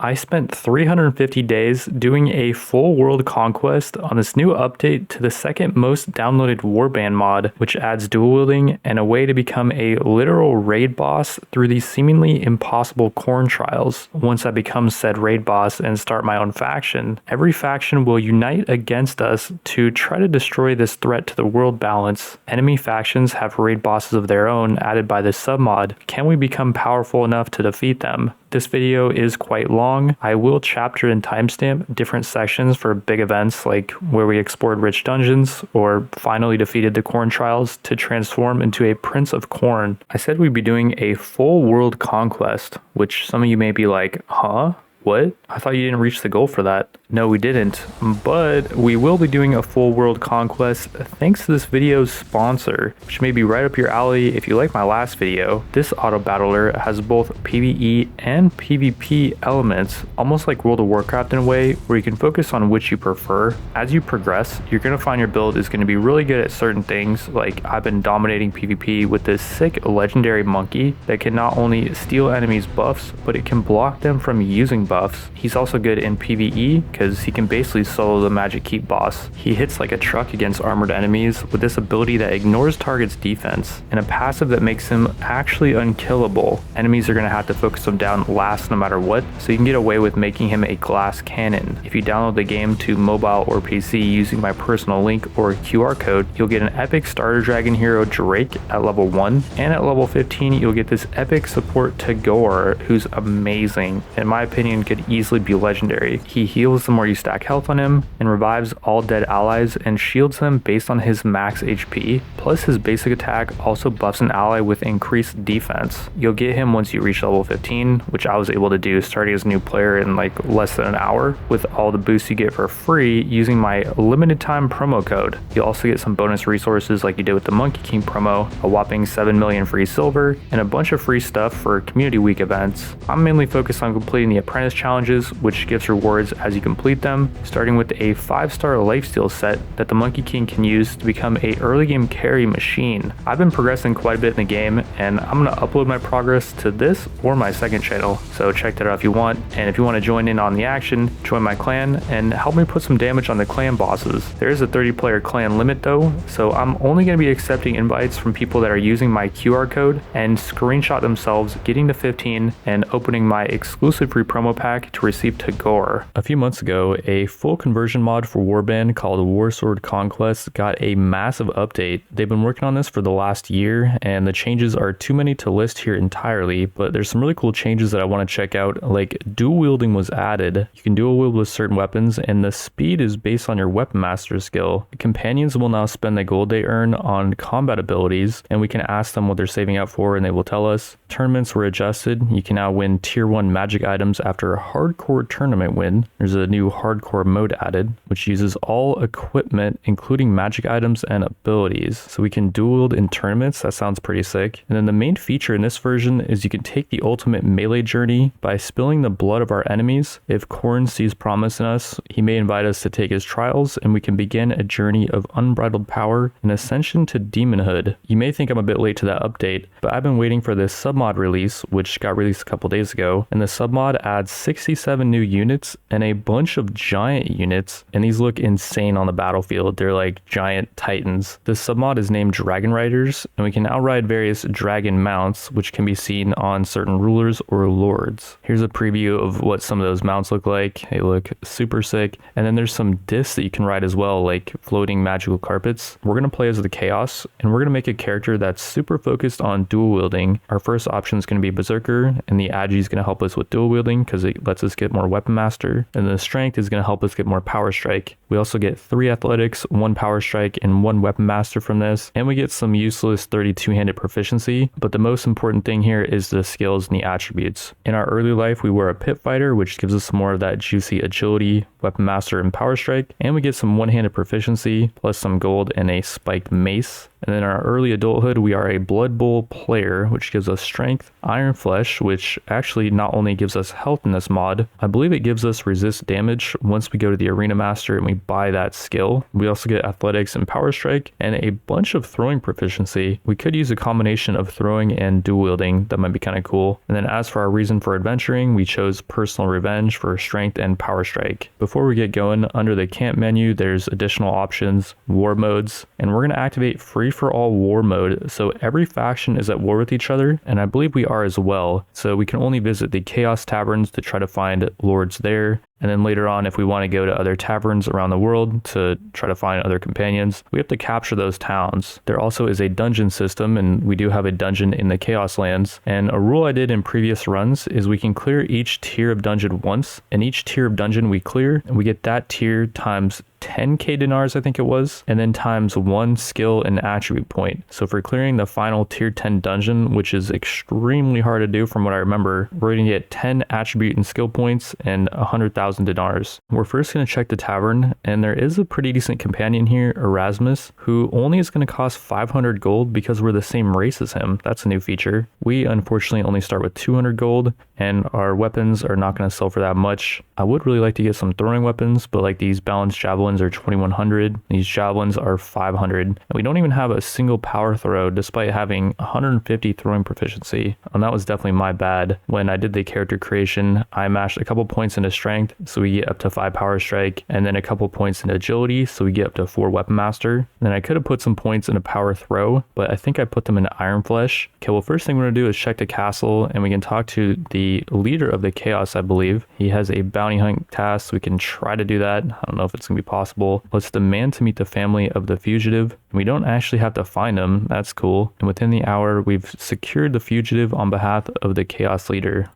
I spent 350 days doing a full world conquest on this new update to the second most downloaded warband mod, which adds dual wielding and a way to become a literal raid boss through these seemingly impossible corn trials. Once I become said raid boss and start my own faction, every faction will unite against us to try to destroy this threat to the world balance. Enemy factions have raid bosses of their own added by this submod. Can we become powerful enough to defeat them? This video is quite long. I will chapter and timestamp different sections for big events like where we explored rich dungeons or finally defeated the corn trials to transform into a prince of corn. I said we'd be doing a full world conquest, which some of you may be like, huh? What? I thought you didn't reach the goal for that. No, we didn't, but we will be doing a full world conquest thanks to this video's sponsor, which may be right up your alley if you like my last video. This auto battler has both PvE and PvP elements, almost like World of Warcraft in a way, where you can focus on which you prefer. As you progress, you're going to find your build is going to be really good at certain things, like I've been dominating PvP with this sick legendary monkey that can not only steal enemies' buffs, but it can block them from using buffs. He's also good in PvE because he can basically solo the magic keep boss. He hits like a truck against armored enemies with this ability that ignores target's defense and a passive that makes him actually unkillable. Enemies are going to have to focus him down last no matter what, so you can get away with making him a glass cannon. If you download the game to mobile or PC using my personal link or QR code, you'll get an epic starter dragon hero Drake at level 1, and at level 15 you'll get this epic support Tagoar, who's amazing. In my opinion, could easily be legendary. He heals the more you stack health on him and revives all dead allies and shields them based on his max HP. Plus his basic attack also buffs an ally with increased defense. You'll get him once you reach level 15, which I was able to do starting as a new player in like less than an hour with all the boosts you get for free using my limited time promo code. You'll also get some bonus resources like you did with the Monkey King promo, a whopping 7 million free silver, and a bunch of free stuff for community week events. I'm mainly focused on completing the apprentice challenges, which gives rewards as you complete them, starting with a 5-star lifesteal set that the Monkey King can use to become a early game carry machine. I've been progressing quite a bit in the game, and I'm going to upload my progress to this or my second channel, so check that out if you want. And if you want to join in on the action, join my clan and help me put some damage on the clan bosses. There is a 30-player clan limit though, so I'm only going to be accepting invites from people that are using my QR code and screenshot themselves getting to 15 and opening my exclusive free promo pack to receive Tagoar. A few months ago, a full conversion mod for Warband called Warsword Conquest got a massive update. They've been working on this for the last year, and the changes are too many to list here entirely, but there's some really cool changes that I want to check out, like dual wielding was added. You can dual wield with certain weapons, and the speed is based on your weapon master skill. Companions will now spend the gold they earn on combat abilities, and we can ask them what they're saving up for, and they will tell us. Tournaments were adjusted. You can now win tier 1 magic items after a hardcore tournament win. There's a new hardcore mode added, which uses all equipment, including magic items and abilities. So we can dual wield in tournaments. That sounds pretty sick. And then the main feature in this version is you can take the ultimate melee journey by spilling the blood of our enemies. If Korn sees promise in us, he may invite us to take his trials, and we can begin a journey of unbridled power and ascension to demonhood. You may think I'm a bit late to that update, but I've been waiting for this submod release, which got released a couple days ago, and the submod adds 67 new units and a bunch of giant units, and these look insane on the battlefield. They're like giant titans. This submod is named Dragon Riders, and we can now ride various dragon mounts, which can be seen on certain rulers or lords. Here's a preview of what some of those mounts look like. They look super sick. And then there's some discs that you can ride as well, like floating magical carpets. We're going to play as the Chaos, and we're going to make a character that's super focused on dual wielding. Our first option is going to be Berserker, and the Agi is going to help us with dual wielding because it lets us get more weapon master, and the Strength is going to help us get more power strike. We also get 3 athletics, 1 power strike, and 1 weapon master from this, and we get some useless 32-handed proficiency, but the most important thing here is the skills and the attributes. In our early life, we were a pit fighter, which gives us more of that juicy agility, weapon master, and power strike, and we get some one-handed proficiency, plus some gold and a spiked mace. And then in our early adulthood, we are a Blood Bowl player, which gives us strength, Iron Flesh, which actually not only gives us health in this mod, I believe it gives us resist damage once we go to the Arena Master and we buy that skill. We also get athletics and power strike and a bunch of throwing proficiency. We could use a combination of throwing and dual wielding. That might be kind of cool. And then as for our reason for adventuring, we chose personal revenge for strength and power strike. Before we get going, under the camp menu, there's additional options, war modes, and we're going to activate free for all war mode. So every faction is at war with each other, and I believe we are as well. So we can only visit the Chaos Taverns to try to find lords there. And then later on, if we want to go to other taverns around the world to try to find other companions, we have to capture those towns. There also is a dungeon system, and we do have a dungeon in the Chaos Lands. And a rule I did in previous runs is we can clear each tier of dungeon once, and each tier of dungeon we clear, and we get that tier times 10k dinars, I think it was, and then times 1 skill and attribute point. So for clearing the final tier 10 dungeon, which is extremely hard to do from what I remember, we're going to get 10 attribute and skill points and 100,000 dinars. We're first going to check the tavern, and there is a pretty decent companion here, Erasmus, who only is going to cost 500 gold because we're the same race as him. That's a new feature. We unfortunately only start with 200 gold, and our weapons are not going to sell for that much. I would really like to get some throwing weapons, but like these balanced javelins are 2100, these javelins are 500, and we don't even have a single power throw despite having 150 throwing proficiency. And that was definitely my bad. When I did the character creation, I mashed a couple points into strength, so we get up to 5 power strike, and then a couple points into agility, so we get up to 4 weapon master. And then I could have put some points into power throw, but I think I put them in Iron Flesh. Okay, well, first thing we're gonna do is check the castle, and we can talk to the leader of the Chaos, I believe. He has a bounty hunt task, so we can try to do that. I don't know if it's gonna be possible. Let's demand to meet the family of the fugitive. We don't actually have to find him. That's cool. And within the hour, we've secured the fugitive on behalf of the Chaos leader.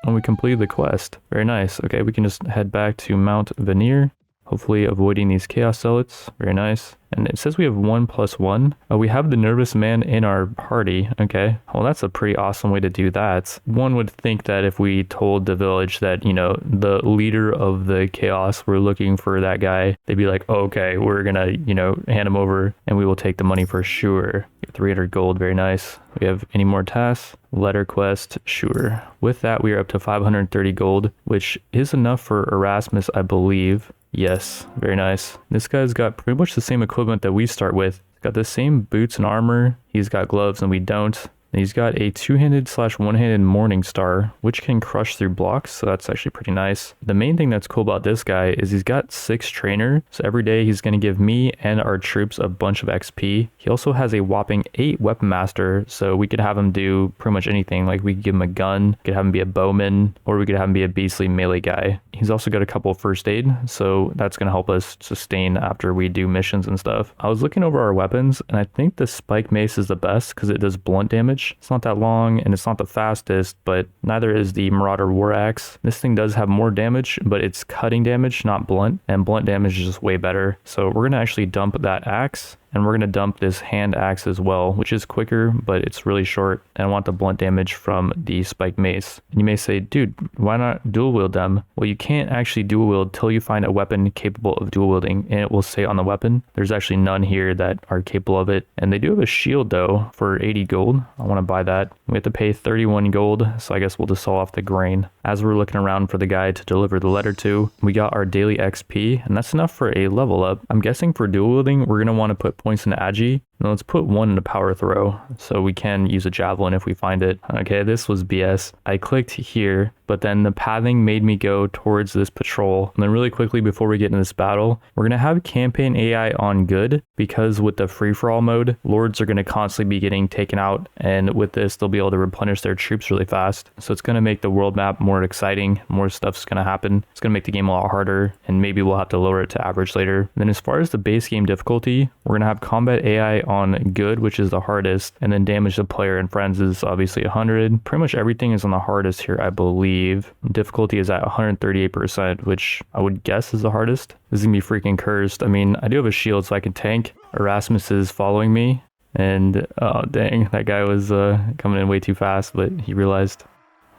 And we completed the quest. Very nice. Okay, we can just head back to Mount Veneer, hopefully avoiding these Chaos Zealots. Very nice. And it says we have 1+1. Oh, we have the nervous man in our party. Okay. Well, that's a pretty awesome way to do that. One would think that if we told the village that, you know, the leader of the Chaos, we're looking for that guy, they'd be like, oh, okay, we're gonna, you know, hand him over and we will take the money for sure. 300 gold. Very nice. We have any more tasks? Letter quest. Sure. With that, we are up to 530 gold, which is enough for Erasmus, I believe. Yes, very nice. This guy's got pretty much the same equipment that we start with. He's got the same boots and armor. He's got gloves and we don't. And he's got a two-handed / one-handed Morning Star, which can crush through blocks, so that's actually pretty nice. The main thing that's cool about this guy is he's got 6 trainer, so every day he's going to give me and our troops a bunch of XP. He also has a whopping 8 weapon master, so we could have him do pretty much anything. Like we could give him a gun, we could have him be a bowman, or we could have him be a beastly melee guy. He's also got a couple of first aid, so that's going to help us sustain after we do missions and stuff. I was looking over our weapons, and I think the spike mace is the best because it does blunt damage. It's not that long and it's not the fastest, but neither is the Marauder War Axe. This thing does have more damage, but it's cutting damage, not blunt, and blunt damage is just way better. So we're going to actually dump that axe. And we're going to dump this hand axe as well, which is quicker, but it's really short. And I want the blunt damage from the spike mace. And you may say, dude, why not dual wield them? Well, you can't actually dual wield till you find a weapon capable of dual wielding, and it will say on the weapon. There's actually none here that are capable of it. And they do have a shield though for 80 gold. I want to buy that. We have to pay 31 gold, so I guess we'll just sell off the grain. As we're looking around for the guy to deliver the letter to, we got our daily XP, and that's enough for a level up. I'm guessing for dual wielding, we're going to want to put points into agi. Now let's put 1 into power throw so we can use a javelin if we find it. Okay, this was BS. I clicked here, but then the pathing made me go towards this patrol. And then really quickly before we get into this battle, we're going to have campaign AI on good because with the free-for-all mode, lords are going to constantly be getting taken out, and with this they'll be able to replenish their troops really fast. So it's going to make the world map more exciting, more stuff's going to happen. It's going to make the game a lot harder, and maybe we'll have to lower it to average later. And then as far as the base game difficulty, we're going to have combat AI on good, which is the hardest, and then damage the player and friends is obviously 100. Pretty much everything is on the hardest here, I believe. Difficulty is at 138%, which I would guess is the hardest. This is gonna be freaking cursed. I mean, I do have a shield so I can tank. Erasmus is following me, and oh dang, that guy was coming in way too fast, but he realized.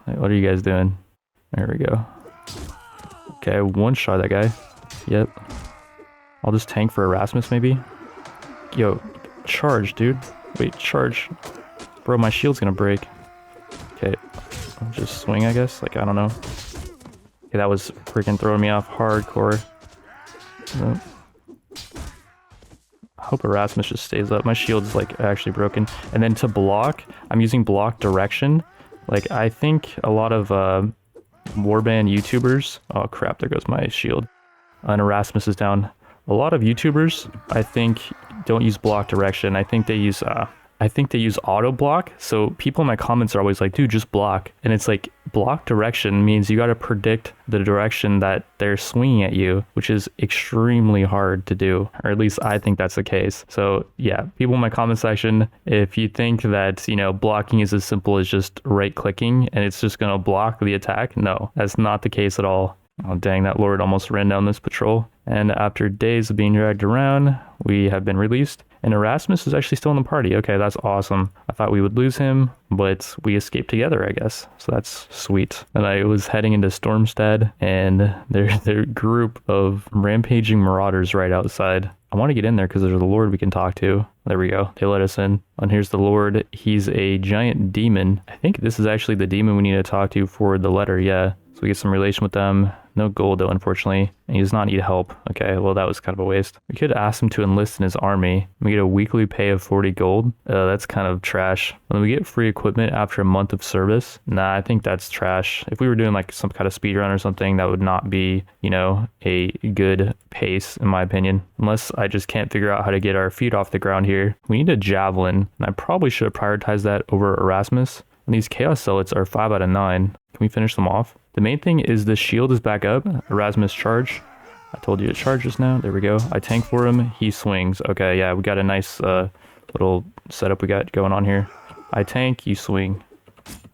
Like, what are you guys doing? There we go. Okay, one shot that guy. Yep. I'll just tank for Erasmus maybe. Yo, charge, dude. Wait, charge. Bro, my shield's gonna break. Okay, I'll just swing, I guess. Like, I don't know. Okay, that was freaking throwing me off hardcore. Nope. I hope Erasmus just stays up. My shield's like actually broken. And then to block, I'm using block direction. Like, I think a lot of warband YouTubers... Oh crap, there goes my shield. And Erasmus is down. A lot of YouTubers, I think, don't use block direction. I think they use auto block. So people in my comments are always like, dude, just block. And it's like, block direction means you got to predict the direction that they're swinging at you, which is extremely hard to do. Or at least I think that's the case. So yeah, people in my comment section, if you think that, you know, blocking is as simple as just right clicking and it's just going to block the attack, no, that's not the case at all. Oh dang, that lord almost ran down this patrol. And after days of being dragged around, we have been released. And Erasmus is actually still in the party. Okay, that's awesome. I thought we would lose him, but we escaped together, I guess. So that's sweet. And I was heading into Stormstead, and there's a group of rampaging marauders right outside. I want to get in there because there's a lord we can talk to. There we go. They let us in. And here's the lord. He's a giant demon. I think this is actually the demon we need to talk to for the letter, yeah. So we get some relation with them. No gold though, unfortunately. And he does not need help. Okay, well that was kind of a waste. We could ask him to enlist in his army. We get a weekly pay of 40 gold. That's kind of trash. And then we get free equipment after a month of service. Nah, I think that's trash. If we were doing like some kind of speed run or something, that would not be, you know, a good pace in my opinion. Unless I just can't figure out how to get our feet off the ground here. We need a javelin. And I probably should have prioritized that over Erasmus. And these chaos zealots are 5 out of 9. Can we finish them off? The main thing is the shield is back up. Erasmus charge. I told you to charge just now. There we go. I tank for him. He swings. Okay, yeah, we got a nice little setup we got going on here. I tank, you swing.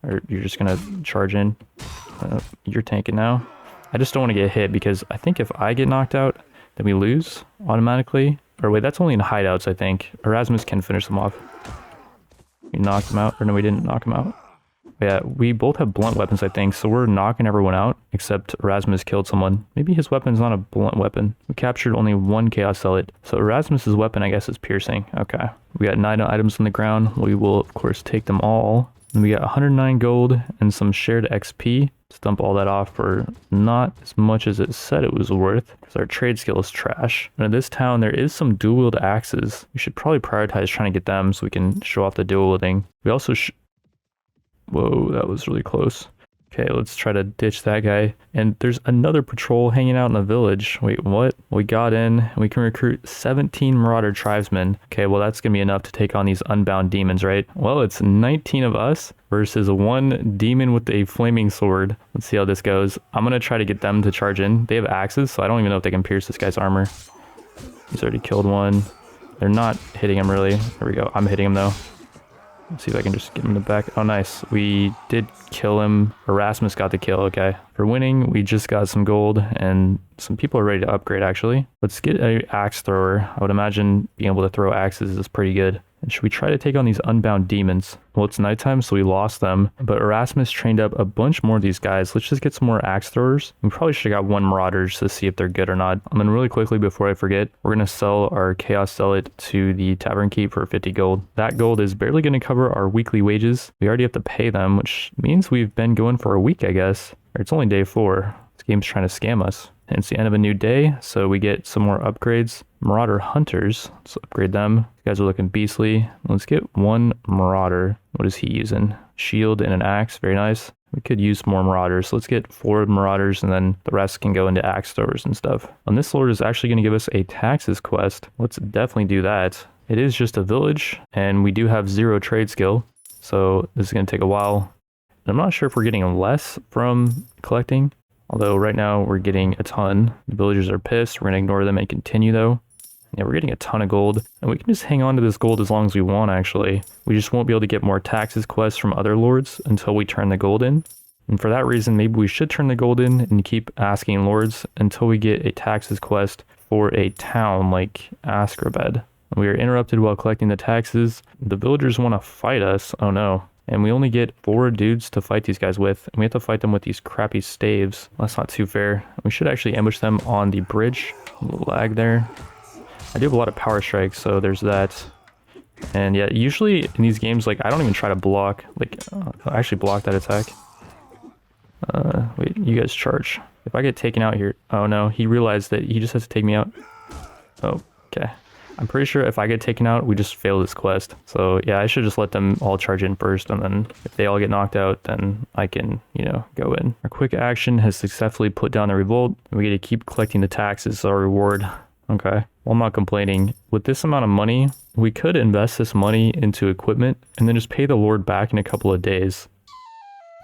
Or you're just going to charge in. You're tanking now. I just don't want to get hit because I think if I get knocked out, then we lose automatically. Or wait, that's only in hideouts, I think. Erasmus can finish them off. We knocked him out. Or no, we didn't knock him out. Yeah, we both have blunt weapons, I think, so we're knocking everyone out, except Erasmus killed someone. Maybe his weapon's not a blunt weapon. We captured only one Chaos Zealot, so Erasmus's weapon, I guess, is piercing. Okay. We got 9 items on the ground. We will, of course, take them all. And we got 109 gold and some shared XP. Let's dump all that off for not as much as it said it was worth, because our trade skill is trash. And in this town, there is some dual-wield axes. We should probably prioritize trying to get them so we can show off the dual-wielding. We also Whoa, that was really close. Okay, let's try to ditch that guy. And there's another patrol hanging out in the village. Wait, what? We got in. We can recruit 17 Marauder tribesmen. Okay, well that's gonna be enough to take on these unbound demons, right? Well, it's 19 of us versus 1 demon with a flaming sword. Let's see how this goes. I'm gonna try to get them to charge in. They have axes, so I don't even know if they can pierce this guy's armor. He's already killed one. They're not hitting him really. There we go. I'm hitting him though. Let's see if I can just get him in the back. Oh, nice. We did kill him. Erasmus got the kill. Okay. For winning, we just got some gold and some people are ready to upgrade, actually. Let's get an axe thrower. I would imagine being able to throw axes is pretty good. And should we try to take on these unbound demons? Well, it's nighttime, so we lost them. But Erasmus trained up a bunch more of these guys. Let's just get some more axe throwers. We probably should have got 1 Marauders to see if they're good or not. And then really quickly, before I forget, we're going to sell our Chaos Zealot to the Tavern Keep for 50 gold. That gold is barely going to cover our weekly wages. We already have to pay them, which means we've been going for a week, I guess. Or it's only day 4. This game's trying to scam us. And it's the end of a new day, so we get some more upgrades. Marauder Hunters, let's upgrade them. You guys are looking beastly. Let's get 1 Marauder. What is he using? Shield and an axe, very nice. We could use more Marauders. Let's get 4 Marauders and then the rest can go into axe throwers and stuff. And this lord is actually going to give us a taxes quest. Let's definitely do that. It is just a village and we do have 0 trade skill. So this is going to take a while. And I'm not sure if we're getting less from collecting. Although right now we're getting a ton. The villagers are pissed. We're going to ignore them and continue though. Yeah, we're getting a ton of gold. And we can just hang on to this gold as long as we want actually. We just won't be able to get more taxes quests from other lords until we turn the gold in. And for that reason, maybe we should turn the gold in and keep asking lords until we get a taxes quest for a town like Askrabed. We are interrupted while collecting the taxes. The villagers want to fight us. Oh no. And we only get 4 dudes to fight these guys with. And we have to fight them with these crappy staves. That's not too fair. We should actually ambush them on the bridge. A little lag there. I do have a lot of power strikes, so there's that. And yeah, usually in these games, like I don't even try to block, like I actually block that attack. Wait, you guys charge. If I get taken out here, oh no, he realized that he just has to take me out. Oh, okay. I'm pretty sure if I get taken out, we just fail this quest. So yeah, I should just let them all charge in first, and then if they all get knocked out, then I can, you know, go in. Our quick action has successfully put down the revolt, and we get to keep collecting the taxes as our reward. Okay, well, I'm not complaining. With this amount of money, we could invest this money into equipment and then just pay the Lord back in a couple of days.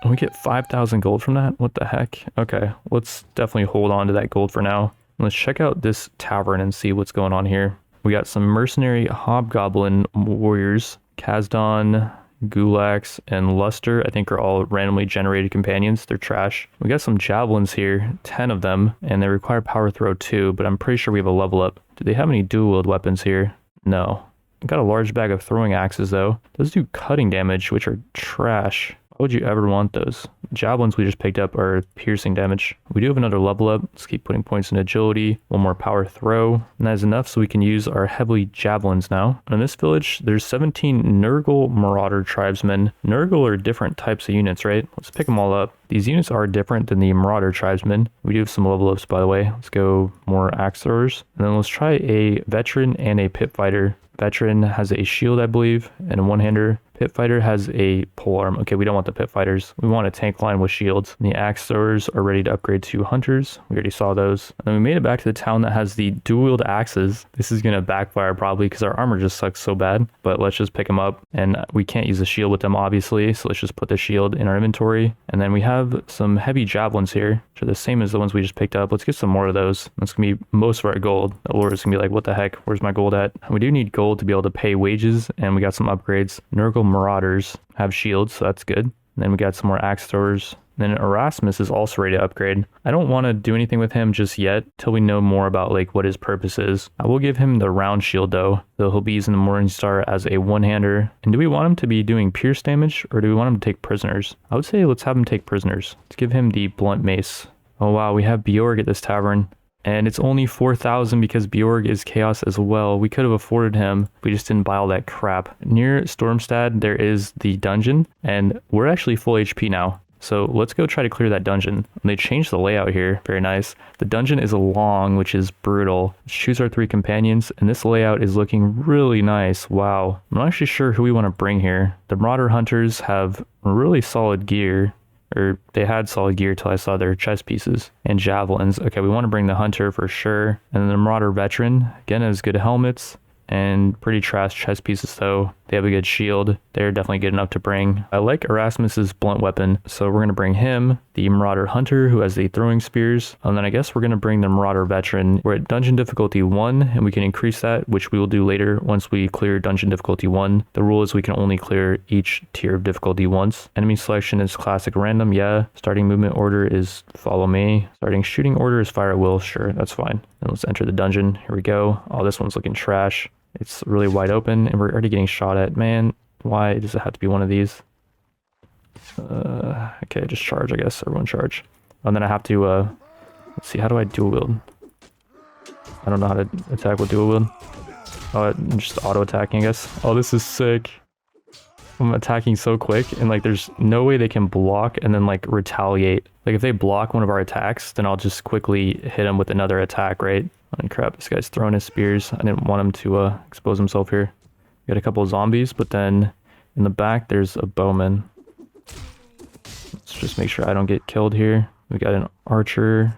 And we get 5,000 gold from that? What the heck? Okay, let's definitely hold on to that gold for now. Let's check out this tavern and see what's going on here. We got some mercenary hobgoblin warriors, Kazdon, Gulax, and Luster, I think are all randomly generated companions. They're trash. We got some javelins here, 10 of them, and they require power throw too, but I'm pretty sure we have a level up. Do they have any dual wield weapons here? No. Got a large bag of throwing axes though. Those do cutting damage, which are trash. Why would you ever want those? Javelins we just picked up are piercing damage. We do have another level up. Let's keep putting points in agility. One more power throw. And that is enough so we can use our heavily javelins now. And in this village, there's 17 Nurgle Marauder tribesmen. Nurgle are different types of units, right? Let's pick them all up. These units are different than the Marauder tribesmen. We do have some level ups, by the way. Let's go more axe throwers. And then let's try a veteran and a pit fighter. Veteran has a shield, I believe, and a one-hander. Pit fighter has a polearm. Okay, we don't want the pit fighters. We want a tank line with shields. And the axe throwers are ready to upgrade to hunters. We already saw those. And then we made it back to the town that has the dual-wield axes. This is going to backfire probably because our armor just sucks so bad. But let's just pick them up. And we can't use the shield with them, obviously. So let's just put the shield in our inventory. And then we have some heavy javelins here, which are the same as the ones we just picked up. Let's get some more of those. That's going to be most of our gold. The Lord is going to be like, what the heck? Where's my gold at? And we do need gold to be able to pay wages. And we got some upgrades. Nurgle Marauders have shields, so that's good. And then we got some more axe throwers. And then Erasmus is also ready to upgrade. I don't want to do anything with him just yet till we know more about like what his purpose is. I will give him the round shield though he'll be using the Morningstar as a one-hander. And do we want him to be doing pierce damage or do we want him to take prisoners? I would say let's have him take prisoners. Let's give him the blunt mace. Oh wow, we have Bjorg at this tavern. And it's only 4,000 because Bjorg is chaos as well. We could have afforded him. We just didn't buy all that crap. Near Stormstad, there is the dungeon, and we're actually full HP now. So let's go try to clear that dungeon. And they changed the layout here. Very nice. The dungeon is long, which is brutal. Let's choose our 3 companions, and this layout is looking really nice. Wow. I'm not actually sure who we want to bring here. The Marauder Hunters have really solid gear. Or they had solid gear till I saw their chest pieces and javelins. Okay, we want to bring the hunter for sure. And then the Marauder veteran, again, has good helmets and pretty trash chest pieces though. They have a good shield. They're definitely good enough to bring. I like Erasmus's blunt weapon, so we're going to bring him. The Marauder Hunter, who has the throwing spears. And then I guess we're going to bring the Marauder Veteran. We're at dungeon difficulty 1, and we can increase that, which we will do later once we clear dungeon difficulty 1. The rule is we can only clear each tier of difficulty once. Enemy selection is classic random, yeah. Starting movement order is follow me. Starting shooting order is fire at will, sure, that's fine. And let's enter the dungeon. Here we go. Oh, this one's looking trash. It's really wide open, and we're already getting shot at. Man, why does it have to be one of these? Okay, just charge, I guess. Everyone charge. And then I have to, let's see, how do I dual wield? I don't know how to attack with dual wield. Oh, I'm just auto attacking, I guess. Oh, this is sick. I'm attacking so quick, and like there's no way they can block and then like retaliate. Like if they block one of our attacks, then I'll just quickly hit them with another attack, right? Oh crap, this guy's throwing his spears. I didn't want him to expose himself here. Got a couple of zombies, but then in the back there's a bowman. Let's just make sure I don't get killed here. We got an archer.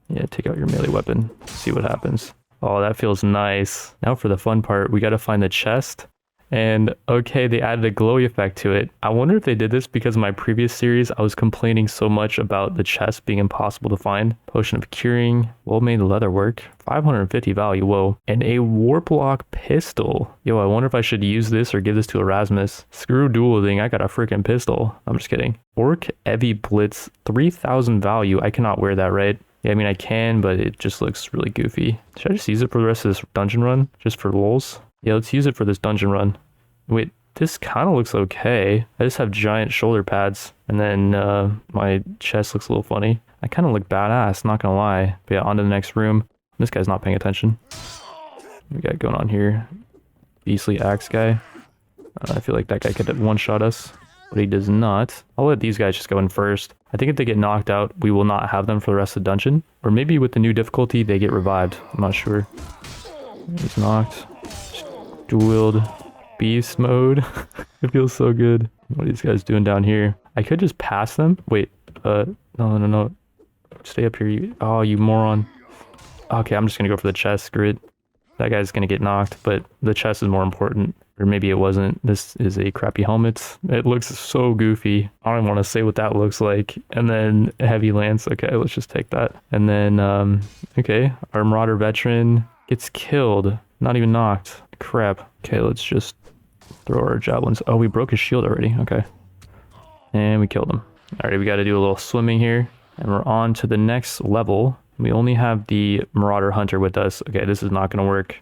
Yeah, take out your melee weapon. See what happens. Oh, that feels nice. Now for the fun part, we got to find the chest. And okay, they added a glowy effect to it. I wonder if they did this because in my previous series, I was complaining so much about the chest being impossible to find. Potion of curing, well-made leatherwork, 550 value, whoa. And a warplock pistol. Yo, I wonder if I should use this or give this to Erasmus. Screw dueling, I got a freaking pistol. I'm just kidding. Orc Heavy Blitz, 3,000 value. I cannot wear that, right? Yeah, I mean, I can, but it just looks really goofy. Should I just use it for the rest of this dungeon run? Just for lols? Yeah, let's use it for this dungeon run. Wait, this kind of looks okay. I just have giant shoulder pads, and then my chest looks a little funny. I kind of look badass, not gonna lie. But yeah, on to the next room. This guy's not paying attention. What we got going on here? Beastly axe guy. I feel like that guy could one-shot us, but he does not. I'll let these guys just go in first. I think if they get knocked out, we will not have them for the rest of the dungeon. Or maybe with the new difficulty, they get revived. I'm not sure. He's knocked. Dual wield. Beast mode. It feels so good. What are these guys doing down here? I could just pass them. Wait. No. Stay up here. You moron. Okay, I'm just gonna go for the chest. Screw it. That guy's gonna get knocked, but the chest is more important. Or maybe it wasn't. This is a crappy helmet. It looks so goofy. I don't want to say what that looks like. And then heavy lance. Okay, let's just take that. And then, okay, our Marauder veteran gets killed. Not even knocked. Crap. Okay, let's just throw our javelins. Oh, we broke his shield already. Okay. And we killed him. Alright, we got to do a little swimming here. And we're on to the next level. We only have the Marauder Hunter with us. Okay, this is not going to work.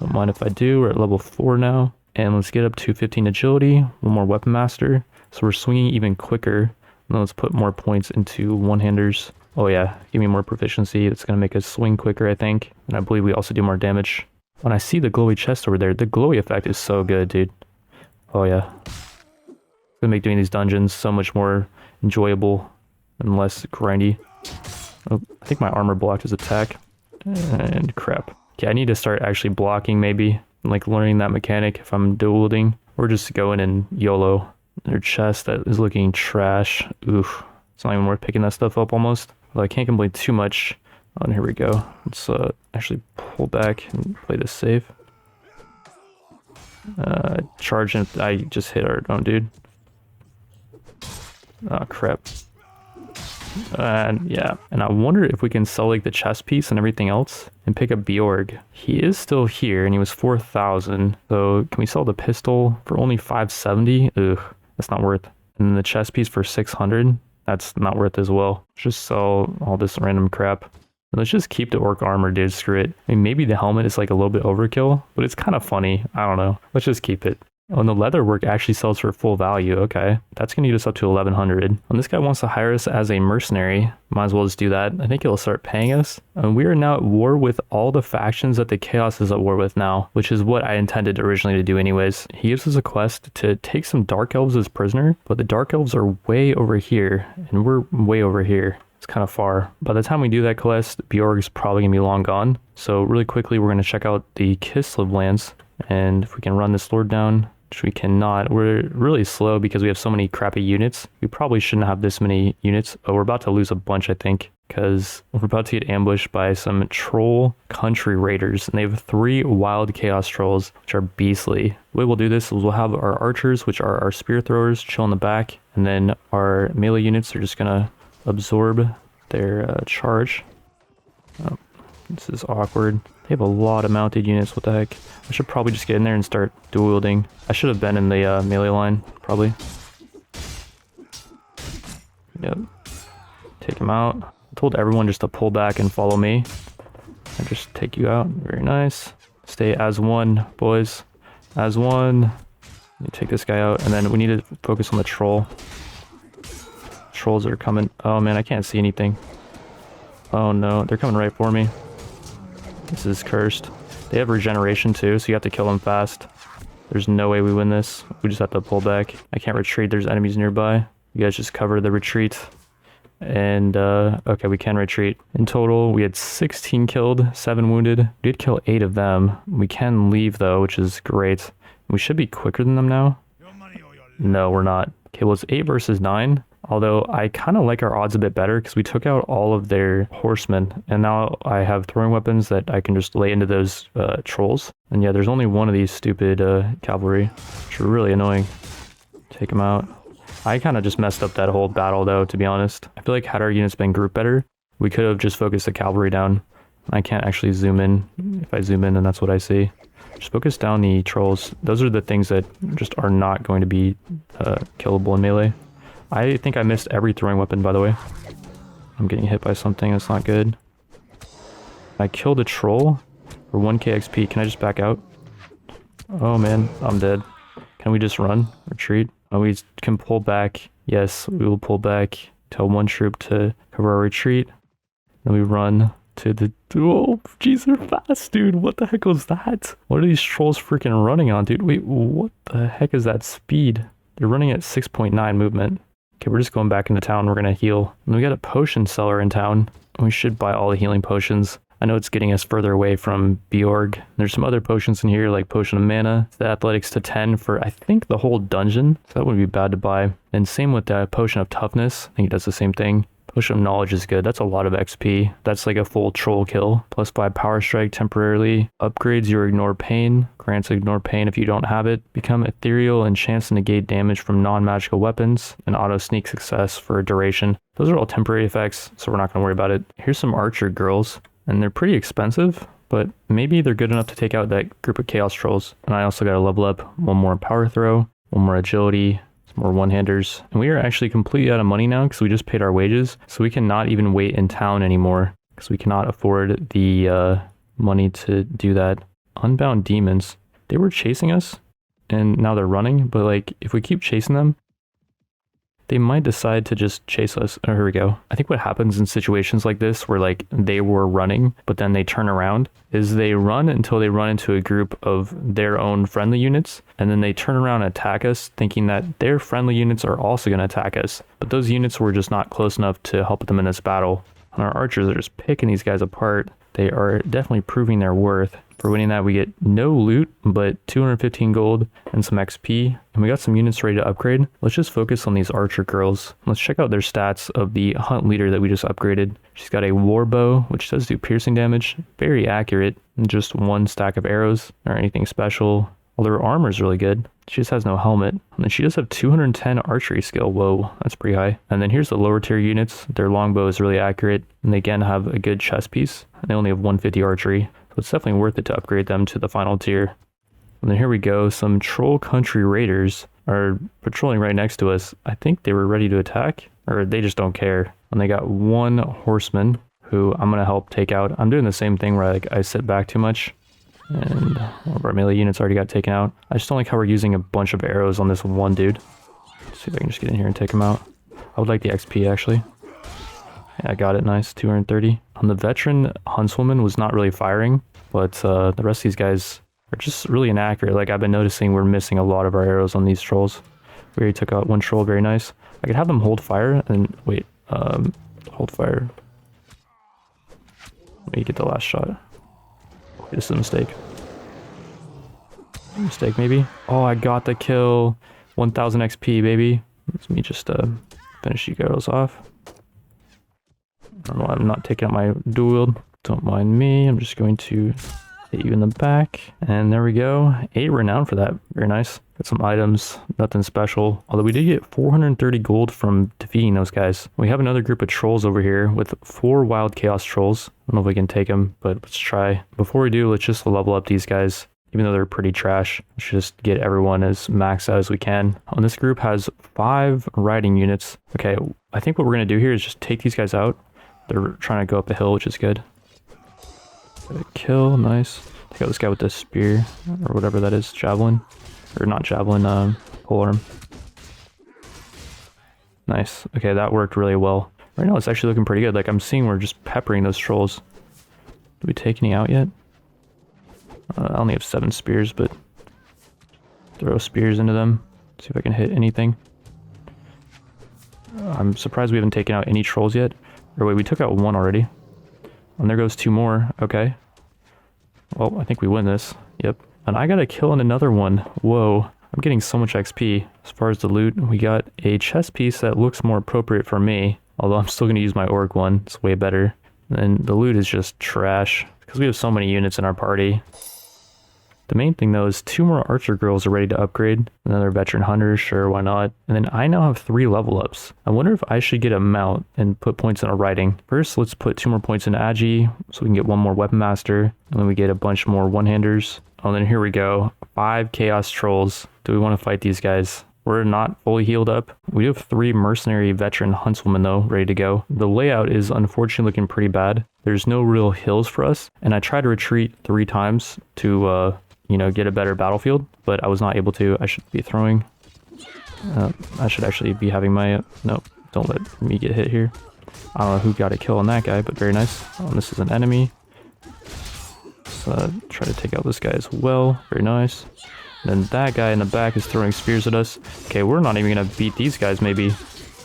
Don't mind if I do. We're at level 4 now. And let's get up to 15 agility. One more Weapon Master. So we're swinging even quicker. And let's put more points into one-handers. Oh yeah, give me more proficiency. It's going to make us swing quicker, I think. And I believe we also do more damage. When I see the glowy chest over there, the glowy effect is so good, dude. Oh yeah. It's going to make doing these dungeons so much more enjoyable and less grindy. Oh, I think my armor blocked his attack. And crap. Okay, I need to start actually blocking maybe. Like learning that mechanic if I'm dual wielding. Or just going in YOLO. Their chest that is looking trash. Oof. It's not even worth picking that stuff up almost. Although I can't complain too much. Oh, and here we go. Let's actually pull back and play this safe. Charge and I just hit our own dude. Oh crap. And yeah, and I wonder if we can sell like the chest piece and everything else and pick up Bjorg. He is still here and he was 4,000. So can we sell the pistol for only 570? Ugh, that's not worth. And then the chest piece for 600. That's not worth as well. Just sell all this random crap. And let's just keep the orc armor, dude. Screw it. I mean, maybe the helmet is like a little bit overkill, but it's kind of funny. I don't know. Let's just keep it. Oh, and the leather work actually sells for full value. Okay. That's going to get us up to 1,100. And this guy wants to hire us as a mercenary. Might as well just do that. I think he'll start paying us. And we are now at war with all the factions that the Chaos is at war with now, which is what I intended originally to do anyways. He gives us a quest to take some Dark Elves as prisoner, but the Dark Elves are way over here, and we're way over here. It's kind of far. By the time we do that quest, Bjorg is probably going to be long gone. So really quickly, we're going to check out the Kislev lands. And if we can run this lord down, which we cannot. We're really slow because we have so many crappy units. We probably shouldn't have this many units. Oh, we're about to lose a bunch, I think, because we're about to get ambushed by some troll country raiders. And they have 3 wild chaos trolls, which are beastly. The way we'll do this is we'll have our archers, which are our spear throwers, chill in the back. And then our melee units are just going to absorb their charge. Oh, this is awkward. They have a lot of mounted units. What the heck? I should probably just get in there and start dual wielding. I should have been in the melee line, probably. Yep. Take him out. I told everyone just to pull back and follow me. I just take you out. Very nice. Stay as one, boys. As one. Take this guy out, and then we need to focus on the troll. Trolls are coming. Oh man, I can't see anything. Oh no, they're coming right for me. This is cursed. They have regeneration too, so you have to kill them fast. There's no way we win this. We just have to pull back. I can't retreat. There's enemies nearby. You guys just cover the retreat. And, okay, we can retreat. In total, we had 16 killed, 7 wounded. We did kill 8 of them. We can leave, though, which is great. We should be quicker than them now. No, we're not. Okay, well, it's 8 versus 9. Although I kind of like our odds a bit better because we took out all of their horsemen. And now I have throwing weapons that I can just lay into those trolls. And yeah, there's only one of these stupid cavalry, which are really annoying. Take them out. I kind of just messed up that whole battle though, to be honest. I feel like had our units been grouped better, we could have just focused the cavalry down. I can't actually zoom in. If I zoom in, then that's what I see. Just focus down the trolls. Those are the things that just are not going to be killable in melee. I think I missed every throwing weapon, by the way. I'm getting hit by something that's not good. I killed a troll for 1k XP. Can I just back out? Oh man, I'm dead. Can we just run? Retreat? Oh, we can pull back. Yes, we will pull back. Tell one troop to cover our retreat. Then we run. to the... Oh, jeez, they're fast, dude. What the heck was that? What are these trolls freaking running on, dude? Wait, what the heck is that speed? They're running at 6.9 movement. Okay, we're just going back into town. We're gonna heal. And we got a potion seller in town. We should buy all the healing potions. I know it's getting us further away from Bjorg. There's some other potions in here, like Potion of Mana, the Athletics to 10 for, I think, the whole dungeon. So that wouldn't be bad to buy. And same with the Potion of Toughness. I think it does the same thing. Potion of Knowledge is good. That's a lot of XP. That's like a full troll kill. Plus 5 Power Strike temporarily. Upgrades your Ignore Pain. Grants Ignore Pain if you don't have it. Become Ethereal and chance to negate damage from non-magical weapons. And Auto Sneak Success for a duration. Those are all temporary effects, so we're not going to worry about it. Here's some Archer Girls. And they're pretty expensive, but maybe they're good enough to take out that group of Chaos Trolls. And I also got to level up one more Power Throw, one more Agility, some more one-handers. And we are actually completely out of money now because we just paid our wages. So we cannot even wait in town anymore because we cannot afford the money to do that. Unbound Demons. They were chasing us and now they're running. But like, if we keep chasing them, they might decide to just chase us. Oh, here we go. I think what happens in situations like this where like they were running, but then they turn around is they run until they run into a group of their own friendly units. And then they turn around and attack us thinking that their friendly units are also going to attack us. But those units were just not close enough to help them in this battle. And our archers are just picking these guys apart. They are definitely proving their worth. For winning that, we get no loot, but 215 gold and some XP. And we got some units ready to upgrade. Let's just focus on these archer girls. Let's check out their stats of the hunt leader that we just upgraded. She's got a war bow, which does do piercing damage. Very accurate. And just 1 stack of arrows or anything special. Although her armor is really good. She just has no helmet. And then she does have 210 archery skill. Whoa, that's pretty high. And then here's the lower tier units. Their longbow is really accurate. And they again have a good chest piece. And they only have 150 archery. So it's definitely worth it to upgrade them to the final tier. And then here we go. Some Troll Country Raiders are patrolling right next to us. I think they were ready to attack. Or they just don't care. And they got 1 horseman who I'm going to help take out. I'm doing the same thing where I sit back too much. And one of our melee units already got taken out. I just don't like how we're using a bunch of arrows on this one dude. Let's see if I can just get in here and take him out. I would like the XP actually. Yeah, I got it. Nice. 230. On the veteran huntswoman was not really firing, but the rest of these guys are just really inaccurate. Like I've been noticing we're missing a lot of our arrows on these trolls. We already took out 1 troll. Very nice. I could have them hold fire and wait. Hold fire. Let me get the last shot. This is a mistake. Mistake, maybe? Oh, I got the kill. 1000 XP, baby. Let me just finish you girls off. I don't know why I'm not taking out my dual wield. Don't mind me. I'm just going to hit you in the back. And there we go. 8 renown for that. Very nice. Got some items. Nothing special. Although we did get 430 gold from defeating those guys. We have another group of trolls over here with 4 wild chaos trolls. I don't know if we can take them, but let's try. Before we do, let's just level up these guys. Even though they're pretty trash, let's just get everyone as maxed out as we can. And this group has 5 riding units. Okay, I think what we're going to do here is just take these guys out. They're trying to go up the hill, which is good. Kill, nice. Take out this guy with the spear, or whatever that is, javelin. Or not javelin, polearm. Nice. Okay, that worked really well. Right now it's actually looking pretty good. Like I'm seeing we're just peppering those trolls. Did we take any out yet? I only have 7 spears, but throw spears into them. See if I can hit anything. I'm surprised we haven't taken out any trolls yet. Or wait, we took out 1 already. And there goes 2 more. Okay. Well, I think we win this. Yep. And I got a kill on another one. Whoa. I'm getting so much XP. As far as the loot, we got a chest piece that looks more appropriate for me. Although I'm still going to use my orc one. It's way better. And the loot is just trash. Because we have so many units in our party. The main thing though is 2 more archer girls are ready to upgrade. Another veteran hunter, sure, why not? And then I now have 3 level ups. I wonder if I should get a mount and put points in a riding. First, let's put 2 more points in Agi so we can get 1 more weapon master. And then we get a bunch more one-handers. Oh, then here we go. 5 chaos trolls. Do we want to fight these guys? We're not fully healed up. We have 3 mercenary veteran huntswomen though, ready to go. The layout is unfortunately looking pretty bad. There's no real hills for us. And I tried to retreat 3 times to, you know, get a better battlefield, but I was not able to. I should be throwing. I should actually be having my, no, don't let me get hit here. I don't know who got a kill on that guy, but very nice. This is an enemy. Let's try to take out this guy as well. Very nice. And then that guy in the back is throwing spears at us. Okay, we're not even going to beat these guys, maybe.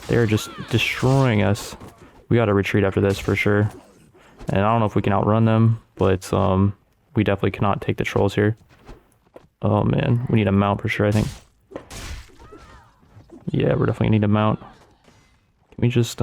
They're just destroying us. We got to retreat after this for sure. And I don't know if we can outrun them, but we definitely cannot take the trolls here. Oh man, we need a mount for sure, I think. Yeah, we're definitely gonna need a mount. Can we just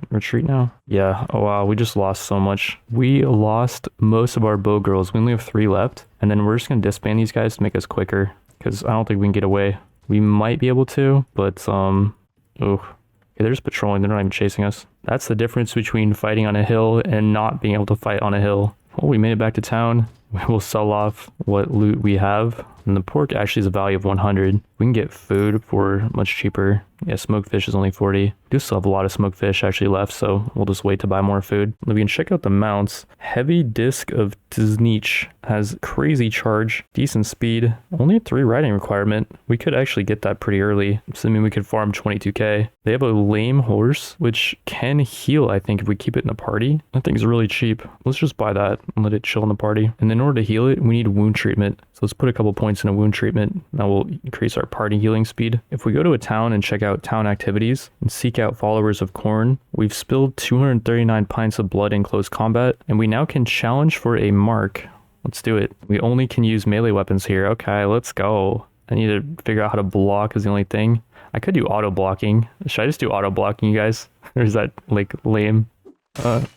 retreat now? Yeah, oh wow, we just lost so much. We lost most of our bow girls. We only have 3 left. And then we're just gonna disband these guys to make us quicker, because I don't think we can get away. We might be able to, but oh. Okay, they're just patrolling, they're not even chasing us. That's the difference between fighting on a hill and not being able to fight on a hill. Oh, we made it back to town. We will sell off what loot we have. And the pork actually is a value of 100. We can get food for much cheaper. Yeah, smoked fish is only 40. We do still have a lot of smoked fish actually left, so we'll just wait to buy more food. We can check out the mounts. Heavy Disc of Tznich has crazy charge, decent speed, only a 3 riding requirement. We could actually get that pretty early, assuming we could farm 22k. They have a lame horse, which can heal, I think, if we keep it in the party. That thing's really cheap. Let's just buy that and let it chill in the party. And in order to heal it, we need wound treatment. So let's put a couple points in a wound treatment. That will increase our party healing speed. If we go to a town and check out town activities and seek out followers of Khorne, we've spilled 239 pints of blood in close combat, and we now can challenge for a mark. Let's do it. We only can use melee weapons here. Okay, let's go. I need to figure out how to block is the only thing. I could do auto blocking. Should I just do auto blocking, you guys? Or is that like lame?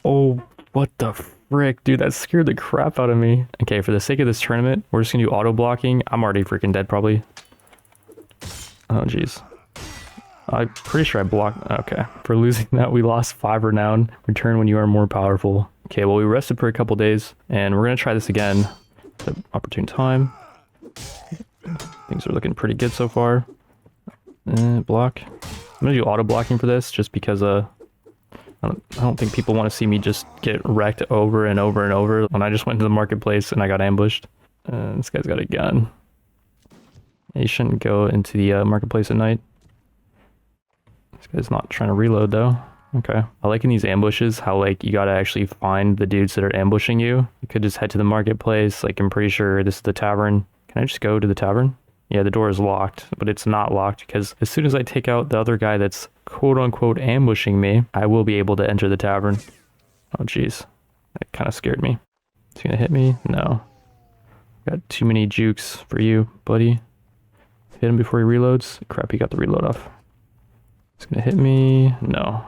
Oh, what the frick, dude, that scared the crap out of me. Okay, for the sake of this tournament, we're just gonna do auto blocking. I'm already freaking dead probably. Oh jeez. I'm pretty sure I blocked. Okay, for losing that, we lost 5 renown. Return when you are more powerful. Okay, well, we rested for a couple days, and we're gonna try this again at the opportune time. Things are looking pretty good so far. Block. I'm gonna do auto blocking for this, just because I don't think people want to see me just get wrecked over and over and over when I just went to the marketplace and I got ambushed. This guy's got a gun. He shouldn't go into the marketplace at night. This guy's not trying to reload though. Okay. I like in these ambushes how like you gotta actually find the dudes that are ambushing you. You could just head to the marketplace. Like I'm pretty sure this is the tavern. Can I just go to the tavern? Yeah, the door is locked, but it's not locked because as soon as I take out the other guy that's quote-unquote ambushing me, I will be able to enter the tavern. Oh, jeez. That kind of scared me. Is he gonna hit me? No. Got too many jukes for you, buddy. Hit him before he reloads. Crap, he got the reload off. He's gonna hit me. No.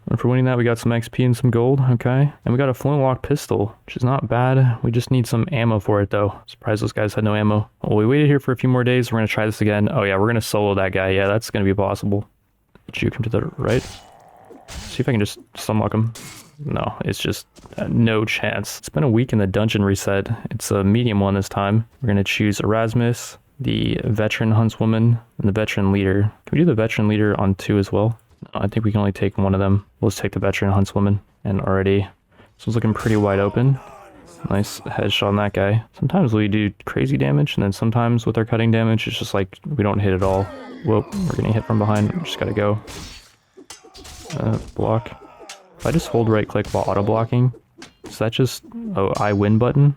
And for winning that, we got some XP and some gold. Okay. And we got a flintlock pistol, which is not bad. We just need some ammo for it, though. Surprised those guys had no ammo. Well, we waited here for a few more days. We're going to try this again. Oh, yeah, we're going to solo that guy. Yeah, that's going to be possible. Juke him to the right. See if I can just stunlock him. No, it's just no chance. It's been a week in the dungeon reset. It's a medium one this time. We're going to choose Erasmus, the veteran huntswoman, and the veteran leader. Can we do the veteran leader on 2 as well? I think we can only take one of them. Let's take the veteran huntswoman. And already, this one's looking pretty wide open. Nice headshot on that guy. Sometimes we do crazy damage, and then sometimes with our cutting damage, it's just like we don't hit at all. Whoop, we're getting hit from behind. Just gotta go. Block. If I just hold right click while auto blocking, is that just I win button?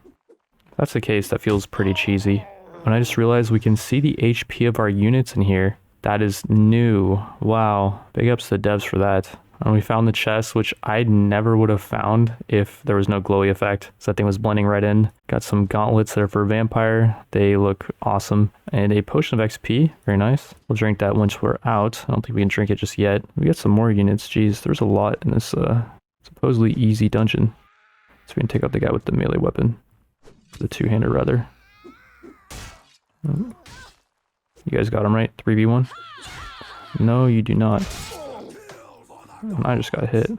If that's the case, that feels pretty cheesy. And I just realized we can see the HP of our units in here. That is new. Wow. Big ups to the devs for that. And we found the chest, which I never would have found if there was no glowy effect. So that thing was blending right in. Got some gauntlets that are for vampire. They look awesome. And a potion of XP. Very nice. We'll drink that once we're out. I don't think we can drink it just yet. We got some more units. Jeez, there's a lot in this supposedly easy dungeon. So we can take out the guy with the melee weapon. The two-hander, rather. You guys got him right? 3v1? No, you do not. I just got hit.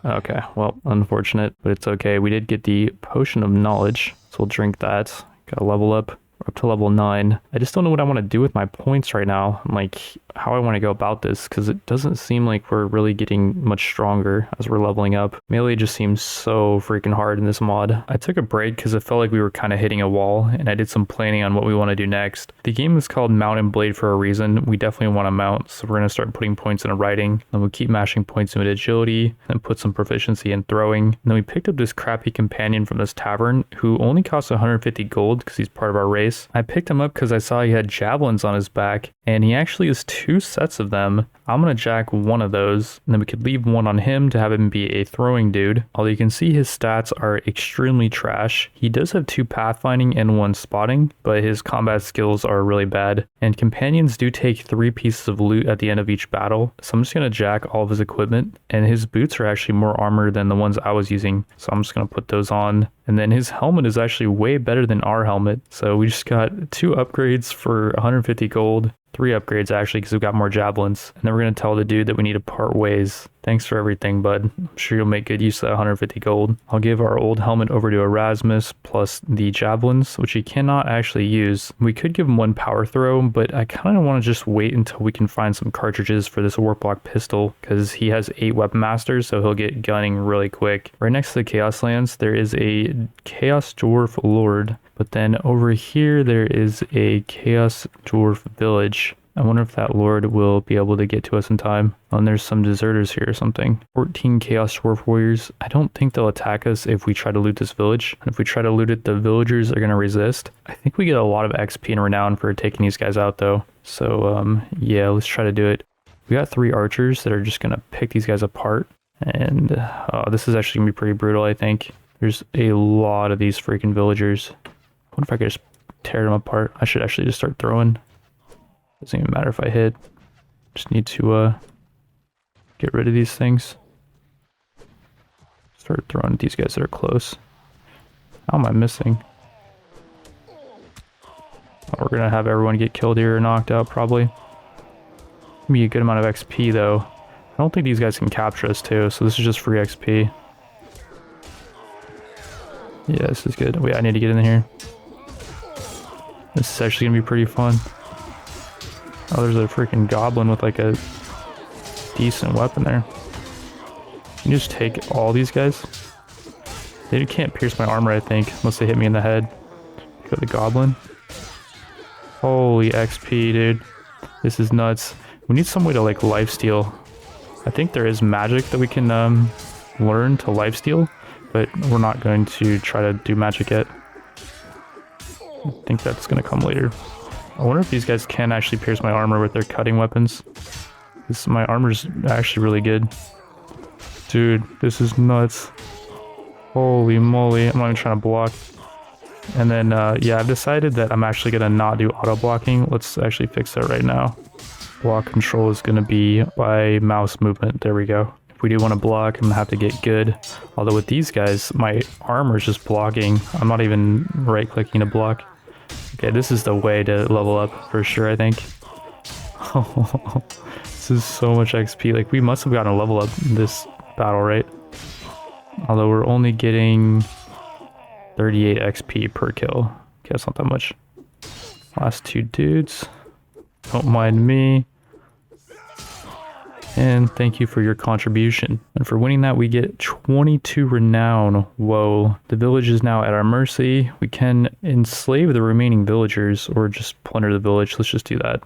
Okay, well, unfortunate, but it's okay. We did get the potion of knowledge, so we'll drink that. Gotta level up. We're up to level 9. I just don't know what I want to do with my points right now. Like, how I want to go about this, because it doesn't seem like we're really getting much stronger as we're leveling up. Melee just seems so freaking hard in this mod. I took a break because it felt like we were kind of hitting a wall, and I did some planning on what we want to do next. The game is called Mount and Blade for a reason. We definitely want to mount, so we're going to start putting points into riding, then we'll keep mashing points into agility, and put some proficiency in throwing. And then we picked up this crappy companion from this tavern, who only costs 150 gold because he's part of our race. I picked him up because I saw he had javelins on his back, and he actually has 2 sets of them. I'm going to jack one of those, and then we could leave one on him to have him be a throwing dude. Although you can see his stats are extremely trash. He does have 2 pathfinding and 1 spotting, but his combat skills are really bad. And companions do take 3 pieces of loot at the end of each battle, so I'm just going to jack all of his equipment, and his boots are actually more armor than the ones I was using, so I'm just going to put those on. And then his helmet is actually way better than our helmet, so we just got 2 upgrades for 150 gold. 3 upgrades actually, because we've got more javelins. And then we're going to tell the dude that we need to part ways. Thanks for everything, bud. I'm sure you'll make good use of that 150 gold. I'll give our old helmet over to Erasmus plus the javelins, which he cannot actually use. We could give him 1 power throw, but I kind of want to just wait until we can find some cartridges for this warp block pistol, because he has 8 weapon masters, so he'll get gunning really quick. Right next to the Chaos Lands, there is a Chaos Dwarf Lord. But then over here, there is a Chaos Dwarf Village. I wonder if that Lord will be able to get to us in time. Oh, and there's some deserters here or something. 14 Chaos Dwarf Warriors. I don't think they'll attack us if we try to loot this village. And if we try to loot it, the villagers are going to resist. I think we get a lot of XP and renown for taking these guys out though. So yeah, let's try to do it. We got 3 archers that are just going to pick these guys apart. And this is actually going to be pretty brutal, I think. There's a lot of these freaking villagers. What if I could just tear them apart? I should actually just start throwing. Doesn't even matter if I hit. Just need to get rid of these things. Start throwing at these guys that are close. How am I missing? Oh, we're gonna have everyone get killed here or knocked out probably. Be a good amount of XP though. I don't think these guys can capture us too, so this is just free XP. Yeah, this is good. Wait, I need to get in here. This is actually gonna be pretty fun. Oh, there's a freaking goblin with like a decent weapon there. Can you just take all these guys? They can't pierce my armor, I think, unless they hit me in the head. Got the goblin. Holy XP, dude. This is nuts. We need some way to like lifesteal. I think there is magic that we can learn to lifesteal, but we're not going to try to do magic yet. I think that's going to come later. I wonder if these guys can actually pierce my armor with their cutting weapons. My armor's actually really good. Dude, this is nuts. Holy moly, I'm not even trying to block. And then, yeah, I've decided that I'm actually going to not do auto blocking. Let's actually fix that right now. Block control is going to be by mouse movement. There we go. If we do want to block, I'm going to have to get good. Although with these guys, my armor is just blocking. I'm not even right-clicking to block. Okay, this is the way to level up for sure, I think. This is so much XP. Like, we must have gotten a level up in this battle, right? Although we're only getting 38 XP per kill. Okay, that's not that much. Last 2 dudes. Don't mind me. And thank you for your contribution. And for winning that, we get 22 renown. Whoa. The village is now at our mercy. We can enslave the remaining villagers or just plunder the village. Let's just do that.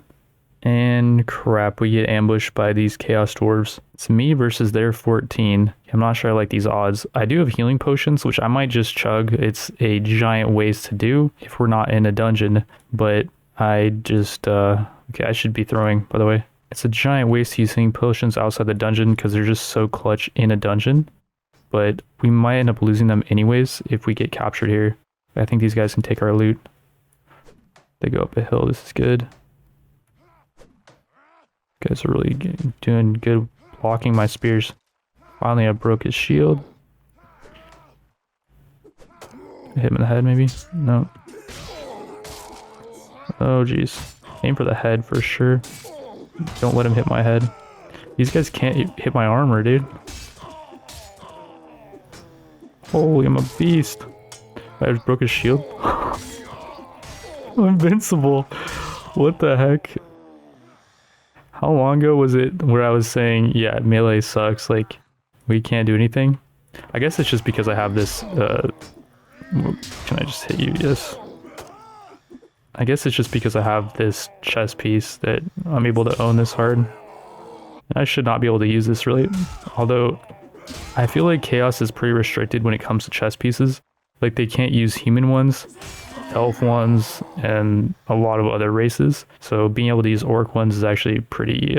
And crap, we get ambushed by these chaos dwarves. It's me versus their 14. I'm not sure I like these odds. I do have healing potions, which I might just chug. It's a giant waste to do if we're not in a dungeon. But I just, okay, I should be throwing, by the way. It's a giant waste to use healing potions outside the dungeon because they're just so clutch in a dungeon. But we might end up losing them anyways if we get captured here. I think these guys can take our loot. They go up a hill. This is good. Guys are really doing good blocking my spears. Finally, I broke his shield. Hit him in the head, maybe? No. Oh, jeez. Aim for the head for sure. Don't let him hit my head. These guys can't hit my armor, dude. Holy, I'm a beast. I just broke his shield. Invincible. What the heck? How long ago was it where I was saying, yeah, melee sucks, like, we can't do anything? I guess it's just because I have this, can I just hit you? Yes. I guess it's just because I have this chess piece that I'm able to own this hard. I should not be able to use this really, although I feel like Chaos is pretty restricted when it comes to chess pieces. Like they can't use human ones, elf ones, and a lot of other races. So being able to use orc ones is actually pretty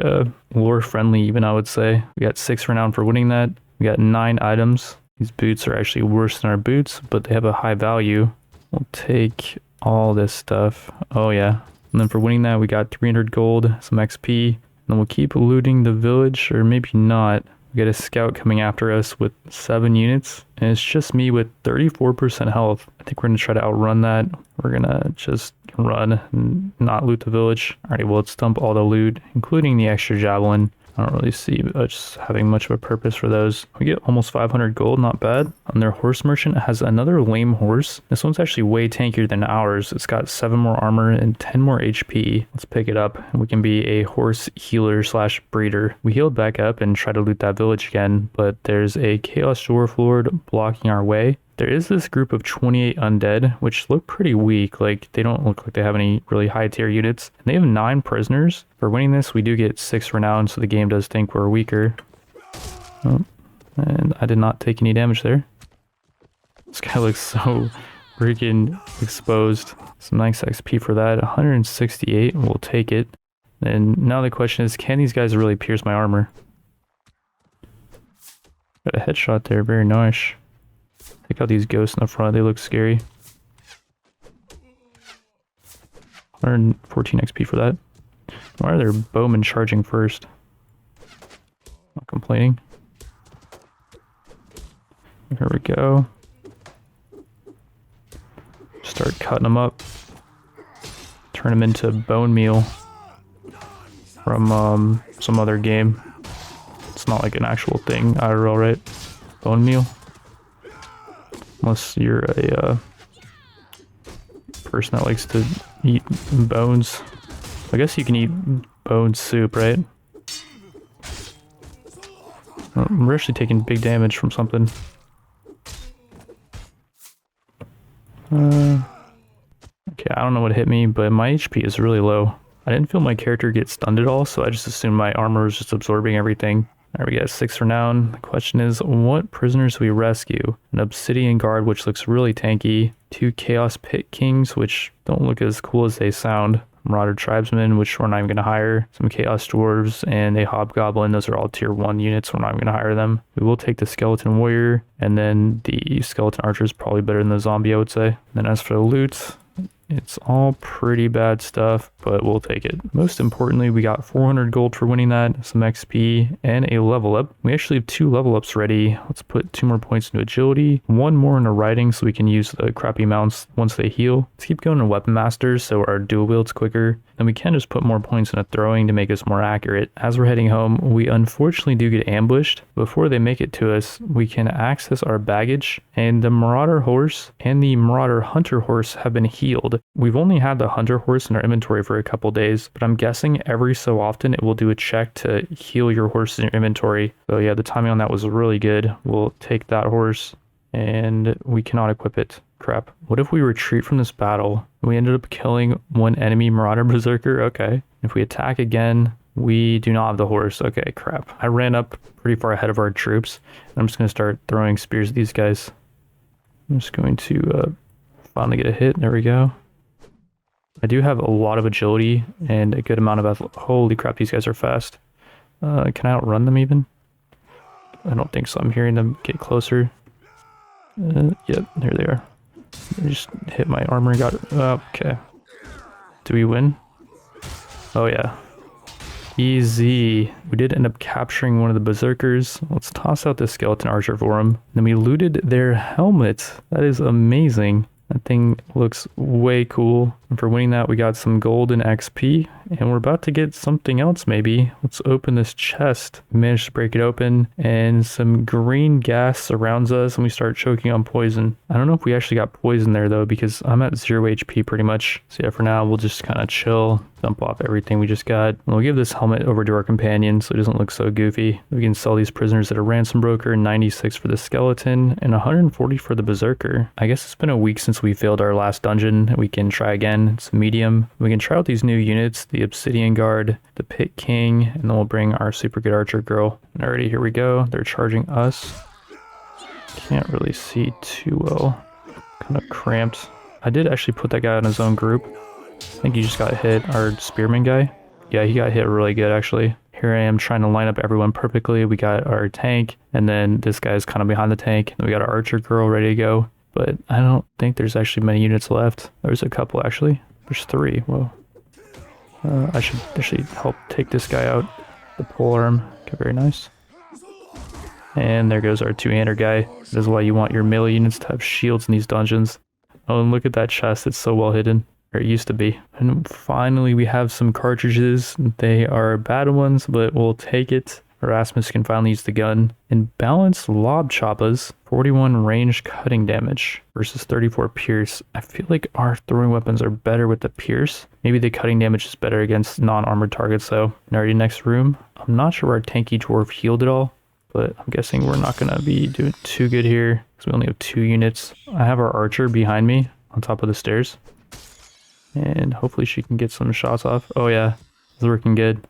lore friendly even, I would say. We got 6 renown for winning that. We got 9 items. These boots are actually worse than our boots, but they have a high value. We'll take all this stuff. Oh yeah. And then for winning that, we got 300 gold, some XP. And we'll keep looting the village, or maybe not. We get a scout coming after us with 7 units, and it's just me with 34% health. I think we're going to try to outrun that. We're going to just run and not loot the village. Alright, well, let's dump all the loot, including the extra javelin. I don't really see us having much of a purpose for those. We get almost 500 gold, not bad. And their horse merchant has another lame horse. This one's actually way tankier than ours. It's got 7 more armor and 10 more HP. Let's pick it up and we can be a horse healer slash breeder. We healed back up and try to loot that village again, but there's a Chaos Dwarf Lord blocking our way. There is this group of 28 undead, which look pretty weak. Like, they don't look like they have any really high tier units. And they have 9 prisoners. For winning this, we do get 6 renown, so the game does think we're weaker. Oh, and I did not take any damage there. This guy looks so freaking exposed. Some nice XP for that. 168, we'll take it. And now the question is, can these guys really pierce my armor? Got a headshot there, very nice. Check out these ghosts in the front, they look scary. 114 XP for that. Why are there bowmen charging first? Not complaining. Here we go. Start cutting them up. Turn them into bone meal from some other game. It's not like an actual thing, IRL, right? Bone meal. Unless you're a person that likes to eat bones. I guess you can eat bone soup, right? We're actually taking big damage from something. Okay, I don't know what hit me, but my HP is really low. I didn't feel my character get stunned at all, so I just assumed my armor was just absorbing everything. Alright, we got 6 renown. The question is, what prisoners do we rescue? An obsidian guard, which looks really tanky. 2 chaos pit kings, which don't look as cool as they sound. Marauder tribesmen, which we're not even going to hire. Some chaos dwarves and a hobgoblin. Those are all tier 1 units. We're not even going to hire them. We will take the skeleton warrior, and then the skeleton archer is probably better than the zombie, I would say. And then as for the loot, it's all pretty bad stuff, but we'll take it. Most importantly, we got 400 gold for winning that, some XP, and a level up. We actually have 2 level ups ready. Let's put 2 more points into agility, 1 more into riding so we can use the crappy mounts once they heal. Let's keep going to weapon masters so our dual wield's quicker. And we can just put more points into throwing to make us more accurate. As we're heading home, we unfortunately do get ambushed. Before they make it to us, we can access our baggage, and the marauder horse and the marauder hunter horse have been healed. We've only had the hunter horse in our inventory for a couple days, but I'm guessing every so often it will do a check to heal your horse in your inventory. So yeah, the timing on that was really good. We'll take that horse, and we cannot equip it. Crap. What if we retreat from this battle? We ended up killing 1 enemy marauder berserker? Okay. If we attack again, we do not have the horse. Okay, crap. I ran up pretty far ahead of our troops. I'm just going to start throwing spears at these guys. I'm just going to finally get a hit. There we go. I do have a lot of agility and a good amount of holy crap, these guys are fast. Can I outrun them even? I don't think so. I'm hearing them get closer. Yep, there they are. I just hit my armor and got it. Okay. Do we win? Oh yeah. Easy. We did end up capturing one of the berserkers. Let's toss out the skeleton archer for him. Then we looted their helmet. That is amazing. That thing looks way cool. And for winning that, we got some gold and XP, and we're about to get something else maybe. Let's open this chest. We managed to break it open, and some green gas surrounds us, and we start choking on poison. I don't know if we actually got poison there though, because I'm at 0 HP pretty much. So yeah, for now, we'll just kind of chill, dump off everything we just got. And we'll give this helmet over to our companion so it doesn't look so goofy. We can sell these prisoners at a ransom broker, 96 for the skeleton, and 140 for the berserker. I guess it's been a week since we failed our last dungeon. We can try again. It's medium. We can try out these new units, the obsidian guard, the pit king, and then we'll bring our super good archer girl. And already here we go. They're charging us. Can't really see too well. Kind of cramped. I did actually put that guy in his own group. I think he just got hit. Our spearman guy. Yeah, he got hit really good actually. Here I am trying to line up everyone perfectly. We got our tank, and then this guy's kind of behind the tank. And we got our archer girl ready to go. But I don't think there's actually many units left. There's a couple actually. There's 3. Whoa. I should actually help take this guy out. The polearm. Okay, very nice. And there goes our 2-hander guy. That is why you want your melee units to have shields in these dungeons. Oh, and look at that chest. It's so well hidden. Or it used to be. And finally we have some cartridges. They are bad ones, but we'll take it. Erasmus can finally use the gun. And balanced lob choppas, 41 range cutting damage versus 34 pierce. I feel like our throwing weapons are better with the pierce. Maybe the cutting damage is better against non-armored targets though. And already next room. I'm not sure our tanky dwarf healed at all, but I'm guessing we're not going to be doing too good here because we only have 2 units. I have our archer behind me on top of the stairs. And hopefully she can get some shots off. Oh yeah, it's working good.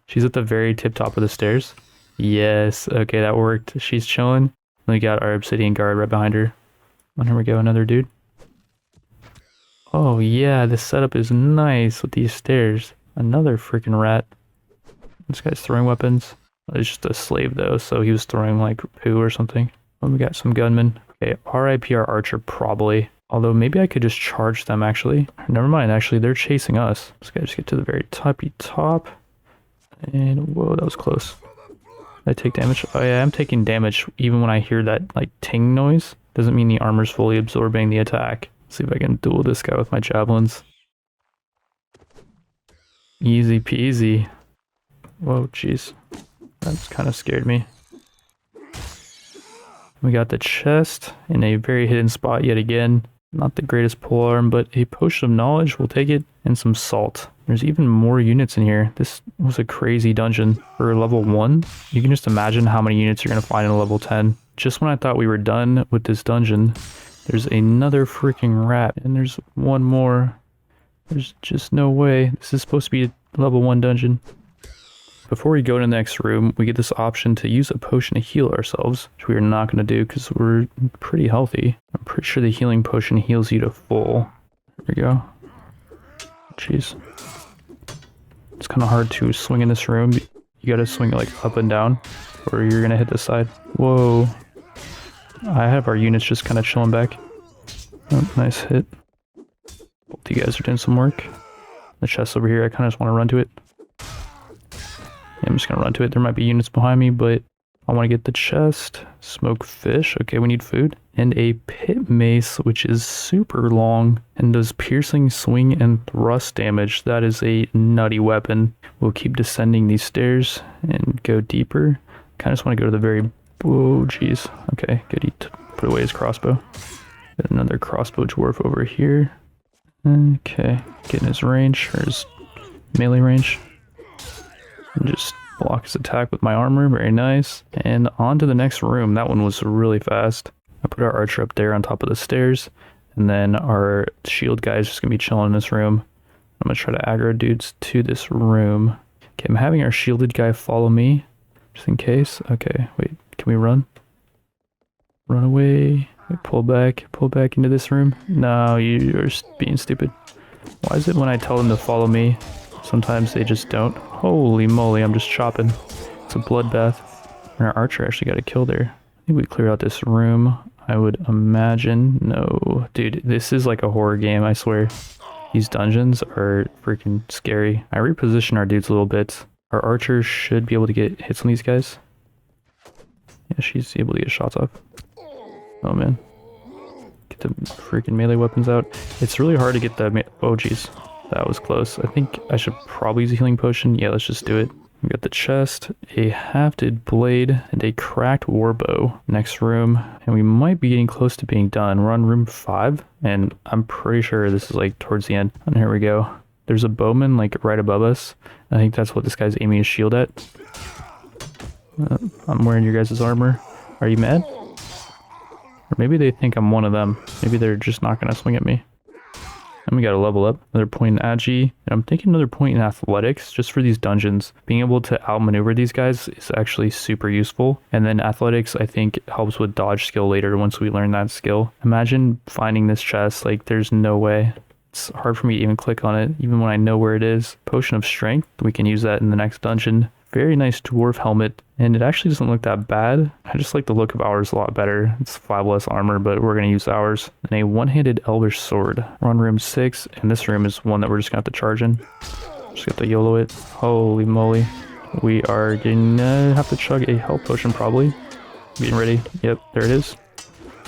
She's at the very tip top of the stairs. Yes, okay, that worked. She's chilling. And we got our obsidian guard right behind her. And here we go, another dude. Oh yeah, this setup is nice with these stairs. Another freaking rat. This guy's throwing weapons. It's just a slave though, so he was throwing like poo or something. Oh, we got some gunmen. Okay, RIP our archer probably. Although maybe I could just charge them actually. Never mind, actually they're chasing us. This guy just get to the very toppy top. And whoa, that was close. I take damage. Oh yeah, I'm taking damage even when I hear that like ting noise. Doesn't mean the armor's fully absorbing the attack. Let's see if I can duel this guy with my javelins. Easy peasy. Whoa, jeez. That's kind of scared me. We got the chest in a very hidden spot yet again. Not the greatest polearm, but a potion of knowledge, we'll take it, and some salt. There's even more units in here. This was a crazy dungeon. For level 1, you can just imagine how many units you're going to find in level 10. Just when I thought we were done with this dungeon, there's another freaking rat, and there's one more. There's just no way. This is supposed to be a level 1 dungeon. Before we go to the next room, we get this option to use a potion to heal ourselves, which we are not going to do because we're pretty healthy. I'm pretty sure the healing potion heals you to full. There we go. Jeez. It's kind of hard to swing in this room. You got to swing it like up and down, or you're going to hit the side. Whoa. I have our units just kind of chilling back. Oh, nice hit. Both you guys are doing some work. The chest over here, I kind of just want to run to it. I'm just gonna run to it. There might be units behind me, but I want to get the chest. Smoke fish. Okay, we need food. And a pit mace, which is super long and does piercing, swing, and thrust damage. That is a nutty weapon. We'll keep descending these stairs and go deeper. Kind of just want to go to the very... Whoa, jeez. Okay, good. He put away his crossbow. Got another crossbow dwarf over here. Okay, getting his range, or his melee range. And just block his attack with my armor. Very nice. And on to the next room. That one was really fast. I put our archer up there on top of the stairs. And then our shield guy is just going to be chilling in this room. I'm going to try to aggro dudes to this room. Okay, I'm having our shielded guy follow me. Just in case. Okay, wait. Can we run? Run away. Wait, pull back into this room. No, you're being stupid. Why is it when I tell them to follow me, sometimes they just don't? Holy moly, I'm just chopping. It's a bloodbath. And our archer actually got a kill there. I think we cleared out this room, I would imagine. No. Dude, this is like a horror game, I swear. These dungeons are freaking scary. I reposition our dudes a little bit. Our archer should be able to get hits on these guys. Yeah, she's able to get shots off. Oh man. get the freaking melee weapons out. It's really hard to get the... Oh, jeez. That was close. I think I should probably use a healing potion. Yeah, let's just do it. We got the chest, a hafted blade, and a cracked warbow. Next room, and we might be getting close to being done. We're on room 5, and I'm pretty sure this is like towards the end. And here we go. There's a bowman like right above us. I think that's what this guy's aiming his shield at. I'm wearing your guys' armor. Are you mad? Or maybe they think I'm one of them. Maybe they're just not gonna swing at me. And we got to level up. Another point in agi. And I'm thinking another point in athletics just for these dungeons. Being able to outmaneuver these guys is actually super useful. And then athletics, I think, helps with dodge skill later once we learn that skill. Imagine finding this chest. Like, there's no way. It's hard for me to even click on it, even when I know where it is. Potion of strength. We can use that in the next dungeon. Very nice dwarf helmet, and it actually doesn't look that bad. I just like the look of ours a lot better. It's 5 less armor, but we're going to use ours. And a one-handed elvish sword. We're on room 6, and this room is one that we're just going to have to charge in. Just got to YOLO it. Holy moly. We are going to have to chug a health potion probably. Getting ready. Yep, there it is.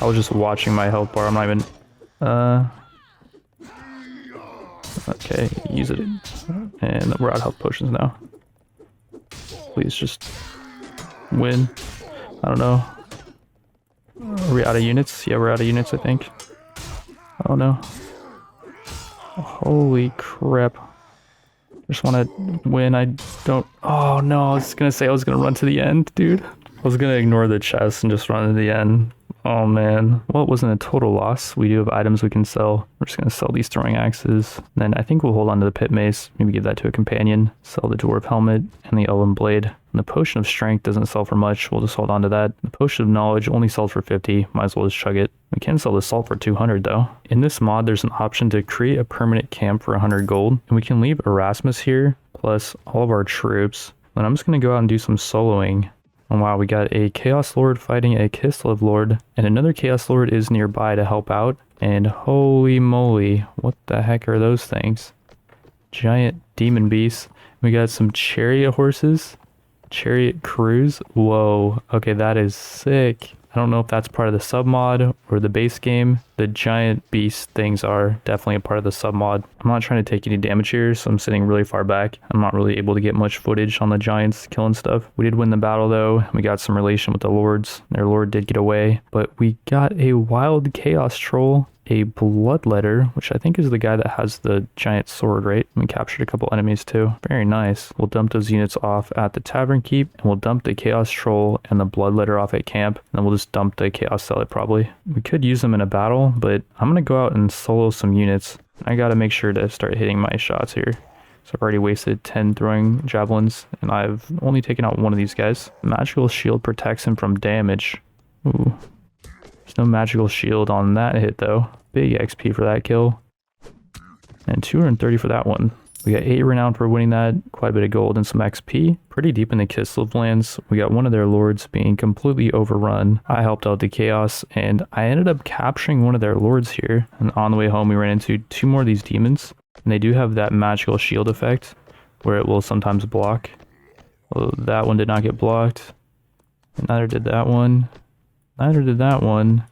I was just watching my health bar. I'm not even... Okay, use it. And we're out of health potions now. Please just win. I don't know. Are we out of units? Yeah, we're out of units, I think. Oh no. Holy crap. I just want to win. I don't... Oh no, I was going to say I was going to run to the end, dude. I was going to ignore the chest and just run to the end. Oh man. Well, it wasn't a total loss. We do have items we can sell. We're just going to sell these throwing axes. And then I think we'll hold on to the pit mace. Maybe give that to a companion. Sell the dwarf helmet and the elven blade. And the potion of strength doesn't sell for much. We'll just hold on to that. The potion of knowledge only sells for 50. Might as well just chug it. We can sell the salt for 200 though. In this mod, there's an option to create a permanent camp for 100 gold. And we can leave Erasmus here, plus all of our troops. And I'm just going to go out and do some soloing. Oh wow, we got a Chaos Lord fighting a Kislev Lord, and another Chaos Lord is nearby to help out, and holy moly, what the heck are those things? Giant demon beasts. We got some chariot horses, chariot crews. Whoa, okay, that is sick. I don't know if that's part of the submod or the base game. The giant beast things are definitely a part of the submod. I'm not trying to take any damage here, so I'm sitting really far back. I'm not really able to get much footage on the giants killing stuff. We did win the battle though. We got some relation with the lords. Their lord did get away, but we got a wild chaos troll, a bloodletter, which I think is the guy that has the giant sword, right? We captured a couple enemies too. Very nice. We'll dump those units off at the tavern keep, and we'll dump the chaos troll and the bloodletter off at camp, and then we'll just dump the chaos zealot probably. We could use them in a battle, but I'm gonna go out and solo some units. I gotta make sure to start hitting my shots here. So I've already wasted 10 throwing javelins, and I've only taken out one of these guys. Magical shield protects him from damage. Ooh. There's no magical shield on that hit though. Big XP for that kill. And 230 for that one. We got 8 renown for winning that, quite a bit of gold and some XP. Pretty deep in the Kislev lands. We got one of their lords being completely overrun. I helped out the chaos, and I ended up capturing one of their lords here. And on the way home, we ran into 2 more of these demons. And they do have that magical shield effect, where it will sometimes block. Well, that one did not get blocked. And neither did that one. Neither did that one.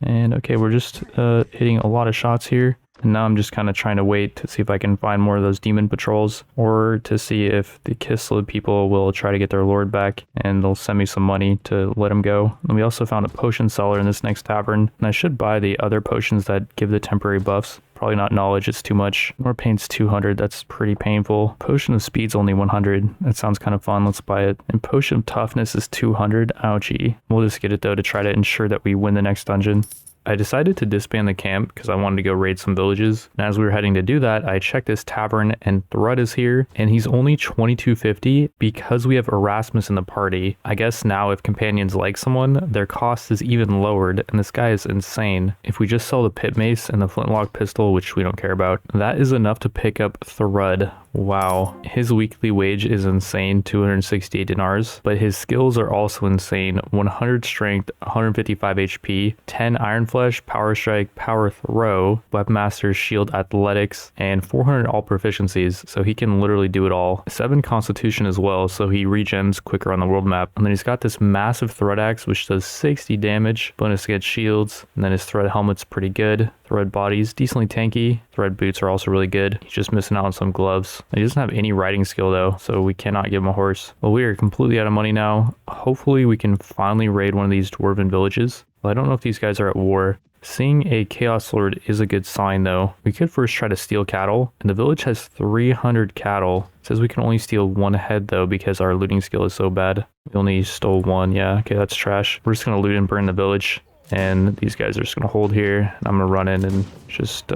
And okay, we're just hitting a lot of shots here. And now I'm just kind of trying to wait to see if I can find more of those demon patrols, or to see if the Kislev people will try to get their lord back and they'll send me some money to let him go. And we also found a potion seller in this next tavern, and I should buy the other potions that give the temporary buffs. Probably not knowledge, it's too much. More pain's 200, that's pretty painful. Potion of speed's only 100. That sounds kind of fun, let's buy it. And potion of toughness is 200, ouchie. We'll just get it though to try to ensure that we win the next dungeon. I decided to disband the camp because I wanted to go raid some villages. And as we were heading to do that, I checked this tavern and Thrud is here, and he's only 2250 because we have Erasmus in the party. I guess now if companions like someone, their cost is even lowered, and this guy is insane. If we just sell the pit mace and the flintlock pistol, which we don't care about, that is enough to pick up Thrud Wow, his weekly wage is insane, 268 dinars, but his skills are also insane. 100 strength, 155 HP, 10 iron flesh, power strike, power throw, weapon master, shield, athletics, and 400 all proficiencies, so he can literally do it all. 7 constitution as well, so he regens quicker on the world map. And then he's got this massive thread axe, which does 60 damage, bonus against shields, and then his thread helmet's pretty good. Thread body's decently tanky. Thread boots are also really good. He's just missing out on some gloves. He doesn't have any riding skill though, so we cannot give him a horse. Well, we are completely out of money now. Hopefully we can finally raid one of these dwarven villages. Well, I don't know if these guys are at war. Seeing a chaos lord is a good sign though. We could first try to steal cattle, and the village has 300 cattle. It says we can only steal 1 head though because our looting skill is so bad. We only stole 1. Yeah, okay, that's trash. We're just gonna loot and burn the village. And these guys are just going to hold here. And I'm going to run in and just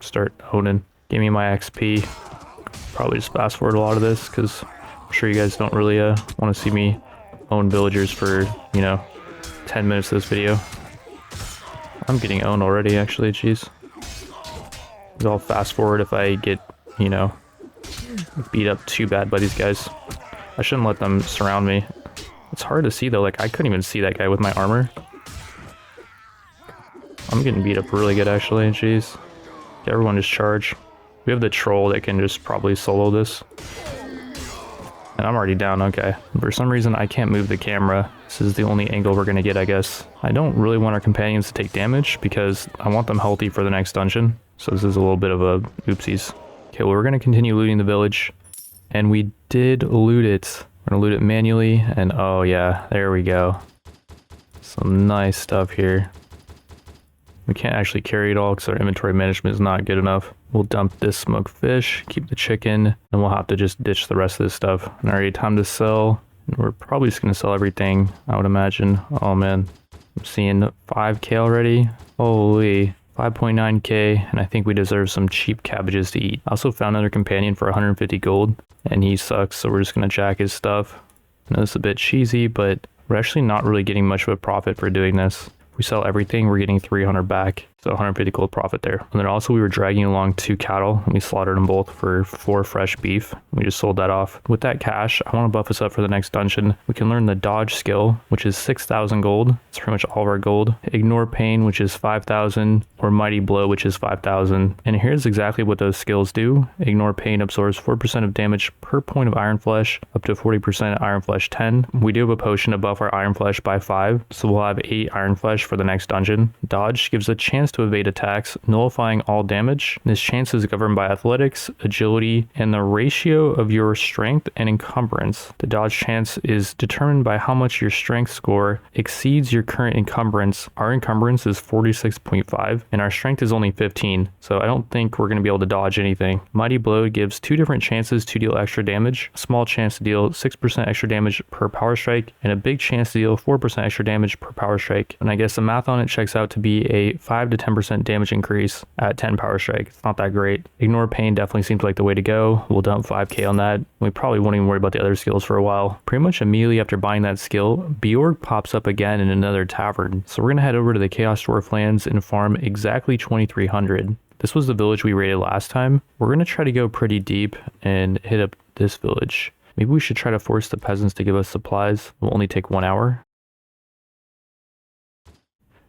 start owning. Give me my XP. Probably just fast forward a lot of this because I'm sure you guys don't really want to see me own villagers for, you know, 10 minutes of this video. I'm getting owned already, actually. Jeez. I'll fast forward if I get, you know, beat up too bad by these guys. I shouldn't let them surround me. It's hard to see though. Like, I couldn't even see that guy with my armor. I'm getting beat up really good, actually. Jeez. Everyone just charge. We have the troll that can just probably solo this. And I'm already down, okay. For some reason, I can't move the camera. This is the only angle we're going to get, I guess. I don't really want our companions to take damage because I want them healthy for the next dungeon. So this is a little bit of a oopsies. Okay, well, we're going to continue looting the village. And we did loot it. We're going to loot it manually. And oh yeah, there we go. Some nice stuff here. We can't actually carry it all because our inventory management is not good enough. We'll dump this smoked fish, keep the chicken, and we'll have to just ditch the rest of this stuff. And already time to sell. And we're probably just going to sell everything, I would imagine. Oh man, I'm seeing 5k already. Holy, 5.9k, and I think we deserve some cheap cabbages to eat. I also found another companion for 150 gold, and he sucks, so we're just going to jack his stuff. I know it's a bit cheesy, but we're actually not really getting much of a profit for doing this. If we sell everything, we're getting 300 back. So 150 gold profit there. And then also we were dragging along 2 cattle and we slaughtered them both for 4 fresh beef. We just sold that off. With that cash, I want to buff us up for the next dungeon. We can learn the dodge skill, which is 6,000 gold. It's pretty much all of our gold. Ignore pain, which is 5,000, or mighty blow, which is 5,000. And here's exactly what those skills do. Ignore pain absorbs 4% of damage per point of iron flesh, up to 40% iron flesh 10. We do have a potion to buff our iron flesh by 5, so we'll have 8 iron flesh for the next dungeon. Dodge gives a chance to evade attacks, nullifying all damage. This chance is governed by athletics, agility, and the ratio of your strength and encumbrance. The dodge chance is determined by how much your strength score exceeds your current encumbrance. Our encumbrance is 46.5 and our strength is only 15, so I don't think we're going to be able to dodge anything. Mighty blow gives 2 different chances to deal extra damage, a small chance to deal 6% extra damage per power strike, and a big chance to deal 4% extra damage per power strike. And I guess the math on it checks out to be a 5 to 10% damage increase at 10 power strike. It's not that great. Ignore pain definitely seems like the way to go. We'll dump 5k on that. We probably won't even worry about the other skills for a while. Pretty much immediately after buying that skill, Bjorg pops up again in another tavern. So we're going to head over to the Chaos Dwarf lands and farm exactly 2300. This was the village we raided last time. We're going to try to go pretty deep and hit up this village. Maybe we should try to force the peasants to give us supplies. It will only take 1 hour.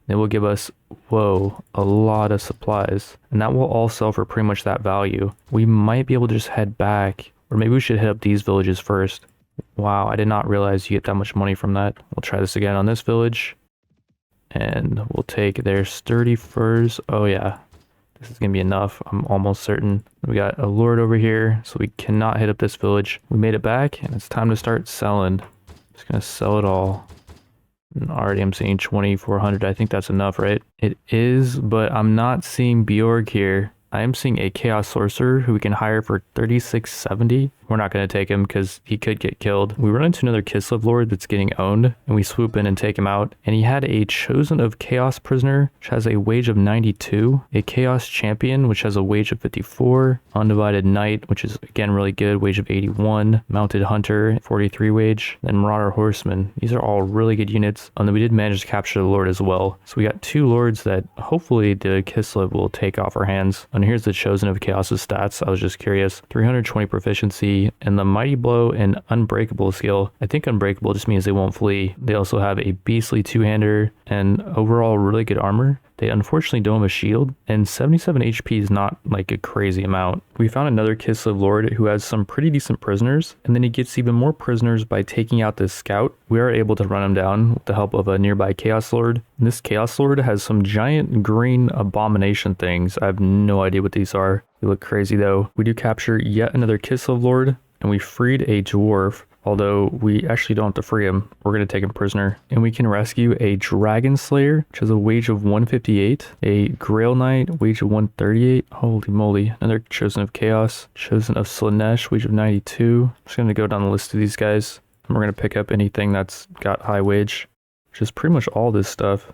They will give us, whoa, a lot of supplies. And that will all sell for pretty much that value. We might be able to just head back. Or maybe we should hit up these villages first. Wow, I did not realize you get that much money from that. We'll try this again on this village. And we'll take their sturdy furs. Oh yeah, this is going to be enough. I'm almost certain. We got a lord over here, so we cannot hit up this village. We made it back, and it's time to start selling. Just going to sell it all. And already I'm seeing 2,400. I think that's enough, right? It is, but I'm not seeing Bjorg here. I am seeing a Chaos Sorcerer who we can hire for 3,670. we're not going to take him because he could get killed. We run into another Kislev Lord that's getting owned, and we swoop in and take him out. And he had a Chosen of Chaos prisoner, which has a wage of 92, a Chaos Champion, which has a wage of 54, Undivided Knight, which is again really good, wage of 81, Mounted Hunter, 43 wage, then Marauder Horseman. These are all really good units. And then we did manage to capture the Lord as well. So we got 2 Lords that hopefully the Kislev will take off our hands. And here's the Chosen of Chaos's stats. I was just curious. 320 proficiency, and the Mighty Blow and Unbreakable skill. I think Unbreakable just means they won't flee. They also have a beastly 2-hander and overall really good armor. They unfortunately don't have a shield, and 77 HP is not like a crazy amount. We found another Kislev Lord who has some pretty decent prisoners, and then he gets even more prisoners by taking out this scout. We are able to run him down with the help of a nearby Chaos Lord. And this Chaos Lord has some giant green abomination things. I have no idea what these are. They look crazy though. We do capture yet another Kislev Lord, and we freed a dwarf. Although we actually don't have to free him. We're going to take him prisoner. And we can rescue a Dragon Slayer, which has a wage of 158. A Grail Knight, wage of 138. Holy moly. Another Chosen of Chaos. Chosen of Slaanesh, wage of 92. I'm just going to go down the list of these guys. And we're going to pick up anything that's got high wage, which is pretty much all this stuff.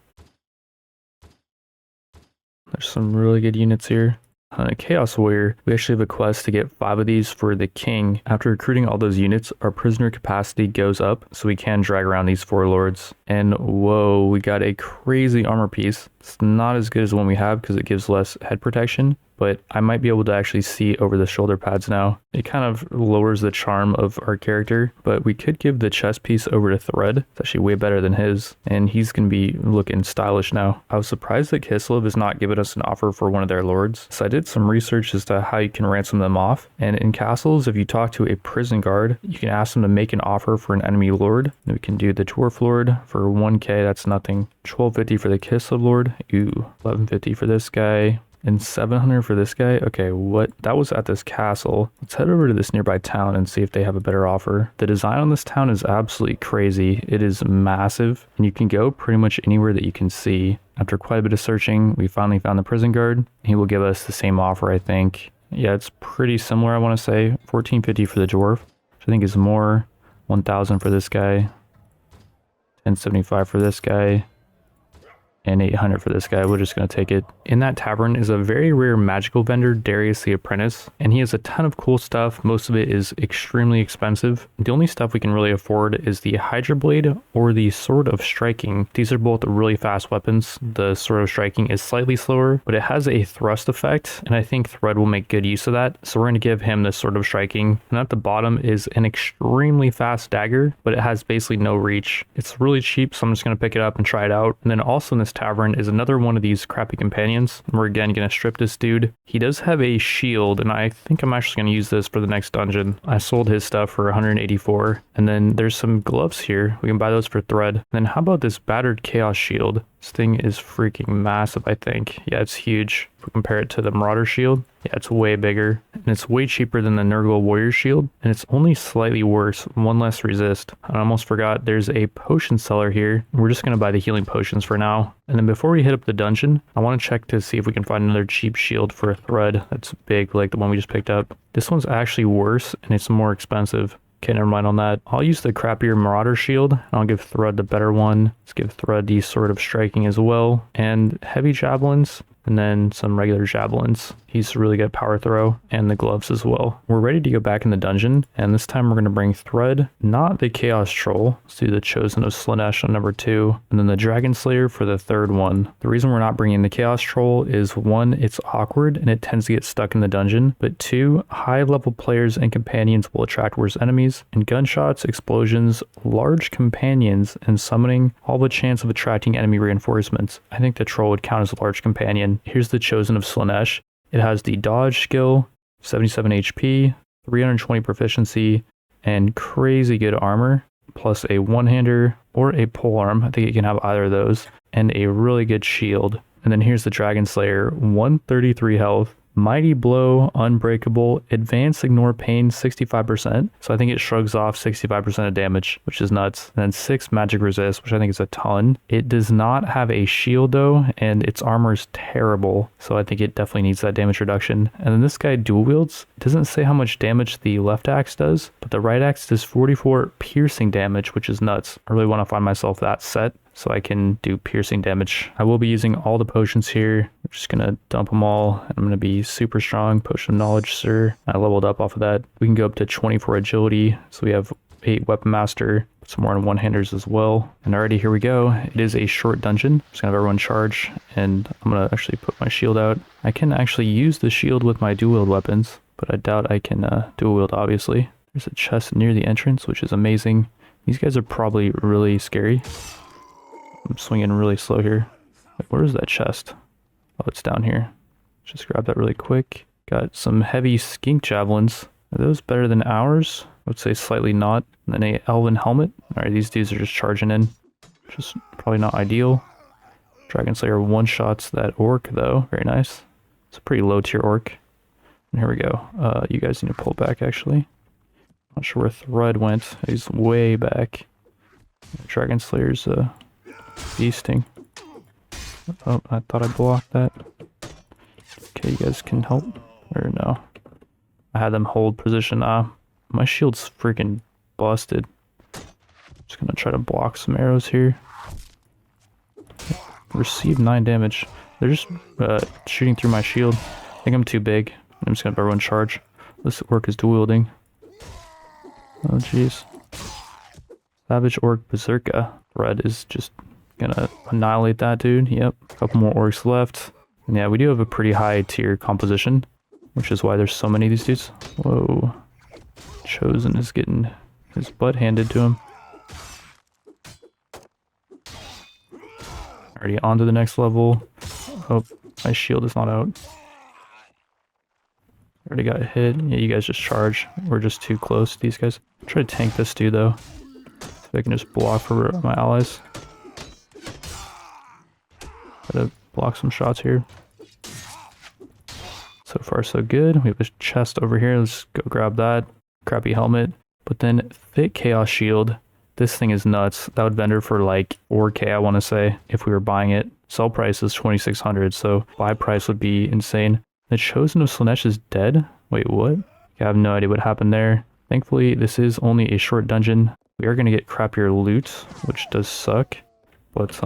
There's some really good units here. On a Chaos Warrior, we actually have a quest to get 5 of these for the King. After recruiting all those units, our prisoner capacity goes up, so we can drag around these 4 lords. And whoa, we got a crazy armor piece. It's not as good as the one we have because it gives less head protection, but I might be able to actually see over the shoulder pads now. It kind of lowers the charm of our character, but we could give the chest piece over to Thread. It's actually way better than his, and he's going to be looking stylish now. I was surprised that Kislev has not given us an offer for one of their lords, so I did some research as to how you can ransom them off. And in castles, if you talk to a prison guard, you can ask them to make an offer for an enemy lord. And we can do the Dwarf Lord for 1k, that's nothing. 1250 for the Kislev Lord. Ooh, 1150 for this guy. And 700 for this guy? Okay, what? That was at this castle. Let's head over to this nearby town and see if they have a better offer. The design on this town is absolutely crazy. It is massive, and you can go pretty much anywhere that you can see. After quite a bit of searching, we finally found the prison guard. He will give us the same offer, I think. Yeah, it's pretty similar, I want to say. 1450 for the dwarf, which I think is more. 1000 for this guy. 1075 for this guy. And 800 for this guy. We're just going to take it. In that tavern is a very rare magical vendor, Darius the Apprentice, and he has a ton of cool stuff. Most of it is extremely expensive. The only stuff we can really afford is the Hydra Blade or the Sword of Striking. These are both really fast weapons. The Sword of Striking is slightly slower, but it has a thrust effect, and I think Thread will make good use of that. So we're going to give him the Sword of Striking. And at the bottom is an extremely fast dagger, but it has basically no reach. It's really cheap, so I'm just going to pick it up and try it out. And then also in this tavern is another one of these crappy companions. We're again going to strip this dude. He does have a shield, and I think I'm actually going to use this for the next dungeon. I sold his stuff for 184, and then there's some gloves here. We can buy those for Thread. And then how about this battered chaos shield? This thing is freaking massive, I think. Yeah, it's huge. If we compare it to the Marauder shield, yeah, it's way bigger. And it's way cheaper than the Nurgle Warrior shield. And it's only slightly worse, 1 less resist. I almost forgot there's a potion seller here. We're just going to buy the healing potions for now. And then before we hit up the dungeon, I want to check to see if we can find another cheap shield for a Thread that's big like the one we just picked up. This one's actually worse and it's more expensive. Okay, never mind on that. I'll use the crappier Marauder shield, and I'll give Thread the better one. Let's give Thread the Sword of Striking as well, and heavy javelins, and then some regular javelins. He's really good power throw, and the gloves as well. We're ready to go back in the dungeon, and this time we're going to bring Thread, not the Chaos Troll. Let's do the Chosen of Slaanesh on number 2, and then the Dragon Slayer for the 3rd one. The reason we're not bringing the Chaos Troll is 1, it's awkward, and it tends to get stuck in the dungeon, but 2, high-level players and companions will attract worse enemies, and gunshots, explosions, large companions, and summoning all the chance of attracting enemy reinforcements. I think the Troll would count as a large companion. Here's the Chosen of Slaanesh. It has the dodge skill, 77 HP, 320 proficiency, and crazy good armor, plus a one-hander or a polearm. I think it can have either of those, and a really good shield. And then here's the Dragon Slayer, 133 health, Mighty Blow, Unbreakable, Advanced Ignore Pain 65%. So I think it shrugs off 65% of damage, which is nuts. And then 6 Magic Resist, which I think is a ton. It does not have a shield though, and its armor is terrible. So I think it definitely needs that damage reduction. And then this guy dual wields. It doesn't say how much damage the left axe does, but the right axe does 44 piercing damage, which is nuts. I really want to find myself that set so I can do piercing damage. I will be using all the potions here. I'm just gonna dump them all, and I'm gonna be super strong. Potion of Knowledge, sir. I leveled up off of that. We can go up to 24 agility, so we have 8 weapon master, some more on one-handers as well. And already here we go. It is a short dungeon. I'm just gonna have everyone charge, and I'm gonna actually put my shield out. I can actually use the shield with my dual wield weapons, but I doubt I can dual wield, obviously. There's a chest near the entrance, which is amazing. These guys are probably really scary. I'm swinging really slow here. Like, where is that chest? Oh, it's down here. Just grab that really quick. Got some heavy skink javelins. Are those better than ours? I would say slightly not. And then a elven helmet. Alright, these dudes are just charging in. Just probably not ideal. Dragon Slayer one-shots that orc though. Very nice. It's a pretty low tier orc. And here we go. You guys need to pull back actually. Not sure where Thread went. He's way back. Dragon Slayer's beasting. Oh, I thought I blocked that. Okay, you guys can help. Or no. I had them hold position. My shield's freaking busted. Just gonna try to block some arrows here. Receive 9 damage. They're just shooting through my shield. I think I'm too big. I'm just gonna have everyone charge. This orc is dual wielding. Oh jeez. Savage Orc Berserker. Thread is just gonna annihilate that dude. Yep. A couple more orcs left. And yeah, we do have a pretty high tier composition, which is why there's so many of these dudes. Whoa. Chosen is getting his butt handed to him. Already on to the next level. Oh, my shield is not out. Already got hit. Yeah, you guys just charge. We're just too close to these guys. Try to tank this dude though. So I can just block for my allies. Gotta block some shots here. So far so good. We have a chest over here. Let's go grab that. Crappy helmet. But then thick chaos shield. This thing is nuts. That would vendor for like 4K, I want to say, if we were buying it. Sell price is 2,600, so buy price would be insane. The Chosen of Slanesh is dead? Wait, what? I have no idea what happened there. Thankfully, this is only a short dungeon. We are going to get crappier loot, which does suck. But,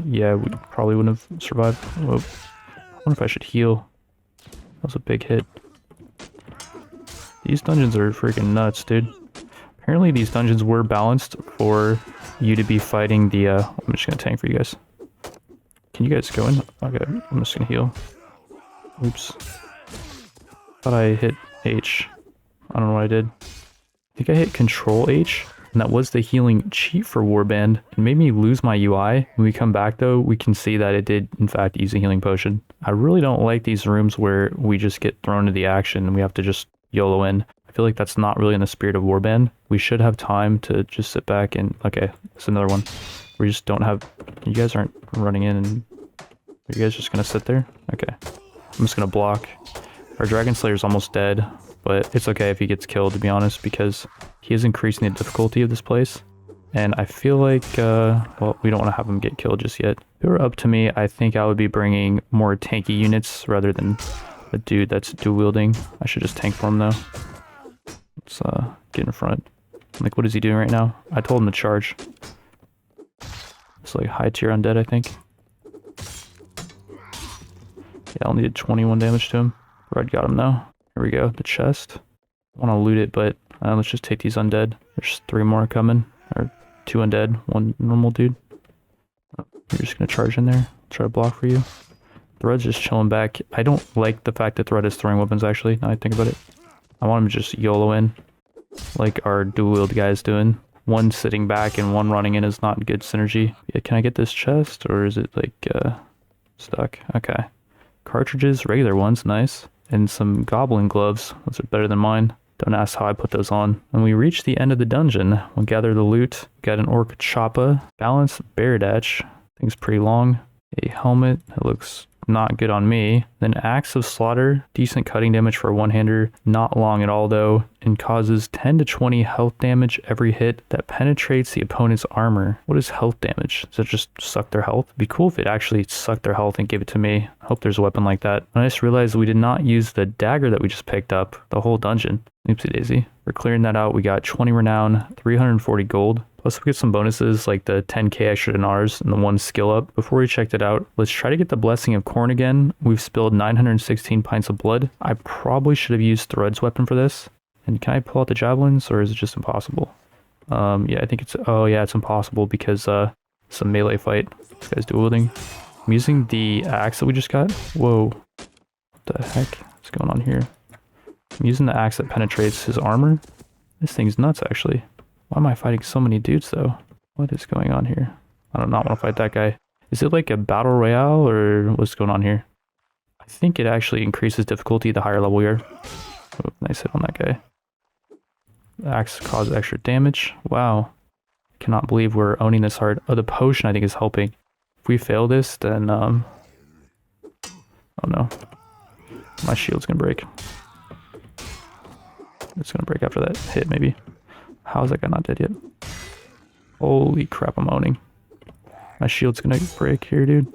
yeah, we probably wouldn't have survived. Whoa. I wonder if I should heal. That was a big hit. These dungeons are freaking nuts, dude. Apparently these dungeons were balanced for you to be fighting the, I'm just gonna tank for you guys. Can you guys go in? Okay, I'm just gonna heal. Oops. Thought I hit H. I don't know what I did. I think I hit Control H, and that was the healing cheat for Warband. It made me lose my UI. When we come back though, we can see that it did in fact use a healing potion. I really don't like these rooms where we just get thrown to the action and we have to just YOLO in. I feel like that's not really in the spirit of Warband. We should have time to just sit back and... Okay, it's another one. We just don't have... You guys aren't running in and... Are you guys just gonna sit there? Okay. I'm just gonna block. Our Dragon Slayer's almost dead, but it's okay if he gets killed, to be honest, because he is increasing the difficulty of this place. And I feel like, well, we don't want to have him get killed just yet. If it were up to me, I think I would be bringing more tanky units rather than a dude that's dual wielding. I should just tank for him though. Let's get in front. Like, what is he doing right now? I told him to charge. It's like high tier undead, I think. Yeah, I only did 21 damage to him. Red got him though. Here we go, the chest. I want to loot it, but let's just take these undead. There's 3 more coming. Or 2 undead, 1 normal dude. You're just gonna charge in there. Try to block for you. Thread's just chilling back. I don't like the fact that Thread is throwing weapons, actually, now I think about it. I want him to just YOLO in, like our dual wield guy's doing. One sitting back and one running in is not good synergy. Yeah, can I get this chest, or is it like stuck? Okay. Cartridges, regular ones, nice. And some goblin gloves. Those are better than mine. Don't ask how I put those on. When we reach the end of the dungeon, we'll gather the loot. Got an orc choppa, balanced bear datch. Thing's pretty long. A helmet that looks not good on me. Then Axe of Slaughter, decent cutting damage for a one-hander, not long at all though, and causes 10 to 20 health damage every hit that penetrates the opponent's armor. What is health damage? Does it just suck their health? It'd be cool if it actually sucked their health and gave it to me. I hope there's a weapon like that. And I just realized we did not use the dagger that we just picked up the whole dungeon. Oopsie daisy. For clearing that out, we got 20 renown, 340 gold. Plus we get some bonuses like the 10k extra dinars and the 1 skill up. Before we checked it out, let's try to get the Blessing of Corn again. We've spilled 916 pints of blood. I probably should have used Thread's weapon for this. And can I pull out the javelins, or is it just impossible? Yeah, I think it's, oh yeah, it's impossible because it's a melee fight. This guy's dual wielding. I'm using the axe that we just got. Whoa, what the heck is going on here? I'm using the axe that penetrates his armor. This thing's nuts, actually. Why am I fighting so many dudes, though? What is going on here? I do not want to fight that guy. Is it like a battle royale, or what's going on here? I think it actually increases difficulty the higher level you're. Oh, nice hit on that guy. The axe causes extra damage. Wow. I cannot believe we're owning this hard. Oh, the potion I think is helping. If we fail this, then, oh no. My shield's gonna break. It's gonna break after that hit, maybe. How is that guy not dead yet? Holy crap, I'm owning. My shield's gonna break here, dude.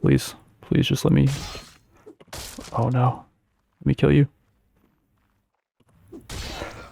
Please. Please just let me... Oh no. Let me kill you.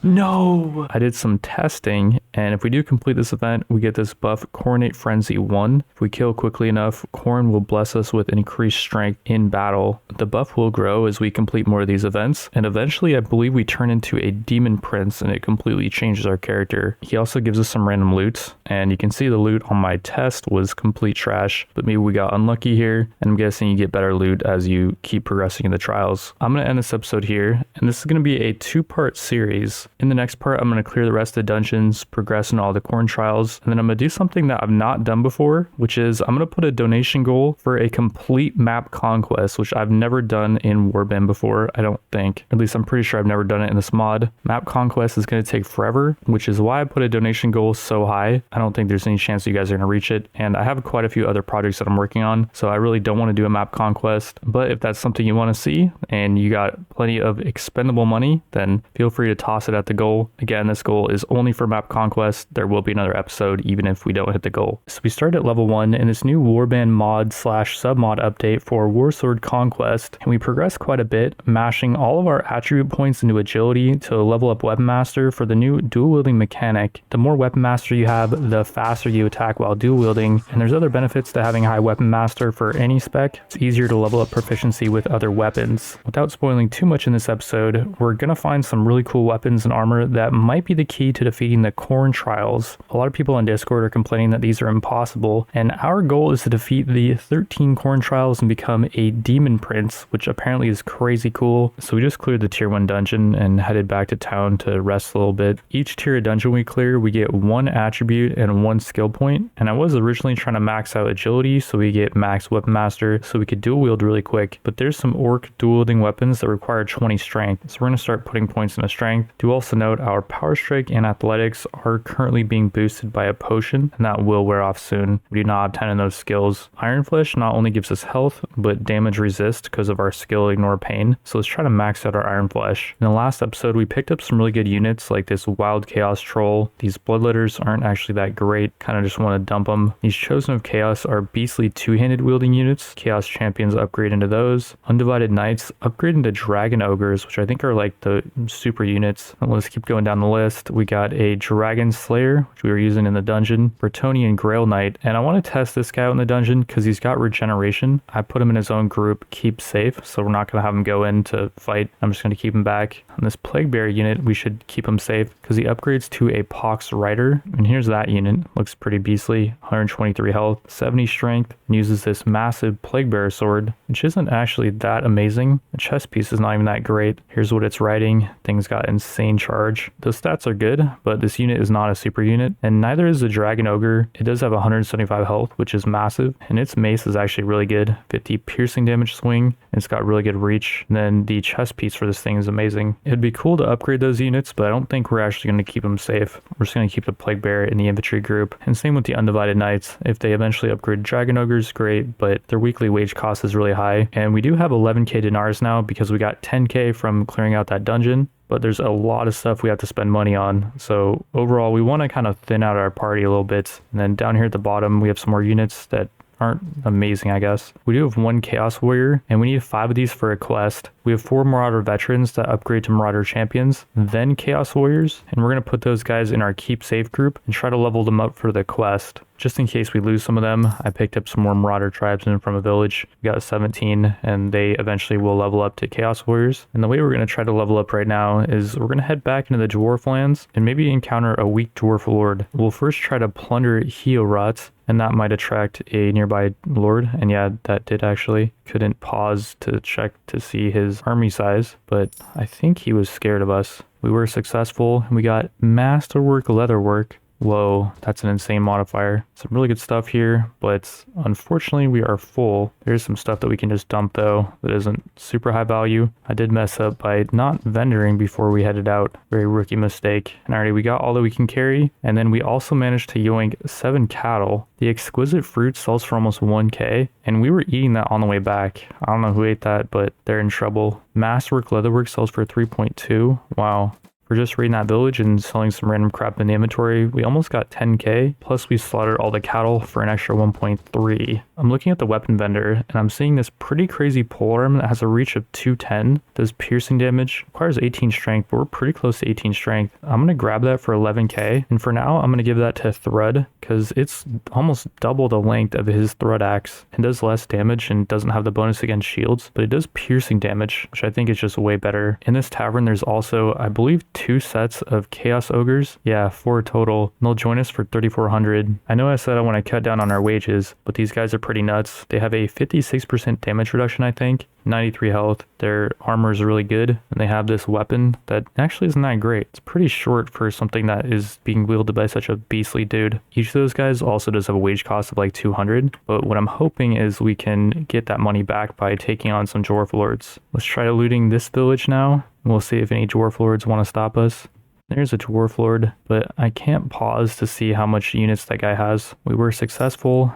No! I did some testing, and if we do complete this event, we get this buff, Coronate Frenzy 1. If we kill quickly enough, Corn will bless us with increased strength in battle. The buff will grow as we complete more of these events, and eventually I believe we turn into a Demon Prince, and it completely changes our character. He also gives us some random loot, and you can see the loot on my test was complete trash, but maybe we got unlucky here, and I'm guessing you get better loot as you keep progressing in the trials. I'm going to end this episode here, and this is going to be a 2-part series. In the next part, I'm going to clear the rest of the dungeons, progress in all the corn trials, and then I'm going to do something that I've not done before, which is I'm going to put a donation goal for a complete map conquest, which I've never done in Warband before, I don't think. At least I'm pretty sure I've never done it in this mod. Map conquest is going to take forever, which is why I put a donation goal so high. I don't think there's any chance you guys are going to reach it, and I have quite a few other projects that I'm working on, so I really don't want to do a map conquest. But if that's something you want to see, and you got plenty of expendable money, then feel free to toss it at the goal. Again, this goal is only for map conquest. There will be another episode even if we don't hit the goal. So we start at level 1 in this new Warband mod / submod update for Warsword Conquest, and we progress quite a bit, mashing all of our attribute points into agility to level up Weapon Master for the new dual wielding mechanic. The more Weapon Master you have, the faster you attack while dual wielding, and there's other benefits to having high Weapon Master for any spec. It's easier to level up proficiency with other weapons. Without spoiling too much in this episode, we're gonna find some really cool weapons and armor that might be the key to defeating the corn trials. A lot of people on Discord are complaining that these are impossible, and our goal is to defeat the 13 corn trials and become a demon prince, which apparently is crazy cool. So we just cleared the tier 1 dungeon and headed back to town to rest a little bit. Each tier of dungeon we clear, we get 1 attribute and 1 skill point, and I was originally trying to max out agility so we get max weapon master so we could dual wield really quick, but there's some orc dual wielding weapons that require 20 strength, so we're going to start putting points into strength. Do also note our power strike and athletics are currently being boosted by a potion, and that will wear off soon. We do not have 10 of those skills. Iron Flesh not only gives us health, but damage resist because of our skill Ignore Pain, so let's try to max out our Iron Flesh. In the last episode, we picked up some really good units like this Wild Chaos Troll. These Bloodletters aren't actually that great, kind of just want to dump them. These Chosen of Chaos are beastly two-handed wielding units. Chaos Champions upgrade into those. Undivided Knights upgrade into Dragon Ogres, which I think are like the super units. And let's keep going down the list. We got a Dragon Slayer, which we were using in the dungeon, Bretonnian Grail Knight, and I want to test this guy out in the dungeon because he's got regeneration. I put him in his own group, keep safe, so we're not going to have him go in to fight. I'm just going to keep him back. On this Plague Bearer unit, we should keep him safe because he upgrades to a Pox Rider, and here's that unit. Looks pretty beastly. 123 health, 70 strength, and uses this massive Plague Bearer sword, which isn't actually that amazing. The chest piece is not even that great. Here's what it's writing. Things got insane charge. Those stats are good, but this unit is not a super unit, and neither is the Dragon Ogre. It does have 175 health, which is massive, and its mace is actually really good. 50 piercing damage swing, and it's got really good reach. And then the chest piece for this thing is amazing. It'd be cool to upgrade those units, but I don't think we're actually going to keep them safe. We're just going to keep the Plague Bear in the infantry group, and same with the Undivided Knights. If they eventually upgrade Dragon Ogres, great, but their weekly wage cost is really high, and we do have 11k dinars now because we got 10k from clearing out that dungeon. But there's a lot of stuff we have to spend money on. So overall, we want to kind of thin out our party a little bit. And then down here at the bottom, we have some more units that aren't amazing, I guess. We do have 1 Chaos Warrior, and we need 5 of these for a quest. We have 4 Marauder Veterans that upgrade to Marauder Champions, then Chaos Warriors, and we're going to put those guys in our Keep Safe group and try to level them up for the quest. Just in case we lose some of them, I picked up some more Marauder Tribesmen from a village. We got 17, and they eventually will level up to Chaos Warriors. And the way we're going to try to level up right now is we're going to head back into the Dwarf lands and maybe encounter a weak Dwarf Lord. We'll first try to plunder Heorot, and that might attract a nearby lord. And yeah, that did actually. Couldn't pause to check to see his army size, but I think he was scared of us. We were successful, and we got Masterwork Leatherwork. Whoa, that's an insane modifier. Some really good stuff here, but unfortunately we are full. There's some stuff that we can just dump though that isn't super high value. I did mess up by not vendoring before we headed out. Very rookie mistake. And alrighty, we got all that we can carry, and then we also managed to yoink 7 cattle. The Exquisite Fruit sells for almost 1k, and we were eating that on the way back. I don't know who ate that, but they're in trouble. Masterwork Leatherwork sells for 3.2. Wow. For just raiding that village and selling some random crap in the inventory, we almost got 10k, plus we slaughtered all the cattle for an extra 1.3. I'm looking at the weapon vendor, and I'm seeing this pretty crazy polearm that has a reach of 210, does piercing damage, requires 18 strength, but we're pretty close to 18 strength. I'm going to grab that for 11k, and for now, I'm going to give that to Thrud, because it's almost double the length of his Thrud axe, and does less damage, and doesn't have the bonus against shields, but it does piercing damage, which I think is just way better. In this tavern, there's also, I believe, 2 sets of Chaos Ogres. Yeah, 4 total. And they'll join us for 3,400. I know I said I want to cut down on our wages, but these guys are pretty nuts. They have a 56% damage reduction, I think. 93 health. Their armor is really good, and they have this weapon that actually isn't that great. It's pretty short for something that is being wielded by such a beastly dude. Each of those guys also does have a wage cost of like 200, but what I'm hoping is we can get that money back by taking on some Dwarf Lords. Let's try looting this village now. We'll see if any Dwarf Lords want to stop us. There's a Dwarf Lord, but I can't pause to see how much units that guy has. We were successful,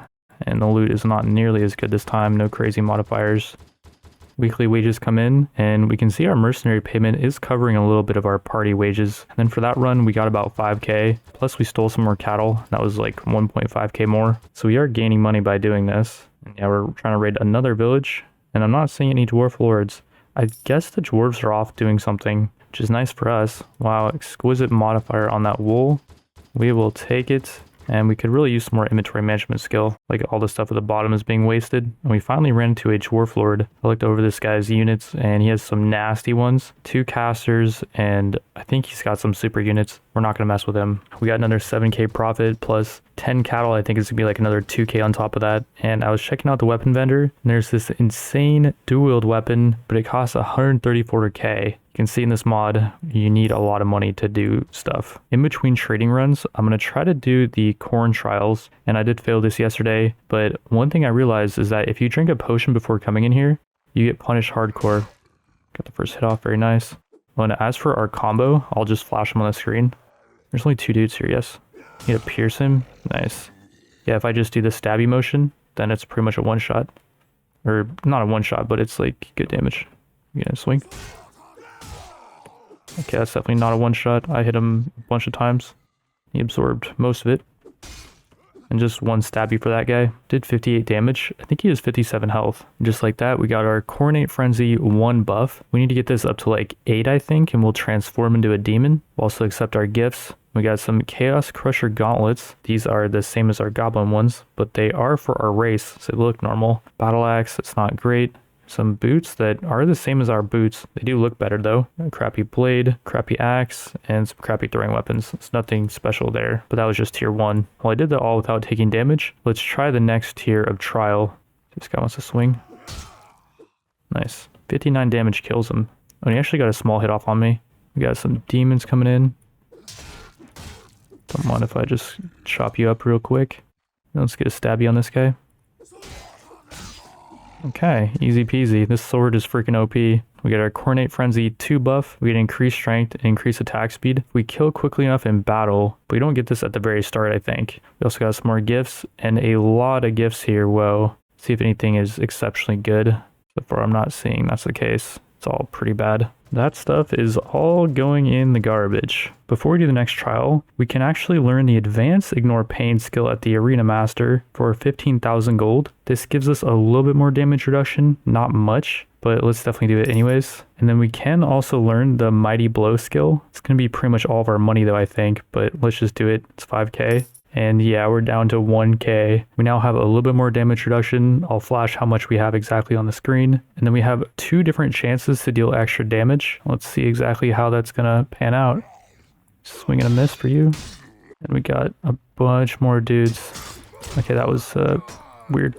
and the loot is not nearly as good this time. No crazy modifiers. Weekly wages come in, and we can see our mercenary payment is covering a little bit of our party wages. And then for that run, we got about 5k, plus we stole some more cattle. That was like 1.5k more. So we are gaining money by doing this. And yeah, we're trying to raid another village, and I'm not seeing any Dwarf Lords. I guess the dwarves are off doing something, which is nice for us. Wow, exquisite modifier on that wool. We will take it. And we could really use some more inventory management skill. Like all the stuff at the bottom is being wasted. And we finally ran into a Dwarf Lord. I looked over this guy's units, and he has some nasty ones. 2 casters, and I think he's got some super units. We're not going to mess with him. We got another 7k profit plus 10 cattle. I think it's going to be like another 2k on top of that. And I was checking out the weapon vendor, and there's this insane dual wield weapon, but it costs 134k. You can see in this mod, you need a lot of money to do stuff. In between trading runs, I'm going to try to do the corn trials, and I did fail this yesterday, but one thing I realized is that if you drink a potion before coming in here, you get punished hardcore. Got the first hit off, very nice. Well, and as for our combo, I'll just flash them on the screen. There's only 2 dudes here, yes. Need to pierce him, nice. Yeah, if I just do the stabby motion, then it's pretty much a one-shot. Or, not a one-shot, but it's like good damage. You gonna swing? Okay, that's definitely not a one-shot. I hit him a bunch of times. He absorbed most of it. And just 1 stabby for that guy. Did 58 damage. I think he has 57 health. Just like that, we got our Coronate Frenzy 1 buff. We need to get this up to like 8, I think, and we'll transform into a demon. We'll also accept our gifts. We got some Chaos Crusher gauntlets. These are the same as our goblin ones, but they are for our race, so they look normal. Battle axe, it's not great. Some boots that are the same as our boots. They do look better though. A crappy blade, crappy axe, and some crappy throwing weapons. It's nothing special there, but that was just tier 1. Well, I did that all without taking damage. Let's try the next tier of trial. This guy wants to swing. Nice. 59 damage kills him. Oh, and he actually got a small hit off on me. We got some demons coming in. Don't mind if I just chop you up real quick. Let's get a stabby on this guy. Okay, easy peasy. This sword is freaking OP. We get our Coordinate Frenzy 2 buff. We get increased strength and increased attack speed. We kill quickly enough in battle, but we don't get this at the very start, I think. We also got some more gifts and a lot of gifts here. Whoa. See if anything is exceptionally good. So far, I'm not seeing that's the case. It's all pretty bad. That stuff is all going in the garbage. Before we do the next trial, we can actually learn the Advanced Ignore Pain skill at the Arena Master for 15,000 gold. This gives us a little bit more damage reduction, not much, but let's definitely do it anyways. And then we can also learn the Mighty Blow skill. It's going to be pretty much all of our money though, I think, but let's just do it. It's 5k. And yeah, we're down to 1k. We now have a little bit more damage reduction. I'll flash how much we have exactly on the screen. And then we have 2 different chances to deal extra damage. Let's see exactly how that's gonna pan out. Swing and a miss for you. And we got a bunch more dudes. Okay, that was weird.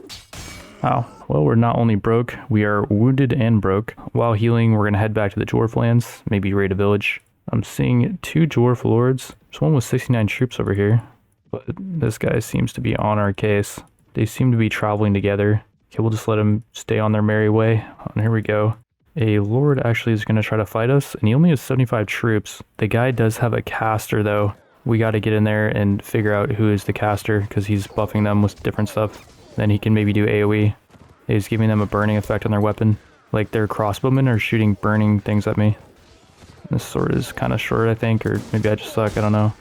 Wow. Well, we're not only broke, we are wounded and broke. While healing, we're gonna head back to the Dwarf lands, maybe raid a village. I'm seeing 2 Dwarf lords. There's one with 69 troops over here. But this guy seems to be on our case. They seem to be traveling together. Okay, we'll just let them stay on their merry way. And here we go. A lord actually is going to try to fight us, and he only has 75 troops. The guy does have a caster, though. We got to get in there and figure out who is the caster, because he's buffing them with different stuff. Then he can maybe do AoE. He's giving them a burning effect on their weapon. Like their crossbowmen are shooting burning things at me. This sword is kind of short, I think, or maybe I just suck, I don't know.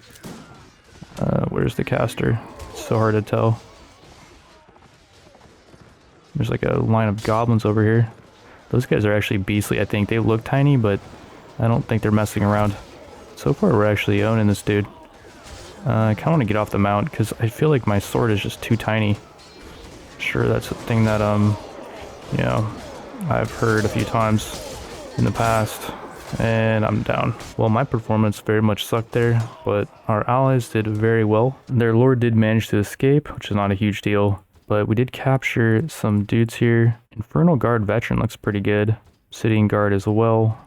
Where's the caster? It's so hard to tell. There's like a line of goblins over here. Those guys are actually beastly, I think. They look tiny, but I don't think they're messing around. So far, we're actually owning this dude. I kind of want to get off the mount, because I feel like my sword is just too tiny. Sure, that's a thing that, you know, I've heard a few times in the past. And I'm down. Well, my performance very much sucked there, but our allies did very well. Their lord did manage to escape, which is not a huge deal, but we did capture some dudes here. Infernal Guard veteran looks pretty good. Sitting Guard as well.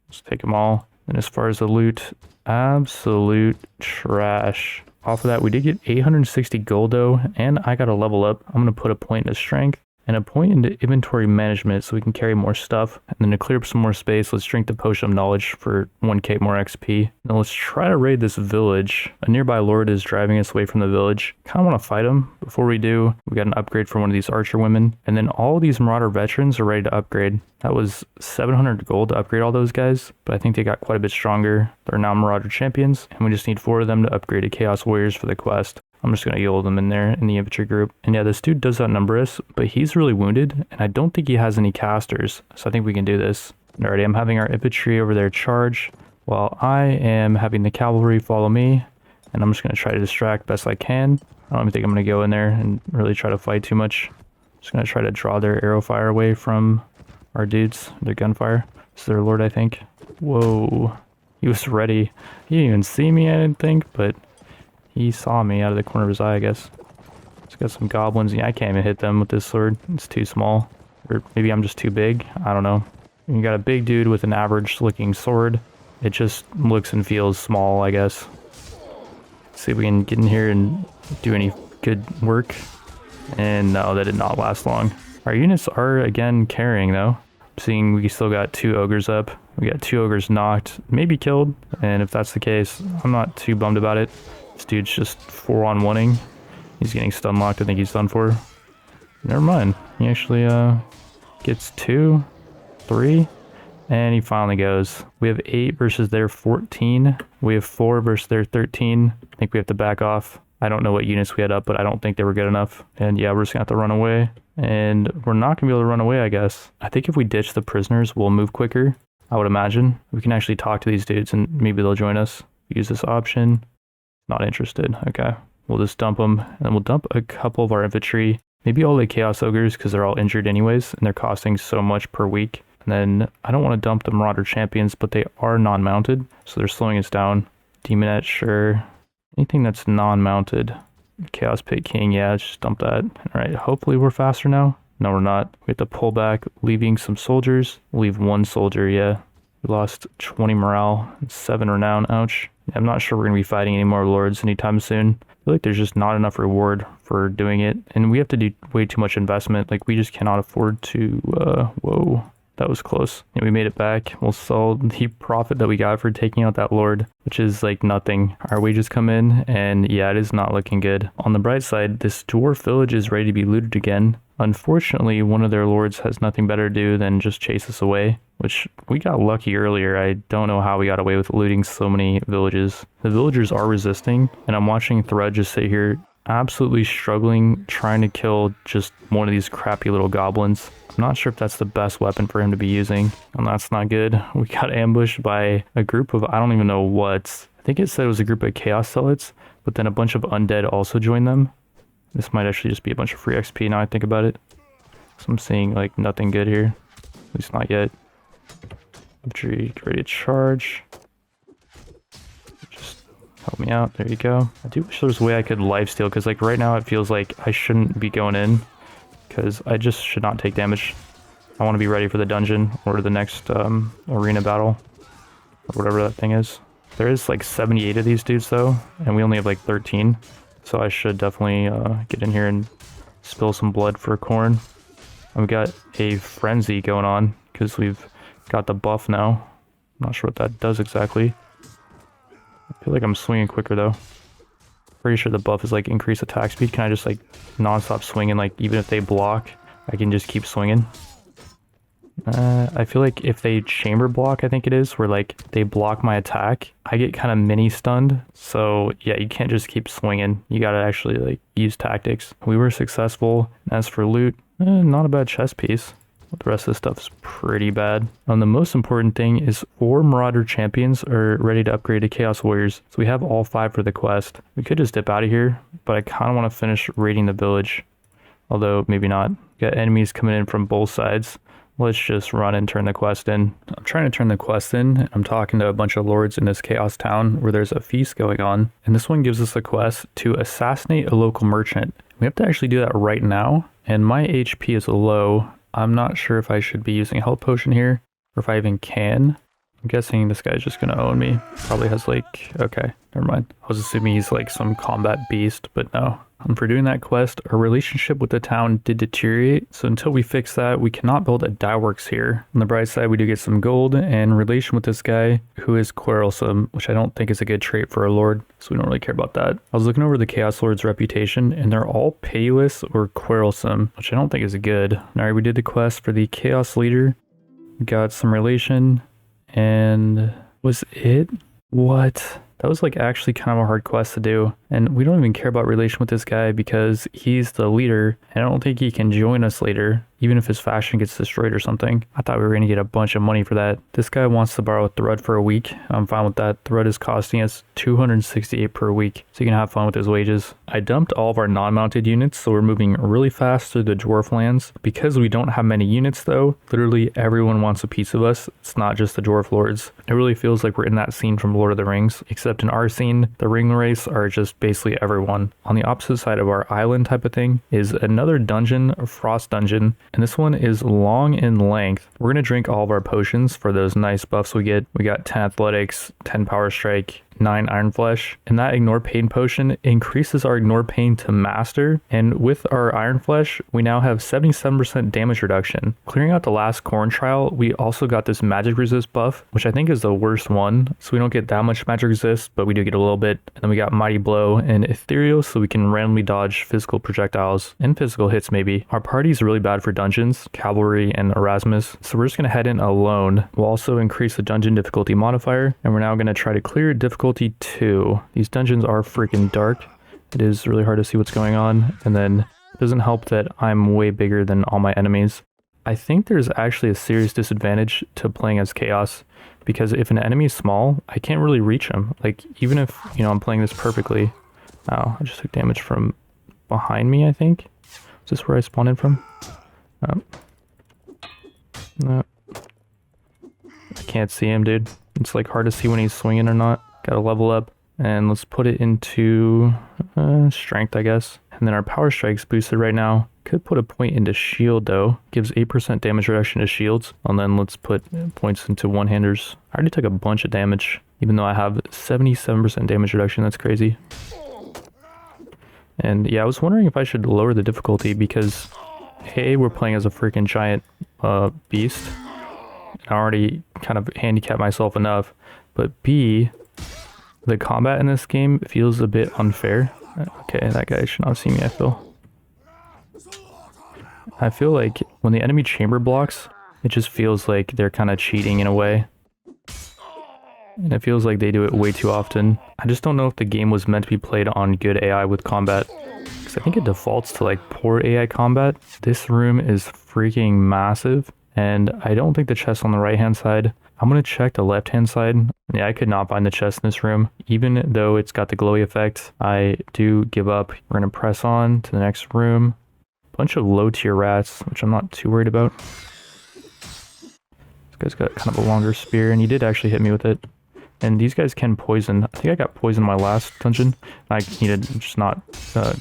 Let's take them all. And as far as the loot, absolute trash. Off of that, we did get 860 gold though, and I got a level up. I'm going to put a point into strength and a point into inventory management so we can carry more stuff. And then to clear up some more space, let's drink the Potion of Knowledge for 1k more XP. Now let's try to raid this village. A nearby lord is driving us away from the village. Kind of want to fight him. Before we do, we got an upgrade for one of these archer women. And then all these Marauder veterans are ready to upgrade. That was 700 gold to upgrade all those guys, but I think they got quite a bit stronger. They're now Marauder champions, and we just need 4 of them to upgrade to Chaos Warriors for the quest. I'm just going to yield them in there in the infantry group. And yeah, this dude does outnumber us, but he's really wounded, and I don't think he has any casters, so I think we can do this. Alrighty, I'm having our infantry over there charge, while I am having the cavalry follow me, and I'm just going to try to distract best I can. I don't even think I'm going to go in there and really try to fight too much. Just going to try to draw their arrow fire away from our dudes, their gunfire. This is their lord, I think. Whoa. He was ready. He didn't even see me, I didn't think, but he saw me out of the corner of his eye, I guess. It's got some goblins. Yeah, I can't even hit them with this sword. It's too small. Or maybe I'm just too big. I don't know. You got a big dude with an average looking sword. It just looks and feels small, I guess. Let's see if we can get in here and do any good work. And no, that did not last long. Our units are, again, carrying, though. Seeing we still got 2 ogres up. We got 2 ogres knocked, maybe killed. And if that's the case, I'm not too bummed about it. This dude's just 4-on-1ing. He's getting stun locked. I think he's done for. Never mind. He actually gets 2, 3, and he finally goes. We have 8 versus their 14. We have 4 versus their 13. I think we have to back off. I don't know what units we had up, but I don't think they were good enough. And yeah, we're just gonna have to run away. And we're not gonna be able to run away, I guess. I think if we ditch the prisoners, we'll move quicker. I would imagine. We can actually talk to these dudes and maybe they'll join us. Use this option. Not interested. Okay. We'll just dump them. And then we'll dump a couple of our infantry. Maybe all the Chaos Ogres because they're all injured anyways. And they're costing so much per week. And then I don't want to dump the Marauder champions, but they are non-mounted. So they're slowing us down. Demonette, sure. Anything that's non-mounted. Chaos Pit King, yeah, let's just dump that. Alright, hopefully we're faster now. No, we're not. We have to pull back, leaving some soldiers. We'll leave 1 soldier, yeah. We lost 20 morale, 7 renown. Ouch. I'm not sure we're going to be fighting any more lords anytime soon. I feel like there's just not enough reward for doing it. And we have to do way too much investment. Like, we just cannot afford to... whoa. That was close. And we made it back. We'll sell the profit that we got for taking out that lord, which is like nothing. Our wages come in, and yeah, it is not looking good. On the bright side, this dwarf village is ready to be looted again. Unfortunately, one of their lords has nothing better to do than just chase us away, which we got lucky earlier. I don't know how we got away with looting so many villages. The villagers are resisting, and I'm watching Thread just sit here absolutely struggling trying to kill just one of these crappy little goblins. I'm not sure if that's the best weapon for him to be using, and that's not good. We got ambushed by a group of, I don't even know what. I think it said it was a group of chaos zealots, but then a bunch of undead also joined them. This might actually just be a bunch of free XP now I think about it. So I'm seeing like nothing good here. At least not yet. Infantry ready to charge. Just help me out. There you go. I do wish there was a way I could lifesteal, because like right now it feels like I shouldn't be going in, because I just should not take damage. I want to be ready for the dungeon or the next arena battle or whatever that thing is. There is like 78 of these dudes though, and we only have like 13. So I should definitely get in here and spill some blood for corn. And we got a frenzy going on because we've got the buff now. I'm not sure what that does exactly. I feel like I'm swinging quicker though. Pretty sure the buff is like increased attack speed. Can I just like non-stop swinging? Like even if they block, I can just keep swinging. I feel like if they chamber block, I think it is, where like they block my attack, I get kind of mini stunned. So yeah, you can't just keep swinging. You gotta actually like use tactics. We were successful. As for loot, not a bad chest piece. The rest of the stuff is pretty bad. The most important thing is 4 Marauder champions are ready to upgrade to Chaos Warriors. So we have all 5 for the quest. We could just dip out of here, but I kind of want to finish raiding the village. Although maybe not. Got enemies coming in from both sides. Let's just run and turn the quest in. I'm trying to turn the quest in. I'm talking to a bunch of lords in this chaos town where there's a feast going on. And this one gives us a quest to assassinate a local merchant. We have to actually do that right now. And my HP is low. I'm not sure if I should be using a health potion here or if I even can. I'm guessing this guy's just gonna own me. Probably has like, okay, never mind. I was assuming he's like some combat beast, but no. For doing that quest, our relationship with the town did deteriorate, so until we fix that, we cannot build a dye works here. On the bright side, we do get some gold and relation with this guy who is quarrelsome, which I don't think is a good trait for a lord, so we don't really care about that. I was looking over the Chaos Lord's reputation, and they're all payless or quarrelsome, which I don't think is good. Alright, we did the quest for the Chaos Leader, we got some relation, and was it? What? That was like actually kind of a hard quest to do, and we don't even care about relation with this guy because he's the leader, and I don't think he can join us later, even if his faction gets destroyed or something. I thought we were going to get a bunch of money for that. This guy wants to borrow Thread for a week. I'm fine with that. Thread is costing us 268 per week, so you can have fun with his wages. I dumped all of our non-mounted units, so we're moving really fast through the dwarf lands. Because we don't have many units though, literally everyone wants a piece of us. It's not just the dwarf lords. It really feels like we're in that scene from Lord of the Rings, except in our scene, the ring race are just basically everyone. On the opposite side of our island type of thing is another dungeon, a frost dungeon, and this one is long in length. We're going to drink all of our potions for those nice buffs we get. We got 10 athletics, 10 power strike, 9 iron flesh, and that ignore pain potion increases our ignore pain to master, and with our iron flesh we now have 77% damage reduction. Clearing out the last corn trial, we also got this magic resist buff, which I think is the worst one, so we don't get that much magic resist, but we do get a little bit. And then we got mighty blow and ethereal, so we can randomly dodge physical projectiles and physical hits maybe. Our party is really bad for dungeons, cavalry and Erasmus, so we're just going to head in alone. We'll also increase the dungeon difficulty modifier, and we're now going to try to clear difficulty 2. These dungeons are freaking dark. It is really hard to see what's going on, and then it doesn't help that I'm way bigger than all my enemies. I think there's actually a serious disadvantage to playing as Chaos, because if an enemy is small, I can't really reach him. Like, even if, you know, I'm playing this perfectly. Oh, I just took damage from behind me, I think. Is this where I spawned in from? No. I can't see him, dude. It's like hard to see when he's swinging or not. Gotta level up, and let's put it into strength, I guess. And then our power strike's boosted right now. Could put a point into shield though. Gives 8% damage reduction to shields. And then let's put points into one-handers. I already took a bunch of damage, even though I have 77% damage reduction. That's crazy. And yeah, I was wondering if I should lower the difficulty because A, we're playing as a freaking giant beast. I already kind of handicapped myself enough. But B, the combat in this game feels a bit unfair. Okay, that guy should not see me, I feel like when the enemy chamber blocks, it just feels like they're kind of cheating in a way. And it feels like they do it way too often. I just don't know if the game was meant to be played on good AI with combat. Because I think it defaults to like poor AI combat. This room is freaking massive. And I don't think the chest on the right hand side. I'm going to check the left hand side. Yeah, I could not find the chest in this room. Even though it's got the glowy effect, I do give up. We're going to press on to the next room. Bunch of low tier rats, which I'm not too worried about. This guy's got kind of a longer spear, and he did actually hit me with it. And these guys can poison. I think I got poisoned in my last dungeon. I need to just not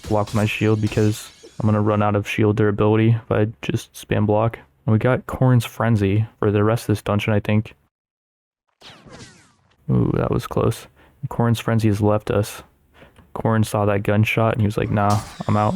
block with my shield because I'm going to run out of shield durability if I just spam block. And we got Corrin's Frenzy for the rest of this dungeon, I think. Ooh, that was close. Corrin's Frenzy has left us. Corrin saw that gunshot and he was like, nah, I'm out.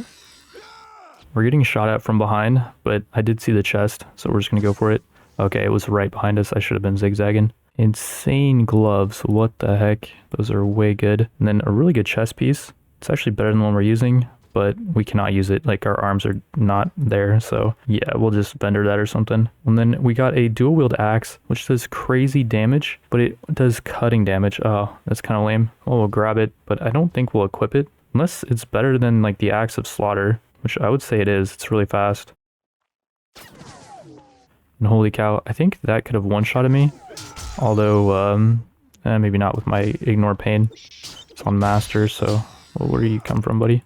We're getting shot at from behind, but I did see the chest, so we're just going to go for it. Okay, it was right behind us. I should have been zigzagging. Insane gloves. What the heck? Those are way good. And then a really good chest piece. It's actually better than the one we're using, but we cannot use it. Like, our arms are not there, so yeah, we'll just bender that or something. And then we got a dual wield axe, which does crazy damage, but it does cutting damage. Oh, that's kind of lame. Oh, we'll grab it, but I don't think we'll equip it. Unless it's better than, like, the Axe of Slaughter, which I would say it is. It's really fast. And holy cow, I think that could have one-shotted me. Although, maybe not with my Ignore Pain. It's on Master, so well, where do you come from, buddy?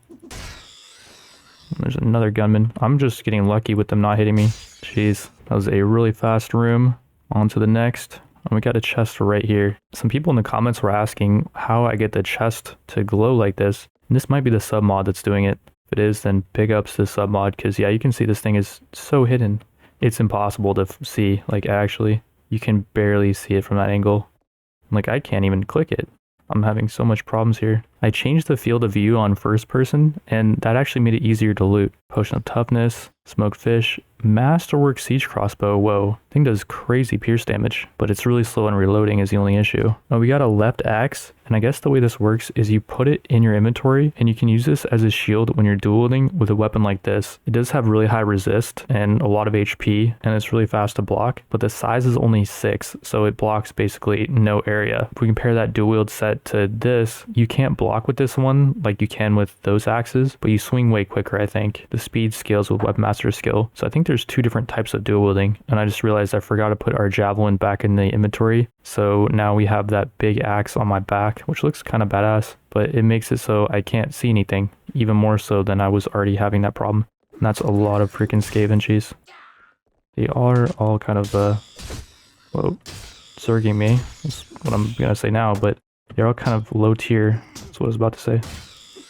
There's another gunman. I'm just getting lucky with them not hitting me. Jeez, that was a really fast room. On to the next. And we got a chest right here. Some people in the comments were asking how I get the chest to glow like this. And this might be the sub mod that's doing it. If it is, then big ups to the sub mod, because yeah, you can see this thing is so hidden. It's impossible to see, like, actually. You can barely see it from that angle. Like, I can't even click it. I'm having so much problems here. I changed the field of view on first person, and that actually made it easier to loot. Potion of Toughness, Smoked Fish, Masterwork Siege Crossbow. Whoa, thing does crazy pierce damage, but it's really slow in reloading is the only issue. Oh, we got a left axe, and I guess the way this works is you put it in your inventory, and you can use this as a shield when you're dual wielding with a weapon like this. It does have really high resist and a lot of HP, and it's really fast to block, but the size is only 6, so it blocks basically no area. If we compare that dual wield set to this, you can't block with this one like you can with those axes, but you swing way quicker, I think. The speed scales with Weapon Master skill, so I think there's 2 different types of dual wielding, and I just realized I forgot to put our javelin back in the inventory, so now we have that big axe on my back, which looks kind of badass, but it makes it so I can't see anything, even more so than I was already having that problem. And that's a lot of freaking Skaven cheese. They are all kind of whoa, zerging me, that's what I'm gonna say now, but they're all kind of low tier. That's what I was about to say.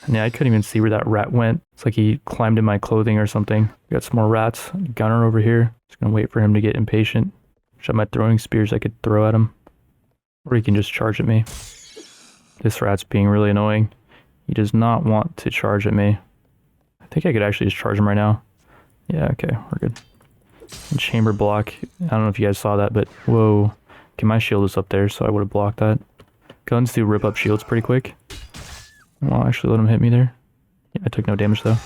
And yeah, I couldn't even see where that rat went. It's like he climbed in my clothing or something. We got some more rats. Gunner over here. Just gonna wait for him to get impatient. Which I have my throwing spears I could throw at him. Or he can just charge at me. This rat's being really annoying. He does not want to charge at me. I think I could actually just charge him right now. Yeah, okay, we're good. And chamber block. I don't know if you guys saw that, but whoa. Okay, my shield is up there, so I would have blocked that. Guns do rip up shields pretty quick. Well, actually let him hit me there. Yeah, I took no damage though.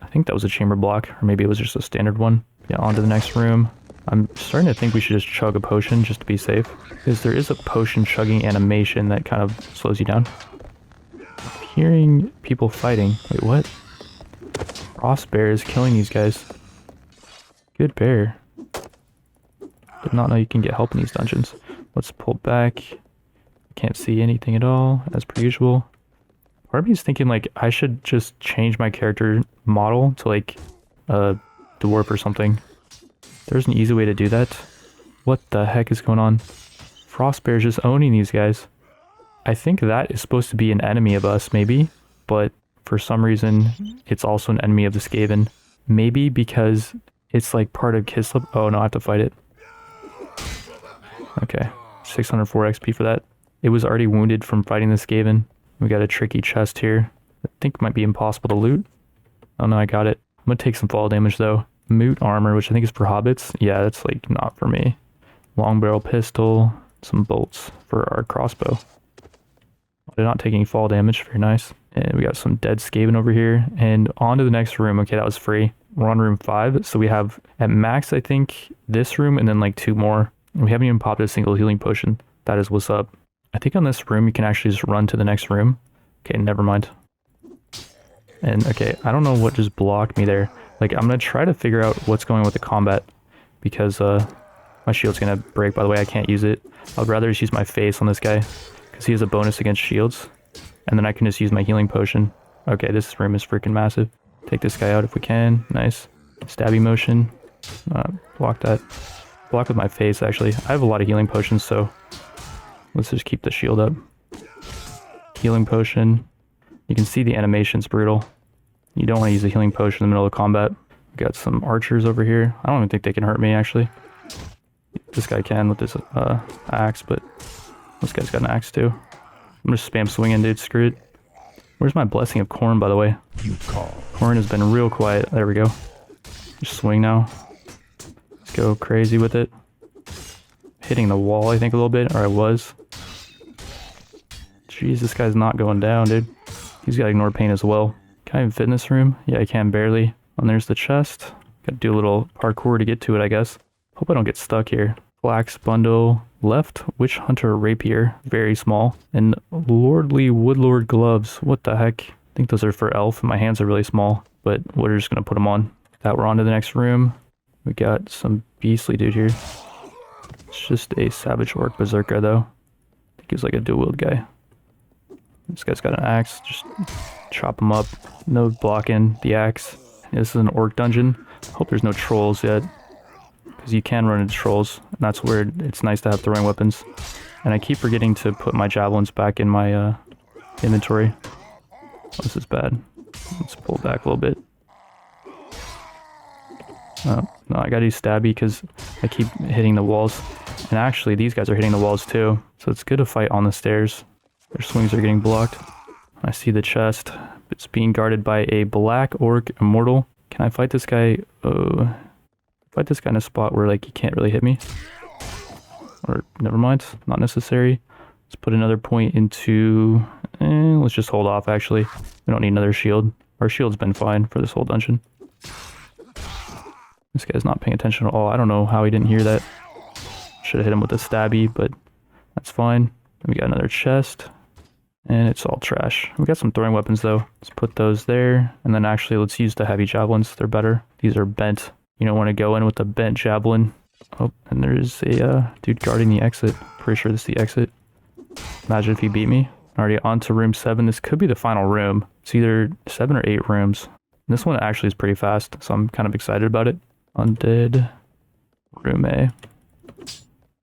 I think that was a chamber block, or maybe it was just a standard one. Yeah, on to the next room. I'm starting to think we should just chug a potion just to be safe, because there is a potion chugging animation that kind of slows you down. I'm hearing people fighting. Wait, what? Frost bear is killing these guys. Good bear. Did not know you can get help in these dungeons. Let's pull back. Can't see anything at all, as per usual. Part of me is thinking, like, I should just change my character model to, like, a dwarf or something. There's an easy way to do that. What the heck is going on? Frostbear's just owning these guys. I think that is supposed to be an enemy of us, maybe. But for some reason, it's also an enemy of the Skaven. Maybe because it's like part of Kislip. Oh no, I have to fight it. Okay, 604 XP for that. It was already wounded from fighting the Skaven. We got a tricky chest here. I think might be impossible to loot. Oh no, I got it. I'm gonna take some fall damage though. Moot armor, which I think is for hobbits. Yeah, that's like not for me. Long barrel pistol, some bolts for our crossbow. I did not take any fall damage, very nice. And we got some dead Skaven over here. And on to the next room. Okay, that was free. We're on room 5. So we have at max, I think, this room and then like 2 more. We haven't even popped a single healing potion. That is what's up. I think on this room, you can actually just run to the next room. Okay, never mind. And okay, I don't know what just blocked me there. Like, I'm going to try to figure out what's going on with the combat. Because my shield's going to break. By the way, I can't use it. I'd rather just use my face on this guy. Because he has a bonus against shields. And then I can just use my healing potion. Okay, this room is freaking massive. Take this guy out if we can. Nice. Stabby motion. Block that. Block with my face, actually. I have a lot of healing potions, so let's just keep the shield up. Healing potion. You can see the animation's brutal. You don't want to use a healing potion in the middle of combat. We got some archers over here. I don't even think they can hurt me, actually. This guy can with this axe, but this guy's got an axe, too. I'm just spam swinging, dude. Screw it. Where's my blessing of corn, by the way? Corn has been real quiet. There we go. Just swing now. Let's go crazy with it. Hitting the wall, I think, a little bit. Or I was. Jeez, this guy's not going down, dude. He's got ignore pain as well. Can I even fit in this room? Yeah, I can barely. And there's the chest. Gotta do a little parkour to get to it, I guess. Hope I don't get stuck here. Flax bundle. Left witch hunter rapier, very small, and lordly woodlord gloves. What the heck? I think those are for elf, and my hands are really small, but we're just gonna put them on. That we're on to the next room. We got some beastly dude here. It's just a savage orc berserker though. I think he's like a dual wield guy. This guy's got an axe. Just chop him up. No blocking the axe. This is an orc dungeon. Hope there's no trolls yet. Because you can run into trolls, and that's where it's nice to have throwing weapons. And I keep forgetting to put my javelins back in my inventory. Oh, this is bad. Let's pull back a little bit. No, I gotta use stabby because I keep hitting the walls. And actually, these guys are hitting the walls too. So it's good to fight on the stairs. Their swings are getting blocked. I see the chest. It's being guarded by a black orc immortal. Can I fight this guy? Fight this guy in a spot where like he can't really hit me. Or never mind, not necessary. Let's put another point into. Let's just hold off. Actually, we don't need another shield. Our shield's been fine for this whole dungeon. This guy's not paying attention at all. I don't know how he didn't hear that. Should have hit him with a stabby, but that's fine. We got another chest, and it's all trash. We got some throwing weapons though. Let's put those there, and then actually let's use the heavy javelins. They're better. These are bent. You don't want to go in with the bent javelin. Oh, and there's a dude guarding the exit. Pretty sure this is the exit. Imagine if he beat me. Already on to room 7. This could be the final room. It's either 7 or 8 rooms. And this one actually is pretty fast, so I'm kind of excited about it. Undead. Room A.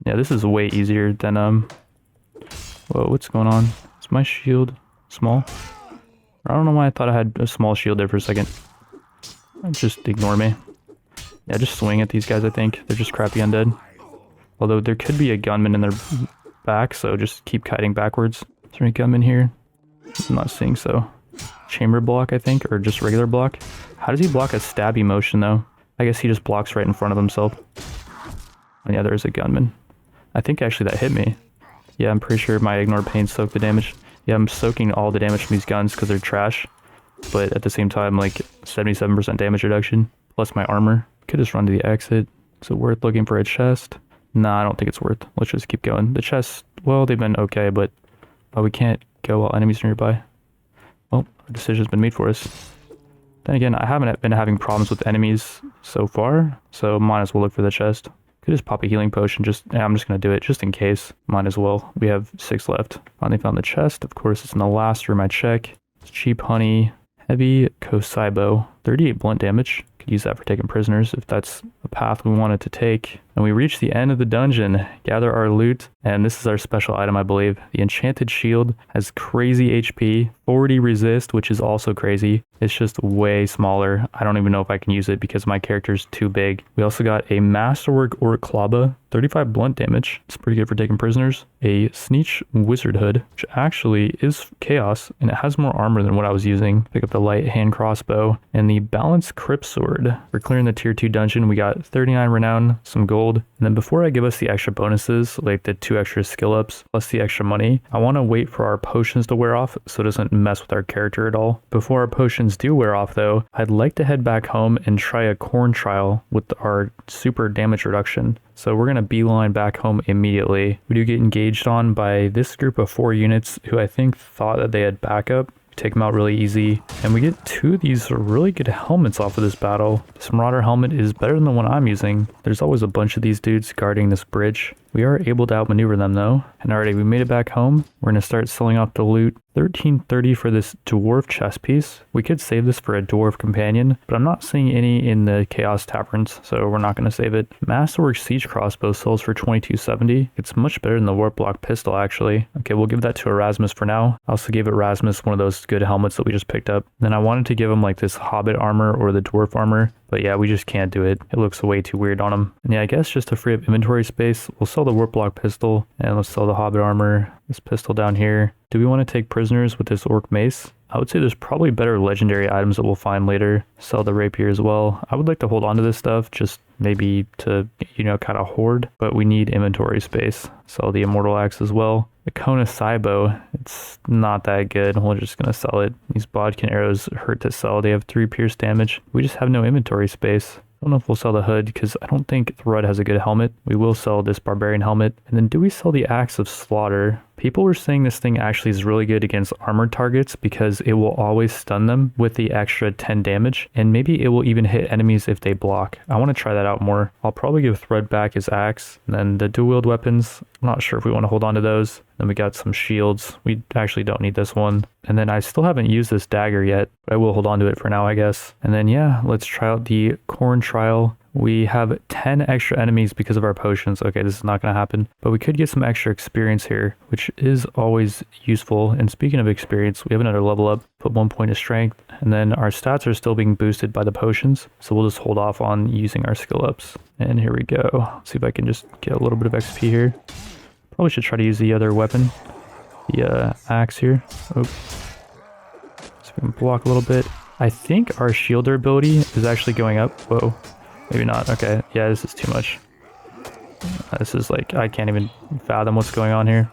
Yeah, this is way easier than, Whoa, what's going on? Is my shield small? I don't know why I thought I had a small shield there for a second. Just ignore me. Yeah, just swing at these guys, I think. They're just crappy undead. Although there could be a gunman in their back, so just keep kiting backwards. Is there any gunman here? I'm not seeing so. Chamber block, I think, or just regular block. How does he block a stabby motion, though? I guess he just blocks right in front of himself. And yeah, there's a gunman. I think actually that hit me. Yeah, I'm pretty sure my ignore pain soaked the damage. Yeah, I'm soaking all the damage from these guns because they're trash. But at the same time, like 77% damage reduction, plus my armor. Could just run to the exit. Is it worth looking for a chest? Nah, I don't think it's worth. Let's just keep going. The chests, well, they've been okay, but we can't go while enemies are nearby. Well, a decision's been made for us. Then again, I haven't been having problems with enemies so far, so might as well look for the chest. Could just pop a healing potion. I'm just gonna do it just in case. Might as well. We have 6 left. Finally found the chest. Of course, it's in the last room I check. It's cheap honey, heavy Kosaibo, 38 blunt damage. Use that for taking prisoners if that's a path we wanted to take. And we reach the end of the dungeon, gather our loot, and this is our special item, I believe. The enchanted shield has crazy HP, 40 resist, which is also crazy. It's just way smaller. I don't even know if I can use it because my character's too big. We also got a masterwork orc klaba, 35 blunt damage. It's pretty good for taking prisoners. A sneech wizard hood, which actually is chaos, and it has more armor than what I was using. Pick up the light hand crossbow, and the balanced crypt sword. For clearing the tier 2 dungeon, we got 39 renown, some gold, and then before I give us the extra bonuses, like the 2 extra skill ups, plus the extra money, I want to wait for our potions to wear off so it doesn't mess with our character at all. Before our potions do wear off though, I'd like to head back home and try a corn trial with our super damage reduction. So we're going to beeline back home immediately. We do get engaged on by this group of 4 units who I think thought that they had backup. Take them out really easy, and we get 2 of these really good helmets off of this battle. This Marauder helmet is better than the one I'm using. There's always a bunch of these dudes guarding this bridge. We are able to outmaneuver them though, and already we made it back home. We're going to start selling off the loot. 1330 for this dwarf chest piece. We could save this for a dwarf companion, but I'm not seeing any in the chaos taverns, so we're not going to save it. Masterwork siege crossbow sells for 2270. It's much better than the warp block pistol actually. Okay, we'll give that to Erasmus for now. I also gave Erasmus one of those good helmets that we just picked up. Then I wanted to give him like this hobbit armor or the dwarf armor, but yeah, we just can't do it. It looks way too weird on him. And yeah, I guess just to free up inventory space, we'll sell the warp block pistol, and let's sell the hobbit armor, this pistol down here. Do we want to take prisoners with this orc mace? I would say there's probably better legendary items that we'll find later. Sell the rapier as well. I would like to hold on to this stuff, just maybe to, you know, kind of hoard, but we need inventory space. Sell the immortal axe as well. The Kona Saibo, it's not that good. We're just going to sell it. These bodkin arrows hurt to sell. They have 3 pierce damage. We just have no inventory space. I don't know if we'll sell the hood because I don't think Thrud has a good helmet. We will sell this barbarian helmet. And then do we sell the axe of slaughter? People were saying this thing actually is really good against armored targets because it will always stun them with the extra 10 damage, and maybe it will even hit enemies if they block. I want to try that out more. I'll probably give Thrud back his axe, and then the dual wield weapons, I'm not sure if we want to hold on to those. Then we got some shields. We actually don't need this one. And then I still haven't used this dagger yet, but I will hold on to it for now, I guess. And then yeah, let's try out the corn trial. We have 10 extra enemies because of our potions. Okay, this is not going to happen, but we could get some extra experience here, which is always useful. And speaking of experience, we have another level up, put 1 point of strength, and then our stats are still being boosted by the potions. So we'll just hold off on using our skill ups. And here we go. Let's see if I can just get a little bit of XP here. Probably should try to use the other weapon, the axe here. Oh. So we can block a little bit. I think our shield durability is actually going up. Whoa. Maybe not. Okay. Yeah, this is too much. This is like, I can't even fathom what's going on here.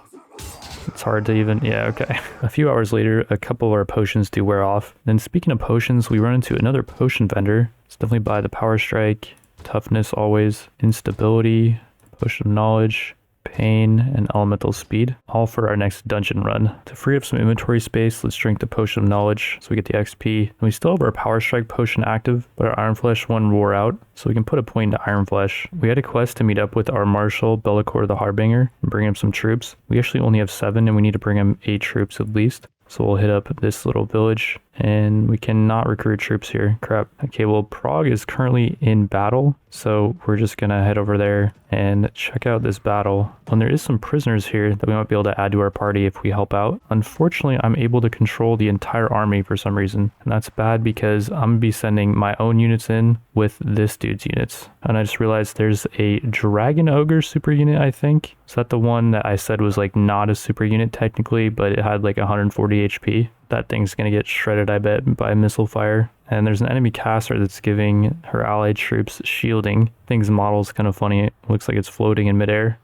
It's hard to even, yeah, okay. A few hours later, a couple of our potions do wear off. Then speaking of potions, we run into another potion vendor. It's definitely by the power strike, toughness always, instability, potion of knowledge, pain, and elemental speed, all for our next dungeon run. To free up some inventory space, let's drink the potion of knowledge so we get the XP. And we still have our power strike potion active, but our iron flesh one wore out, so we can put a point into iron flesh. We had a quest to meet up with our marshal Bellicor the Harbinger and bring him some troops. We actually only have 7 and we need to bring him 8 troops at least. So we'll hit up this little village, and we cannot recruit troops here. Crap. Okay, well, Prague is currently in battle, so we're just gonna head over there and check out this battle. And there is some prisoners here that we might be able to add to our party if we help out. Unfortunately, I'm able to control the entire army for some reason, and that's bad because I'm gonna be sending my own units in with this dude's units. And I just realized there's a Dragon Ogre super unit, I think. Is that the one that I said was like not a super unit technically, but it had like 140 HP? That thing's gonna get shredded, I bet, by missile fire. And there's an enemy caster that's giving her allied troops shielding. Thing's model's kind of funny. It looks like it's floating in midair.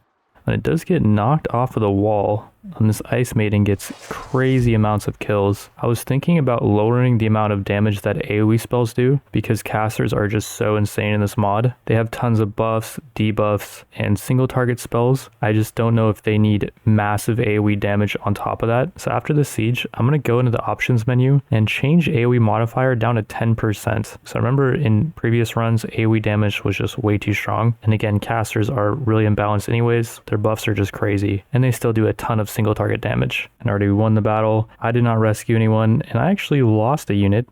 And it does get knocked off of the wall. And this Ice Maiden gets crazy amounts of kills. I was thinking about lowering the amount of damage that AoE spells do because casters are just so insane in this mod. They have tons of buffs, debuffs, and single target spells. I just don't know if they need massive AoE damage on top of that. So after the siege, I'm going to go into the options menu and change AoE modifier down to 10%. So I remember in previous runs, AoE damage was just way too strong. And again, casters are really imbalanced anyways. Their buffs are just crazy. And they still do a ton of single target damage. And already won the battle. I did not rescue anyone, and I actually lost a unit.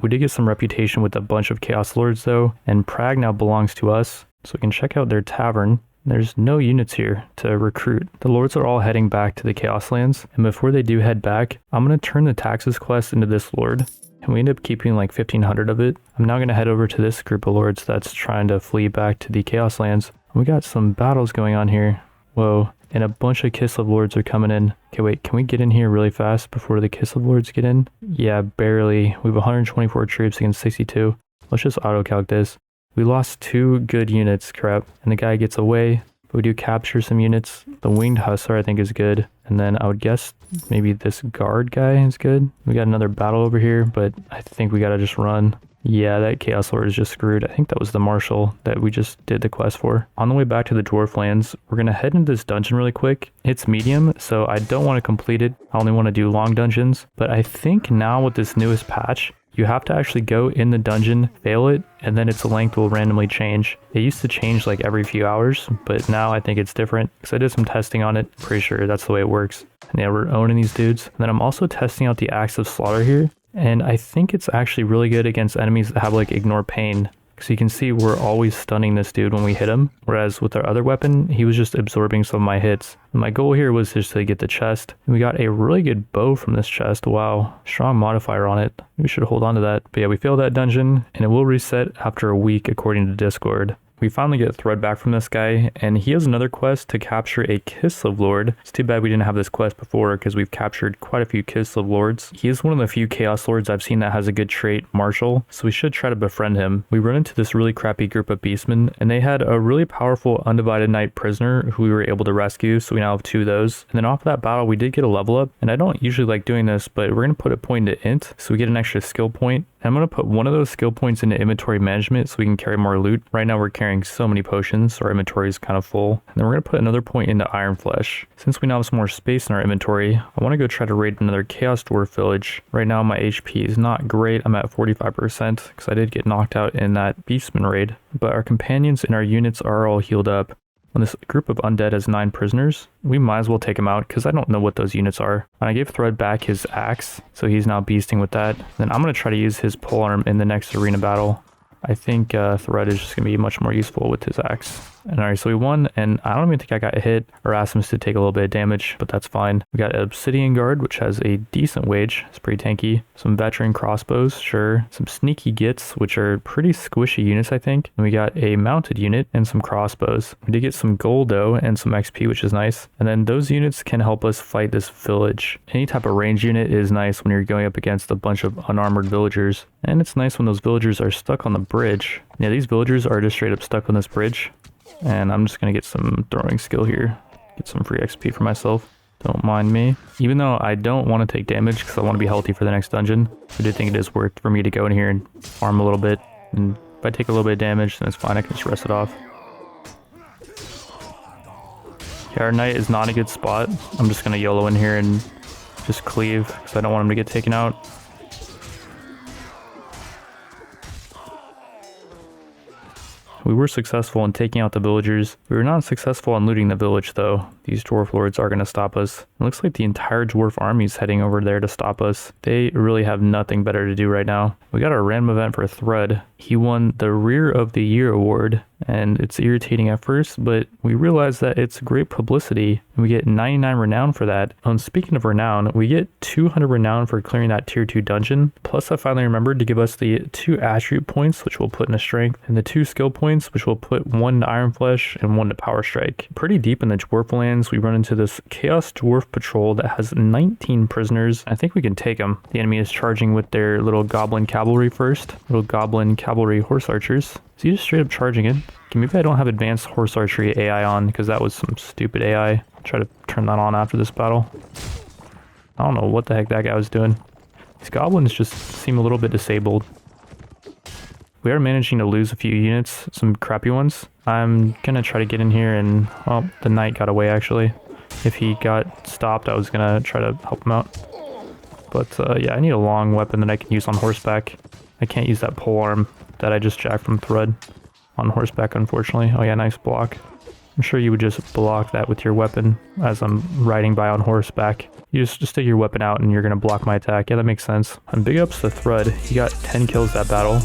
We did get some reputation with a bunch of Chaos Lords though, and Prague now belongs to us. so we can check out their tavern. There's no units here to recruit. The lords are all heading back to the Chaos Lands, and before they do head back, I'm going to turn the taxes quest into this lord, and we end up keeping like 1,500 of it. I'm now going to head over to this group of lords that's trying to flee back to the Chaos Lands. We got some battles going on here. Whoa, and a bunch of Kislev lords are coming in. Okay, wait, can we get in here really fast before the Kislev lords get in? Yeah, barely. We have 124 troops against 62. Let's just auto-calc this. We lost 2 good units, crap, and the guy gets away, but we do capture some units. The Winged Hussar, I think, is good, and then I would guess maybe this guard guy is good. We got another battle over here, but I think we gotta just run. Yeah, that Chaos Lord is just screwed. I think that was the Marshal that we just did the quest for. On the way back to the Dwarf Lands, we're gonna head into this dungeon really quick. It's medium, so I don't want to complete it. I only want to do long dungeons, but I think now with this newest patch, you have to actually go in the dungeon, fail it, and then its length will randomly change. It used to change like every few hours, but now I think it's different because I did some testing on it. Pretty sure that's the way it works. And yeah, we're owning these dudes. And then I'm also testing out the Axe of Slaughter here, and I think it's actually really good against enemies that have like Ignore Pain. So you can see we're always stunning this dude when we hit him, whereas with our other weapon, he was just absorbing some of my hits. And my goal here was just to get the chest. And we got a really good bow from this chest. Wow, strong modifier on it. We should hold on to that. But yeah, we failed that dungeon, and it will reset after a week according to Discord. We finally get Thread back from this guy, and he has another quest to capture a Kislev Lord. It's too bad we didn't have this quest before, because we've captured quite a few Kislev Lords. He is one of the few Chaos Lords I've seen that has a good trait, Marshal, so we should try to befriend him. We run into this really crappy group of Beastmen, and they had a really powerful Undivided Knight prisoner who we were able to rescue, so we now have 2 of those. And then off of that battle, we did get a level up, and I don't usually like doing this, but we're going to put a point into Int, so we get an extra skill point. I'm going to put one of those skill points into inventory management so we can carry more loot. Right now we're carrying so many potions, so our inventory is kind of full. And then we're going to put another point into Iron Flesh. Since we now have some more space in our inventory, I want to go try to raid another Chaos Dwarf village. Right now my HP is not great. I'm at 45% because I did get knocked out in that Beastman raid. But our companions and our units are all healed up. When this group of undead has 9 prisoners, we might as well take him out because I don't know what those units are. And I gave Thread back his axe, so he's now beasting with that. Then I'm going to try to use his polearm in the next arena battle. I think Thread is just going to be much more useful with his axe. And alright, so we won, and I don't even think I got hit. Erasmus did take a little bit of damage, but that's fine. We got Obsidian Guard, which has a decent wage. It's pretty tanky. Some veteran crossbows, sure. Some sneaky gits, which are pretty squishy units, I think. And we got a mounted unit and some crossbows. We did get some gold, though, and some XP, which is nice. And then those units can help us fight this village. Any type of range unit is nice when you're going up against a bunch of unarmored villagers. And it's nice when those villagers are stuck on the bridge. Yeah, these villagers are just straight up stuck on this bridge. And I'm just going to get some throwing skill here. Get some free XP for myself. Don't mind me. Even though I don't want to take damage because I want to be healthy for the next dungeon, I do think it is worth for me to go in here and farm a little bit. And if I take a little bit of damage, then it's fine. I can just rest it off. Yeah, our knight is not a good spot. I'm just going to YOLO in here and just cleave because I don't want him to get taken out. We were successful in taking out the villagers. We were not successful in looting the village, though. These dwarf lords are going to stop us. It looks like the entire dwarf army is heading over there to stop us. They really have nothing better to do right now. We got a random event for Thread. He won the Rear of the Year award, and it's irritating at first, but we realize that it's great publicity, and we get 99 renown for that. And speaking of renown, we get 200 renown for clearing that tier 2 dungeon. Plus, I finally remembered to give us the 2 attribute points, which we'll put into strength, and the 2 skill points, which we'll put 1 to Iron Flesh and 1 to Power Strike. Pretty deep in the dwarf lands, we run into this Chaos Dwarf patrol that has 19 prisoners. I think we can take them. The enemy is charging with their little goblin cavalry first. Little goblin cavalry horse archers. So you just straight up charging it. Okay, maybe I don't have advanced horse archery AI on because that was some stupid AI. I'll try to turn that on after this battle. I don't know what the heck that guy was doing. These goblins just seem a little bit disabled. We are managing to lose a few units, some crappy ones. I'm gonna try to get in here and, well, the knight got away actually. If he got stopped, I was gonna try to help him out. But yeah, I need a long weapon that I can use on horseback. I can't use that polearm that I just jacked from Thread on horseback, unfortunately. Oh yeah, nice block. I'm sure you would just block that with your weapon as I'm riding by on horseback. You just stick your weapon out and you're gonna block my attack. Yeah, that makes sense. And big ups to Thread. He got 10 kills that battle.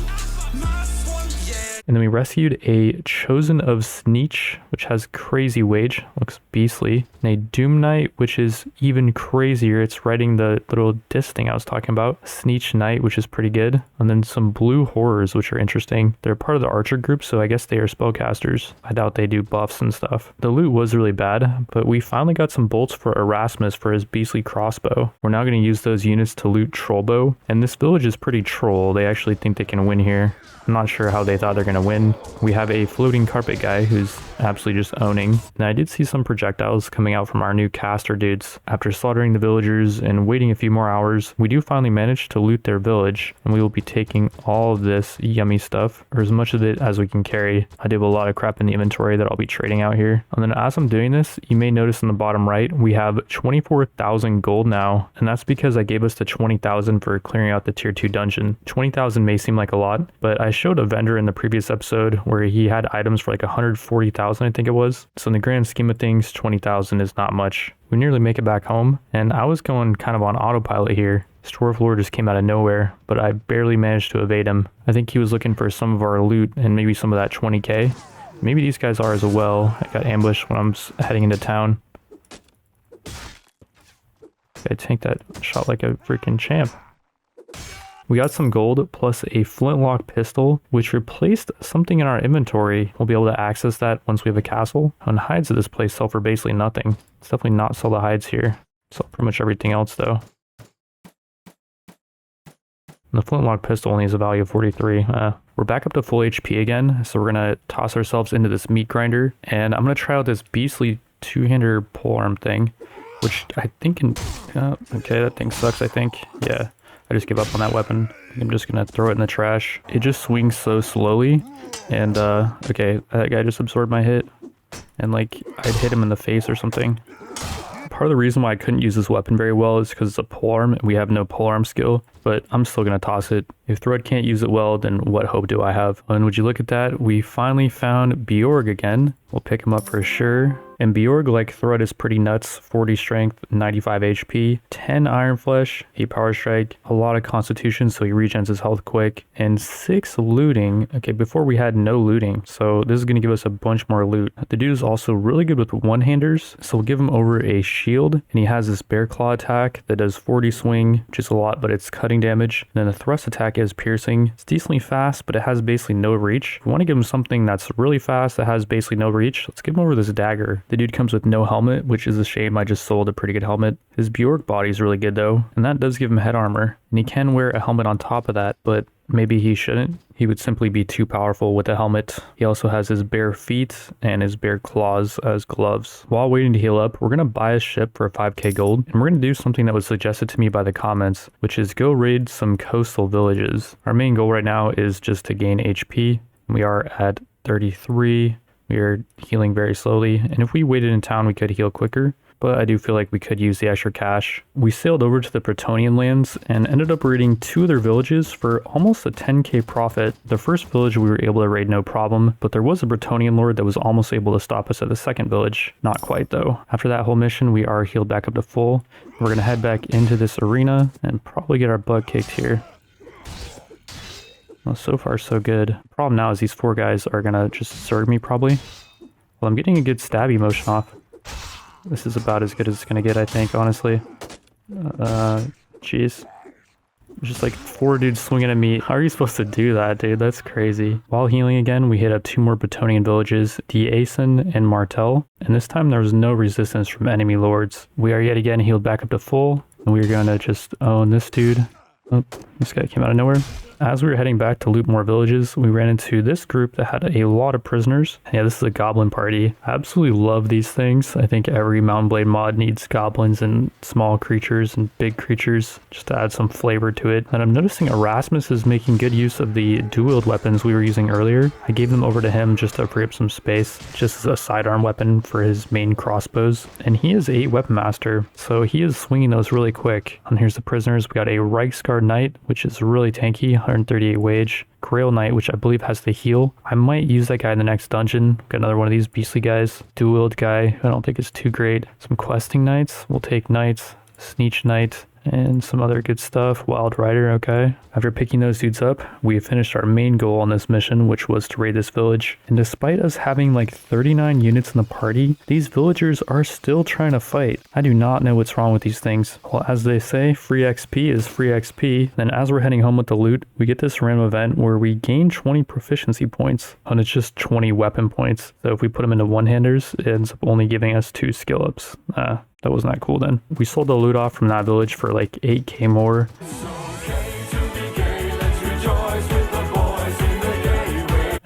And then we rescued a Chosen of Sneech, which has crazy wage, looks beastly. And a Doom Knight, which is even crazier. It's riding the little disc thing I was talking about. Sneech Knight, which is pretty good. And then some Blue Horrors, which are interesting. They're part of the Archer group, so I guess they are spellcasters. I doubt they do buffs and stuff. The loot was really bad, but we finally got some bolts for Erasmus for his beastly crossbow. We're now going to use those units to loot Trollbow. And this village is pretty troll. They actually think they can win here. I'm not sure how they thought they're going to win. We have a floating carpet guy who's absolutely just owning. And I did see some projectiles coming out from our new caster dudes. After slaughtering the villagers and waiting a few more hours, we do finally manage to loot their village. And we will be taking all of this yummy stuff, or as much of it as we can carry. I do have a lot of crap in the inventory that I'll be trading out here. And then as I'm doing this, you may notice in the bottom right, we have 24,000 gold now. And that's because I gave us the 20,000 for clearing out the tier 2 dungeon. 20,000 may seem like a lot, but I showed a vendor in the previous episode where he had items for like 140,000, I think it was. So in the grand scheme of things, 20,000 is not much. We nearly make it back home, and I was going kind of on autopilot here. This Dwarf Lord just came out of nowhere, but I barely managed to evade him. I think he was looking for some of our loot and maybe some of that 20k. Maybe these guys are as well. I got ambushed when I'm heading into town. I tank that shot like a freaking champ. We got some gold plus a flintlock pistol, which replaced something in our inventory. We'll be able to access that once we have a castle. And hides of this place sell for basically nothing. It's definitely not sell the hides here. Sell pretty much everything else though. And the flintlock pistol only has a value of 43. We're back up to full HP again, so we're gonna toss ourselves into this meat grinder. And I'm gonna try out this beastly two-hander polearm thing, which I think can... okay, that thing sucks, I think. Yeah. I just give up on that weapon. I'm just gonna throw it in the trash. It just swings so slowly. And, okay, that guy just absorbed my hit. And, like, I'd hit him in the face or something. Part of the reason why I couldn't use this weapon very well is because it's a polearm, and we have no polearm skill. But I'm still gonna toss it. If Thrud can't use it well, then what hope do I have? And would you look at that? We finally found Bjorg again. We'll pick him up for sure. And Bjorg, like Thrud, is pretty nuts. 40 strength, 95 HP, 10 iron flesh, 8 power strike, a lot of constitution, so he regens his health quick, and 6 looting. Okay, before we had no looting, so this is going to give us a bunch more loot. The dude is also really good with one-handers, so we'll give him over a shield, and he has this bear claw attack that does 40 swing, which is a lot, but it's cutting damage. And then the thrust attack is piercing. It's decently fast, but it has basically no reach. If we want to give him something that's really fast that has basically no reach, let's give him over this dagger. The dude comes with no helmet, which is a shame. I just sold a pretty good helmet. His Bjork body is really good though, and that does give him head armor. And he can wear a helmet on top of that, but maybe he shouldn't. He would simply be too powerful with a helmet. He also has his bare feet and his bare claws as gloves. While waiting to heal up, we're going to buy a ship for 5k gold, and we're going to do something that was suggested to me by the comments, which is go raid some coastal villages. Our main goal right now is just to gain HP. We are at 33. We are healing very slowly, and if we waited in town, we could heal quicker, but I do feel like we could use the extra cash. We sailed over to the Bretonnian lands and ended up raiding 2 other villages for almost a 10k profit. The first village we were able to raid no problem, but there was a Bretonnian lord that was almost able to stop us at the second village. Not quite though. After that whole mission, we are healed back up to full. We're going to head back into this arena and probably get our butt kicked here. Well, so far so good. Problem now is these 4 guys are gonna just zerg me probably. Well, I'm getting a good stabby motion off. This is about as good as it's gonna get, I think, honestly. Jeez. Just like 4 dudes swinging at me. How are you supposed to do that, dude? That's crazy. While healing again, we hit up 2 more Bretonnian villages, Diason and Martel. And this time there was no resistance from enemy lords. We are yet again healed back up to full. And we're gonna just own this dude. Oh, this guy came out of nowhere. As we were heading back to loot more villages, we ran into this group that had a lot of prisoners. Yeah, this is a goblin party. I absolutely love these things. I think every Mount & Blade mod needs goblins and small creatures and big creatures just to add some flavor to it. And I'm noticing Erasmus is making good use of the dual-wield weapons we were using earlier. I gave them over to him just to free up some space, just as a sidearm weapon for his main crossbows. And he is a weapon master, so he is swinging those really quick. And here's the prisoners. We got a Reiksguard Knight, which is really tanky. 138 wage. Grail Knight, which I believe has the heal. I might use that guy in the next dungeon. Got another one of these beastly guys. Dual-wield guy, I don't think it's too great. Some questing knights. We'll take knights. Sneech Knight. And some other good stuff. Wild Rider, okay. After picking those dudes up, we finished our main goal on this mission, which was to raid this village. And despite us having like 39 units in the party, these villagers are still trying to fight. I do not know what's wrong with these things. Well, as they say, free XP is free XP. Then as we're heading home with the loot, we get this random event where we gain 20 proficiency points, and it's just 20 weapon points. So if we put them into one-handers, it ends up only giving us 2 skill ups. That wasn't that cool then. We sold the loot off from that village for like 8k more.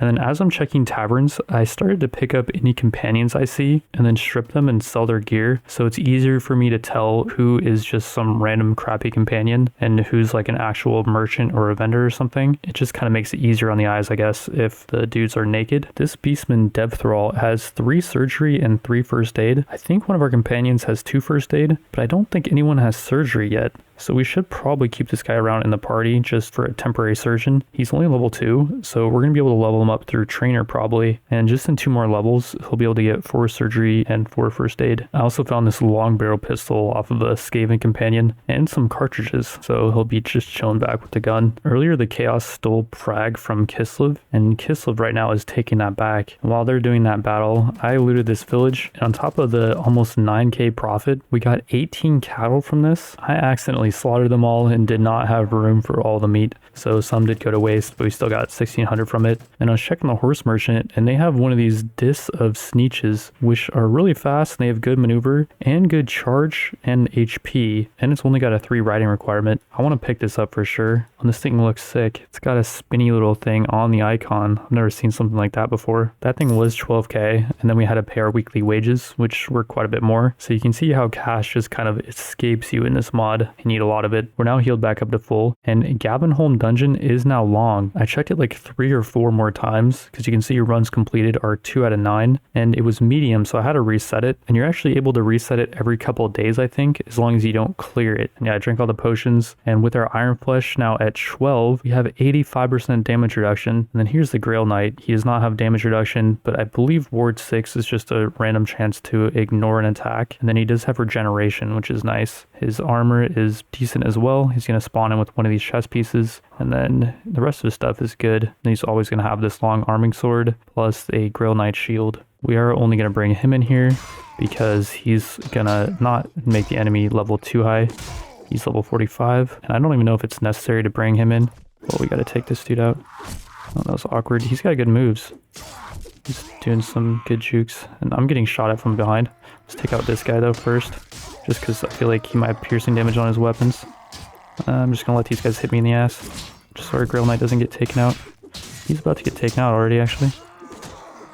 And then as I'm checking taverns, I started to pick up any companions I see and then strip them and sell their gear. So it's easier for me to tell who is just some random crappy companion and who's like an actual merchant or a vendor or something. It just kind of makes it easier on the eyes, I guess, if the dudes are naked. This Beastman Dev Thrall has 3 surgery and 3 first aid. I think one of our companions has 2 first aid, but I don't think anyone has surgery yet. So we should probably keep this guy around in the party just for a temporary surgeon. He's only level 2, so we're going to be able to level him up through trainer probably. And just in 2 more levels, he'll be able to get 4 surgery and 4 first aid. I also found this long barrel pistol off of a Skaven companion and some cartridges, so he'll be just chilling back with the gun. Earlier, the Chaos stole Prag from Kislev, and Kislev right now is taking that back. While they're doing that battle, I looted this village, and on top of the almost 9k profit, we got 18 cattle from this. I accidentally slaughtered them all and did not have room for all the meat, so some did go to waste, but we still got 1600 from it. And I was checking the horse merchant, and they have one of these discs of sneeches, which are really fast, and they have good maneuver and good charge and HP, and it's only got a 3 riding requirement. I want to pick this up for sure. And this thing looks sick. It's got a spinny little thing on the icon. I've never seen something like that before. That thing was 12k, and then we had to pay our weekly wages, which were quite a bit more. So you can see how cash just kind of escapes you in this mod. You need a lot of it. We're now healed back up to full, and Gavenholm dungeon is now long. I checked it like 3 or 4 more times because you can see your runs completed are 2 out of 9, and it was medium, so I had to reset it. And you're actually able to reset it every couple of days, I think, as long as you don't clear it. And yeah, I drank all the potions, and with our Iron Flesh now at 12, we have 85% damage reduction. And then here's the Grail Knight. He does not have damage reduction, but I believe Ward 6 is just a random chance to ignore an attack. And then he does have regeneration, which is nice. His armor is decent as well. He's going to spawn in with one of these chest pieces, and then the rest of his stuff is good. And he's always going to have this long arming sword plus a Grail Knight shield. We are only going to bring him in here because he's going to not make the enemy level too high. He's level 45, and I don't even know if it's necessary to bring him in. But we got to take this dude out. Oh, that was awkward. He's got good moves. He's doing some good jukes, and I'm getting shot at from behind. Let's take out this guy though first, just because I feel like he might have piercing damage on his weapons. I'm just going to let these guys hit me in the ass, just so our Grail Knight doesn't get taken out. He's about to get taken out already, actually.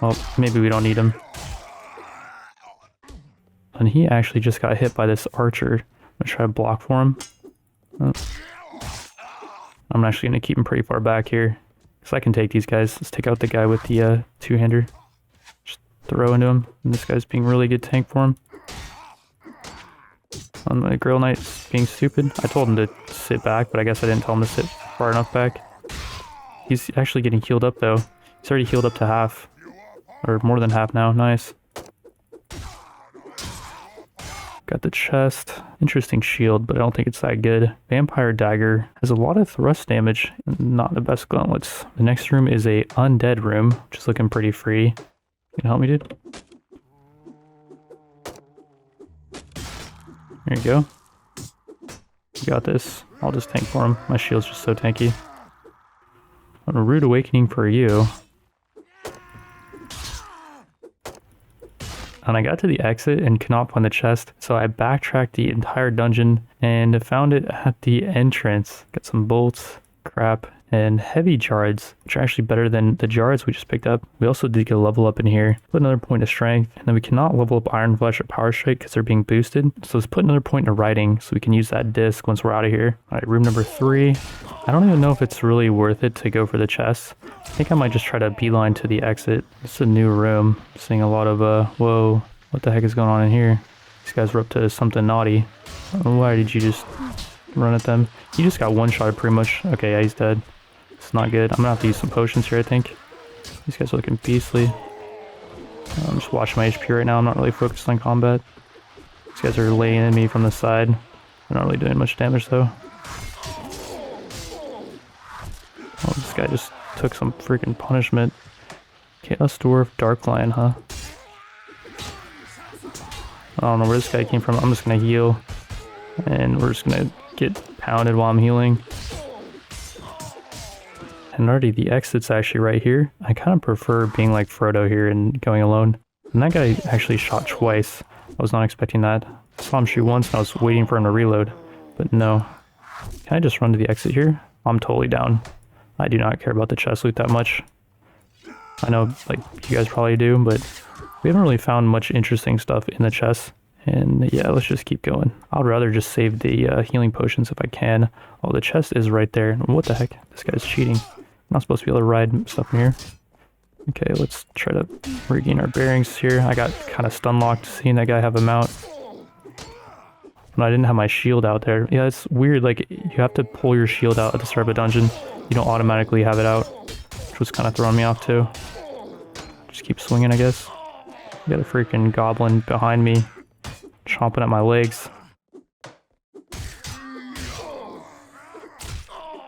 Well, maybe we don't need him. And he actually just got hit by this archer. I'm going to try to block for him. Oh. I'm actually going to keep him pretty far back here, because I can take these guys. Let's take out the guy with the two-hander. Just throw into him, and this guy's being really good tank for him. On the Grail Knight being stupid. I told him to sit back, but I guess I didn't tell him to sit far enough back. He's actually getting healed up though. He's already healed up to half. Or more than half now. Nice. Got the chest. Interesting shield, but I don't think it's that good. Vampire Dagger has a lot of thrust damage. Not the best gauntlets. The next room is a undead room, which is looking pretty free. You can help me, dude? There you go. You got this. I'll just tank for him. My shield's just so tanky. A rude awakening for you. And I got to the exit and could not find the chest, so I backtracked the entire dungeon and found it at the entrance. Got some bolts, crap, and heavy jards, which are actually better than the jards we just picked up. We also did get a level up in here. Put another point of strength, and then we cannot level up Iron Flesh or Power Strike because they're being boosted. So let's put another point of riding so we can use that disc once we're out of here. All right, room number 3. I don't even know if it's really worth it to go for the chest. I think I might just try to beeline to the exit. It's a new room. I'm seeing a lot of, whoa, what the heck is going on in here? These guys were up to something naughty. Why did you just run at them? He just got one-shot pretty much. Okay, yeah, he's dead. It's not good. I'm gonna have to use some potions here, I think. These guys are looking beastly. I'm just watching my HP right now. I'm not really focused on combat. These guys are laying at me from the side. They're not really doing much damage though. Oh, this guy just took some freaking punishment. Chaos Dwarf, Dark Lion, huh? I don't know where this guy came from. I'm just gonna heal. And we're just gonna get pounded while I'm healing. And already the exit's actually right here. I kind of prefer being like Frodo here and going alone. And that guy actually shot twice. I was not expecting that. I saw him shoot once and I was waiting for him to reload. But no. Can I just run to the exit here? I'm totally down. I do not care about the chest loot that much. I know, like, you guys probably do, but we haven't really found much interesting stuff in the chest. And yeah, let's just keep going. I'd rather just save the healing potions if I can. Oh, the chest is right there. What the heck? This guy's cheating. I'm not supposed to be able to ride stuff in here. Okay, let's try to regain our bearings here. I got kind of stun locked seeing that guy have a mount. And I didn't have my shield out there. Yeah, it's weird. Like, you have to pull your shield out at the start of a dungeon. You don't automatically have it out, which was kind of throwing me off too. Just keep swinging, I guess. Got a freaking goblin behind me, chomping at my legs.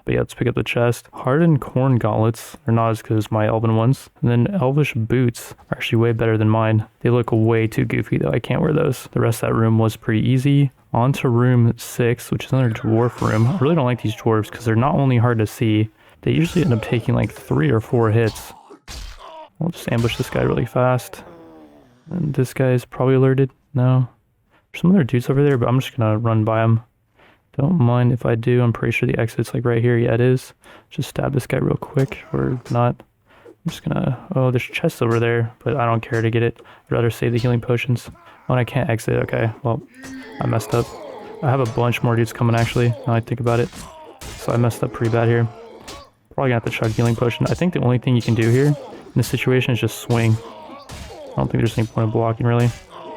But yeah, let's pick up the chest. Hardened corn gauntlets are not as good as my elven ones. And then elvish boots are actually way better than mine. They look way too goofy though. I can't wear those. The rest of that room was pretty easy. On to room 6, which is another dwarf room. I really don't like these dwarves because they're not only hard to see, they usually end up taking like 3 or 4 hits. I'll just ambush this guy really fast. And this guy is probably alerted. No. There's some other dudes over there, but I'm just gonna run by them. Don't mind if I do. I'm pretty sure the exit's like right here. Yeah, it is. Just stab this guy real quick, or not. I'm just gonna... Oh, there's chests over there, but I don't care to get it. I'd rather save the healing potions. Oh, and I can't exit. Okay, well, I messed up. I have a bunch more dudes coming, actually, now I think about it. So I messed up pretty bad here. Probably gonna have to chug healing potion. I think the only thing you can do here in this situation is just swing. I don't think there's any point of blocking, really.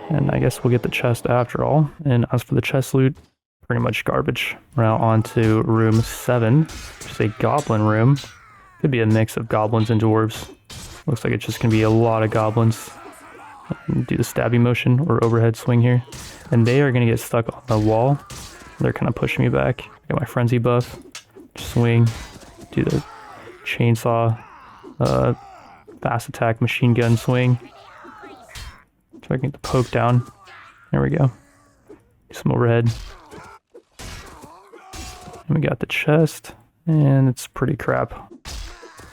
And I guess we'll get the chest after all. And as for the chest loot, pretty much garbage. We're now on to room 7, which is a goblin room. Could be a mix of goblins and dwarves. Looks like it's just gonna be a lot of goblins. Do the stabby motion or overhead swing here. And they are gonna get stuck on the wall. They're kind of pushing me back. I got my frenzy buff. Swing. Do the chainsaw. Fast attack machine gun swing. So I can get the poke down. There we go. Some overhead. And we got the chest, and it's pretty crap.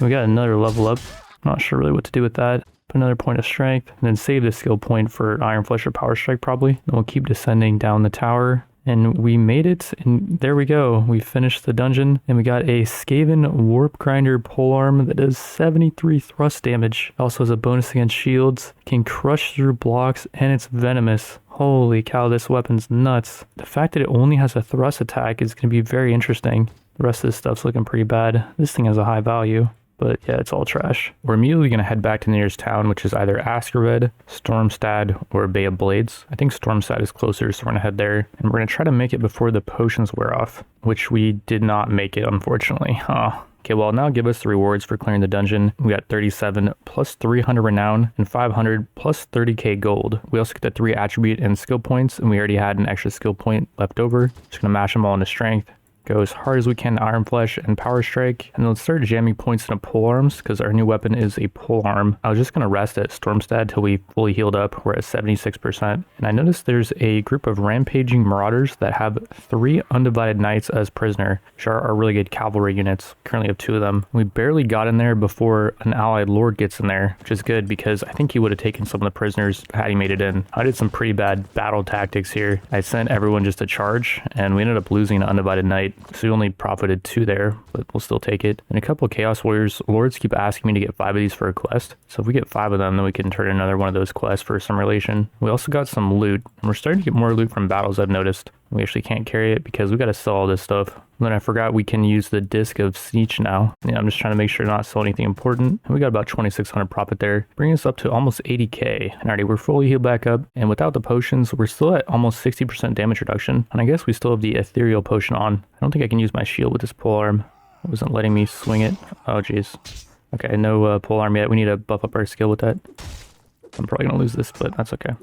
We got another level up. Not sure really what to do with that. Put another point of strength, and then save the skill point for Iron Flesh or Power Strike probably. Then we'll keep descending down the tower. And we made it, and there we go. We finished the dungeon, and we got a Skaven Warp Grinder polearm that does 73 thrust damage. It also has a bonus against shields, can crush through blocks, and it's venomous. Holy cow, this weapon's nuts. The fact that it only has a thrust attack is going to be very interesting. The rest of this stuff's looking pretty bad. This thing has a high value. But yeah, it's all trash. We're immediately going to head back to the nearest town, which is either Askerved, Stormstad, or Bay of Blades. I think Stormstad is closer, so we're going to head there. And we're going to try to make it before the potions wear off, which we did not make it, unfortunately. Okay, well, now give us the rewards for clearing the dungeon. We got 37 plus 300 renown and 500 plus 30k gold. We also get the 3 attribute and skill points, and we already had an extra skill point left over. Just going to mash them all into strength. Go as hard as we can to Iron Flesh and Power Strike, and then let's start jamming points into polearms because our new weapon is a polearm. I was just going to rest at Stormstad till we fully healed up. We're at 76%. And I noticed there's a group of rampaging marauders that have 3 undivided knights as prisoner, which are really good cavalry units. Currently have 2 of them. We barely got in there before an allied lord gets in there, which is good because I think he would have taken some of the prisoners had he made it in. I did some pretty bad battle tactics here. I sent everyone just to charge, and we ended up losing an undivided knight. So we only profited 2 there, but we'll still take it. And a couple of Chaos Warriors. Lords keep asking me to get 5 of these for a quest. So if we get 5 of them, then we can turn another one of those quests for some relation. We also got some loot. And we're starting to get more loot from battles, I've noticed. We actually can't carry it because we got to sell all this stuff. And then I forgot we can use the Disc of Siege now. Yeah, I'm just trying to make sure to not sell anything important. And we got about 2,600 profit there, bringing us up to almost 80k. And already we're fully healed back up. And without the potions, we're still at almost 60% damage reduction. And I guess we still have the Ethereal Potion on. I don't think I can use my shield with this polearm. It wasn't letting me swing it. Oh, jeez. Okay, no polearm yet. We need to buff up our skill with that. I'm probably gonna lose this, but that's okay.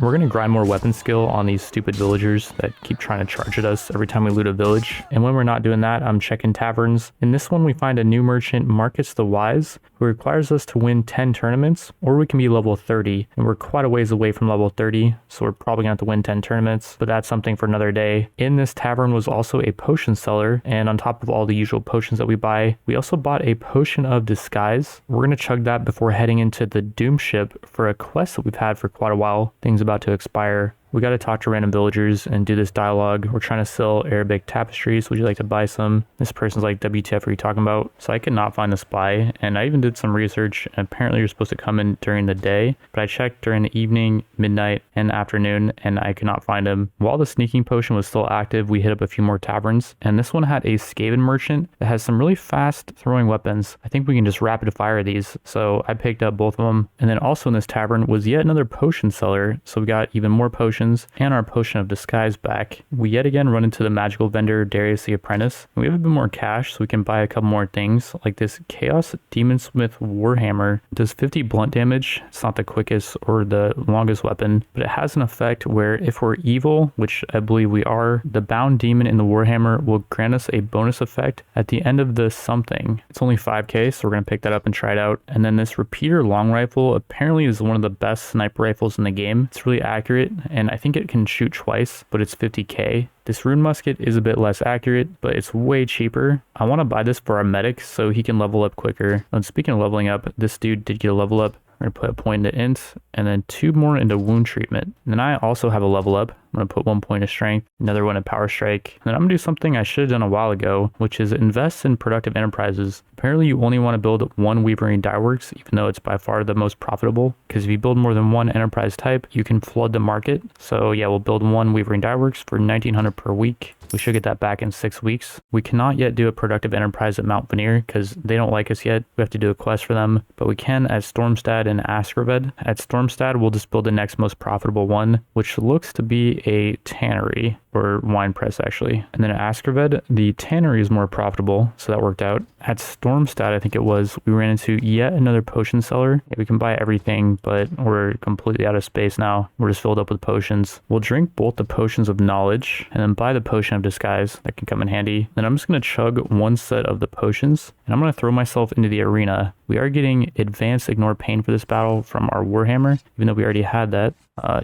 We're gonna grind more weapon skill on these stupid villagers that keep trying to charge at us every time we loot a village. And when we're not doing that, I'm checking taverns. In this one, we find a new merchant, Marcus the Wise, who requires us to win 10 tournaments, or we can be level 30. And we're quite a ways away from level 30, so we're probably gonna have to win 10 tournaments, but that's something for another day. In this tavern was also a potion seller, and on top of all the usual potions that we buy, we also bought a potion of disguise. We're gonna chug that before heading into the Doom ship for a quest that we've had for quite a while. Thing's about to expire. We got to talk to random villagers and do this dialogue. We're trying to sell Arabic tapestries. Would you like to buy some? This person's like, WTF are you talking about? So I could not find the spy, and I even did some research, and apparently you're supposed to come in during the day, but I checked during the evening, midnight, and afternoon, and I could not find him. While the sneaking potion was still active, we hit up a few more taverns, and this one had a Skaven merchant that has some really fast throwing weapons. I think we can just rapid fire these, so I picked up both of them. And then also in this tavern was yet another potion seller, so we got even more potions and our potion of disguise back. We yet again run into the magical vendor Darius the Apprentice, and we have a bit more cash so we can buy a couple more things, like this Chaos Demonsmith Warhammer. It does 50 blunt damage. It's not the quickest or the longest weapon, but it has an effect where if we're evil, which I believe we are, the bound demon in the Warhammer will grant us a bonus effect at the end of the something. It's only 5k, so we're going to pick that up and try it out. And then this repeater long rifle apparently is one of the best sniper rifles in the game. It's really accurate, and I think it can shoot twice, but it's 50k. This rune musket is a bit less accurate, but it's way cheaper. I want to buy this for our medic so he can level up quicker. And speaking of leveling up, this dude did get a level up. We're going to put a point into int, and then 2 more into wound treatment. And then I also have a level up. I'm going to put 1 point of strength, another one in power strike. And then I'm going to do something I should have done a while ago, which is invest in productive enterprises. Apparently you only want to build 1 weaving dyeworks, even though it's by far the most profitable, because if you build more than 1 enterprise type, you can flood the market. So yeah, we'll build 1 weaving dyeworks for 1900 per week. We should get that back in 6 weeks. We cannot yet do a productive enterprise at Mount Veneer because they don't like us yet. We have to do a quest for them, but we can at Stormstad and Askerved. At Stormstad, we'll just build the next most profitable one, which looks to be a tannery, or wine press actually. And then at Askerved, the tannery is more profitable, so that worked out. At Stormstad, I think it was, we ran into yet another potion seller. Yeah, we can buy everything, but we're completely out of space now. We're just filled up with potions. We'll drink both the potions of knowledge and then buy the potion of disguise. That can come in handy. Then I'm just going to chug 1 set of the potions, and I'm going to throw myself into the arena. We are getting advanced ignore pain for this battle from our Warhammer, even though we already had that.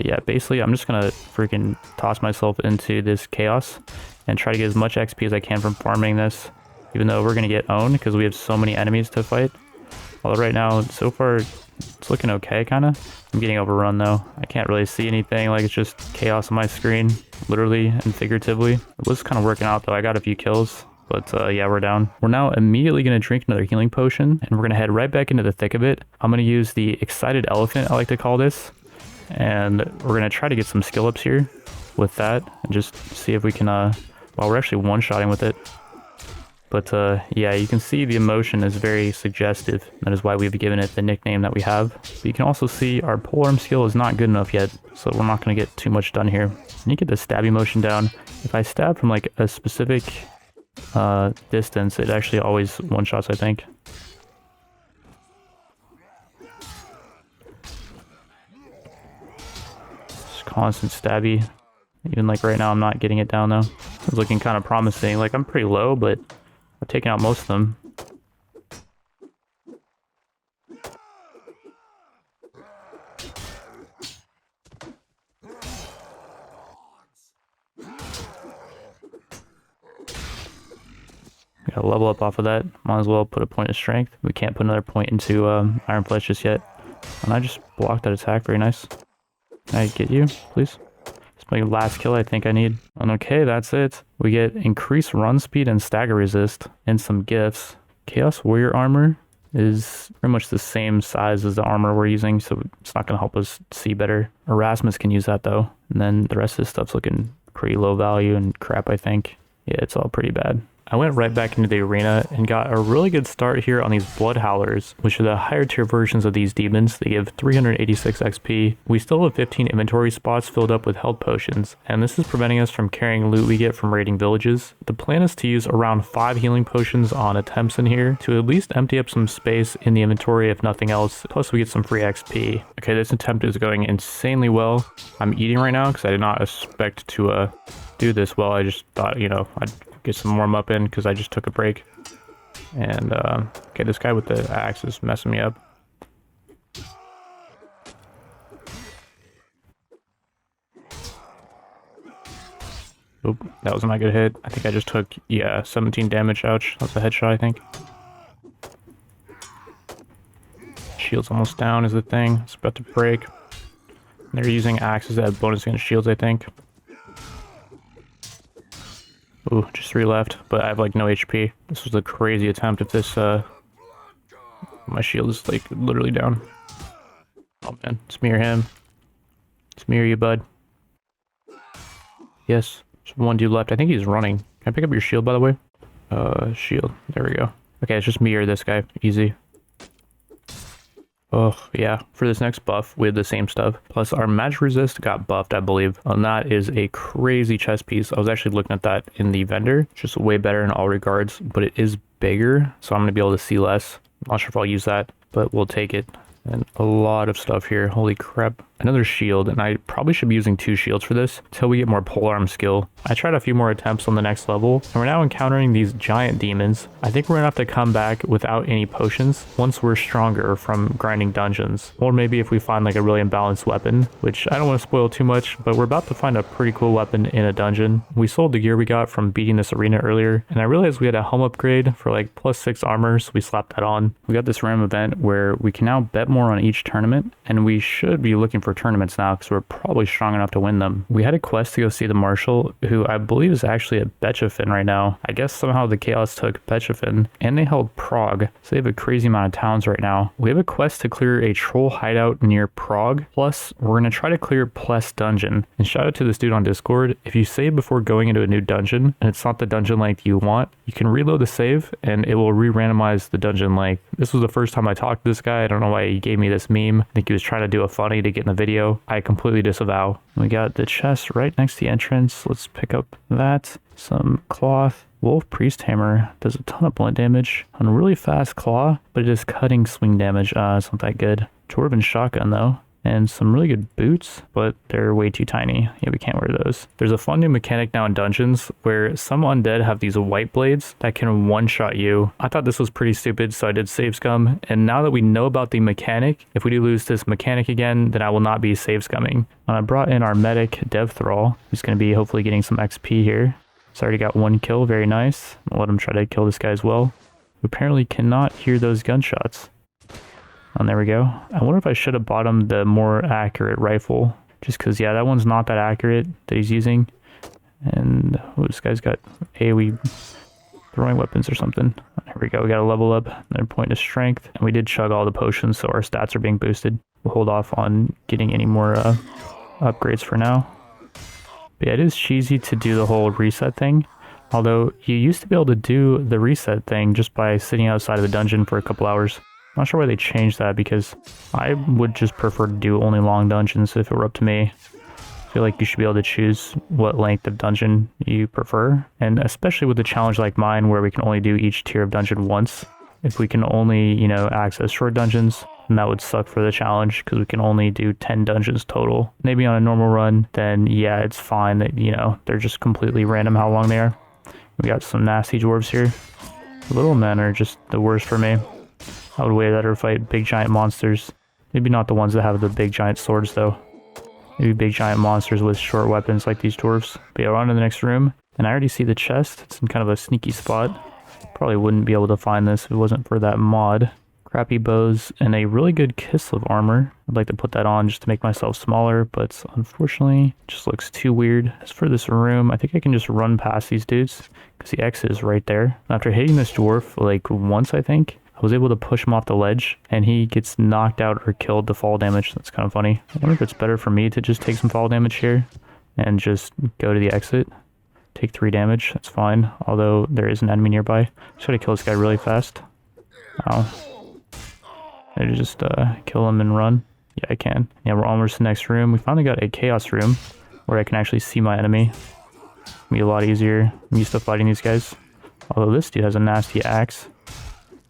Yeah, basically I'm just gonna freaking toss myself into this chaos and try to get as much XP as I can from farming this, even though we're gonna get owned because we have so many enemies to fight. Although right now, so far, it's looking okay, kind of. I'm getting overrun though. I can't really see anything, like it's just chaos on my screen, literally and figuratively. It was kind of working out though. I got a few kills. But yeah, we're down. We're now immediately going to drink another healing potion, and we're going to head right back into the thick of it. I'm going to use the excited elephant, I like to call this. And we're going to try to get some skill ups here with that and just see if we can, well, we're actually one-shotting with it. But yeah, you can see the emotion is very suggestive. That is why we've given it the nickname that we have. But you can also see our polearm skill is not good enough yet, so we're not going to get too much done here. And you get the stabby motion down. If I stab from like a specific distance, it actually always one-shots, I think. Just constant stabby. Even like right now, I'm not getting it down though. It's looking kind of promising. Like I'm pretty low, but I've taken out most of them. Gotta level up off of that. Might as well put a point of strength. We can't put another point into Iron Flesh just yet. And I just blocked that attack. Very nice. Can I get you, please? It's my last kill I think I need. And okay, that's it. We get increased run speed and stagger resist and some gifts. Chaos Warrior armor is pretty much the same size as the armor we're using, so it's not going to help us see better. Erasmus can use that though. And then the rest of this stuff's looking pretty low value and crap, I think. Yeah, it's all pretty bad. I went right back into the arena and got a really good start here on these Blood Howlers, which are the higher tier versions of these demons. They give 386 XP. We still have 15 inventory spots filled up with health potions, and this is preventing us from carrying loot we get from raiding villages. The plan is to use around 5 healing potions on attempts in here to at least empty up some space in the inventory if nothing else, plus we get some free XP. Okay, this attempt is going insanely well. I'm eating right now because I did not expect to do this well. I just thought, you know, I'd get some warm up in because I just took a break. And okay, this guy with the axe is messing me up. Oop, that wasn't a good hit. I think I just took, yeah, 17 damage. Ouch. That was a headshot, I think. Shield's almost down is the thing. It's about to break. They're using axes that have bonus against shields, I think. Ooh, just 3 left, but I have like no HP. This was a crazy attempt if this, my shield is like literally down. Oh man, smear him. Smear you, bud. Yes, there's one dude left. I think he's running. Can I pick up your shield, by the way? Shield. There we go. Okay, it's just me or this guy. Easy. Oh, yeah. For this next buff, we have the same stuff. Plus, our magic resist got buffed, I believe. And that is a crazy chest piece. I was actually looking at that in the vendor. Just way better in all regards, but it is bigger, so I'm going to be able to see less. Not sure if I'll use that, but we'll take it. And a lot of stuff here. Holy crap. Another shield, and I probably should be using 2 shields for this until we get more polearm skill. I tried a few more attempts on the next level, and we're now encountering these giant demons. I think we're gonna have to come back without any potions once we're stronger from grinding dungeons. Or maybe if we find like a really imbalanced weapon, which I don't want to spoil too much, but we're about to find a pretty cool weapon in a dungeon. We sold the gear we got from beating this arena earlier, and I realized we had a helm upgrade for like +6 armor, so we slapped that on. We got this random event where we can now bet more on each tournament, and we should be looking for tournaments now because we're probably strong enough to win them. We had a quest to go see the Marshal, who I believe is actually at Betchefin right now. I guess somehow the Chaos took Betchefin, and they held Prague, so they have a crazy amount of towns right now. We have a quest to clear a troll hideout near Prague, plus we're going to try to clear Pless dungeon. And shout out to this dude on Discord, if you save before going into a new dungeon, and it's not the dungeon length you want, you can reload the save, and it will re-randomize the dungeon length. This was the first time I talked to this guy. I don't know why he gave me this meme. I think he was trying to do a funny to get in the video. I completely disavow. We got the chest right next to the entrance. Let's pick up that. Some cloth. Wolf Priest Hammer does a ton of blunt damage on a really fast claw, but it is cutting swing damage. It's not that good. Dwarven shotgun though. And some really good boots, but they're way too tiny. Yeah, we can't wear those. There's a fun new mechanic now in dungeons where some undead have these white blades that can one-shot you. I thought this was pretty stupid, so I did save scum. And now that we know about the mechanic, if we do lose this mechanic again, then I will not be save scumming. And I brought in our medic, Dev Thrall, who's going to be hopefully getting some XP here. So I already got 1 kill, very nice. I'll let him try to kill this guy as well. We apparently cannot hear those gunshots. And there we go. I wonder if I should have bought him the more accurate rifle. Just because, yeah, that one's not that accurate that he's using. And oh, this guy's got AoE throwing weapons or something. There we go. We got a level up. Another point of strength. And we did chug all the potions, so our stats are being boosted. We'll hold off on getting any more upgrades for now. But yeah, it is cheesy to do the whole reset thing. Although you used to be able to do the reset thing just by sitting outside of the dungeon for a couple hours. Not sure why they changed that, because I would just prefer to do only long dungeons if it were up to me. I feel like you should be able to choose what length of dungeon you prefer, and especially with a challenge like mine where we can only do each tier of dungeon once. If we can only, you know, access short dungeons, then that would suck for the challenge because we can only do 10 dungeons total. Maybe on a normal run, then yeah, it's fine that, you know, they're just completely random how long they are. We got some nasty dwarves here. Little men are just the worst for me. I would way better fight big giant monsters. Maybe not the ones that have the big giant swords though. Maybe big giant monsters with short weapons like these dwarves. But yeah, we're on to the next room. And I already see the chest. It's in kind of a sneaky spot. Probably wouldn't be able to find this if it wasn't for that mod. Crappy bows and a really good Kislev armor. I'd like to put that on just to make myself smaller, but unfortunately it just looks too weird. As for this room, I think I can just run past these dudes because the exit is right there. After hitting this dwarf like once, I think, I was able to push him off the ledge and he gets knocked out or killed to fall damage. That's kind of funny. I wonder if it's better for me to just take some fall damage here and just go to the exit. take 3 damage. That's fine, although there is an enemy nearby. Just gotta kill this guy really fast. Oh. I just kill him and run. Yeah, I can. Yeah, we're almost to the next room. We finally got a chaos room where I can actually see my enemy. It'll be a lot easier. I'm used to fighting these guys. Although this dude has a nasty axe.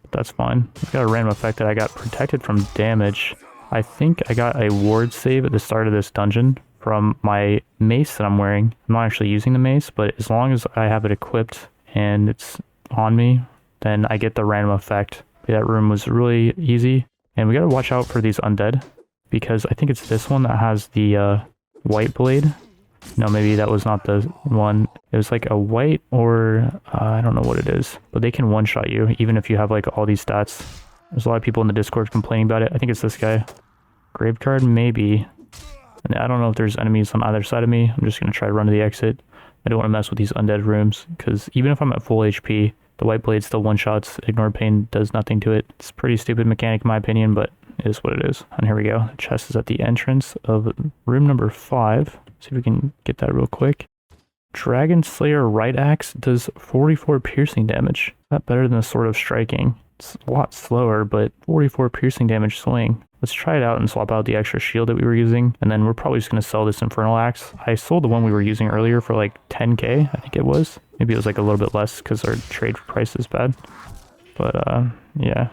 But that's fine. I got a random effect that I got protected from damage. I think I got a ward save at the start of this dungeon from my mace that I'm wearing. I'm not actually using the mace, but as long as I have it equipped and it's on me, then I get the random effect. That room was really easy. And we gotta watch out for these undead, because I think it's this one that has the white blade. No, maybe that was not the one. It was like a white or I don't know what it is, but they can one-shot you even if you have like all these stats. There's a lot of people in the Discord complaining about it. I think it's this guy. Grave card, maybe. And I don't know if there's enemies on either side of me. I'm just gonna try to run to the exit. I don't want to mess with these undead rooms, because even if I'm at full HP, the white blade still one-shots. Ignore pain does nothing to it. It's a pretty stupid mechanic in my opinion, but it is what it is. And here we go. The chest is at the entrance of room number 5. See if we can get that real quick. Dragon Slayer right axe does 44 piercing damage. Is that better than the Sword of Striking? It's a lot slower, but 44 piercing damage swing. Let's try it out and swap out the extra shield that we were using, and then we're probably just going to sell this Infernal Axe. I sold the one we were using earlier for like 10k, I think it was. Maybe it was like a little bit less because our trade price is bad. But yeah.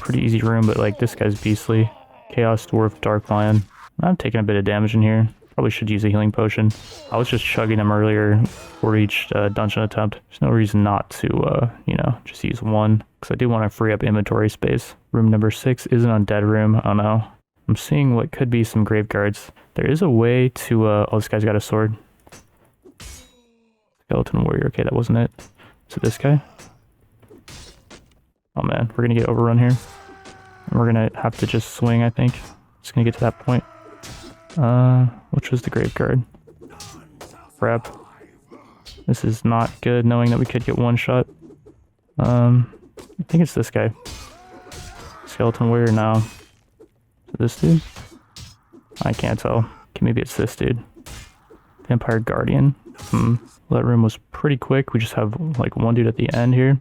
Pretty easy room, but like this guy's beastly. Chaos Dwarf, Dark Lion. I'm taking a bit of damage in here. Probably should use a healing potion. I was just chugging them earlier for each dungeon attempt. There's no reason not to, you know, just use one, because I do want to free up inventory space. Room number 6 is an undead room. Oh no. I'm seeing what could be some grave guards. There is a way to, oh, this guy's got a sword. Skeleton warrior. Okay, that wasn't it. Is it this guy? Oh man, we're gonna get overrun here. And we're gonna have to just swing, I think. Just gonna get to that point. Which was the grave guard? Crap. This is not good, knowing that we could get one shot. I think it's this guy. Skeleton warrior now. This dude? I can't tell. Okay, maybe it's this dude. Vampire Guardian. Well, that room was pretty quick. We just have like one dude at the end here.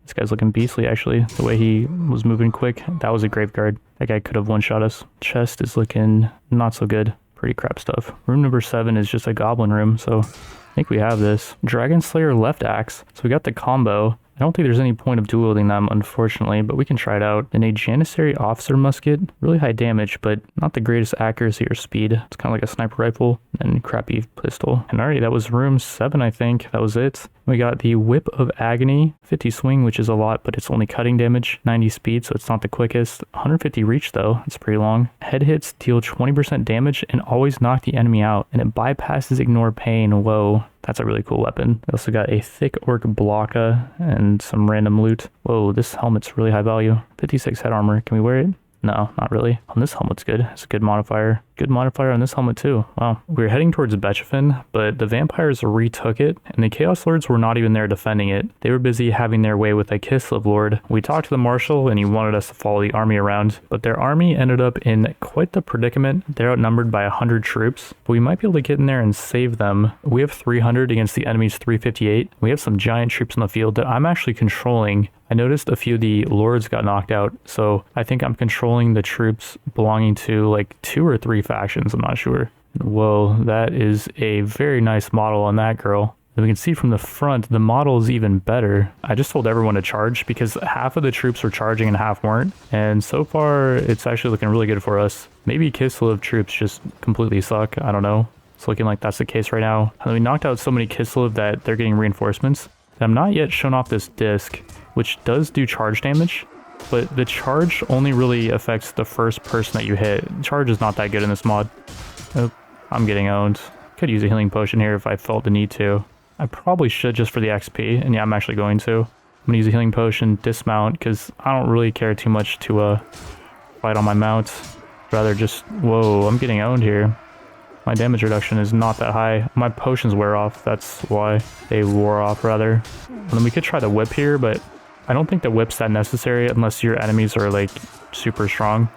This guy's looking beastly, actually. The way he was moving quick. That was a grave guard. That guy could have one-shot us. Chest is looking not so good. Pretty crap stuff. Room number 7 is just a goblin room, so I think we have this. Dragon Slayer left axe. So we got the combo. I don't think there's any point of dual wielding them, unfortunately, but we can try it out. And a Janissary Officer Musket, really high damage, but not the greatest accuracy or speed. It's kind of like a sniper rifle and crappy pistol. And alright, that was room 7, I think. That was it. We got the Whip of Agony, 50 swing, which is a lot, but it's only cutting damage, 90 speed, so it's not the quickest. 150 reach, though. It's pretty long. Head hits deal 20% damage and always knock the enemy out, and it bypasses ignore pain. Whoa. That's a really cool weapon. We also got a thick orc blocka and some random loot. Whoa, this helmet's really high value. 56 head armor. Can we wear it? No, not really. On this helmet's good. It's a good modifier. Good modifier on this helmet too. Wow. We're heading towards Betchefin, but the vampires retook it, and the Chaos Lords were not even there defending it. They were busy having their way with a Kislev Lord. We talked to the Marshal, and he wanted us to follow the army around, but their army ended up in quite the predicament. They're outnumbered by 100 troops, but we might be able to get in there and save them. We have 300 against the enemy's 358. We have some giant troops in the field that I'm actually controlling. I noticed a few of the lords got knocked out, so I think I'm controlling the troops belonging to like 2 or 3 factions, I'm not sure. Whoa, that is a very nice model on that girl. And we can see from the front, the model is even better. I just told everyone to charge because half of the troops were charging and half weren't. And so far, it's actually looking really good for us. Maybe Kislev troops just completely suck, I don't know. It's looking like that's the case right now. And we knocked out so many Kislev that they're getting reinforcements. And I'm not yet shown off this disc, which does do charge damage, but the charge only really affects the first person that you hit. Charge is not that good in this mod. Oh, I'm getting owned. Could use a healing potion here if I felt the need to. I probably should just for the XP, and yeah, I'm actually going to. I'm gonna use a healing potion, dismount, because I don't really care too much to fight on my mount. Rather just, whoa, I'm getting owned here. My damage reduction is not that high. My potions wear off, that's why they wore off, rather. And then we could try the whip here, but I don't think the whip's that necessary unless your enemies are, like, super strong.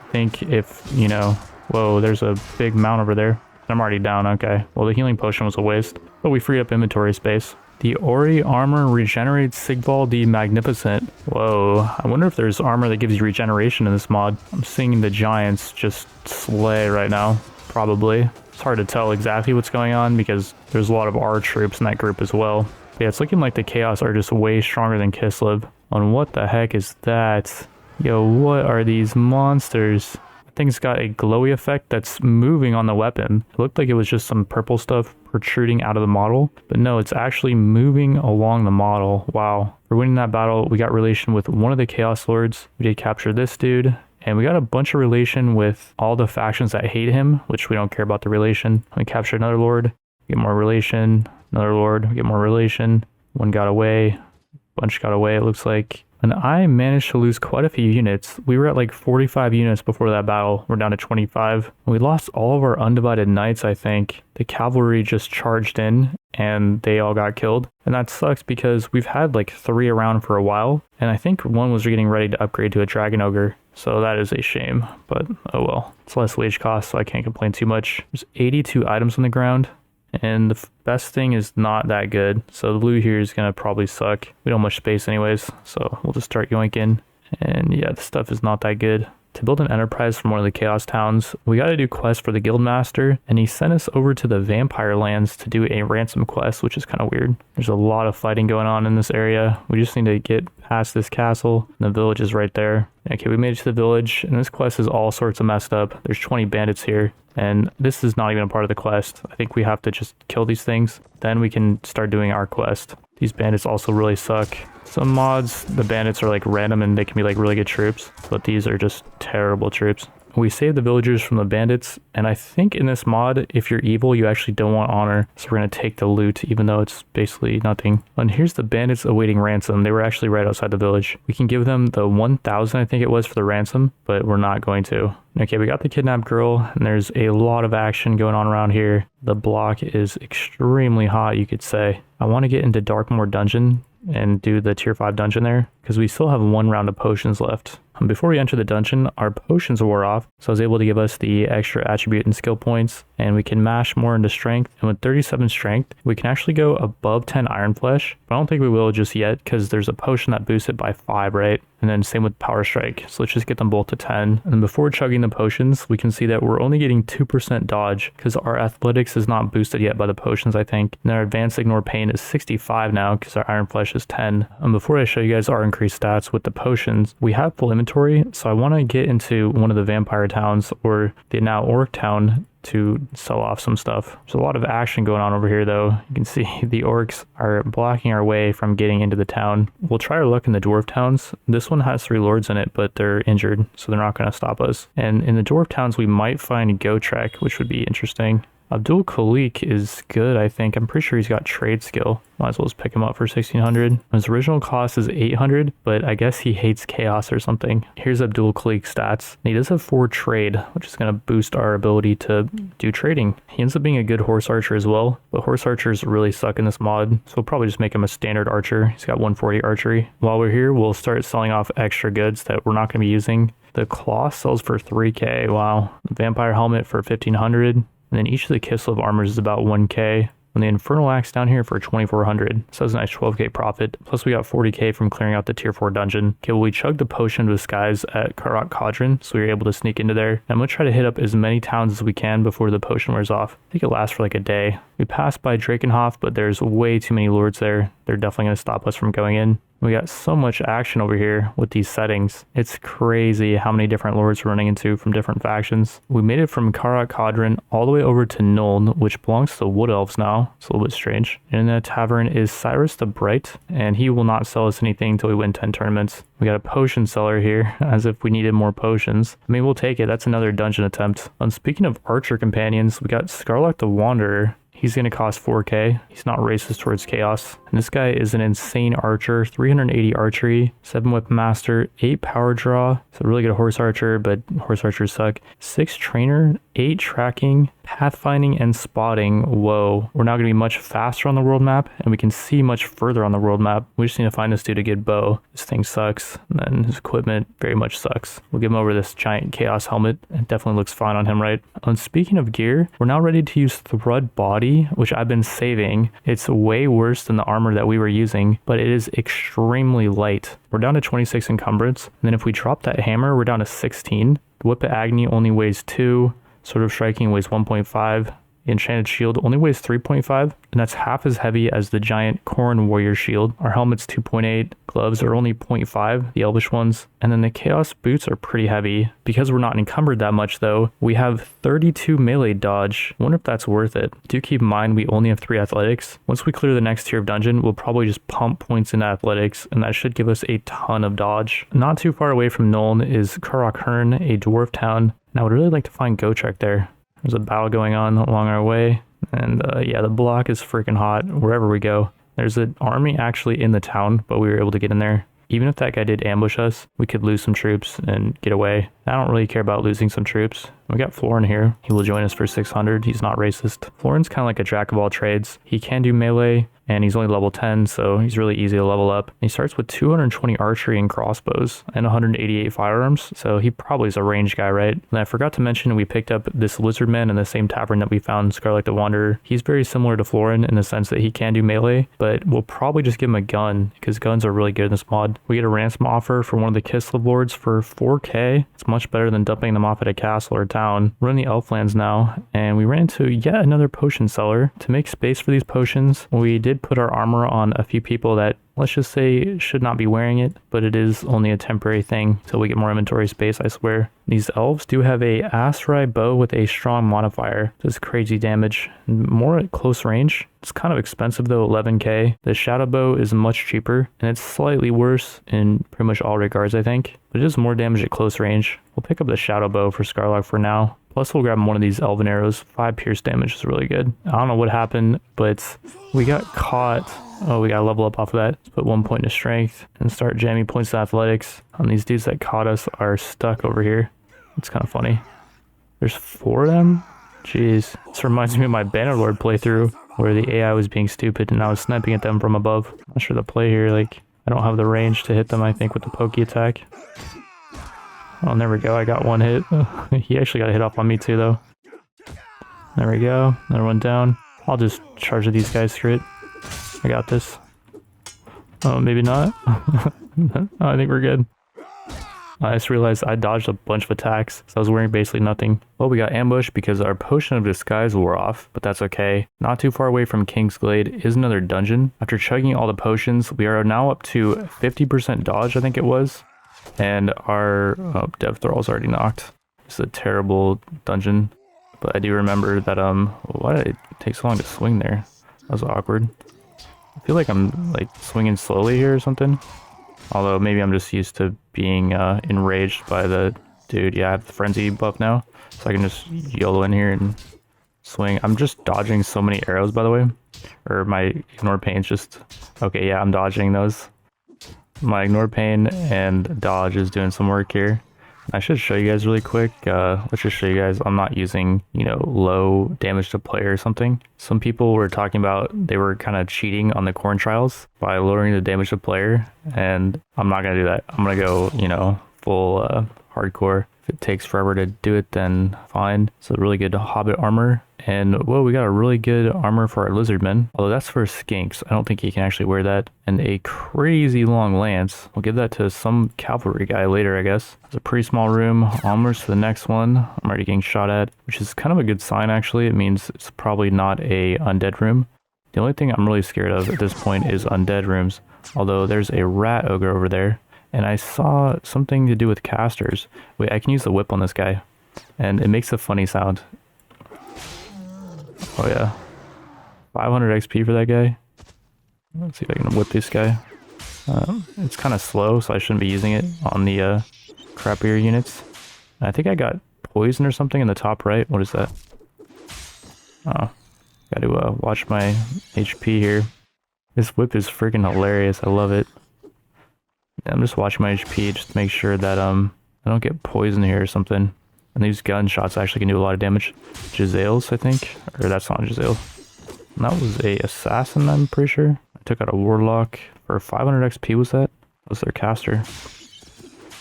I think if, you know... Whoa, there's a big mount over there. I'm already down. Okay. Well, the healing potion was a waste, but we freed up inventory space. The Ori armor regenerates Sigval the Magnificent. Whoa. I wonder if there's armor that gives you regeneration in this mod. I'm seeing the giants just slay right now. Probably. It's hard to tell exactly what's going on because there's a lot of our troops in that group as well. But yeah, it's looking like the Chaos are just way stronger than Kislev. And what the heck is that? Yo, what are these monsters? I think it's got a glowy effect that's moving on the weapon. It looked like it was just some purple stuff protruding out of the model, but no, it's actually moving along the model. Wow. For winning that battle, we got relation with one of the Chaos Lords. We did capture this dude, and we got a bunch of relation with all the factions that hate him, which we don't care about the relation. We captured another Lord, get more relation, another Lord, get more relation. One got away, bunch got away, it looks like. And I managed to lose quite a few units. We were at like 45 units before that battle. We're down to 25. We lost all of our undivided knights, I think. The cavalry just charged in and they all got killed. And that sucks because we've had like 3 around for a while. And I think one was getting ready to upgrade to a Dragon Ogre. So that is a shame, but oh well. It's less wage cost, so I can't complain too much. There's 82 items on the ground. And the best thing is not that good. So the loot here is going to probably suck. We don't have much space anyways. So we'll just start yoinking. And yeah, the stuff is not that good. To build an enterprise from one of the Chaos Towns, we got to do quests for the Guildmaster. And he sent us over to the Vampire Lands to do a ransom quest, which is kind of weird. There's a lot of fighting going on in this area. We just need to get past this castle. And the village is right there. Okay, we made it to the village. And this quest is all sorts of messed up. There's 20 bandits here. And this is not even a part of the quest. I think we have to just kill these things. Then we can start doing our quest. These bandits also really suck. Some mods, the bandits are like random and they can be like really good troops. But these are just terrible troops. We saved the villagers from the bandits, and I think in this mod, if you're evil, you actually don't want honor. So we're going to take the loot, even though it's basically nothing. And here's the bandits awaiting ransom. They were actually right outside the village. We can give them the 1,000, I think it was, for the ransom, but we're not going to. Okay, we got the kidnapped girl, and there's a lot of action going on around here. The block is extremely hot, you could say. I want to get into Darkmoor Dungeon and do the tier 5 dungeon there because we still have 1 round of potions left. Before we enter the dungeon, our potions wore off, so I was able to give us the extra attribute and skill points, and we can mash more into strength. And with 37 strength, we can actually go above 10 iron flesh, but I don't think we will just yet because there's a potion that boosts it by 5, right? And then same with power strike, so let's just get them both to 10. And before chugging the potions, we can see that we're only getting 2% dodge because our athletics is not boosted yet by the potions, I think. And our advanced ignore pain is 65 now because our iron flesh is 10. And before I show you guys our increased stats with the potions, we have full inventory, so I want to get into one of the vampire towns or the now orc town to sell off some stuff. There's a lot of action going on over here though. You can see the orcs are blocking our way from getting into the town. We'll try our luck in the dwarf towns. This one has 3 lords in it, but they're injured, so they're not going to stop us. And in the dwarf towns, we might find Gotrek, which would be interesting. Abdul Khalik is good, I think. I'm pretty sure he's got trade skill. Might as well just pick him up for 1,600. His original cost is 800, but I guess he hates chaos or something. Here's Abdul Khalik's stats. He does have 4 trade, which is going to boost our ability to do trading. He ends up being a good horse archer as well, but horse archers really suck in this mod, so we'll probably just make him a standard archer. He's got 140 archery. While we're here, we'll start selling off extra goods that we're not going to be using. The claw sells for 3k. Wow. The vampire helmet for 1,500. And then each of the Kislev armors is about 1k. And the Infernal Axe down here for 2,400. So that's a nice 12k profit. Plus we got 40k from clearing out the tier 4 dungeon. Okay, well we chugged the potion of disguise at Karak Kadran, so we were able to sneak into there. And I'm going to try to hit up as many towns as we can before the potion wears off. I think it lasts for like a day. We passed by Drakenhof, but there's way too many lords there. They're definitely going to stop us from going in. We got so much action over here with these settings. It's crazy how many different lords we're running into from different factions. We made it from Karak Kadran all the way over to Nuln, which belongs to the Wood Elves now. It's a little bit strange. In the tavern is Cyrus the Bright, and he will not sell us anything until we win 10 tournaments. We got a potion seller here, as if we needed more potions. I mean, we'll take it. That's another dungeon attempt. And speaking of archer companions, we got Scarlock the Wanderer. He's going to cost 4k. He's not racist towards chaos. And this guy is an insane archer, 380 archery, 7 whip master, 8 power draw. So really good horse archer, but horse archers suck. 6 trainer, 8 tracking, pathfinding, and spotting. Whoa. We're now going to be much faster on the world map, and we can see much further on the world map. We just need to find this dude a good bow. This thing sucks, and then his equipment very much sucks. We'll give him over this giant chaos helmet. It definitely looks fine on him, right? And speaking of gear, we're now ready to use Thrud Body, which I've been saving. It's way worse than the armor that we were using, but it is extremely light. We're down to 26 encumbrance, and then if we drop that hammer, we're down to 16. The Whip of Agony only weighs 2. Sword of Striking weighs 1.5. Enchanted Shield only weighs 3.5, and that's half as heavy as the giant Corn Warrior Shield. Our helmet's 2.8, gloves are only 0.5, the Elvish ones, and then the Chaos Boots are pretty heavy. Because we're not encumbered that much though, we have 32 melee dodge. I wonder if that's worth it. Do keep in mind we only have 3 athletics. Once we clear the next tier of dungeon, we'll probably just pump points into athletics, and that should give us a ton of dodge. Not too far away from Nuln is Kurok Hearn, a dwarf town, and I would really like to find Gotrek there. There's a battle going on along our way, and yeah, the block is freaking hot wherever we go. There's an army actually in the town, but we were able to get in there. Even if that guy did ambush us, we could lose some troops and get away. I don't really care about losing some troops. We got Florin here. He will join us for 600. He's not racist. Florin's kind of like a jack of all trades. He can do melee, and he's only level 10, so he's really easy to level up. He starts with 220 archery and crossbows and 188 firearms, so he probably is a range guy, right? And I forgot to mention we picked up this lizardman in the same tavern that we found Scarlet the Wanderer. He's very similar to Florin in the sense that he can do melee, but we'll probably just give him a gun because guns are really good in this mod. We get a ransom offer for one of the Kislev lords for 4k. It's much better than dumping them off at a castle or town. We're in the Elflands now, and we ran into yet another potion seller. To make space for these potions, we did put our armor on a few people that, let's just say, should not be wearing it, but it is only a temporary thing till we get more inventory space, I swear. These elves do have a Asrai bow with a strong modifier. Does crazy damage, more at close range. It's kind of expensive though, 11k. The shadow bow is much cheaper, and it's slightly worse in pretty much all regards, I think, but it does more damage at close range. We'll pick up the shadow bow for Scarlock for now. Plus we'll grab one of these elven arrows. 5 pierce damage is really good. I don't know what happened, but we got caught. Oh, we gotta level up off of that. Let's put 1 point to strength and start jamming points to athletics. And these dudes that caught us are stuck over here. It's kind of funny. There's 4 of them? Jeez. This reminds me of my Bannerlord playthrough where the AI was being stupid and I was sniping at them from above. I'm not sure the play here, like, I don't have the range to hit them, I think, with the pokey attack. Oh, and there we go. I got 1 hit. He actually got a hit off on me too, though. There we go. Another one down. I'll just charge at these guys straight. I got this. Oh, maybe not. Oh, I think we're good. I just realized I dodged a bunch of attacks, so I was wearing basically nothing. Well, we got ambushed because our potion of disguise wore off, but that's okay. Not too far away from Kingsglade is another dungeon. After chugging all the potions, we are now up to 50% dodge, I think it was. And our dev thrall's already knocked. It's a terrible dungeon. But I do remember that, why did it take so long to swing there? That was awkward. I feel like I'm like swinging slowly here or something. Although maybe I'm just used to being enraged by the dude. Yeah, I have the frenzy buff now. So I can just YOLO in here and swing. I'm just dodging so many arrows, by the way. Or my ignore pain's just... Okay, yeah, I'm dodging those. My ignore pain and dodge is doing some work here. I should show you guys really quick. Let's just show you guys. I'm not using, you know, low damage to player or something. Some people were talking about they were kind of cheating on the corn trials by lowering the damage to player, and I'm not gonna do that. I'm gonna go, you know, full hardcore. If it takes forever to do it, then fine. So really good hobbit armor. And whoa, we got a really good armor for our lizardmen. Although that's for skinks. I don't think he can actually wear that. And a crazy long lance. We'll give that to some cavalry guy later, I guess. It's a pretty small room. Onwards to the next one. I'm already getting shot at, which is kind of a good sign, actually. It means it's probably not a undead room. The only thing I'm really scared of at this point is undead rooms. Although there's a rat ogre over there. And I saw something to do with casters. Wait, I can use the whip on this guy. And it makes a funny sound. Oh yeah. 500 XP for that guy. Let's see if I can whip this guy. It's kind of slow, so I shouldn't be using it on the crappier units. I think I got poison or something in the top right. What is that? Oh. Gotta watch my HP here. This whip is freaking hilarious. I love it. I'm just watching my HP just to make sure that I don't get poisoned here or something. And these gunshots actually can do a lot of damage. Gisele's, I think. Or that's not Gisele. And that was a assassin, I'm pretty sure. I took out a warlock for 500 XP, was that? That was their caster.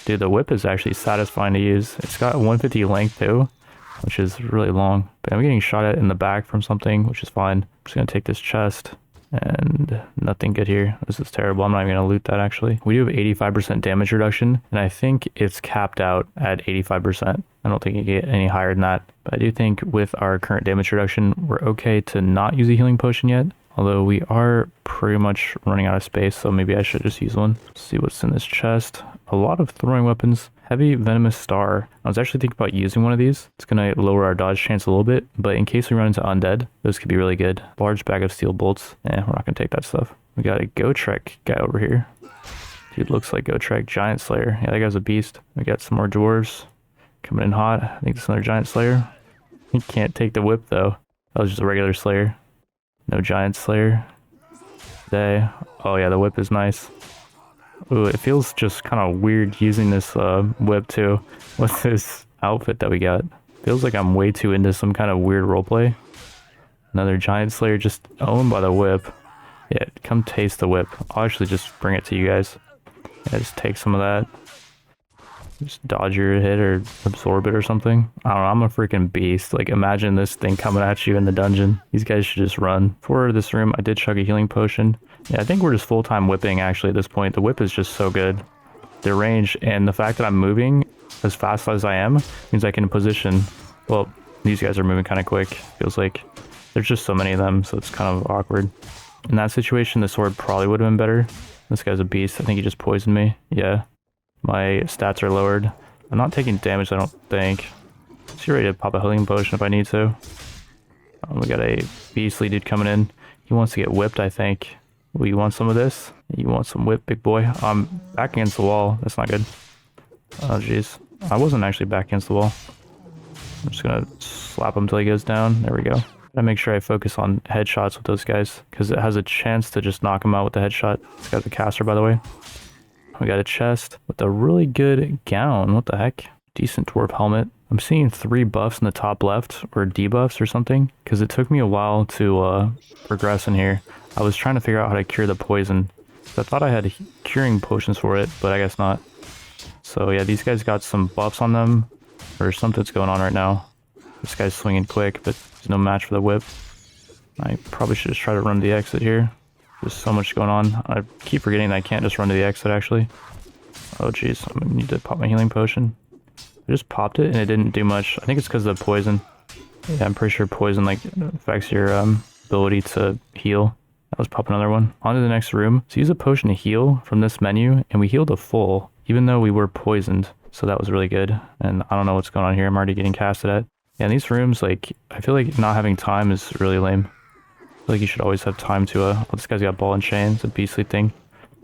Dude, the whip is actually satisfying to use. It's got 150 length too, which is really long. But I'm getting shot at in the back from something, which is fine. I'm just gonna take this chest. And nothing good here. This is terrible. I'm not even gonna loot that actually. We do have 85% damage reduction, and I think it's capped out at 85%. I don't think you get any higher than that. But I do think with our current damage reduction, we're okay to not use a healing potion yet. Although we are pretty much running out of space, so maybe I should just use one. Let's see what's in this chest. A lot of throwing weapons. Heavy venomous star. I was actually thinking about using one of these. It's gonna lower our dodge chance a little bit, but in case we run into undead, those could be really good. Large bag of steel bolts. We're not gonna take that stuff. We got a Gotrek guy over here. Dude looks like Gotrek. Giant Slayer. Yeah, that guy's a beast. We got some more dwarves coming in hot. I think it's another Giant Slayer. He can't take the whip though. That was just a regular Slayer. No Giant Slayer. Today. Oh yeah, the whip is nice. Ooh, it feels just kind of weird using this whip too with this outfit that we got. Feels like I'm way too into some kind of weird roleplay. Another Giant Slayer just owned by the whip. Yeah, come taste the whip. I'll actually just bring it to you guys. Yeah, just take some of that. Just dodge your hit or absorb it or something. I don't know, I'm a freaking beast. Like, imagine this thing coming at you in the dungeon. These guys should just run. For this room, I did chug a healing potion. Yeah, I think we're just full-time whipping, actually, at this point. The whip is just so good. The range and the fact that I'm moving as fast as I am means I can position. Well, these guys are moving kind of quick. Feels like there's just so many of them, so it's kind of awkward. In that situation, the sword probably would have been better. This guy's a beast. I think he just poisoned me. Yeah. My stats are lowered. I'm not taking damage, I don't think. So ready to pop a healing potion if I need to. We got a beastly dude coming in. He wants to get whipped, I think. Well, you want some of this? You want some whip, big boy? I'm back against the wall. That's not good. Oh, jeez. I wasn't actually back against the wall. I'm just gonna slap him till he goes down. There we go. Gotta make sure I focus on headshots with those guys, because it has a chance to just knock him out with the headshot. This guy's a caster, by the way. We got a chest with a really good gown. What the heck? Decent dwarf helmet. I'm seeing 3 buffs in the top left, or debuffs or something, because it took me a while to progress in here. I was trying to figure out how to cure the poison. I thought I had curing potions for it, but I guess not. So yeah, these guys got some buffs on them, or something's going on right now. This guy's swinging quick, but there's no match for the whip. I probably should just try to run to the exit here. There's so much going on. I keep forgetting that I can't just run to the exit, actually. Oh, jeez. I need to pop my healing potion. I just popped it, and it didn't do much. I think it's because of the poison. Yeah, I'm pretty sure poison, like, affects your ability to heal. Let's pop another one. On to the next room. So use a potion to heal from this menu, and we healed a full, even though we were poisoned. So that was really good. And I don't know what's going on here. I'm already getting casted at. Yeah, in these rooms, like, I feel like not having time is really lame. Like you should always have time to well, this guy's got ball and chain. It's a beastly thing.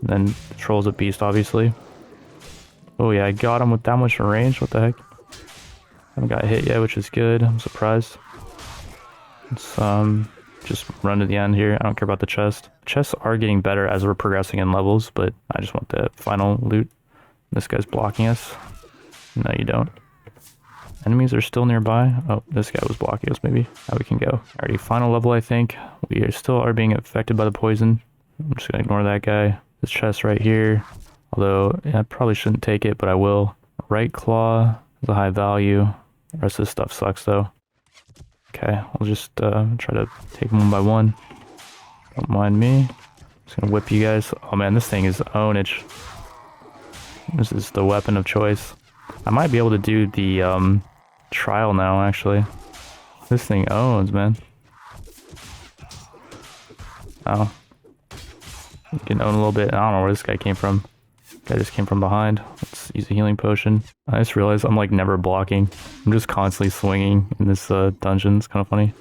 And then the troll's a beast, obviously. Oh yeah, I got him with that much range. What the heck? Haven't got hit yet, which is good. I'm surprised. Let's just run to the end here. I don't care about the chest. Chests are getting better as we're progressing in levels, but I just want the final loot. This guy's blocking us. No, you don't. Enemies are still nearby. Oh, this guy was blocking us, maybe. Now we can go. Alrighty, final level, I think. We still are being affected by the poison. I'm just gonna ignore that guy. This chest right here. Although, yeah, I probably shouldn't take it, but I will. Right claw is a high value. The rest of this stuff sucks, though. Okay, I'll just try to take them one by one. Don't mind me. Just gonna whip you guys. Oh man, this thing is ownage. This is the weapon of choice. I might be able to do the trial now, actually. This thing owns, man. Oh. You can own a little bit. I don't know where this guy came from. Guy just came from behind. Let's use a healing potion. I just realized I'm like never blocking. I'm just constantly swinging in this dungeon. It's kind of funny.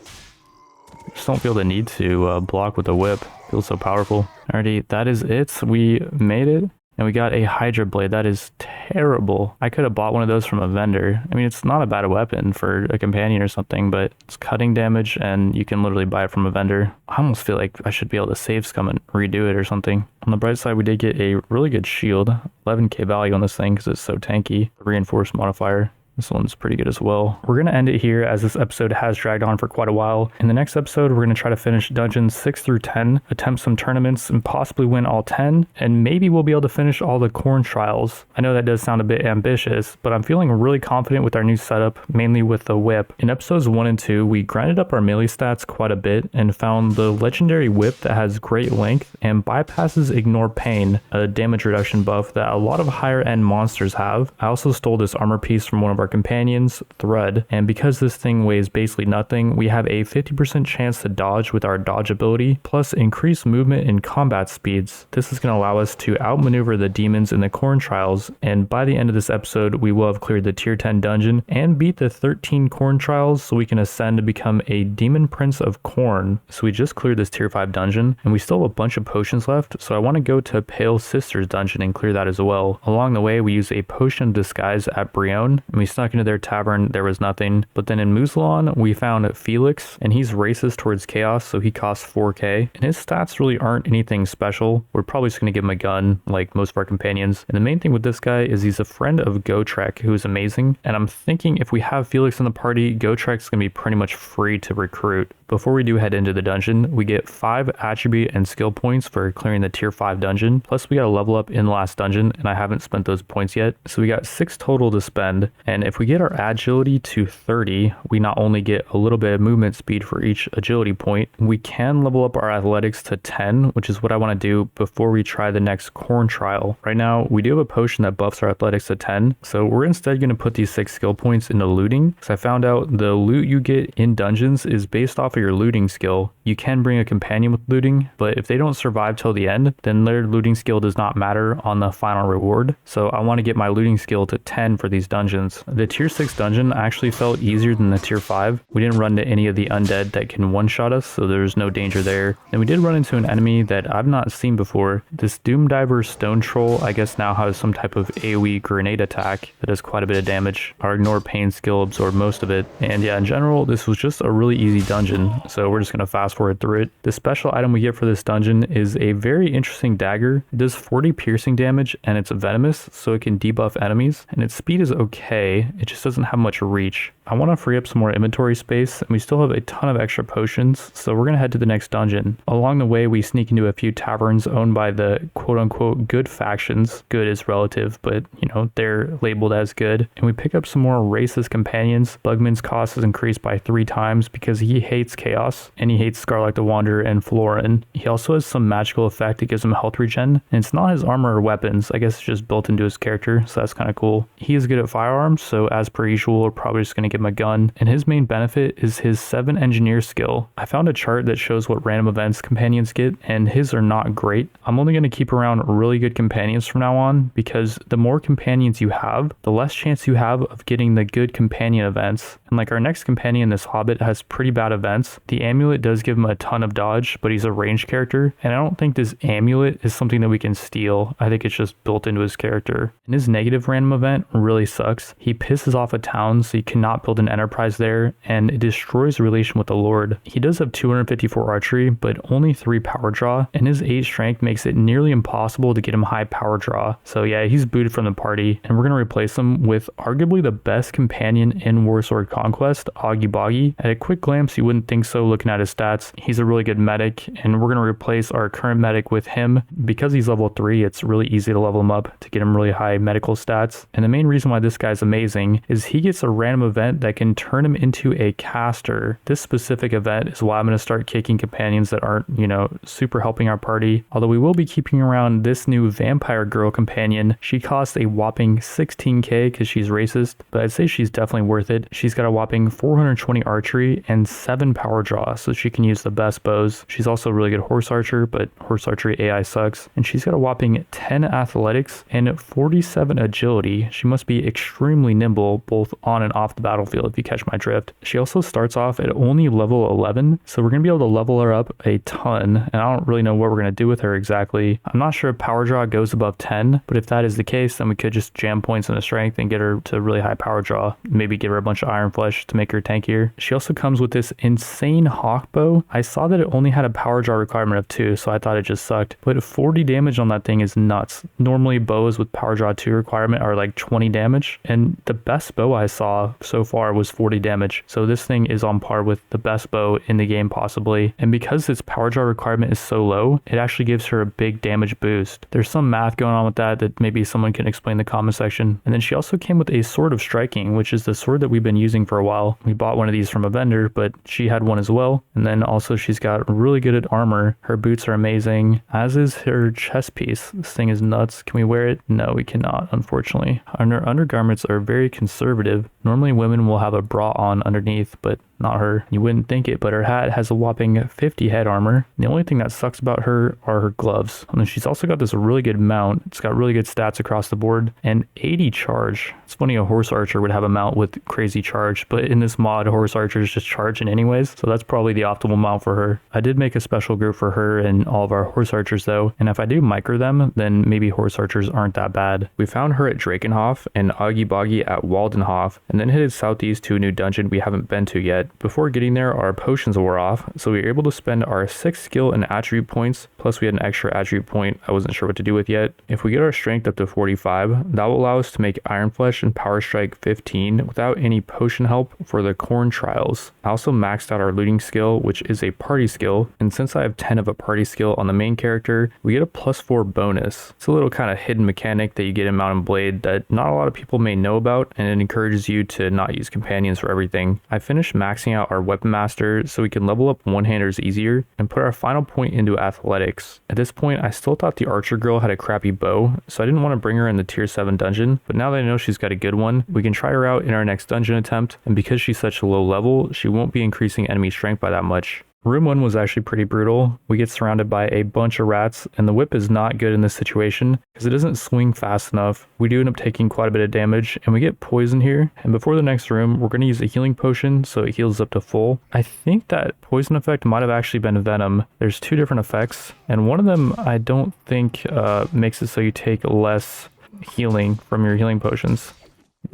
I just don't feel the need to block with the whip. It feels so powerful. Alrighty, that is it. We made it. And we got a Hydra Blade. That is terrible. I could have bought one of those from a vendor. I mean, it's not a bad weapon for a companion or something, but it's cutting damage and you can literally buy it from a vendor. I almost feel like I should be able to save scum and redo it or something. On the bright side, we did get a really good shield. 11k value on this thing because it's so tanky. Reinforced modifier. This one's pretty good as well. We're going to end it here as this episode has dragged on for quite a while. In the next episode, we're going to try to finish dungeons 6 through 10, attempt some tournaments, and possibly win all 10. And maybe we'll be able to finish all the corn trials. I know that does sound a bit ambitious, but I'm feeling really confident with our new setup, mainly with the whip. In episodes 1 and 2, we grinded up our melee stats quite a bit and found the legendary whip that has great length and bypasses ignore pain, a damage reduction buff that a lot of higher end monsters have. I also stole this armor piece from one of our companions, Thread, and because this thing weighs basically nothing, we have a 50% chance to dodge with our dodge ability, plus increased movement and combat speeds. This is going to allow us to outmaneuver the demons in the corn trials, and by the end of this episode, we will have cleared the tier 10 dungeon and beat the 13 corn trials so we can ascend to become a demon prince of corn. So we just cleared this tier 5 dungeon, and we still have a bunch of potions left, so I want to go to Pale Sister's dungeon and clear that as well. Along the way, we use a potion of disguise at Brion, and we snuck into their tavern. There was nothing, but then in Musalon we found Felix, and he's racist towards chaos, so he costs 4k, and his stats really aren't anything special. We're probably just going to give him a gun like most of our companions, and the main thing with this guy is he's a friend of Gotrek, who is amazing, and I'm thinking if we have Felix in the party, Gotrek's going to be pretty much free to recruit. Before we do head into the dungeon, we get 5 attribute and skill points for clearing the tier 5 dungeon, plus we got a level up in the last dungeon, and I haven't spent those points yet, so we got 6 total to spend. And if we get our agility to 30, we not only get a little bit of movement speed for each agility point, we can level up our athletics to 10, which is what I want to do before we try the next corn trial. Right now, we do have a potion that buffs our athletics to 10, so we're instead going to put these 6 skill points into looting, because I found out the loot you get in dungeons is based off of your looting skill. You can bring a companion with looting, but if they don't survive till the end, then their looting skill does not matter on the final reward. So I want to get my looting skill to 10 for these dungeons. The tier 6 dungeon actually felt easier than the tier 5. We didn't run into any of the undead that can one-shot us, so there's no danger there. And we did run into an enemy that I've not seen before. This Doomdiver Stone Troll, I guess now has some type of AoE grenade attack that does quite a bit of damage. Our Ignore Pain skill absorbed most of it. And yeah, in general, this was just a really easy dungeon, so we're just going to fast forward through it. The special item we get for this dungeon is a very interesting dagger. It does 40 piercing damage and it's venomous, so it can debuff enemies, and its speed is okay, it just doesn't have much reach. I want to free up some more inventory space, and we still have a ton of extra potions, so we're going to head to the next dungeon. Along the way, we sneak into a few taverns owned by the quote-unquote good factions. Good is relative, but you know, they're labeled as good. And we pick up some more racist companions. Bugman's cost is increased by 3 times because he hates chaos, and he hates Scarlet the Wanderer and Florin. He also has some magical effect that gives him health regen, and it's not his armor or weapons. I guess it's just built into his character, so that's kind of cool. He is good at firearms, so as per usual, we're probably just going to give him a gun, and his main benefit is his 7 engineer skill. I found a chart that shows what random events companions get, and his are not great. I'm only going to keep around really good companions from now on, because the more companions you have, the less chance you have of getting the good companion events. And like our next companion, this hobbit, has pretty bad events. The amulet does give him a ton of dodge, but he's a ranged character, and I don't think this amulet is something that we can steal. I think it's just built into his character. And his negative random event really sucks. He pisses off a town, so you cannot build an enterprise there, and it destroys the relation with the Lord. He does have 254 archery, but only 3 power draw, and his 8 strength makes it nearly impossible to get him high power draw. So yeah, he's booted from the party, and we're going to replace him with arguably the best companion in Warsword Conquest, Augie Boggy. At a quick glance, you wouldn't think so looking at his stats. He's a really good medic, and we're going to replace our current medic with him. Because he's level 3, it's really easy to level him up to get him really high medical stats. And the main reason why this guy's amazing is he gets a random event that can turn him into a caster. This specific event is why I'm going to start kicking companions that aren't, you know, super helping our party. Although we will be keeping around this new vampire girl companion. She costs a whopping 16k because she's racist, but I'd say she's definitely worth it. She's got a whopping 420 archery and 7 power draw, so she can use the best bows. She's also a really good horse archer, but horse archery AI sucks. And she's got a whopping 10 athletics and 47 agility. She must be extremely nimble both on and off the battlefield. battlefield, if you catch my drift. She also starts off at only level 11, so we're going to be able to level her up a ton, and I don't really know what we're going to do with her exactly. I'm not sure if power draw goes above 10, but if that is the case, then we could just jam points into strength and get her to really high power draw. Maybe give her a bunch of iron flesh to make her tankier. She also comes with this insane hawk bow. I saw that it only had a power draw requirement of 2, so I thought it just sucked, but 40 damage on that thing is nuts. Normally bows with power draw 2 requirement are like 20 damage, and the best bow I saw so far was 40 damage. So this thing is on par with the best bow in the game possibly, and because its power draw requirement is so low, it actually gives her a big damage boost. There's some math going on with that maybe someone can explain in the comment section. And then she also came with a sword of striking, which is the sword that we've been using for a while. We bought one of these from a vendor, but she had one as well. And then also she's got really good at armor. Her boots are amazing, as is her chest piece. This thing is nuts. Can we wear it? No, we cannot, unfortunately. And her undergarments are very conservative. Normally women will have a bra on underneath, but not her. You wouldn't think it, but her hat has a whopping 50 head armor. The only thing that sucks about her are her gloves. And then she's also got this really good mount. It's got really good stats across the board and 80 charge. It's funny a horse archer would have a mount with crazy charge, but in this mod, horse archers just charge in anyways, so that's probably the optimal mount for her. I did make a special group for her and all of our horse archers though, and if I do micro them, then maybe horse archers aren't that bad. We found her at Drakenhof and Augie Boggy at Waldenhof, and then headed southeast to a new dungeon we haven't been to yet. Before getting there, our potions wore off, so we were able to spend our 6 skill and attribute points, plus we had an extra attribute point I wasn't sure what to do with yet. If we get our strength up to 45, that will allow us to make Iron Flesh and Power Strike 15 without any potion help for the Corn Trials. I also maxed out our looting skill, which is a party skill, and since I have 10 of a party skill on the main character, we get a +4 bonus. It's a little kind of hidden mechanic that you get in Mount and Blade that not a lot of people may know about, and it encourages you to not use companions for everything. I finished maxing out our Weapon Master so we can level up one-handers easier and put our final point into athletics. At this point, I still thought the archer girl had a crappy bow, so I didn't want to bring her in the tier 7 dungeon, but now that I know she's got a good one, we can try her out in our next dungeon attempt, and because she's such a low level, she won't be increasing enemy strength by that much. Room 1 was actually pretty brutal. We get surrounded by a bunch of rats, and the whip is not good in this situation because it doesn't swing fast enough. We do end up taking quite a bit of damage, and we get poison here. And before the next room, we're going to use a healing potion so it heals up to full. I think that poison effect might have actually been venom. There's 2 different effects, and one of them I don't think makes it so you take less healing from your healing potions.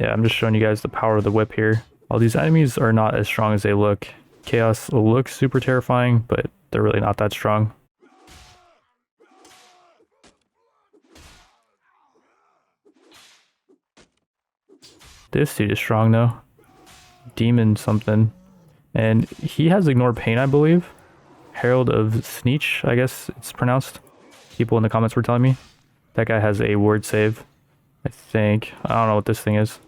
Yeah, I'm just showing you guys the power of the whip here. All these enemies are not as strong as they look. Chaos looks super terrifying, but they're really not that strong. This dude is strong though. Demon something. And he has Ignore Pain, I believe. Herald of Sneech, I guess it's pronounced. People in the comments were telling me. That guy has a word save, I think. I don't know what this thing is.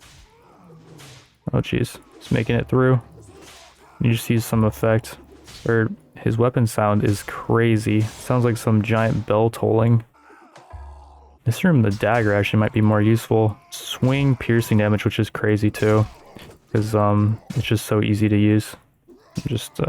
Oh jeez, it's making it through. You just see some effect. Or his weapon sound is crazy. Sounds like some giant bell tolling. This room, the dagger actually might be more useful. Swing piercing damage, which is crazy too, because it's just so easy to use. Just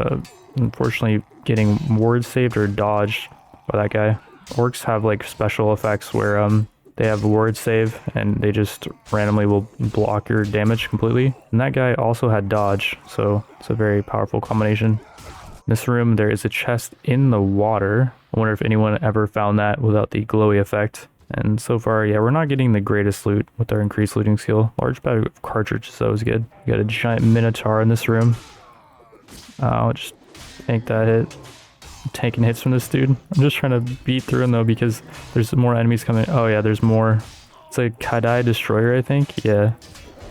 unfortunately getting ward saved or dodged by that guy. Orcs have like special effects where they have ward save and they just randomly will block your damage completely. And that guy also had dodge, so it's a very powerful combination. In this room, there is a chest in the water. I wonder if anyone ever found that without the glowy effect. And so far, yeah, we're not getting the greatest loot with our increased looting skill. Large bag of cartridges, that was good. We got a giant minotaur in this room. I'll just tank that hit. I'm taking hits from this dude. I'm just trying to beat through him though because there's more enemies coming. Oh yeah, there's more. It's a Kadai destroyer, I think. Yeah.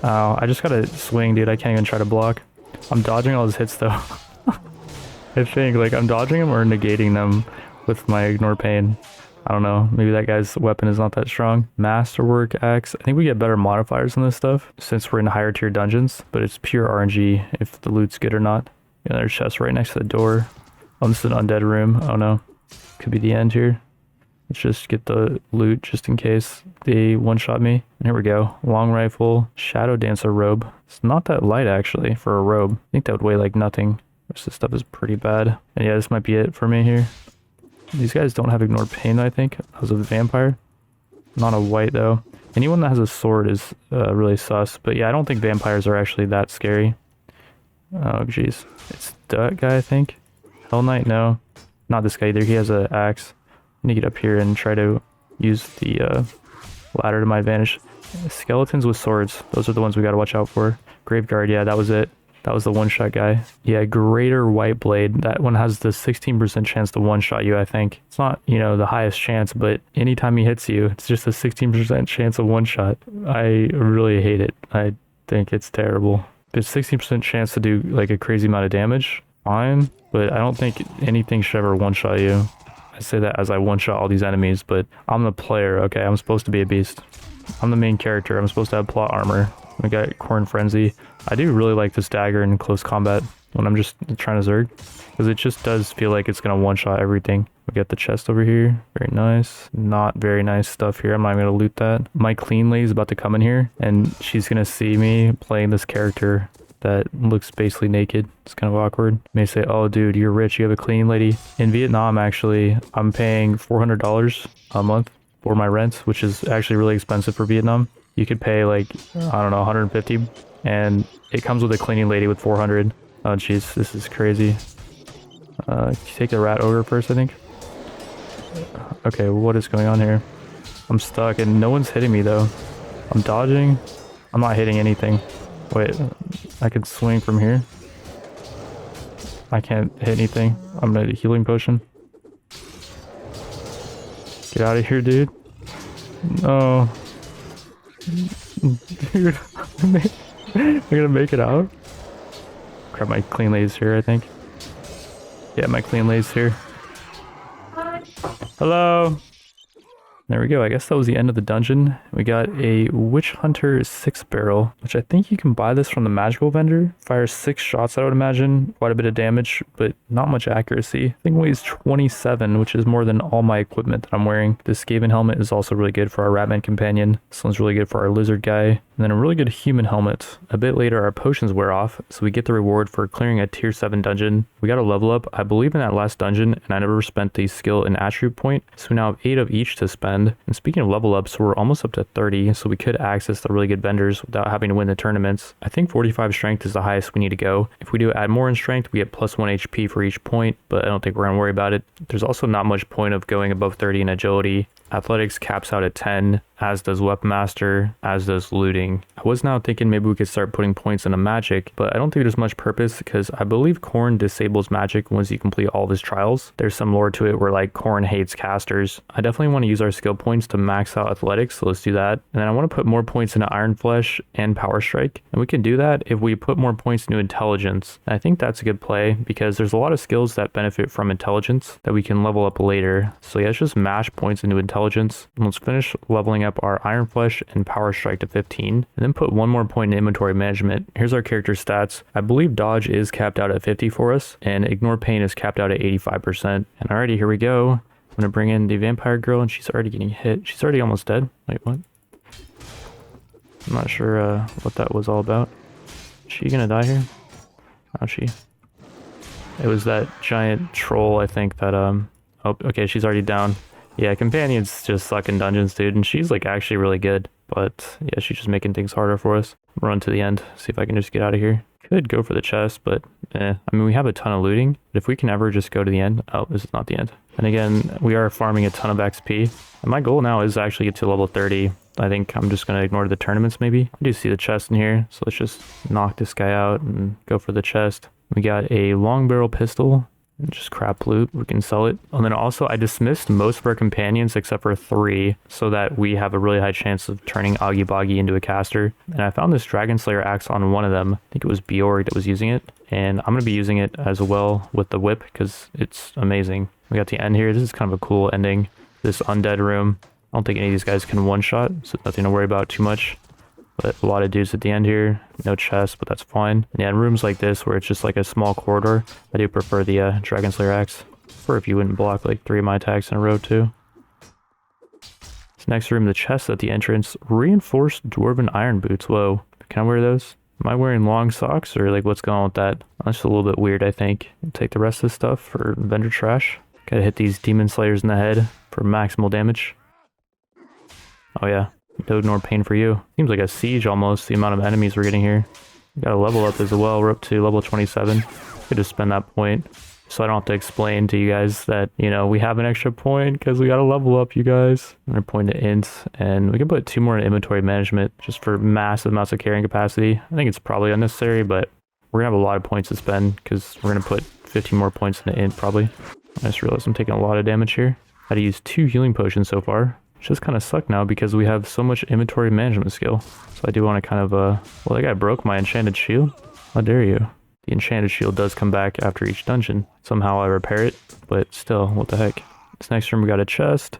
I just gotta swing, dude. I can't even try to block. I'm dodging all his hits though. I think like I'm dodging them or negating them with my Ignore Pain. I don't know. Maybe that guy's weapon is not that strong. Masterwork axe. I think we get better modifiers on this stuff since we're in higher tier dungeons, but it's pure RNG if the loot's good or not. Yeah, there's chests right next to the door. Oh, this is an undead room. Oh no. Could be the end here. Let's just get the loot just in case they one-shot me. And here we go. Long rifle, shadow dancer robe. It's not that light actually for a robe. I think that would weigh like nothing. The rest of this stuff is pretty bad. And yeah, this might be it for me here. These guys don't have Ignore Pain, I think. I was a vampire. Not a white though. Anyone that has a sword is really sus. But yeah, I don't think vampires are actually that scary. Oh, jeez. It's that guy, I think. Hell Knight, no. Not this guy either. He has an axe. I need to get up here and try to use the ladder to my advantage. Skeletons with swords. Those are the ones we gotta watch out for. Graveguard, yeah, that was it. That was the one-shot guy. Yeah, Greater White Blade. That one has the 16% chance to one-shot you, I think. It's not, you know, the highest chance, but anytime he hits you, it's just a 16% chance of one-shot. I really hate it. I think it's terrible. There's 16% chance to do, like, a crazy amount of damage. Fine, but I don't think anything should ever one-shot you. I say that as I one-shot all these enemies, but I'm the player, okay? I'm supposed to be a beast. I'm the main character. I'm supposed to have plot armor. We got Corn Frenzy. I do really like this dagger in close combat when I'm just trying to zerg, because it just does feel like it's gonna one-shot everything. We got the chest over here. Very nice. Not very nice stuff here. I'm not gonna loot that. My clean lady's about to come in here, and she's gonna see me playing this character that looks basically naked. It's kind of awkward. May say, oh dude, you're rich, you have a cleaning lady. In Vietnam, actually, I'm paying $400 a month for my rent, which is actually really expensive for Vietnam. You could pay like, I don't know, 150, and it comes with a cleaning lady with 400. Oh jeez, this is crazy. Take the rat ogre first, I think. Okay, what is going on here? I'm stuck and no one's hitting me though. I'm dodging. I'm not hitting anything. Wait, I can swing from here. I can't hit anything. I'm gonna healing potion. Get out of here, dude. No. Dude, I'm gonna make it out. Grab my clean lays here, I think. Yeah, my clean lays here. Hello. There we go. I guess that was the end of the dungeon. We got a Witch Hunter 6-barrel, which I think you can buy this from the magical vendor. Fires 6 shots, I would imagine. Quite a bit of damage, but not much accuracy. I think weighs 27, which is more than all my equipment that I'm wearing. This Skaven helmet is also really good for our Ratman companion. This one's really good for our lizard guy. And then a really good human helmet. A bit later, our potions wear off, so we get the reward for clearing a tier 7 dungeon. We got a level up, I believe, in that last dungeon, and I never spent the skill and attribute point, so we now have 8 of each to spend. And speaking of level ups, we're almost up to 30, so we could access the really good vendors without having to win the tournaments. I think 45 strength is the highest we need to go. If we do add more in strength, we get plus 1 HP for each point, but I don't think we're going to worry about it. There's also not much point of going above 30 in agility. Athletics caps out at 10, as does Weapon Master, as does looting. I was now thinking maybe we could start putting points into magic, but I don't think there's much purpose because I believe Korn disables magic once you complete all of his trials. There's some lore to it where like Korn hates casters. I definitely want to use our skill points to max out athletics, so let's do that. And then I want to put more points into Iron Flesh and Power Strike, and we can do that if we put more points into Intelligence. And I think that's a good play because there's a lot of skills that benefit from Intelligence that we can level up later. So yeah, let's just mash points into Intelligence. And let's finish leveling up our Iron Flesh and Power Strike to 15, and then put one more point in inventory management. Here's our character stats. I believe dodge is capped out at 50 for us, and ignore pain is capped out at 85%. And alrighty, here we go. I'm gonna bring in the vampire girl, and she's already getting hit. She's already almost dead. Wait, what? I'm not sure what that was all about. Is she gonna die here? How's she? It was that giant troll, I think, that oh, okay, she's already down. Yeah, companions just suck in dungeons, dude, and she's like actually really good, but yeah, she's just making things harder for us. Run to the end, see if I can just get out of here. Could go for the chest, but I mean, we have a ton of looting, but if we can ever just go to the end. Oh, this is not the end. And again, we are farming a ton of XP, and my goal now is actually get to level 30. I think I'm just going to ignore the tournaments maybe. I do see the chest in here, so let's just knock this guy out and go for the chest. We got a long barrel pistol. Just crap loot, we can sell it. And then also I dismissed most of our companions except for 3 so that we have a really high chance of turning Augie Boggy into a caster. And I found this Dragon Slayer axe on one of them. I think it was Bjorg that was using it, and I'm going to be using it as well with the whip because it's amazing. We got the end here. This is kind of a cool ending. This undead room. I don't think any of these guys can one-shot, so nothing to worry about too much. But a lot of dudes at the end here. No chest, but that's fine. And yeah, in rooms like this where it's just like a small corridor, I do prefer the Dragon Slayer axe. For if you wouldn't block like 3 of my attacks in a row too. This next room, the chest at the entrance. Reinforced Dwarven Iron Boots. Whoa. Can I wear those? Am I wearing long socks or like what's going on with that? That's just a little bit weird, I think. Take the rest of this stuff for vendor trash. Gotta hit these Demon Slayers in the head for maximal damage. Oh yeah. No nor pain for you. Seems like a siege almost, the amount of enemies we're getting here. We got a level up as well. We're up to level 27. Could just spend that point. So I don't have to explain to you guys that, you know, we have an extra point because we got a level up, you guys. I'm going to point to int, and we can put 2 more in inventory management just for massive amounts of carrying capacity. I think it's probably unnecessary, but we're going to have a lot of points to spend because we're going to put 15 more points into int probably. I just realized I'm taking a lot of damage here. Had to use 2 healing potions so far. Which just kind of suck now because we have so much inventory management skill. So I do want to kind of, well, that guy broke my enchanted shield. How dare you? The enchanted shield does come back after each dungeon. Somehow I repair it, but still, what the heck. This next room we got a chest.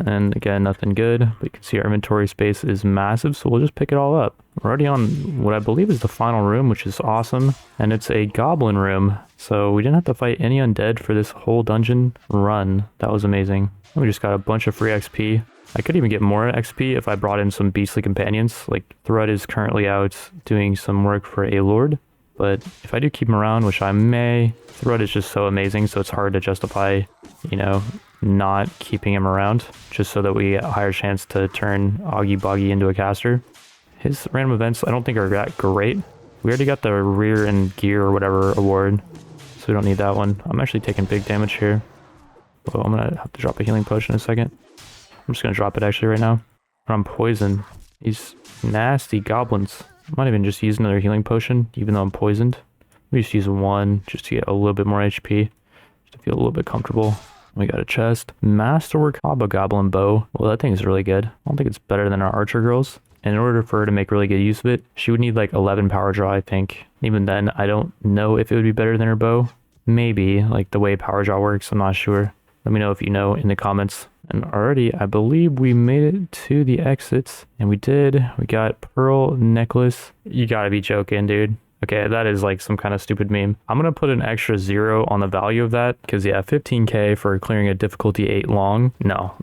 And again, nothing good. But you can see our inventory space is massive, so we'll just pick it all up. We're already on what I believe is the final room, which is awesome. And it's a goblin room. So we didn't have to fight any undead for this whole dungeon run. That was amazing. And we just got a bunch of free XP. I could even get more XP if I brought in some beastly companions. Like, Thrud is currently out doing some work for a lord. But if I do keep him around, which I may, Thrud is just so amazing, so it's hard to justify, you know, not keeping him around, just so that we get a higher chance to turn Augie Boggy into a caster. His random events I don't think are that great. We already got the rear and gear or whatever award, so we don't need that one. I'm actually taking big damage here. Oh, I'm going to have to drop a healing potion in a second. I'm just going to drop it actually right now. I'm poisoned. These nasty goblins. I might even just use another healing potion, even though I'm poisoned. We just use 1 just to get a little bit more HP, just to feel a little bit comfortable. We got a chest. Masterwork Hobgoblin bow. Well, that thing is really good. I don't think it's better than our archer girls. And in order for her to make really good use of it, she would need like 11 power draw, I think. Even then, I don't know if it would be better than her bow. Maybe, like the way power draw works, I'm not sure. Let me know if you know in the comments. And already, I believe we made it to the exits. And we did. We got pearl necklace. You gotta be joking, dude. Okay, that is like some kind of stupid meme. I'm going to put an extra 0 on the value of that because, yeah, 15k for clearing a difficulty 8 long. No,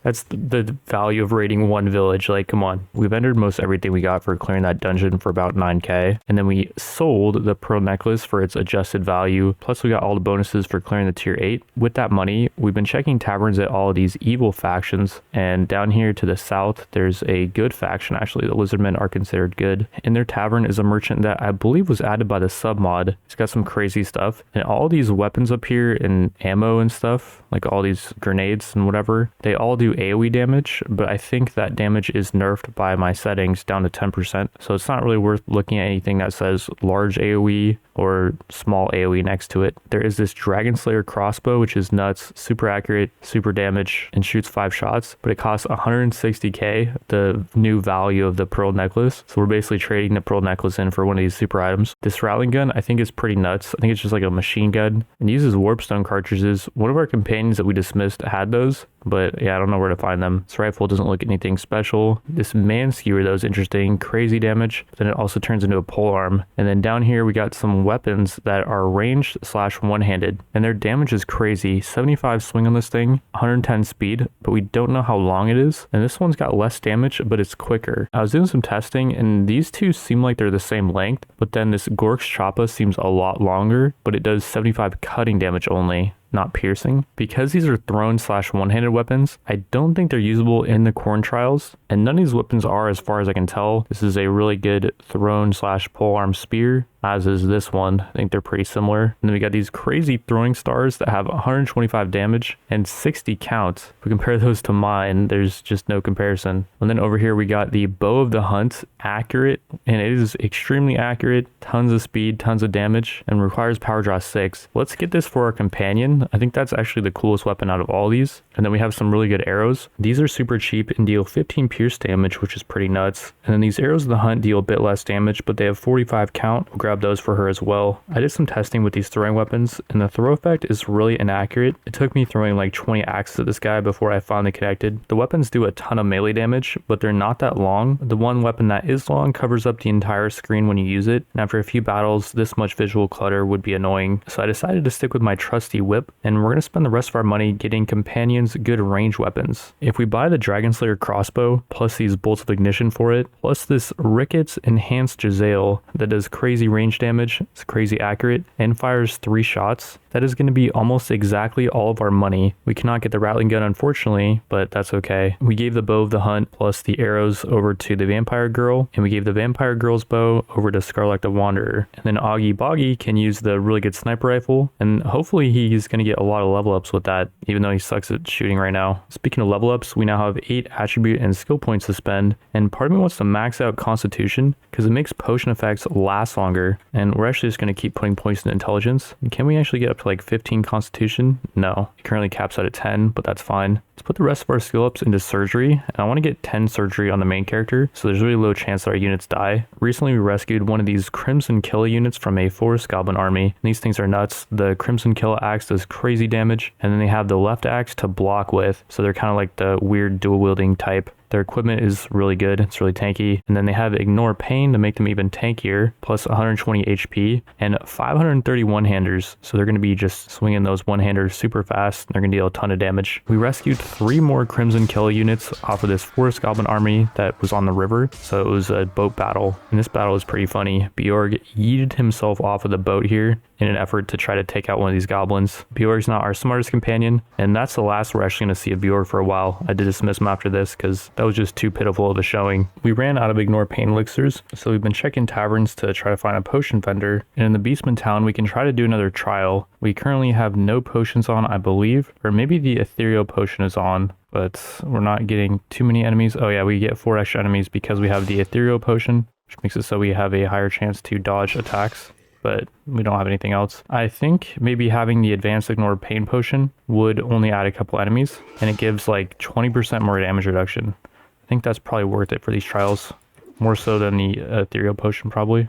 that's the value of raiding 1 village. Like, come on. We've entered most everything we got for clearing that dungeon for about 9k. And then we sold the pearl necklace for its adjusted value. Plus, we got all the bonuses for clearing the tier 8. With that money, we've been checking taverns at all of these evil factions. And down here to the south, there's a good faction. Actually, the lizardmen are considered good. In their tavern is a merchant that I believe was added by the sub mod. It's got some crazy stuff, and all these weapons up here and ammo and stuff, like all these grenades and whatever, they all do AoE damage, but I think that damage is nerfed by my settings down to 10%, so it's not really worth looking at anything that says large AoE or small AoE next to it. There is this Dragon Slayer crossbow, which is nuts, super accurate, super damage, and shoots 5 shots, but it costs 160k, the new value of the pearl necklace. So we're basically trading the pearl necklace in for one of these super items. This Rattling gun, I think, is pretty nuts. I think it's just like a machine gun. It uses warpstone cartridges. One of our companions that we dismissed had those, but yeah, I don't know where to find them. This rifle doesn't look anything special. This man skewer, though, is interesting. Crazy damage. But then it also turns into a polearm. And then down here, we got some weapons that are ranged / one-handed, and their damage is crazy. 75 swing on this thing, 110 speed, but we don't know how long it is. And this one's got less damage, but it's quicker. I was doing some testing, and these two seem like they're the same length, but then this Gork's Choppa seems a lot longer, but it does 75 cutting damage only, not piercing. Because these are thrown / one-handed weapons, I don't think they're usable in the Corn Trials, and none of these weapons are, as far as I can tell. This is a really good thrown / polearm spear, as is this one. I think they're pretty similar. And then we got these crazy throwing stars that have 125 damage and 60 count. If we compare those to mine, there's just no comparison. And then over here we got the Bow of the Hunt, accurate, and it is extremely accurate, tons of speed, tons of damage, and requires power draw 6. Let's get this for our companion. I think that's actually the coolest weapon out of all these. And then we have some really good arrows. These are super cheap and deal 15 pierce damage, which is pretty nuts. And then these Arrows of the Hunt deal a bit less damage, but they have 45 count. We'll grab those for her as well. I did some testing with these throwing weapons, and the throw effect is really inaccurate. It took me throwing like 20 axes at this guy before I finally connected. The weapons do a ton of melee damage, but they're not that long. The one weapon that is long covers up the entire screen when you use it, and after a few battles, this much visual clutter would be annoying. So I decided to stick with my trusty whip, and we're going to spend the rest of our money getting companions good range weapons. If we buy the Dragon Slayer crossbow, plus these bolts of ignition for it, plus this Ricketts enhanced Jezzail that does crazy range range damage. It's crazy accurate and fires 3 shots. That is going to be almost exactly all of our money. We cannot get the rattling gun, unfortunately, but that's okay. We gave the bow of the hunt plus the arrows over to the vampire girl, and we gave the vampire girl's bow over to Scarlet the Wanderer. And then Augie Boggy can use the really good sniper rifle, and hopefully he's going to get a lot of level ups with that, even though he sucks at shooting right now. Speaking of level ups, we now have 8 attribute and skill points to spend, and part of me wants to max out Constitution because it makes potion effects last longer, and we're actually just going to keep putting points in intelligence. And can we actually get up to like 15 Constitution? No, it currently caps out at 10, but that's fine. Let's put the rest of our skill ups into surgery, and I want to get 10 surgery on the main character, so there's really low chance that our units die. Recently we rescued one of these Crimson Kill units from a Forest Goblin army, and these things are nuts. The Crimson Kill axe does crazy damage, and then they have the left axe to block with, so they're kind of like the weird dual wielding type. Their equipment is really good, it's really tanky, and then they have Ignore Pain to make them even tankier, plus 120 HP, and 530 one-handers, so they're going to be just swinging those one-handers super fast, and they're going to deal a ton of damage. We rescued 3 more Crimson Kill units off of this Forest Goblin army that was on the river, so it was a boat battle, and this battle is pretty funny. Bjorg yeeted himself off of the boat here in an effort to try to take out one of these goblins. Bjorg's not our smartest companion, and that's the last we're actually going to see of Bjorg for a while. I did dismiss him after this because that was just too pitiful of a showing. We ran out of Ignore Pain elixirs, so we've been checking taverns to try to find a potion vendor, and in the Beastman town we can try to do another trial. We currently have no potions on, I believe, or maybe the ethereal potion is on, but we're not getting too many enemies. Oh yeah, we get 4 extra enemies because we have the ethereal potion, which makes it so we have a higher chance to dodge attacks, but we don't have anything else. I think maybe having the advanced Ignore Pain potion would only add a couple enemies, and it gives like 20% more damage reduction. I think that's probably worth it for these trials, more so than the ethereal potion probably.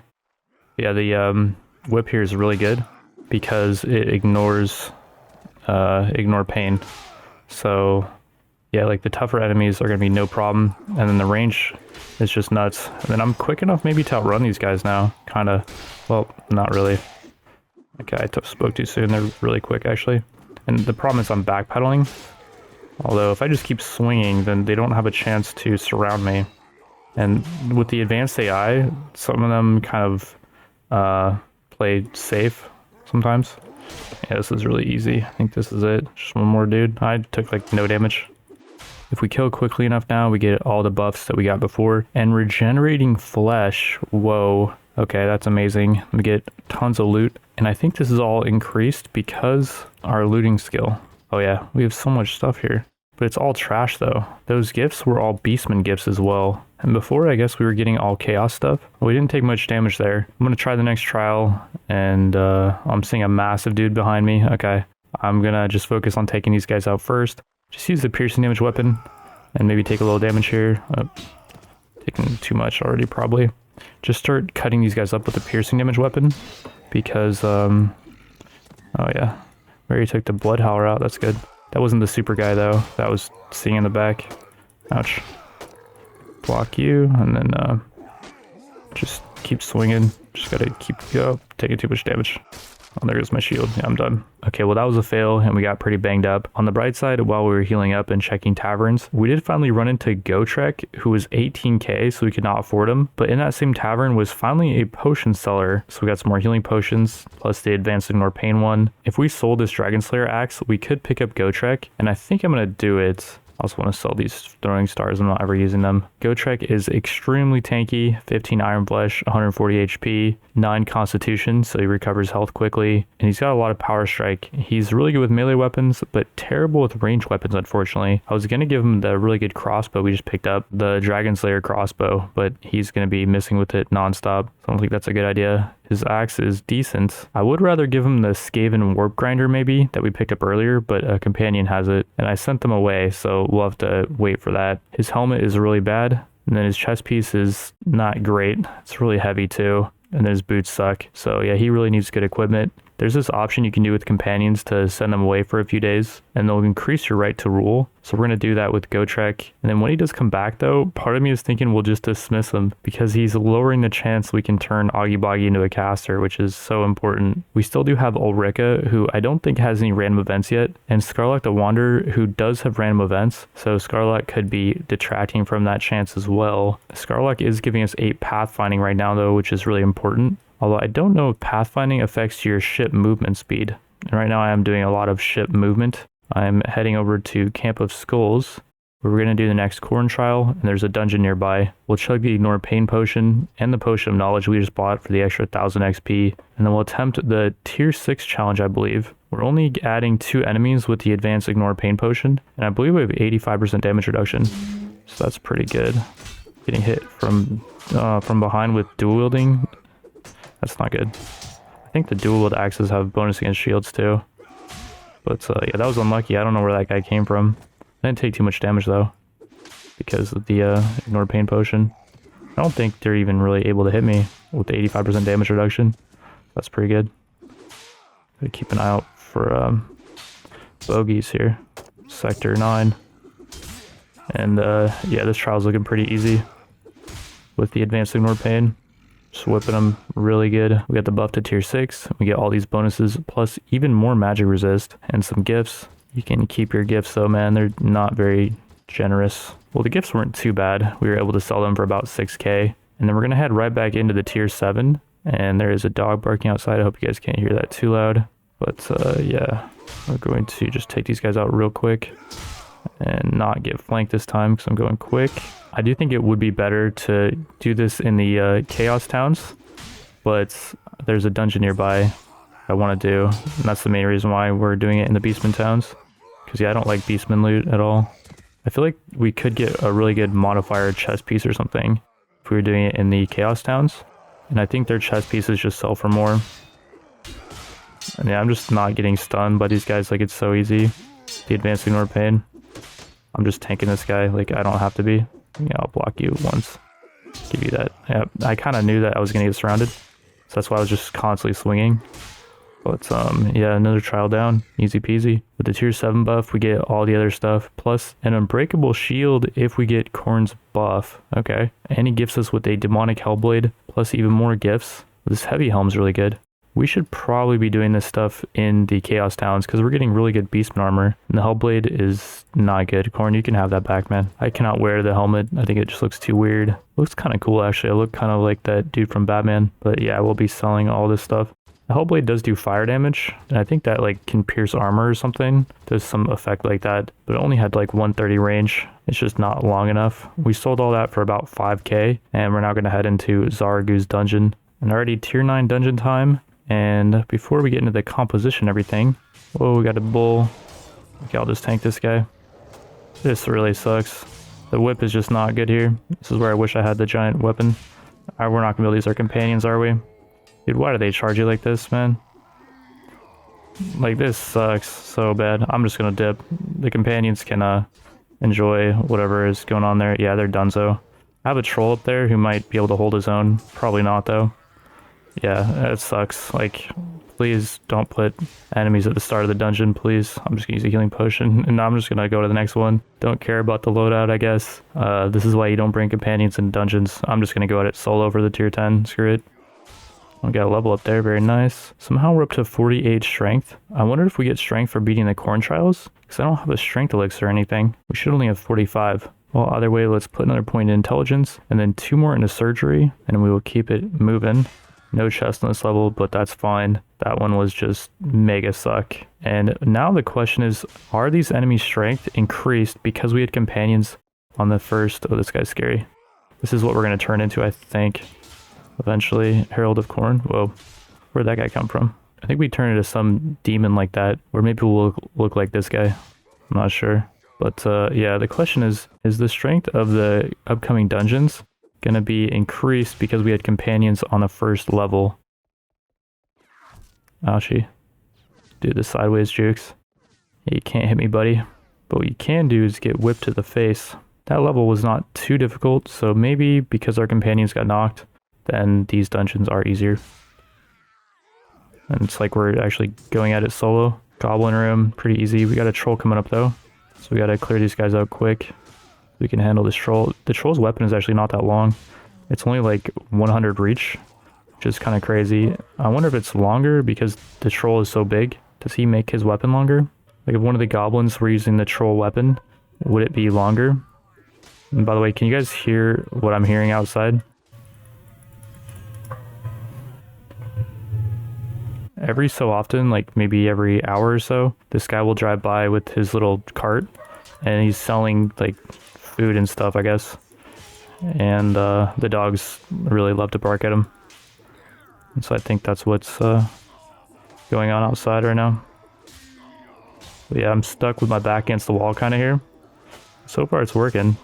Yeah, the whip here is really good because it ignores Ignore Pain. So yeah, like the tougher enemies are going to be no problem, and then the range is just nuts. And then I'm quick enough maybe to outrun these guys now, kind of. Well, not really. Okay, I spoke too soon. They're really quick actually. And the problem is I'm backpedaling. Although if I just keep swinging, then they don't have a chance to surround me. And with the advanced AI, some of them kind of play safe sometimes. Yeah, this is really easy. I think this is it. Just one more dude. I took like no damage. If we kill quickly enough now, we get all the buffs that we got before. And regenerating flesh, whoa. Okay, that's amazing. We get tons of loot. And I think this is all increased because our looting skill. Oh yeah, we have so much stuff here. But it's all trash though. Those gifts were all Beastman gifts as well. And before, I guess we were getting all chaos stuff. We didn't take much damage there. I'm going to try the next trial, and I'm seeing a massive dude behind me. Okay, I'm going to just focus on taking these guys out first. Just use the piercing damage weapon, and maybe take a little damage here. Taking too much already, probably. Just start cutting these guys up with the piercing damage weapon, because, oh yeah, we already took the blood howler out, that's good. That wasn't the super guy though, that was seeing in the back. Ouch. Block you, and then just keep swinging. Just gotta keep taking too much damage. Oh, there goes my shield. Yeah, I'm done. Okay, well that was a fail, and we got pretty banged up. On the bright side, while we were healing up and checking taverns, we did finally run into Gotrek, who was 18k, so we could not afford him. But in that same tavern was finally a potion seller, so we got some more healing potions, plus the advanced Ignore Pain one. If we sold this Dragon Slayer axe, we could pick up Gotrek, and I think I'm gonna do it. I also want to sell these throwing stars. I'm not ever using them. Gotrek is extremely tanky, 15 iron flesh, 140 HP, 9 constitution, so he recovers health quickly, and he's got a lot of power strike. He's really good with melee weapons, but terrible with ranged weapons, unfortunately. I was going to give him the really good crossbow we just picked up, the Dragon Slayer crossbow, but he's going to be missing with it nonstop. So I don't think that's a good idea. His axe is decent. I would rather give him the Skaven Warp Grinder maybe that we picked up earlier, but a companion has it, and I sent them away, so we'll have to wait for that. His helmet is really bad, and then his chest piece is not great. It's really heavy too, and then his boots suck. So yeah, he really needs good equipment. There's this option you can do with companions to send them away for a few days, and they'll increase your right to rule. So we're going to do that with Gotrek. And then when he does come back though, part of me is thinking we'll just dismiss him, because he's lowering the chance we can turn Augie Boggy into a caster, which is so important. We still do have Ulrika, who I don't think has any random events yet, and Scarlet the Wanderer, who does have random events. So Scarlet could be detracting from that chance as well. Scarlet is giving us 8 pathfinding right now though, which is really important. Although I don't know if pathfinding affects your ship movement speed. And right now I am doing a lot of ship movement. I'm heading over to Camp of Skulls, where we're going to do the next corn trial, and there's a dungeon nearby. We'll chug the Ignore Pain potion and the potion of knowledge we just bought for the extra 1000 XP, and then we'll attempt the tier 6 challenge, I believe. We're only adding 2 enemies with the advanced Ignore Pain potion, and I believe we have 85% damage reduction, so that's pretty good. Getting hit from behind with dual wielding, that's not good. I think the dual wield axes have bonus against shields too. But yeah, that was unlucky. I don't know where that guy came from. I didn't take too much damage though, because of the Ignore Pain potion. I don't think they're even really able to hit me with the 85% damage reduction. That's pretty good. Gotta keep an eye out for bogeys here. Sector 9. And yeah, this trial's looking pretty easy with the advanced Ignore Pain. Just whipping them really good. We got the buff to tier 6. We get all these bonuses, plus even more magic resist and some gifts. You can keep your gifts though, man. They're not very generous. Well, the gifts weren't too bad. We were able to sell them for about 6k. And then we're going to head right back into the tier 7. And there is a dog barking outside. I hope you guys can't hear that too loud. But yeah, we're going to just take these guys out real quick and not get flanked this time because I'm going quick. I do think it would be better to do this in the Chaos Towns, but there's a dungeon nearby I want to do, and that's the main reason why we're doing it in the Beastman Towns, because yeah, I don't like Beastman loot at all. I feel like we could get a really good modifier chest piece or something if we were doing it in the Chaos Towns, and I think their chest pieces just sell for more. And yeah, I'm just not getting stunned by these guys like it's so easy. The advanced Ignore Pain. I'm just tanking this guy like I don't have to be. Yeah, I'll block you once. Give you that. Yeah, I kind of knew that I was going to get surrounded. So that's why I was just constantly swinging. But yeah, another trial down. Easy peasy. With the tier 7 buff, we get all the other stuff. Plus an unbreakable shield if we get Korn's buff. Okay. And he gifts us with a demonic hellblade. Plus even more gifts. This heavy helm's really good. We should probably be doing this stuff in the Chaos Towns because we're getting really good Beastman armor. And the Hellblade is not good. Corn, you can have that back, man. I cannot wear the helmet. I think it just looks too weird. Looks kind of cool, actually. I look kind of like that dude from Batman. But yeah, we'll be selling all this stuff. The Hellblade does do fire damage. And I think that like can pierce armor or something. There's some effect like that. But it only had like 130 range. It's just not long enough. We sold all that for about 5k. And we're now going to head into Zaragu's dungeon. And already tier 9 dungeon time. And before we get into the composition and everything, whoa, we got a bull. Okay, I'll just tank this guy. This really sucks. The whip is just not good here. This is where I wish I had the giant weapon. Alright, we're not gonna be able to use our companions, are we? Dude, why do they charge you like this, man? Like, this sucks so bad. I'm just gonna dip. The companions can enjoy whatever is going on there. Yeah, they're donezo. I have a troll up there who might be able to hold his own. Probably not, though. Yeah, it sucks. Like, please don't put enemies at the start of the dungeon, please. I'm just gonna use a healing potion, and I'm just gonna go to the next one. Don't care about the loadout, I guess. This is why you don't bring companions in dungeons. I'm just gonna go at it solo for the tier 10. Screw it. We got a level up there, very nice. Somehow we're up to 48 strength. I wonder if we get strength for beating the corn trials, because I don't have a strength elixir or anything. We should only have 45. Well, either way, let's put another point in intelligence, and then 2 more into surgery, and we will keep it moving. No chest on this level, but that's fine. That one was just mega suck. And now the question is, are these enemies' strength increased because we had companions on the first? Oh, this guy's scary. This is what we're going to turn into, I think. Eventually, Herald of Corn. Whoa, where'd that guy come from? I think we turn into some demon like that, or maybe we'll look like this guy. I'm not sure. But yeah, the question is the strength of the upcoming dungeons gonna be increased because we had companions on the first level? Ouchie. Do the sideways jukes. Yeah, you can't hit me, buddy. But what you can do is get whipped to the face. That level was not too difficult, so maybe because our companions got knocked, then these dungeons are easier. And it's like we're actually going at it solo. Goblin room, pretty easy. We got a troll coming up though, so we gotta clear these guys out quick. We can handle this troll. The troll's weapon is actually not that long. It's only like 100 reach, which is kind of crazy. I wonder if it's longer because the troll is so big. Does he make his weapon longer? Like if one of the goblins were using the troll weapon, would it be longer? And by the way, can you guys hear what I'm hearing outside? every so often, like maybe every hour or so, this guy will drive by with his little cart and he's selling like food and stuff, I guess. And the dogs really love to bark at him. And so I think that's what's going on outside right now. But yeah, I'm stuck with my back against the wall kind of here. So far it's working.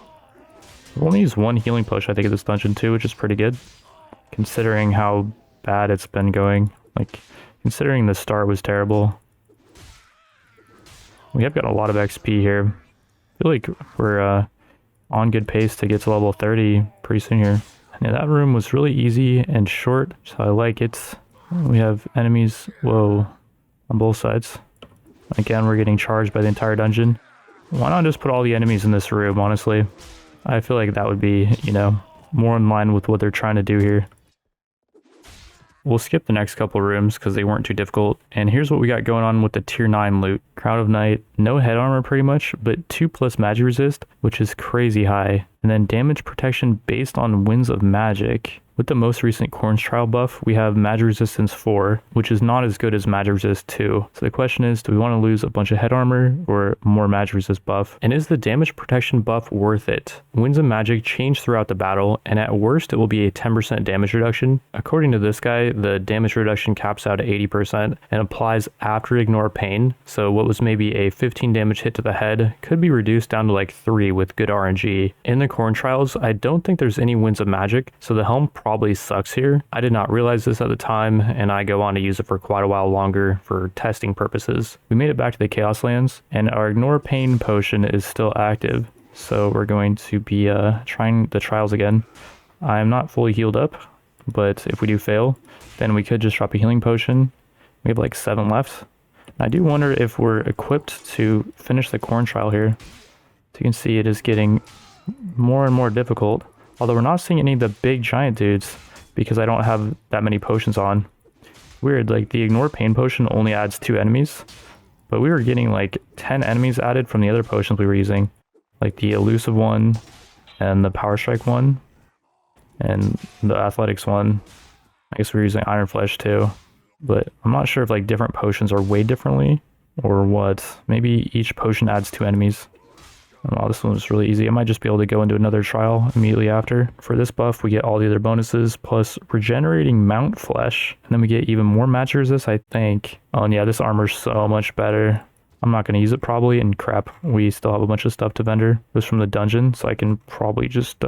I've only used one healing potion I think in this dungeon too, which is pretty good. Considering how bad it's been going. Like, considering the start was terrible. We have got a lot of XP here. I feel like we're on good pace to get to level 30 pretty soon here. Yeah, that room was really easy and short, so I like it. We have enemies, whoa, on both sides. Again, we're getting charged by the entire dungeon. Why not just put all the enemies in this room, honestly? I feel like that would be, you know, more in line with what they're trying to do here. We'll skip the next couple rooms because they weren't too difficult. And here's what we got going on with the tier 9 loot. Crown of Night, no head armor pretty much, but 2+ magic resist, which is crazy high. And then damage protection based on winds of magic. With the most recent Corn's Trial buff, we have magic resistance 4, which is not as good as magic resist 2. So the question is, do we want to lose a bunch of head armor or more magic resist buff? And is the damage protection buff worth it? Winds of magic change throughout the battle, and at worst it will be a 10% damage reduction. According to this guy, the damage reduction caps out at 80% and applies after ignore pain. So what was maybe a 15 damage hit to the head could be reduced down to like 3 with good RNG. In the Corn Trials, I don't think there's any winds of magic, so the helm probably sucks here. I did not realize this at the time, and I go on to use it for quite a while longer for testing purposes. We made it back to the Chaos Lands, and our Ignore Pain potion is still active, so we're going to be trying the trials again. I am not fully healed up, but if we do fail, then we could just drop a healing potion. We have like 7 left. I do wonder if we're equipped to finish the Corn Trial here. So you can see it is getting more and more difficult. Although we're not seeing any of the big giant dudes because I don't have that many potions on. Weird, like the Ignore Pain potion only adds 2 enemies, but we were getting like 10 enemies added from the other potions we were using. Like the Elusive one, and the Power Strike one, and the Athletics one. I guess we were using Iron Flesh too. But I'm not sure if like different potions are weighed differently or what. Maybe each potion adds 2 enemies. Oh, this one was really easy. I might just be able to go into another trial immediately after. For this buff, we get all the other bonuses, plus regenerating Mount Flesh. And then we get even more magic resist, I think. Oh, and yeah, this armor's so much better. I'm not going to use it probably, and crap, we still have a bunch of stuff to vendor. It was from the dungeon, so I can probably just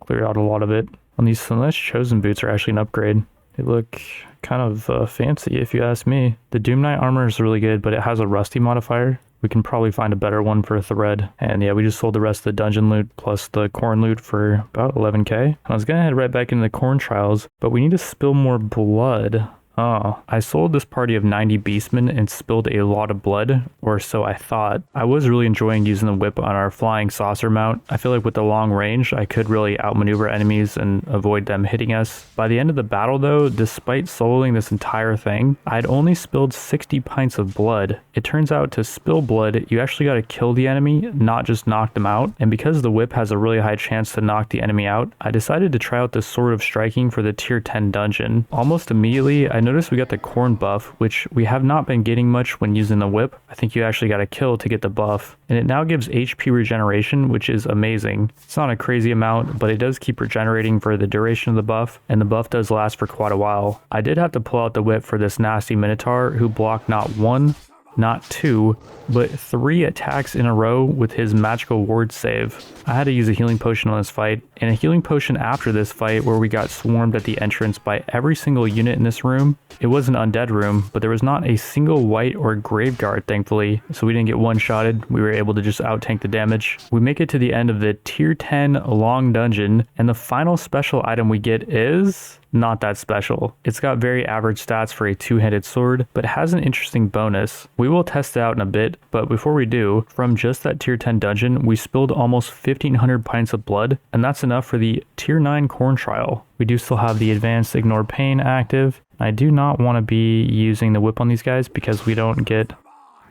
clear out a lot of it. And these Celeste Chosen boots are actually an upgrade. They look kind of fancy, if you ask me. The Doom Knight armor is really good, but it has a rusty modifier. We can probably find a better one for a thread. And yeah, we just sold the rest of the dungeon loot plus the corn loot for about 11k. And I was gonna head right back into the corn trials, but we need to spill more blood. Oh, I sold this party of 90 beastmen and spilled a lot of blood, or so I thought. I was really enjoying using the whip on our flying saucer mount. I feel like with the long range, I could really outmaneuver enemies and avoid them hitting us. By the end of the battle though, despite soloing this entire thing, I'd only spilled 60 pints of blood. It turns out to spill blood, you actually gotta kill the enemy, not just knock them out. And because the whip has a really high chance to knock the enemy out, I decided to try out the Sword of Striking for the tier 10 dungeon. Almost immediately, I noticed we got the corn buff, which we have not been getting much when using the whip. I think you actually got to kill to get the buff. And it now gives HP regeneration, which is amazing. It's not a crazy amount, but it does keep regenerating for the duration of the buff, and the buff does last for quite a while. I did have to pull out the whip for this nasty Minotaur who blocked not 1, not 2, but 3 attacks in a row with his magical ward save. I had to use a healing potion on this fight, and a healing potion after this fight where we got swarmed at the entrance by every single unit in this room. It was an undead room, but there was not a single white or grave guard, thankfully, so we didn't get one-shotted. We were able to just out-tank the damage. We make it to the end of the tier 10 long dungeon, and the final special item we get is not that special. It's got very average stats for a two-handed sword, but has an interesting bonus. We will test it out in a bit, but before we do, from just that tier 10 dungeon, we spilled almost 1,500 pints of blood, and that's enough for the tier 9 corn trial. We do still have the advanced ignore pain active. I do not want to be using the whip on these guys because we don't get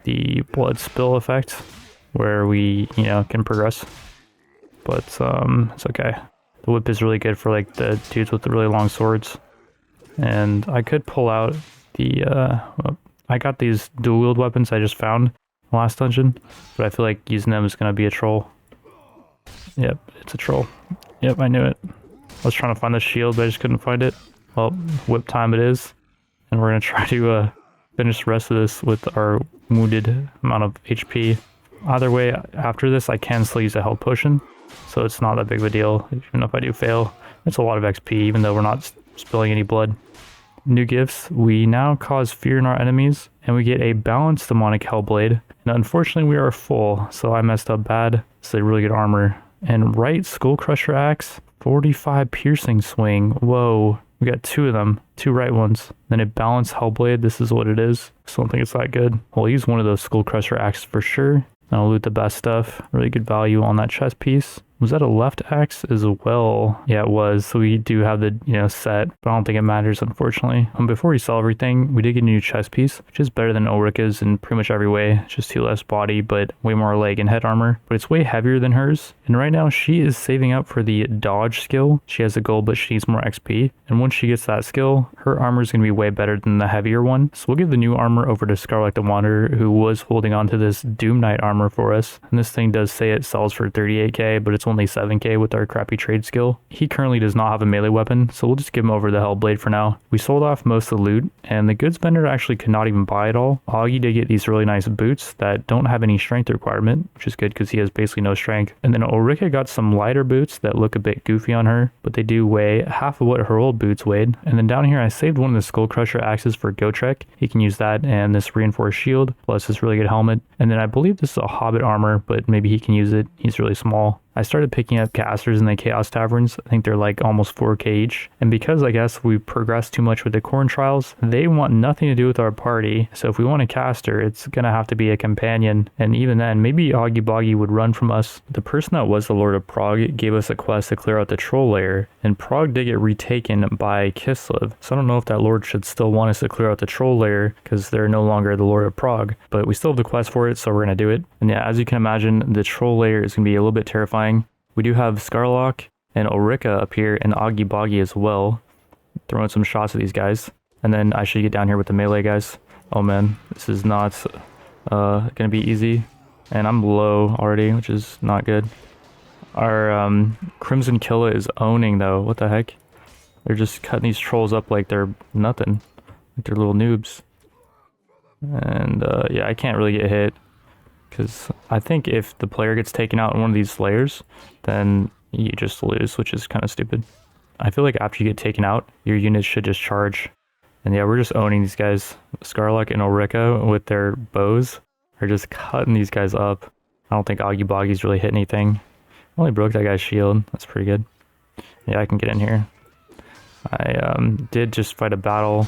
the blood spill effect where we, can progress. But it's okay. The whip is really good for like the dudes with the really long swords. And I could pull out the I got these dual wield weapons I just found in the last dungeon, but I feel like using them is gonna be a troll. Yep, it's a troll. Yep, I knew it. I was trying to find the shield, but I just couldn't find it. Well, whip time it is, and we're gonna try to finish the rest of this with our wounded amount of HP. Either way, after this, I can still use a health potion, so it's not that big of a deal. Even if I do fail, it's a lot of XP, even though we're not spilling any blood. New gifts, we now cause fear in our enemies, and we get a balanced demonic hellblade. And unfortunately, we are full, so I messed up bad. It's a really good armor. And right skull crusher axe, 45 piercing swing. Whoa, we got 2 of them, 2 right ones. Then a balanced hellblade, this is what it is. So I don't think it's that good. We'll use one of those skull crusher axes for sure. And I'll loot the best stuff. Really good value on that chest piece. Was that a left axe as well? Yeah, it was. So we do have the, set, but I don't think it matters, unfortunately. Before we sell everything, we did get a new chest piece, which is better than Ulrika's in pretty much every way. It's just 2 less body, but way more leg and head armor. But it's way heavier than hers. And right now, she is saving up for the dodge skill. She has a goal, but she needs more XP. And once she gets that skill, her armor is going to be way better than the heavier one. So we'll give the new armor over to Scarlet the Wanderer, who was holding on to this Doom Knight armor for us. And this thing does say it sells for 38k, but it's only 7k with our crappy trade skill. He currently does not have a melee weapon, so we'll just give him over the Hellblade for now. We sold off most of the loot, and the goods vendor actually could not even buy it all. Augie did get these really nice boots that don't have any strength requirement, which is good because he has basically no strength. And then Ulrika got some lighter boots that look a bit goofy on her, but they do weigh half of what her old boots weighed. And then down here, I saved one of the Skull Crusher axes for Gotrek. He can use that and this reinforced shield, plus this really good helmet. And then I believe this is a Hobbit armor, but maybe he can use it. He's really small. I started picking up casters in the Chaos Taverns. I think they're like almost 4k each. And because I guess we progressed too much with the Corn Trials, they want nothing to do with our party. So if we want a caster, it's gonna have to be a companion. And even then, maybe Augie Boggy would run from us. The person that was the Lord of Prague gave us a quest to clear out the troll lair, and Prague did get retaken by Kislev. So I don't know if that Lord should still want us to clear out the troll lair, because they're no longer the Lord of Prague. But we still have the quest for it, so we're gonna do it. And yeah, as you can imagine, the troll lair is gonna be a little bit terrifying. We do have Scarlock and Ulrika up here and Augie Boggy as well. Throwing some shots at these guys. And then I should get down here with the melee guys. Oh man, this is not gonna be easy. And I'm low already, which is not good. Our Crimson Killa is owning though. What the heck? They're just cutting these trolls up like they're nothing. Like they're little noobs. And yeah, I can't really get hit. Because I think if the player gets taken out in one of these layers, then you just lose, which is kind of stupid. I feel like after you get taken out, your units should just charge. And yeah, we're just owning these guys. Scarlock and Ulrika with their bows are just cutting these guys up. I don't think Augie Boggy's really hit anything. I only broke that guy's shield. That's pretty good. Yeah, I can get in here. I did just fight a battle,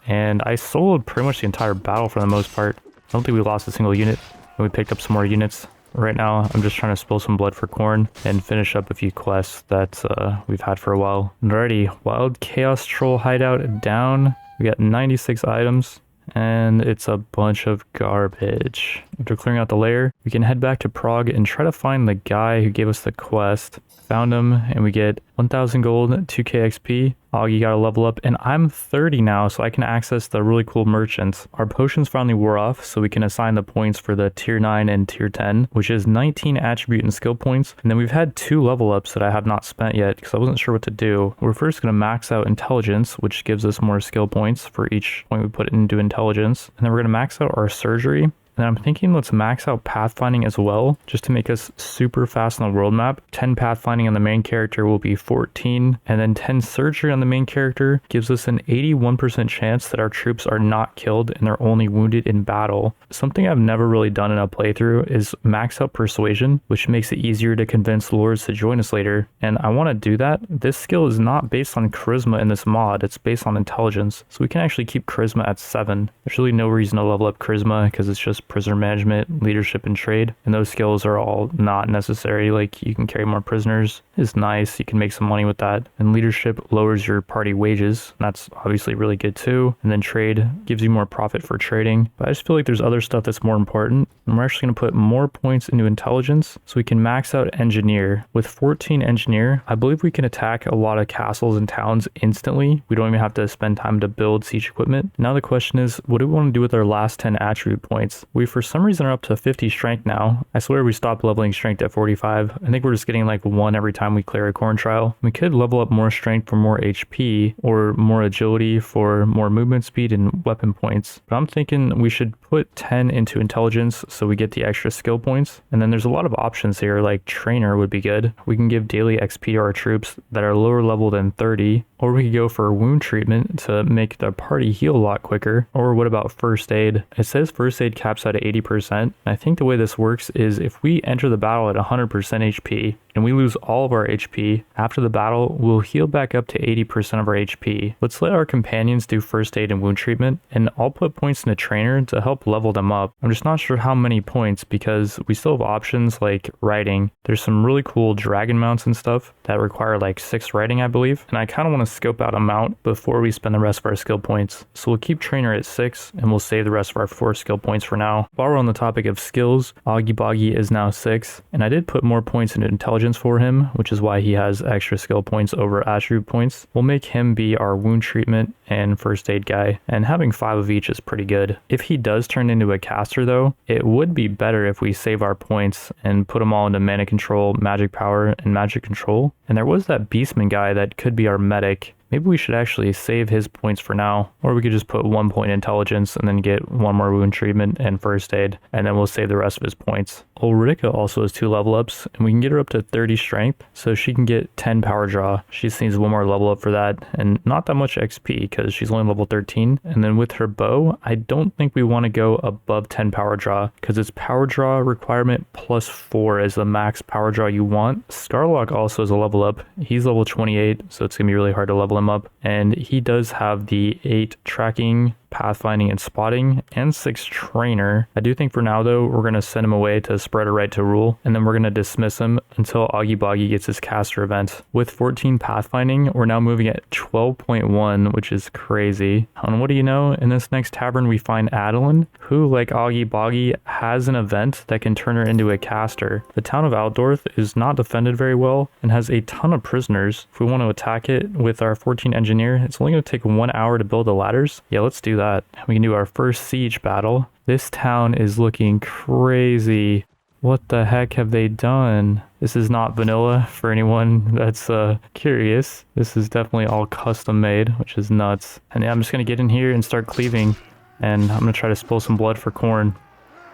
and I soloed pretty much the entire battle for the most part. I don't think we lost a single unit. We picked up some more units. Right now, I'm just trying to spill some blood for corn and finish up a few quests that we've had for a while. Alrighty, Wild Chaos Troll Hideout down. We got 96 items, and it's a bunch of garbage. After clearing out the lair, we can head back to Prague and try to find the guy who gave us the quest. Found him, and we get 1000 gold, 2k XP. Augie got a level up, and I'm 30 now, so I can access the really cool merchants. Our potions finally wore off, so we can assign the points for the tier 9 and tier 10, which is 19 attribute and skill points. And then we've had 2 level ups that I have not spent yet, because I wasn't sure what to do. We're first going to max out intelligence, which gives us more skill points for each point we put into intelligence. And then we're going to max out our surgery. And I'm thinking let's max out pathfinding as well, just to make us super fast on the world map. 10 pathfinding on the main character will be 14, and then 10 surgery on the main character gives us an 81% chance that our troops are not killed and they're only wounded in battle. Something I've never really done in a playthrough is max out persuasion, which makes it easier to convince lords to join us later. And I want to do that. This skill is not based on charisma in this mod, it's based on intelligence. So we can actually keep charisma at 7. There's really no reason to level up charisma because it's just prisoner management, leadership, and trade. And those skills are all not necessary. Like, you can carry more prisoners. It's nice. You can make some money with that. And leadership lowers your party wages. That's obviously really good too. And then trade gives you more profit for trading. But I just feel like there's other stuff that's more important. And we're actually going to put more points into intelligence so we can max out engineer. With 14 engineer, I believe we can attack a lot of castles and towns instantly. We don't even have to spend time to build siege equipment. Now the question is, what do we want to do with our last 10 attribute points? We for some reason are up to 50 strength now. I swear we stopped leveling strength at 45. I think we're just getting like 1 every time we clear a corn trial. We could level up more strength for more HP or more agility for more movement speed and weapon points. But I'm thinking we should put 10 into intelligence so we get the extra skill points. And then there's a lot of options here, like trainer would be good. We can give daily XP to our troops that are lower level than 30, or we could go for wound treatment to make the party heal a lot quicker. Or what about first aid? It says first aid caps out at 80%. And I think the way this works is if we enter the battle at 100% HP and we lose all of our HP, after the battle, we'll heal back up to 80% of our HP. Let's let our companions do first aid and wound treatment, and I'll put points in a trainer to help level them up. I'm just not sure how many points because we still have options like riding. There's some really cool dragon mounts and stuff that require like 6 riding, I believe. And I kind of want to scope out a mount before we spend the rest of our skill points. So we'll keep trainer at 6 and we'll save the rest of our 4 skill points for now. While we're on the topic of skills, Augie Boggy is now 6, and I did put more points into intelligence for him, which is why he has extra skill points over attribute points. We'll make him be our wound treatment and first aid guy, and having 5 of each is pretty good. If he does turn into a caster though, it would be better if we save our points and put them all into mana control, magic power, and magic control. And there was that beastman guy that could be our medic. Maybe we should actually save his points for now, or we could just put 1 point intelligence and then get 1 more wound treatment and first aid, and then we'll save the rest of his points. Ulrika also has 2 level ups, and we can get her up to 30 strength, so she can get 10 power draw. She just needs 1 more level up for that, and not that much XP because she's only level 13. And then with her bow, I don't think we want to go above 10 power draw because it's power draw requirement plus 4 is the max power draw you want. Scarlock also has a level up. He's level 28, so it's gonna be really hard to level him up, and he does have the 8 tracking, pathfinding, and spotting, and 6 trainer. I do think for now though, we're going to send him away to spread a right to rule, and then we're going to dismiss him until Augie Boggy gets his caster event. With 14 pathfinding, we're now moving at 12.1, which is crazy. And what do you know? In this next tavern, we find Adeline, who, like Augie Boggy, has an event that can turn her into a caster. The town of Altdorf is not defended very well and has a ton of prisoners. If we want to attack it with our 14 engineer, it's only going to take 1 hour to build the ladders. Yeah, let's do that. We can do our first siege battle. This town is looking crazy. What the heck have they done? This is not vanilla for anyone that's curious. This is definitely all custom made, which is nuts. And yeah, I'm just going to get in here and start cleaving. And I'm going to try to spill some blood for corn.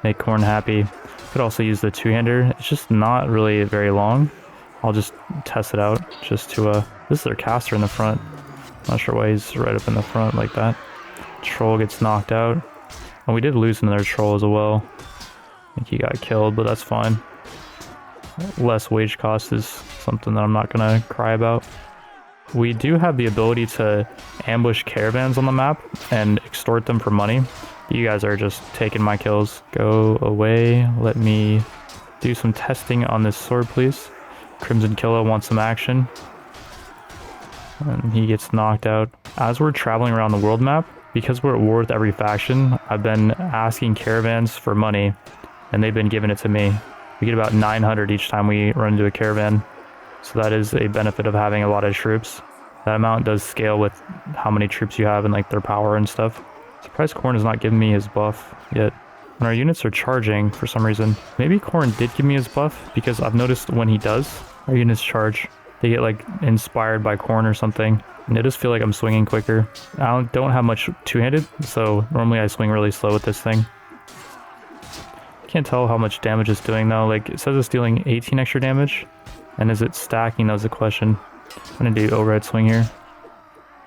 Make corn happy. Could also use the two-hander. It's just not really very long. I'll just test it out just to this is their caster in the front. Not sure why he's right up in the front like that. Troll gets knocked out. And we did lose another troll as well. I think he got killed, but that's fine. Less wage cost is something that I'm not gonna cry about. We do have the ability to ambush caravans on the map and extort them for money. You guys are just taking my kills. Go away. Let me do some testing on this sword, please. Crimson Killa wants some action. And he gets knocked out. As we're traveling around the world map, because we're at war with every faction, I've been asking caravans for money, and they've been giving it to me. We get about 900 each time we run into a caravan, so that is a benefit of having a lot of troops. That amount does scale with how many troops you have and like their power and stuff. Surprised Corn has not given me his buff yet. When our units are charging for some reason, maybe Corn did give me his buff because I've noticed when he does, our units charge. They get like inspired by Corn or something. And I just feel like I'm swinging quicker. I don't have much two-handed, so normally I swing really slow with this thing. Can't tell how much damage it's doing though. Like it says it's dealing 18 extra damage. And is it stacking? That was the question. I'm gonna do overhead swing here.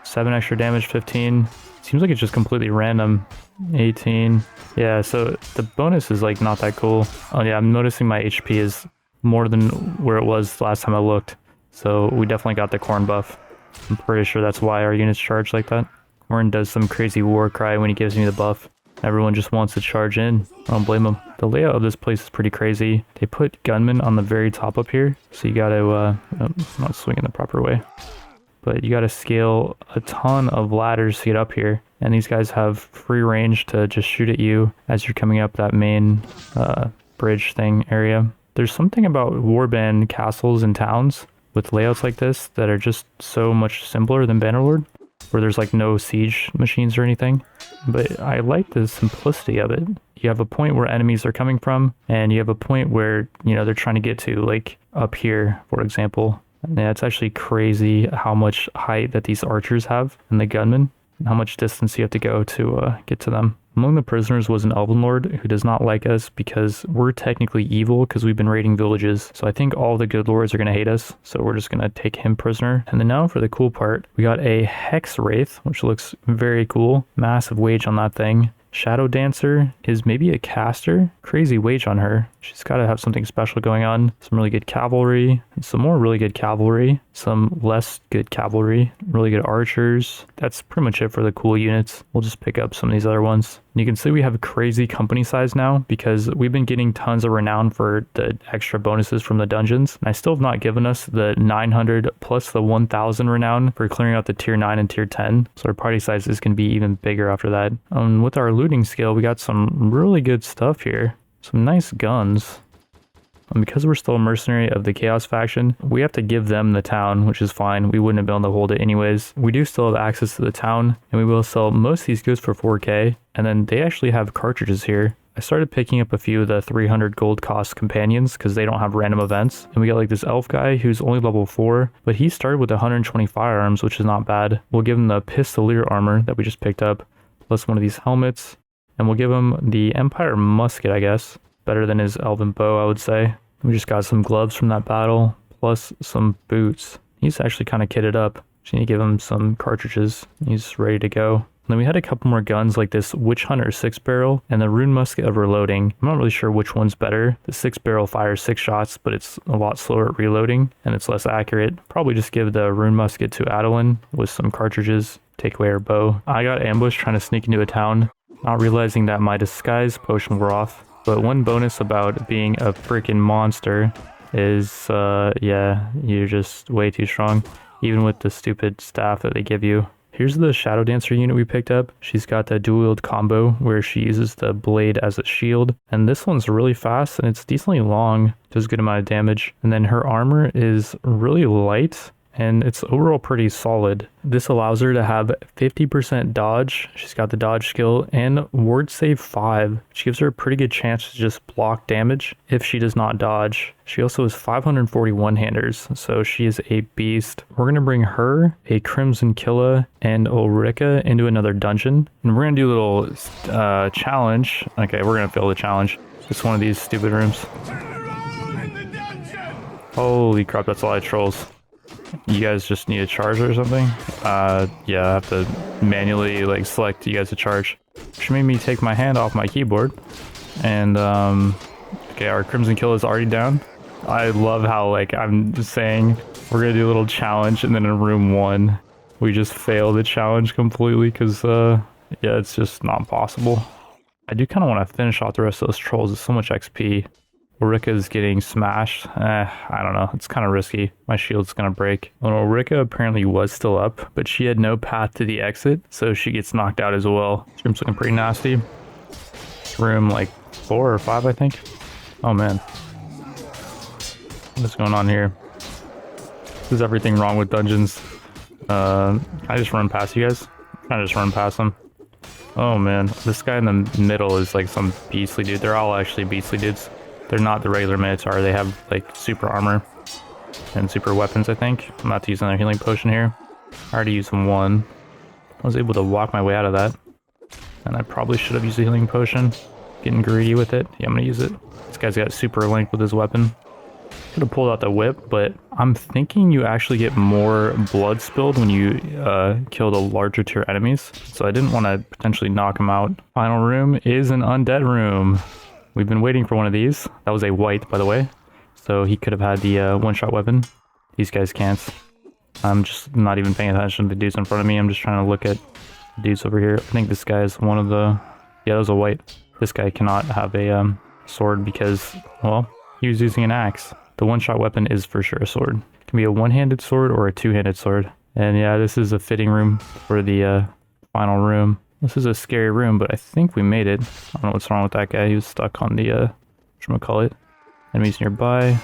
7 extra damage, 15. Seems like it's just completely random. 18. Yeah, so the bonus is like not that cool. Oh yeah, I'm noticing my HP is more than where it was last time I looked. So we definitely got the Corn buff. I'm pretty sure that's why our units charge like that. Corn does some crazy war cry when he gives me the buff. Everyone just wants to charge in. I don't blame them. The layout of this place is pretty crazy. They put gunmen on the very top up here, so you gotta, I'm not swinging the proper way. But you gotta scale a ton of ladders to get up here. And these guys have free range to just shoot at you as you're coming up that main bridge thing area. There's something about warband castles and towns with layouts like this that are just so much simpler than Bannerlord, where there's like no siege machines or anything. But I like the simplicity of it. You have a point where enemies are coming from, and you have a point where, you know, they're trying to get to, like up here, for example. And yeah, it's actually crazy how much height that these archers have and the gunmen, and how much distance you have to go to get to them. Among the prisoners was an elven lord who does not like us because we're technically evil because we've been raiding villages. So I think all the good lords are going to hate us. So we're just going to take him prisoner. And then now for the cool part, we got a hex wraith, which looks very cool. Massive wage on that thing. Shadow Dancer is maybe a caster. Crazy wage on her. She's got to have something special going on. Some really good cavalry, and some more really good cavalry, some less good cavalry, really good archers. That's pretty much it for the cool units. We'll just pick up some of these other ones. And you can see we have a crazy company size now because we've been getting tons of renown for the extra bonuses from the dungeons. And I still have not given us the 900 plus the 1000 renown for clearing out the tier 9 and tier 10. So our party size is going to be even bigger after that. With our looting skill, we got some really good stuff here. Some nice guns. And because we're still a mercenary of the Chaos faction, we have to give them the town, which is fine. We wouldn't have been able to hold it anyways. We do still have access to the town, and we will sell most of these goods for 4k. And then they actually have cartridges here. I started picking up a few of the 300 gold cost companions because they don't have random events. And we got like this elf guy who's only level 4, but he started with 120 firearms, which is not bad. We'll give him the pistolier armor that we just picked up, plus one of these helmets. And we'll give him the Empire musket, I guess. Better than his elven bow, I would say. We just got some gloves from that battle, plus some boots. He's actually kind of kitted up. Just need to give him some cartridges. He's ready to go. And then we had a couple more guns like this Witch Hunter 6-barrel and the Rune Musket of Reloading. I'm not really sure which one's better. The 6-barrel fires 6 shots, but it's a lot slower at reloading and it's less accurate. Probably just give the Rune Musket to Adeline with some cartridges. Take away her bow. I got ambushed trying to sneak into a town, not realizing that my disguise potion were off. But one bonus about being a freaking monster is, yeah, you're just way too strong, even with the stupid staff that they give you. Here's the Shadow Dancer unit we picked up. She's got the dual wield combo where she uses the blade as a shield. And this one's really fast and it's decently long, does a good amount of damage. And then her armor is really light and it's overall pretty solid. This allows her to have 50% dodge. She's got the dodge skill and ward save 5, which gives her a pretty good chance to just block damage if she does not dodge. She also has 540 one-handers, so she is a beast. We're gonna bring her, a Crimson Killa, and Ulrika into another dungeon, and we're gonna do a little challenge. Okay, we're gonna fail the challenge. It's one of these stupid rooms. Holy crap, that's a lot of trolls. You guys just need a charge or something? Yeah, I have to manually like select you guys to charge, which made me take my hand off my keyboard. And okay, our Crimson Kill is already down. I love how like I'm just saying we're gonna do a little challenge, and then in room 1 we just fail the challenge completely because yeah, it's just not possible. I do kind of want to finish off the rest of those trolls. It's so much XP. Ulrika is getting smashed. I don't know. It's kind of risky. My shield's gonna break. Well, Ulrika apparently was still up, but she had no path to the exit, so she gets knocked out as well. This room's looking pretty nasty. Room like 4 or 5, I think. Oh man. What's going on here? There's everything wrong with dungeons. I just run past you guys. I just run past them. Oh man. This guy in the middle is like some beastly dude. They're all actually beastly dudes. They're not the regular Minotaur. They have like super armor and super weapons, I think. I'm about to use another healing potion here. I already used one. I was able to walk my way out of that. And I probably should have used a healing potion. Getting greedy with it. Yeah, I'm gonna use it. This guy's got super length with his weapon. Could have pulled out the whip, but I'm thinking you actually get more blood spilled when you kill the larger tier enemies. So I didn't want to potentially knock him out. Final room is an undead room. We've been waiting for one of these. That was a white, by the way. So he could have had the one-shot weapon. These guys can't. I'm just not even paying attention to the dudes in front of me. I'm just trying to look at the dudes over here. I think this guy is one of the Yeah, that was a white. This guy cannot have a sword because, well, he was using an axe. The one-shot weapon is for sure a sword. It can be a one-handed sword or a two-handed sword. And yeah, this is a fitting room for the final room. This is a scary room, but I think we made it. I don't know what's wrong with that guy. He was stuck on the, whatchamacallit. Enemies nearby.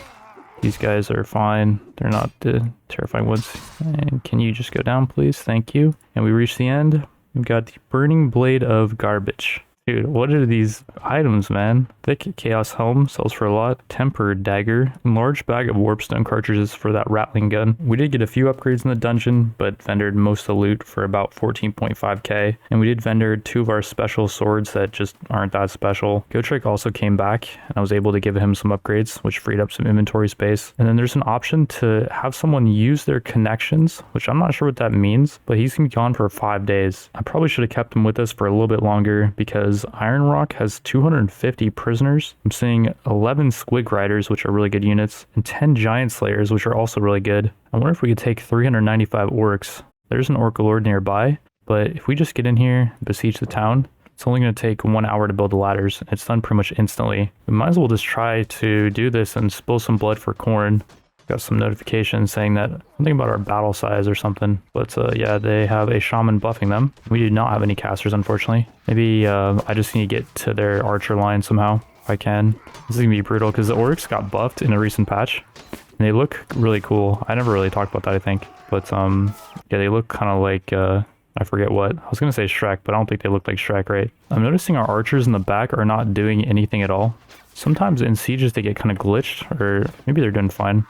These guys are fine. They're not the terrifying ones. And can you just go down, please? Thank you. And we reach the end. We've got the Burning Blade of Garbage. Dude, what are these items, man? Thick Chaos Helm sells for a lot. Tempered Dagger. Large bag of Warpstone cartridges for that rattling gun. We did get a few upgrades in the dungeon, but vendored most of the loot for about 14.5k. And we did vendor 2 of our special swords that just aren't that special. Gotrek also came back, and I was able to give him some upgrades, which freed up some inventory space. And then there's an option to have someone use their connections, which I'm not sure what that means, but he's gonna be gone for 5 days. I probably should have kept him with us for a little bit longer because Iron Rock has 250 prisoners. I'm seeing 11 Squig Riders, which are really good units, and 10 Giant Slayers, which are also really good. I wonder if we could take 395 orcs. There's an Orc Lord nearby, but if we just get in here, besiege the town, it's only going to take 1 hour to build the ladders. It's done pretty much instantly. We might as well just try to do this and spill some blood for corn. Got some notifications saying that something about our battle size or something, but yeah, they have a shaman buffing them. We do not have any casters, unfortunately. Maybe I just need to get to their archer line somehow if I can. This is gonna be brutal because the orcs got buffed in a recent patch and they look really cool. I never really talked about that, I think, but yeah, they look kind of like I forget what. I was gonna say Shrek, but I don't think they look like Shrek, right? I'm noticing our archers in the back are not doing anything at all. Sometimes in sieges they get kind of glitched, or maybe they're doing fine.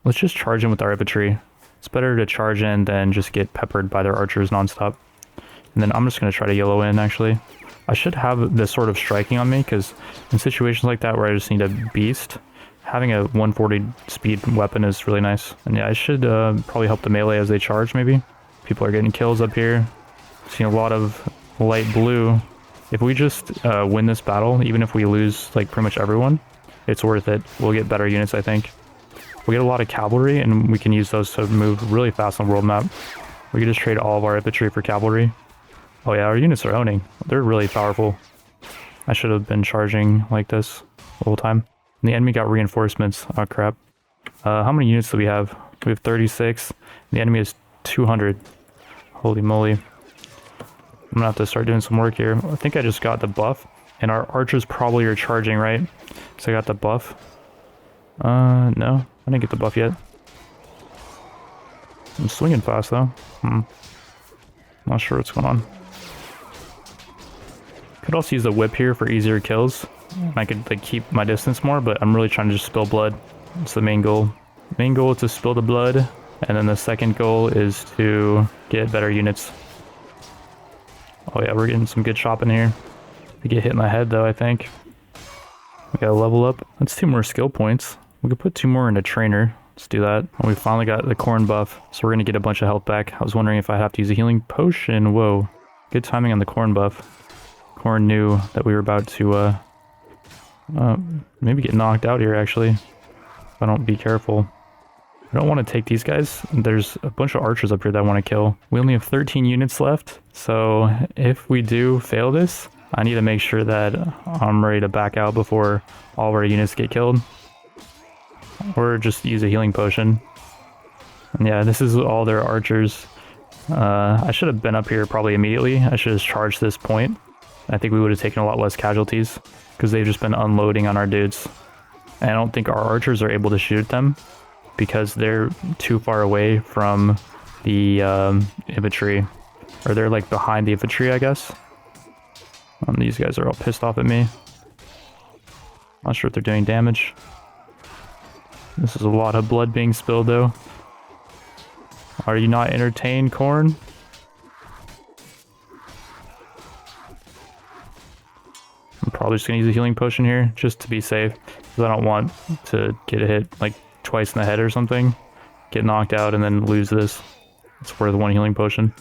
Let's just charge in with our infantry. It's better to charge in than just get peppered by their archers nonstop. And then I'm just going to try to yellow in, actually. I should have this sort of striking on me, because in situations like that where I just need a beast, having a 140 speed weapon is really nice. And yeah, I should probably help the melee as they charge, maybe. People are getting kills up here. Seeing a lot of light blue. If we just win this battle, even if we lose like pretty much everyone, it's worth it. We'll get better units, I think. We get a lot of cavalry, and we can use those to move really fast on the world map. We can just trade all of our infantry for cavalry. Oh yeah, our units are owning. They're really powerful. I should have been charging like this the whole time. And the enemy got reinforcements. Oh crap. How many units do we have? We have 36. The enemy is 200. Holy moly. I'm gonna have to start doing some work here. I think I just got the buff. And our archers probably are charging, right? So I got the buff. No. I didn't get the buff yet. I'm swinging fast though. Not sure what's going on. Could also use the whip here for easier kills. I could like keep my distance more, but I'm really trying to just spill blood. It's the main goal. Main goal is to spill the blood, and then the second goal is to get better units. Oh yeah, we're getting some good chopping here. We get hit in the head though, I think. We gotta level up. That's 2 more skill points. We could put 2 more into trainer. Let's do that. And we finally got the corn buff, so we're gonna get a bunch of health back. I was wondering if I have to use a healing potion. Whoa. Good timing on the corn buff. Corn knew that we were about to maybe get knocked out here, actually. If I don't be careful. I don't want to take these guys. There's a bunch of archers up here that I want to kill. We only have 13 units left, so if we do fail this, I need to make sure that I'm ready to back out before all of our units get killed. Or just use a healing potion. And yeah, this is all their archers. I should have been up here probably immediately. I should have charged this point. I think we would have taken a lot less casualties, because they've just been unloading on our dudes. And I don't think our archers are able to shoot them, because they're too far away from the infantry. Or they're like behind the infantry, I guess. These guys are all pissed off at me. Not sure if they're doing damage. This is a lot of blood being spilled though. Are you not entertained, Corn? I'm probably just gonna use a healing potion here just to be safe, because I don't want to get hit like twice in the head or something, get knocked out, and then lose this. It's worth 1 healing potion.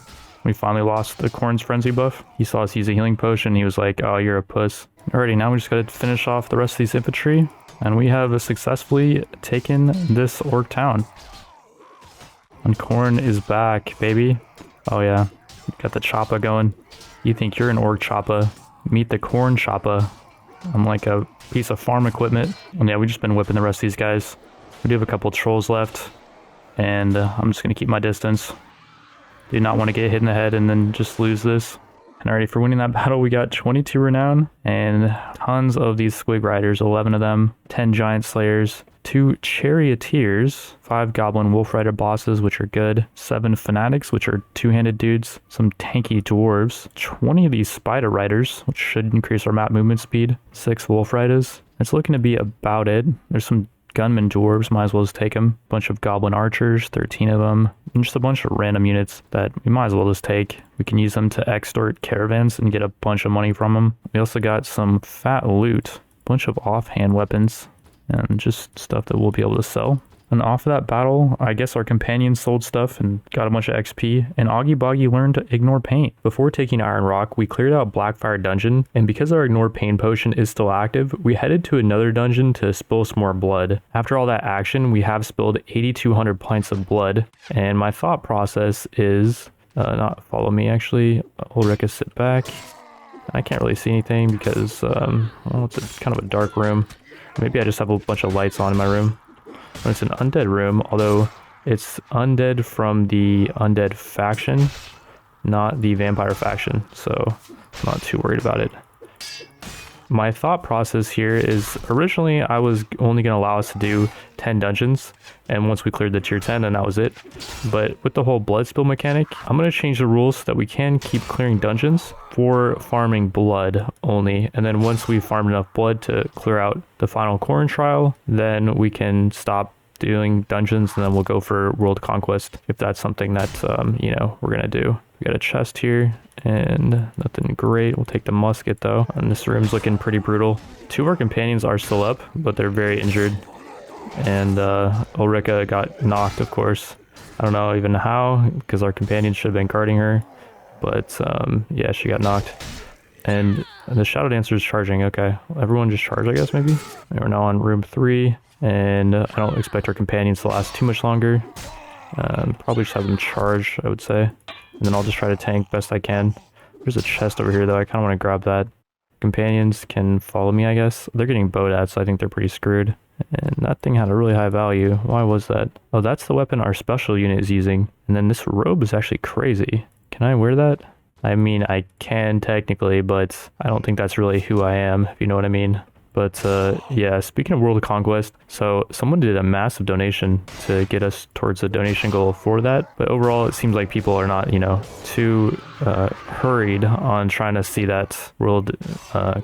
We finally lost the Corn's frenzy buff. He saw us use a healing potion. He was like, "Oh, you're a puss." Alrighty, now we just gotta finish off the rest of these infantry. And we have successfully taken this orc town. And Corn is back, baby. Oh yeah, got the choppa going. You think you're an orc choppa. Meet the corn chopper. I'm like a piece of farm equipment. And yeah, we've just been whipping the rest of these guys. We do have a couple trolls left. And I'm just going to keep my distance. Do not want to get hit in the head and then just lose this. And already for winning that battle, we got 22 renown and tons of these squig riders, 11 of them, 10 giant slayers, 2 charioteers, 5 goblin wolf rider bosses, which are good, 7 fanatics, which are two-handed dudes, some tanky dwarves, 20 of these spider riders, which should increase our map movement speed, 6 wolf riders. It's looking to be about it. There's some gunman dwarves, might as well just take them. Bunch of goblin archers, 13 of them, and just a bunch of random units that we might as well just take. We can use them to extort caravans and get a bunch of money from them. We also got some fat loot, bunch of offhand weapons, and just stuff that we'll be able to sell. And off of that battle, I guess our companions sold stuff and got a bunch of XP, and Augie Boggy learned to ignore pain. Before taking Iron Rock, we cleared out Blackfire Dungeon, and because our Ignore Pain potion is still active, we headed to another dungeon to spill some more blood. After all that action, we have spilled 8,200 pints of blood, and my thought process is, not follow me actually, Ulrika sit back. I can't really see anything because, well, it's kind of a dark room. Maybe I just have a bunch of lights on in my room. It's an undead room, although it's undead from the undead faction, not the vampire faction, so I'm not too worried about it. My thought process here is originally I was only going to allow us to do 10 dungeons, and once we cleared the tier 10, then that was it. But with the whole blood spill mechanic, I'm going to change the rules so that we can keep clearing dungeons for farming blood only. And then once we farm enough blood to clear out the final corn trial, then we can stop doing dungeons and then we'll go for world conquest if that's something that, you know, we're going to do. We got a chest here and nothing great. We'll take the musket though. And this room's looking pretty brutal. 2 of our companions are still up, but they're very injured. And Ulrika got knocked, of course. I don't know even how, because our companions should have been guarding her. But yeah, she got knocked. And the Shadow Dancer is charging. Okay, everyone just charge, I guess, maybe. We're now on room 3. And I don't expect our companions to last too much longer. Probably just have them charge, I would say. And then I'll just try to tank best I can. There's a chest over here, though. I kind of want to grab that. Companions can follow me, I guess. They're getting bowed at, so I think they're pretty screwed. And that thing had a really high value. Why was that? Oh, that's the weapon our special unit is using. And then this robe is actually crazy. Can I wear that? I mean, I can technically, but I don't think that's really who I am, if you know what I mean. But yeah, speaking of World of Conquest, so someone did a massive donation to get us towards a donation goal for that. But overall, it seems like people are not, you know, too hurried on trying to see that World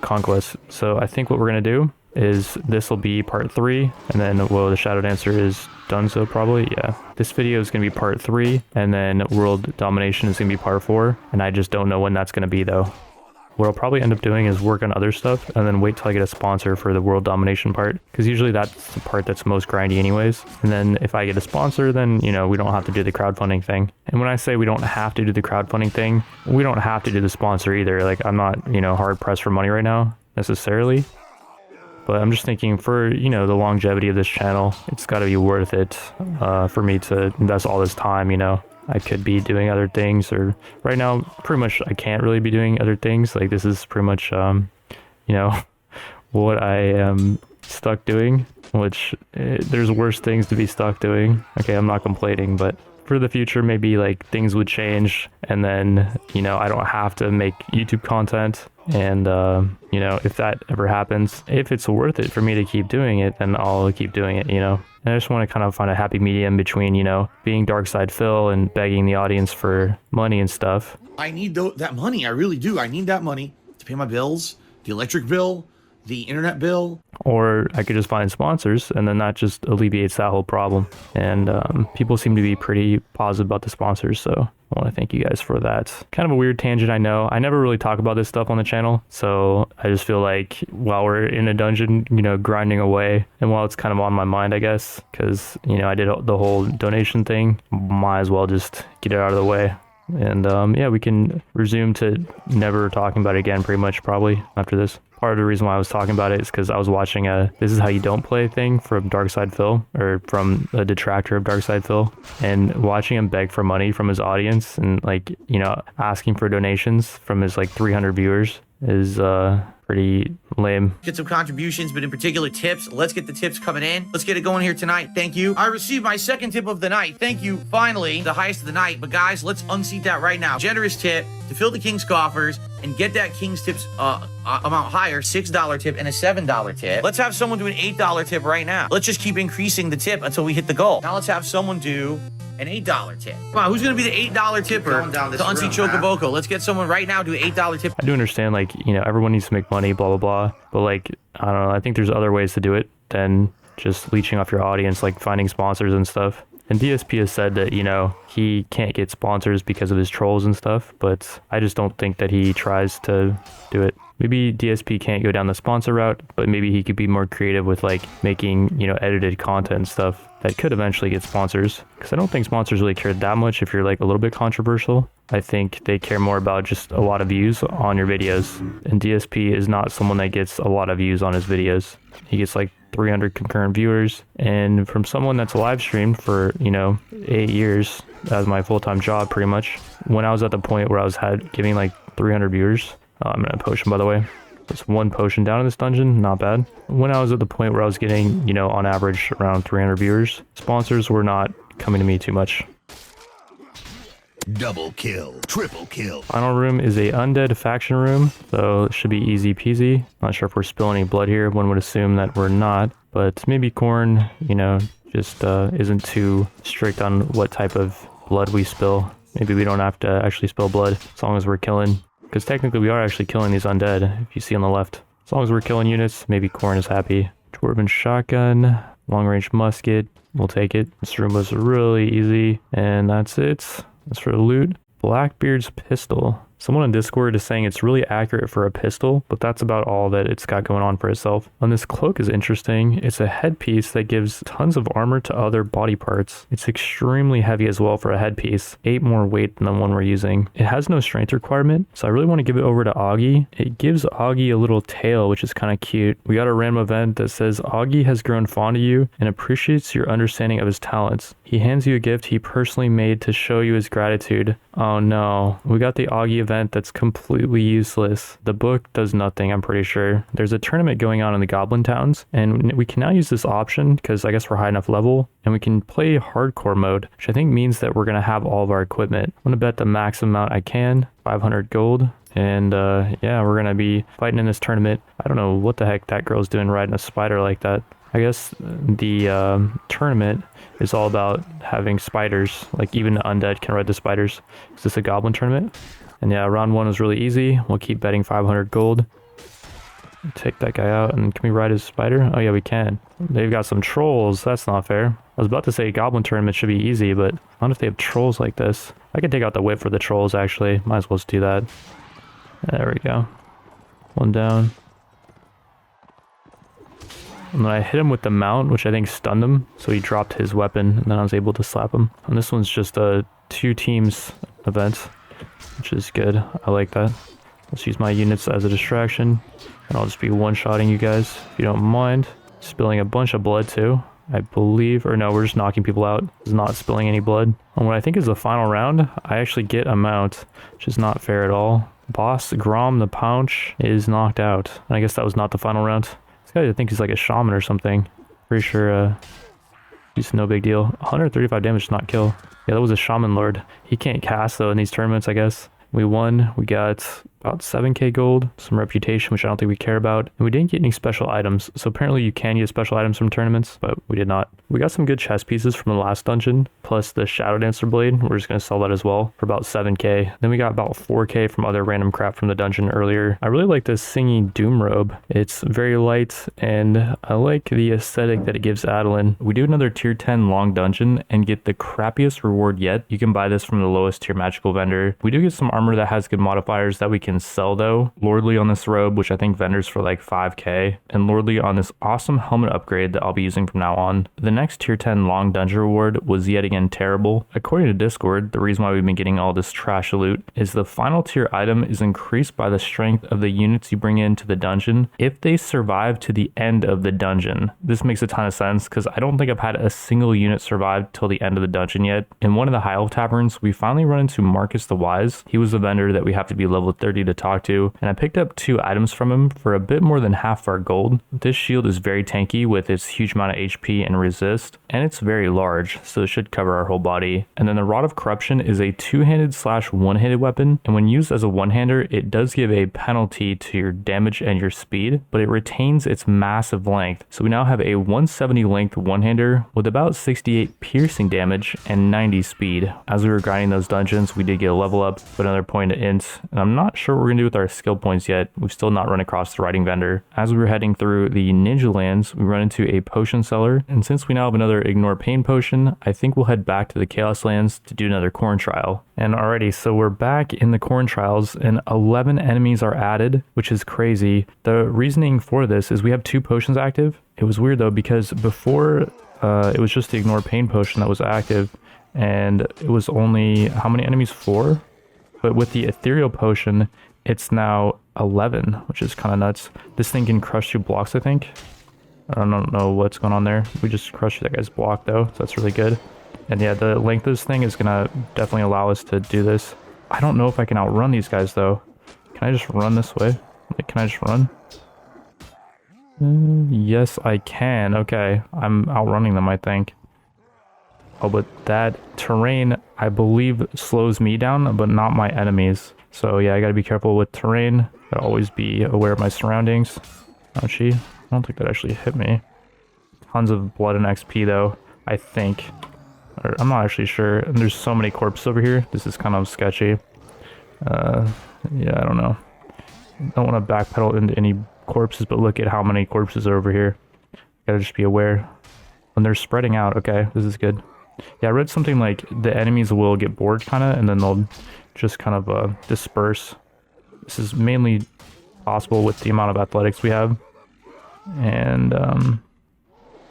Conquest. So I think what we're going to do is this will be part 3, and then, well, the Shadow Dancer is done, so probably, yeah. This video is going to be part 3, and then World Domination is going to be part 4, and I just don't know when that's going to be, though. What I'll probably end up doing is work on other stuff and then wait till I get a sponsor for the world domination part, because usually that's the part that's most grindy anyways. And then if I get a sponsor, then, you know, we don't have to do the crowdfunding thing. And when I say we don't have to do the crowdfunding thing, we don't have to do the sponsor either. Like, I'm not, you know, hard pressed for money right now necessarily. But I'm just thinking for, you know, the longevity of this channel, it's got to be worth it for me to invest all this time, you know. I could be doing other things, or right now, pretty much I can't really be doing other things. Like, this is pretty much, you know, what I am stuck doing, which there's worse things to be stuck doing. Okay, I'm not complaining, but for the future, maybe like things would change, and then, you know, I don't have to make YouTube content. And, you know, if that ever happens, if it's worth it for me to keep doing it, then I'll keep doing it, you know. And I just want to kind of find a happy medium between, you know, being Darkside Phil and begging the audience for money and stuff. I need that money. I really do. I need that money to pay my bills, the electric bill, the internet bill. Or I could just find sponsors, and then that just alleviates that whole problem. And people seem to be pretty positive about the sponsors, so I want to thank you guys for that. Kind of a weird tangent, I know. I never really talk about this stuff on the channel, so I just feel like while we're in a dungeon, you know, grinding away, and while it's kind of on my mind, I guess, because, you know, I did the whole donation thing, might as well just get it out of the way. And yeah, we can resume to never talking about it again, pretty much, probably, after this. Part of the reason why I was talking about it is because I was watching a This Is How You Don't Play thing from Darkside Phil, or from a detractor of Darkside Phil, and watching him beg for money from his audience and, like, you know, asking for donations from his like 300 viewers. is pretty lame. Get some contributions, but in particular tips. Let's get the tips coming in. Let's get it going here tonight. Thank you. I received my second tip of the night. Thank you. Finally, the highest of the night. But guys, let's unseat that right now. Generous tip to fill the King's coffers and get that King's tips amount higher. $6 tip and a $7 tip. Let's have someone do an $8 tip right now. Let's just keep increasing the tip until we hit the goal. Now let's have someone do an $8 tip. Come on, who's gonna be the $8 tipper to unseat Chocoboco? Let's get someone right now do an $8 tip. I do understand, like, you know, everyone needs to make money, blah, blah, blah. But, like, I don't know. I think there's other ways to do it than just leeching off your audience, like finding sponsors and stuff. And DSP has said that, you know, he can't get sponsors because of his trolls and stuff, but I just don't think that he tries to do it. Maybe DSP can't go down the sponsor route, but maybe he could be more creative with, like, making, you know, edited content and stuff that could eventually get sponsors. Because I don't think sponsors really care that much if you're, like, a little bit controversial. I think they care more about just a lot of views on your videos. And DSP is not someone that gets a lot of views on his videos. He gets, like, 300 concurrent viewers. And from someone that's live streamed for, you know, 8 years as my full-time job, pretty much, when I was at the point where I was giving, like, 300 viewers, I'm gonna potion, by the way. There's one potion down in this dungeon, not bad. When I was at the point where I was getting, you know, on average around 300 viewers, sponsors were not coming to me too much. Double kill, triple kill. Final room is a undead faction room, so it should be easy peasy. Not sure if we're spilling any blood here. One would assume that we're not, but maybe Corn, you know, just isn't too strict on what type of blood we spill. Maybe we don't have to actually spill blood as long as we're killing. Because technically we are actually killing these undead, if you see on the left. As long as we're killing units, maybe Corn is happy. Dwarven shotgun, long range musket, we'll take it. This room was really easy, and that's it. That's for the loot. Blackbeard's pistol. Someone on Discord is saying it's really accurate for a pistol, but that's about all that it's got going on for itself. And this cloak is interesting. It's a headpiece that gives tons of armor to other body parts. It's extremely heavy as well for a headpiece. 8 more weight than the one we're using. It has no strength requirement, so I really want to give it over to Augie. It gives Augie a little tail, which is kind of cute. We got a random event that says Augie has grown fond of you and appreciates your understanding of his talents. He hands you a gift he personally made to show you his gratitude. Oh no, we got the Augie event that's completely useless. The book does nothing, I'm pretty sure. There's a tournament going on in the Goblin Towns, and we can now use this option because I guess we're high enough level, and we can play hardcore mode, which I think means that we're going to have all of our equipment. I'm going to bet the max amount I can, 500 gold. And yeah, we're going to be fighting in this tournament. I don't know what the heck that girl's doing riding a spider like that. I guess the tournament is all about having spiders. Like even the undead can ride the spiders. Is this a goblin tournament? And yeah, round 1 was really easy. We'll keep betting 500 gold. Take that guy out, and can we ride his spider? Oh yeah, we can. They've got some trolls. That's not fair. I was about to say goblin tournament should be easy, but I don't know if they have trolls like this. I could take out the whip for the trolls actually. Might as well just do that. There we go. One down. And then I hit him with the mount, which I think stunned him, so he dropped his weapon, and then I was able to slap him. And this one's just a 2 teams event, which is good. I like that. Let's use my units as a distraction, and I'll just be one-shotting you guys, if you don't mind. Spilling a bunch of blood too, I believe. Or no, we're just knocking people out. It's not spilling any blood. On what I think is the final round, I actually get a mount, which is not fair at all. Boss Grom the Paunch is knocked out. And I guess that was not the final round. This guy, I think he's like a shaman or something. Pretty sure he's no big deal. 135 damage to not kill. Yeah, that was a shaman lord. He can't cast though in these tournaments, I guess. We won. We got about 7k gold, some reputation, which I don't think we care about. And we didn't get any special items. So apparently you can get special items from tournaments, but we did not. We got some good chest pieces from the last dungeon, plus the Shadow Dancer blade. We're just going to sell that as well for about 7k. Then we got about 4k from other random crap from the dungeon earlier. I really like this Singing Doom robe. It's very light, and I like the aesthetic that it gives Adeline. We do another tier 10 long dungeon and get the crappiest reward yet. You can buy this from the lowest tier magical vendor. We do get some armor that has good modifiers that we can sell though. Lordly on this robe, which I think vendors for like 5k, and Lordly on this awesome helmet upgrade that I'll be using from now on. The next tier 10 long dungeon reward was yet again terrible. According to Discord, the reason why we've been getting all this trash loot is the final tier item is increased by the strength of the units you bring into the dungeon if they survive to the end of the dungeon. This makes a ton of sense because I don't think I've had a single unit survive till the end of the dungeon yet. In one of the High Elf taverns, we finally run into Marcus the Wise. He was a vendor that we have to be level 30 security to talk to, and I picked up 2 items from him for a bit more than half our gold. This shield is very tanky with its huge amount of HP and resist, and it's very large, so it should cover our whole body. And then the Rod of Corruption is a 2-handed / one-handed weapon, and when used as a one-hander, it does give a penalty to your damage and your speed, but it retains its massive length. So we now have a 170 length one-hander with about 68 piercing damage and 90 speed. As we were grinding those dungeons, we did get a level up, but another point of int, and I'm not sure what we're gonna do with our skill points yet. We've still not run across the writing vendor. As we were heading through the Ninja Lands, we run into a potion seller, and since we now have another Ignore Pain potion, I think we'll head back to the Chaos Lands to do another Corn Trial. And alrighty, so we're back in the Corn Trials, and 11 enemies are added, which is crazy. The reasoning for this is we have 2 potions active. It was weird though, because before it was just the Ignore Pain potion that was active, and it was only, how many enemies? 4? But with the Ethereal potion, it's now 11, which is kind of nuts. This thing can crush 2 blocks, I think. I don't know what's going on there. We just crushed that guy's block though, so that's really good. And yeah, the length of this thing is gonna definitely allow us to do this. I don't know if I can outrun these guys though. Can I just run this way? Like, can I just run? Yes, I can. Okay, I'm outrunning them, I think. Oh, but that terrain, I believe, slows me down, but not my enemies. So yeah, I gotta be careful with terrain. Gotta always be aware of my surroundings. Ouchie. I don't think that actually hit me. Tons of blood and XP though, I think. Or, I'm not actually sure. And there's so many corpses over here. This is kind of sketchy. Yeah, I don't know. Don't want to backpedal into any corpses, but look at how many corpses are over here. Gotta just be aware. When they're spreading out, okay, this is good. Yeah, I read something like the enemies will get bored kind of, and then they'll just kind of disperse. This is mainly possible with the amount of athletics we have. And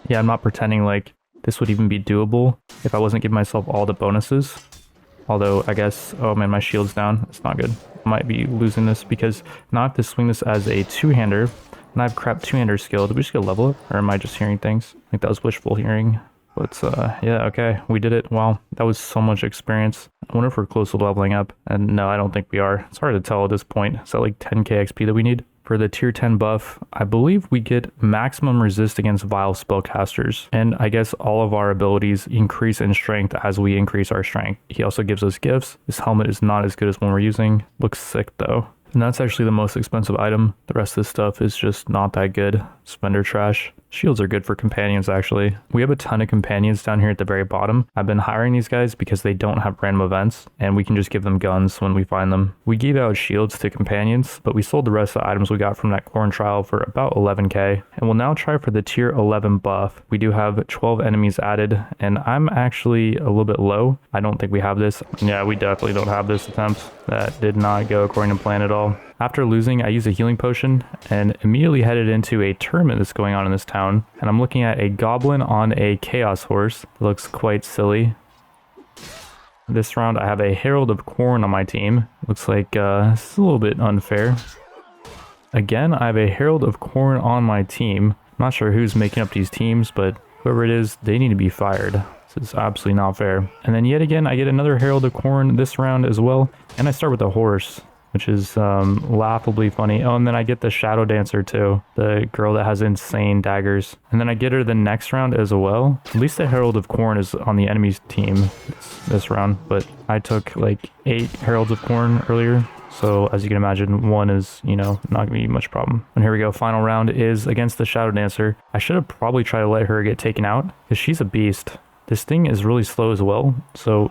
yeah, I'm not pretending like this would even be doable if I wasn't giving myself all the bonuses. Although, I guess, oh man, my shield's down. It's not good. I might be losing this because now I have to swing this as a 2-hander, and I have crap 2-hander skill. Did we just get a level up? Or am I just hearing things? I think that was wishful hearing. But yeah, okay, we did it. Wow, that was so much experience. I wonder if we're close to leveling up. And no, I don't think we are. It's hard to tell at this point. Is that like 10k XP that we need? For the tier 10 buff, I believe we get maximum resist against vile spellcasters. And I guess all of our abilities increase in strength as we increase our strength. He also gives us gifts. This helmet is not as good as one we're using. Looks sick though. And that's actually the most expensive item. The rest of this stuff is just not that good. Spender trash. Shields are good for companions, actually. We have a ton of companions down here at the very bottom. I've been hiring these guys because they don't have random events, and we can just give them guns when we find them. We gave out shields to companions, but we sold the rest of the items we got from that corn trial for about 11k. And we'll now try for the tier 11 buff. We do have 12 enemies added, and I'm actually a little bit low. I don't think we have this. Yeah, we definitely don't have this attempt. That did not go according to plan at all. After losing, I used a healing potion and immediately headed into a tournament that's going on in this town. And I'm looking at a goblin on a chaos horse. It looks quite silly. This round, I have a Herald of Corn on my team. Looks like this is a little bit unfair. Again, I have a Herald of Corn on my team. I'm not sure who's making up these teams, but whoever it is, they need to be fired. This is absolutely not fair. And then yet again, I get another Herald of Corn this round as well. And I start with a horse, which is laughably funny. Oh, and then I get the Shadow Dancer too, the girl that has insane daggers. And then I get her the next round as well. At least the Herald of Corn is on the enemy's team this round, but I took like 8 Heralds of Corn earlier. So as you can imagine, one is, you know, not gonna be much problem. And here we go, final round is against the Shadow Dancer. I should have probably tried to let her get taken out because she's a beast. This thing is really slow as well, so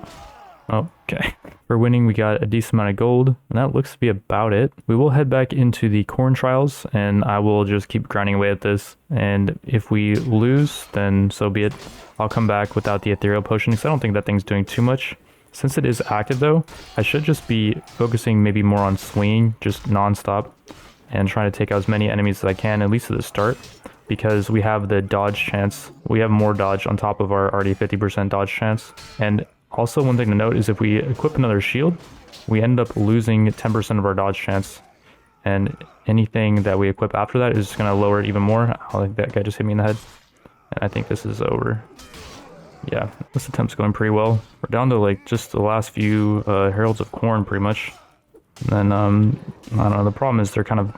okay. For winning, we got a decent amount of gold, and that looks to be about it. We will head back into the corn trials, and I will just keep grinding away at this. And if we lose, then so be it. I'll come back without the ethereal potion, because I don't think that thing's doing too much. Since it is active though, I should just be focusing maybe more on swinging, just non-stop, and trying to take out as many enemies as I can, at least at the start. Because we have the dodge chance. We have more dodge on top of our already 50% dodge chance. And also one thing to note is if we equip another shield, we end up losing 10% of our dodge chance. And anything that we equip after that is just going to lower it even more. I think that guy just hit me in the head. And I think this is over. Yeah, this attempt's going pretty well. We're down to like just the last few Heralds of Corn pretty much. And then, I don't know, the problem is they're kind of...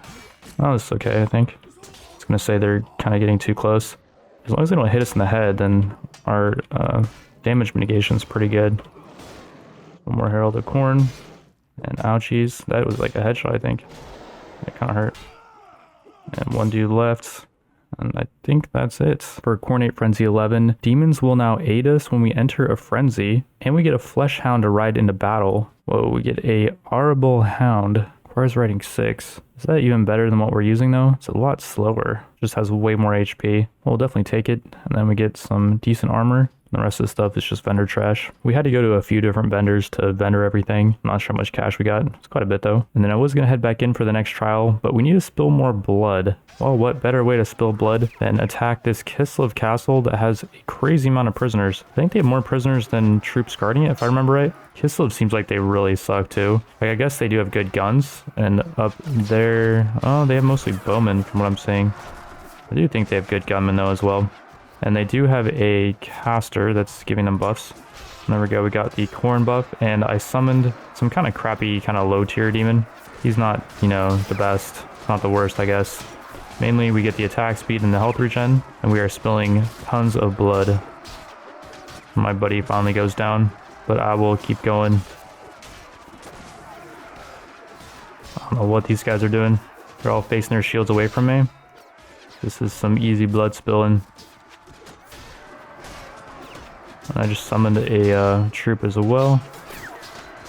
Oh, this is okay, I think. I was gonna say they're kind of getting too close. As long as they don't hit us in the head, then our damage mitigation is pretty good. One more Herald of Corn. And ouchies. That was like a headshot, I think. It kind of hurt. And one dude left. And I think that's it. For Coordinate Frenzy 11, demons will now aid us when we enter a frenzy. And we get a Flesh Hound to ride into battle. Whoa, we get a Arable Hound. Requires riding 6. Is that even better than what we're using though? It's a lot slower. Just has way more HP. We'll definitely take it. And then we get some decent armor. The rest of the stuff is just vendor trash. We had to go to a few different vendors to vendor everything. I'm not sure how much cash we got. It's quite a bit though. And then I was going to head back in for the next trial, but we need to spill more blood. Well, what better way to spill blood than attack this Kislev castle that has a crazy amount of prisoners. I think they have more prisoners than troops guarding it, if I remember right. Kislev seems like they really suck too. Like, I guess they do have good guns. And up there, oh, they have mostly bowmen from what I'm seeing. I do think they have good gunmen though as well. And they do have a caster that's giving them buffs. And there we go, we got the corn buff, and I summoned some kind of crappy, kind of low tier demon. He's not, you know, the best, not the worst, I guess. Mainly we get the attack speed and the health regen, and we are spilling tons of blood. My buddy finally goes down, but I will keep going. I don't know what these guys are doing. They're all facing their shields away from me. This is some easy blood spilling. I just summoned a troop as well.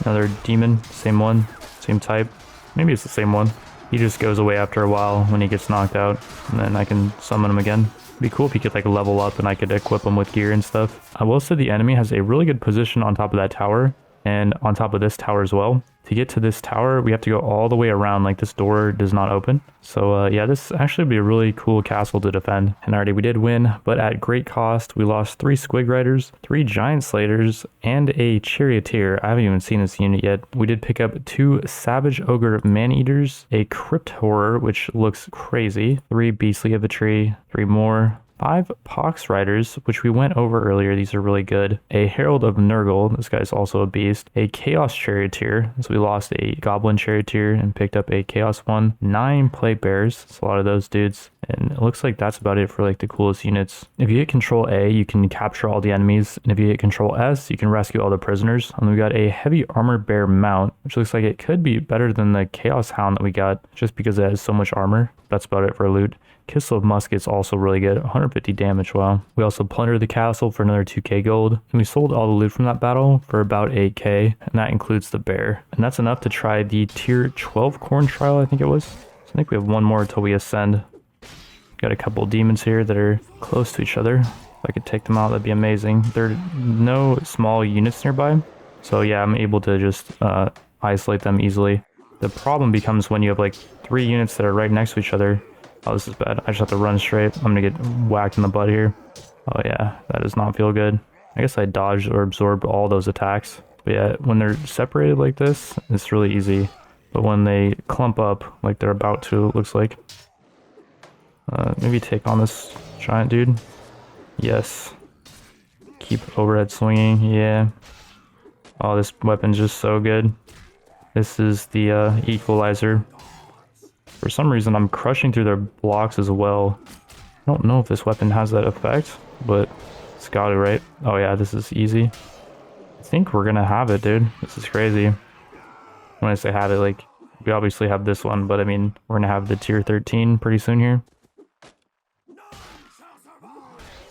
Another demon, same one, same type. Maybe it's the same one. He just goes away after a while when he gets knocked out, and then I can summon him again. It'd be cool if he could like level up and I could equip him with gear and stuff. I will say the enemy has a really good position on top of that tower, and on top of this tower as well. To get to this tower, we have to go all the way around, like this door does not open. So yeah, this actually would be a really cool castle to defend. And already we did win, but at great cost. We lost 3 Squig Riders, 3 Giant Slaters, and a Charioteer. I haven't even seen this unit yet. We did pick up 2 Savage Ogre Man-Eaters, a Crypt Horror, which looks crazy, 3 Beastly of a Tree, 3 more, 5 Pox Riders, which we went over earlier. These are really good. A Herald of Nurgle. This guy's also a beast. A Chaos Charioteer. So we lost a Goblin Charioteer and picked up a Chaos one. 9 Plague Bears. It's a lot of those dudes. And it looks like that's about it for like the coolest units. If you hit Control A, you can capture all the enemies. And if you hit Control S, you can rescue all the prisoners. And we got a Heavy Armor Bear mount, which looks like it could be better than the Chaos Hound that we got, just because it has so much armor. That's about it for loot. Kislev Musket's also really good, 150 damage, wow. We also plundered the castle for another 2k gold, and we sold all the loot from that battle for about 8k, and that includes the bear. And that's enough to try the tier 12 corn trial, I think it was. So I think we have one more until we ascend. Got a couple of demons here that are close to each other. If I could take them out, that'd be amazing. There are no small units nearby, so yeah, I'm able to just isolate them easily. The problem becomes when you have like 3 units that are right next to each other. Oh, this is bad. I just have to run straight. I'm gonna get whacked in the butt here. Oh yeah, that does not feel good. I guess I dodged or absorbed all those attacks. But yeah, when they're separated like this, it's really easy. But when they clump up, like they're about to, it looks like. Maybe take on this giant dude. Yes. Keep overhead swinging, yeah. Oh, this weapon's just so good. This is the equalizer. For some reason, I'm crushing through their blocks as well. I don't know if this weapon has that effect, but it's got it, right? Oh yeah, this is easy. I think we're gonna have it, dude. This is crazy. When I say have it, like, we obviously have this one, but I mean, we're gonna have the tier 13 pretty soon here.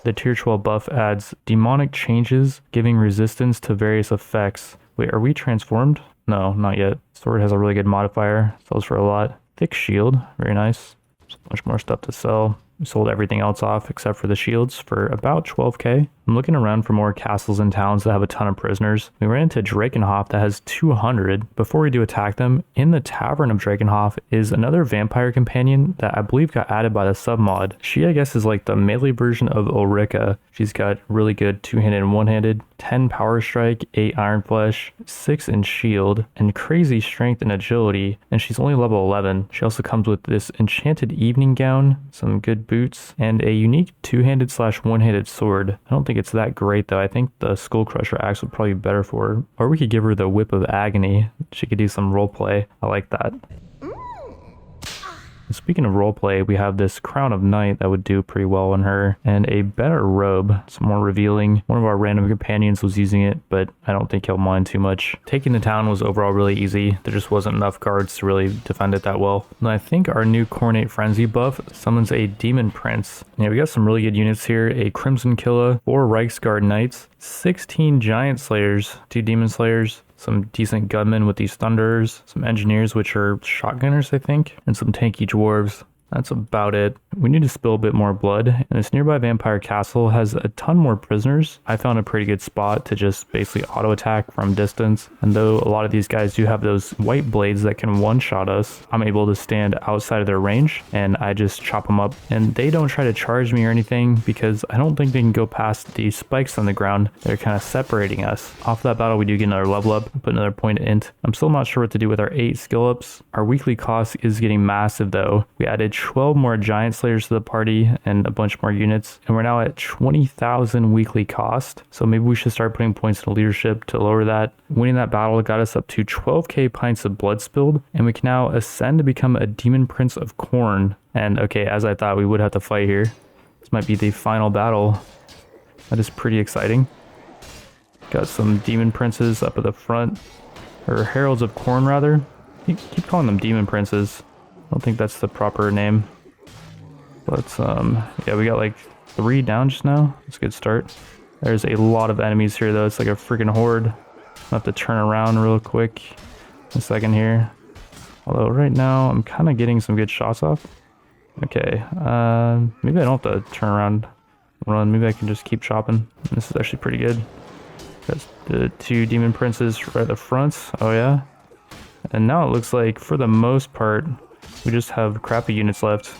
The tier 12 buff adds demonic changes, giving resistance to various effects. Wait, are we transformed? No, not yet. Sword has a really good modifier, sells for a lot. Thick shield, very nice. So much more stuff to sell. We sold everything else off except for the shields for about 12k. I'm looking around for more castles and towns that have a ton of prisoners. We ran into Drakenhof that has 200. Before we do attack them, in the Tavern of Drakenhof is another vampire companion that I believe got added by the submod. She, I guess, is like the melee version of Ulrika. She's got really good two-handed and one-handed, 10 power strike, 8 iron flesh, 6 in shield, and crazy strength and agility, and she's only level 11. She also comes with this enchanted evening gown, some good boots, and a unique two-handed / one-handed sword. I don't think it's that great though. I think the Skull Crusher axe would probably be better for her. Or we could give her the Whip of Agony. She could do some roleplay. I like that. Speaking of roleplay, we have this Crown of Night that would do pretty well on her, and a better robe. It's more revealing. One of our random companions was using it, but I don't think he'll mind too much. Taking the town was overall really easy. There just wasn't enough guards to really defend it that well. And I think our new Coronate Frenzy buff summons a Demon Prince. Yeah, we got some really good units here. A Crimson Killa, 4 Reichsguard Knights, 16 Giant Slayers, 2 Demon Slayers, some decent gunmen with these thunderers, some engineers which are shotgunners I think, and some tanky dwarves. That's about it. We need to spill a bit more blood, and this nearby vampire castle has a ton more prisoners. I found a pretty good spot to just basically auto attack from distance, and though a lot of these guys do have those white blades that can one-shot us, I'm able to stand outside of their range and I just chop them up, and they don't try to charge me or anything because I don't think they can go past the spikes on the ground. They're kind of separating us. Off that battle we do get another level up, put another point int. I'm still not sure what to do with our 8 skill ups. Our weekly cost is getting massive though. We added 12 more Giant Slayers to the party and a bunch more units, and we're now at 20,000 weekly cost, so maybe we should start putting points into leadership to lower that. Winning that battle got us up to 12k pints of blood spilled, and we can now ascend to become a Demon Prince of Khorne. And okay, as I thought, we would have to fight here. This might be the final battle. That is pretty exciting. Got some Demon Princes up at the front, or Heralds of Khorne rather. Keep calling them Demon Princes. I don't think that's the proper name. But yeah, we got like 3 down just now. That's a good start. There's a lot of enemies here though. It's like a freaking horde. I'll have to turn around real quick in a second here. Although right now I'm kind of getting some good shots off. Okay, maybe I don't have to turn around and run. Maybe I can just keep chopping. This is actually pretty good. Got the 2 Demon Princes right at the front. Oh yeah. And now it looks like for the most part we just have crappy units left.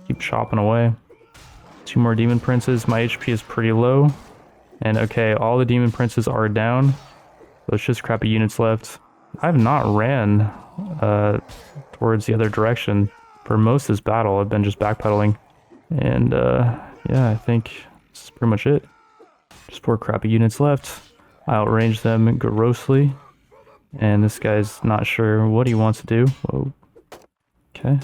Keep chopping away. 2 more Demon Princes. My HP is pretty low. And okay, all the Demon Princes are down. So it's just crappy units left. I've not ran towards the other direction for most of this battle. I've been just backpedaling. And yeah, I think this is pretty much it. Just 4 crappy units left. I outranged them grossly. And this guy's not sure what he wants to do. Whoa. Okay.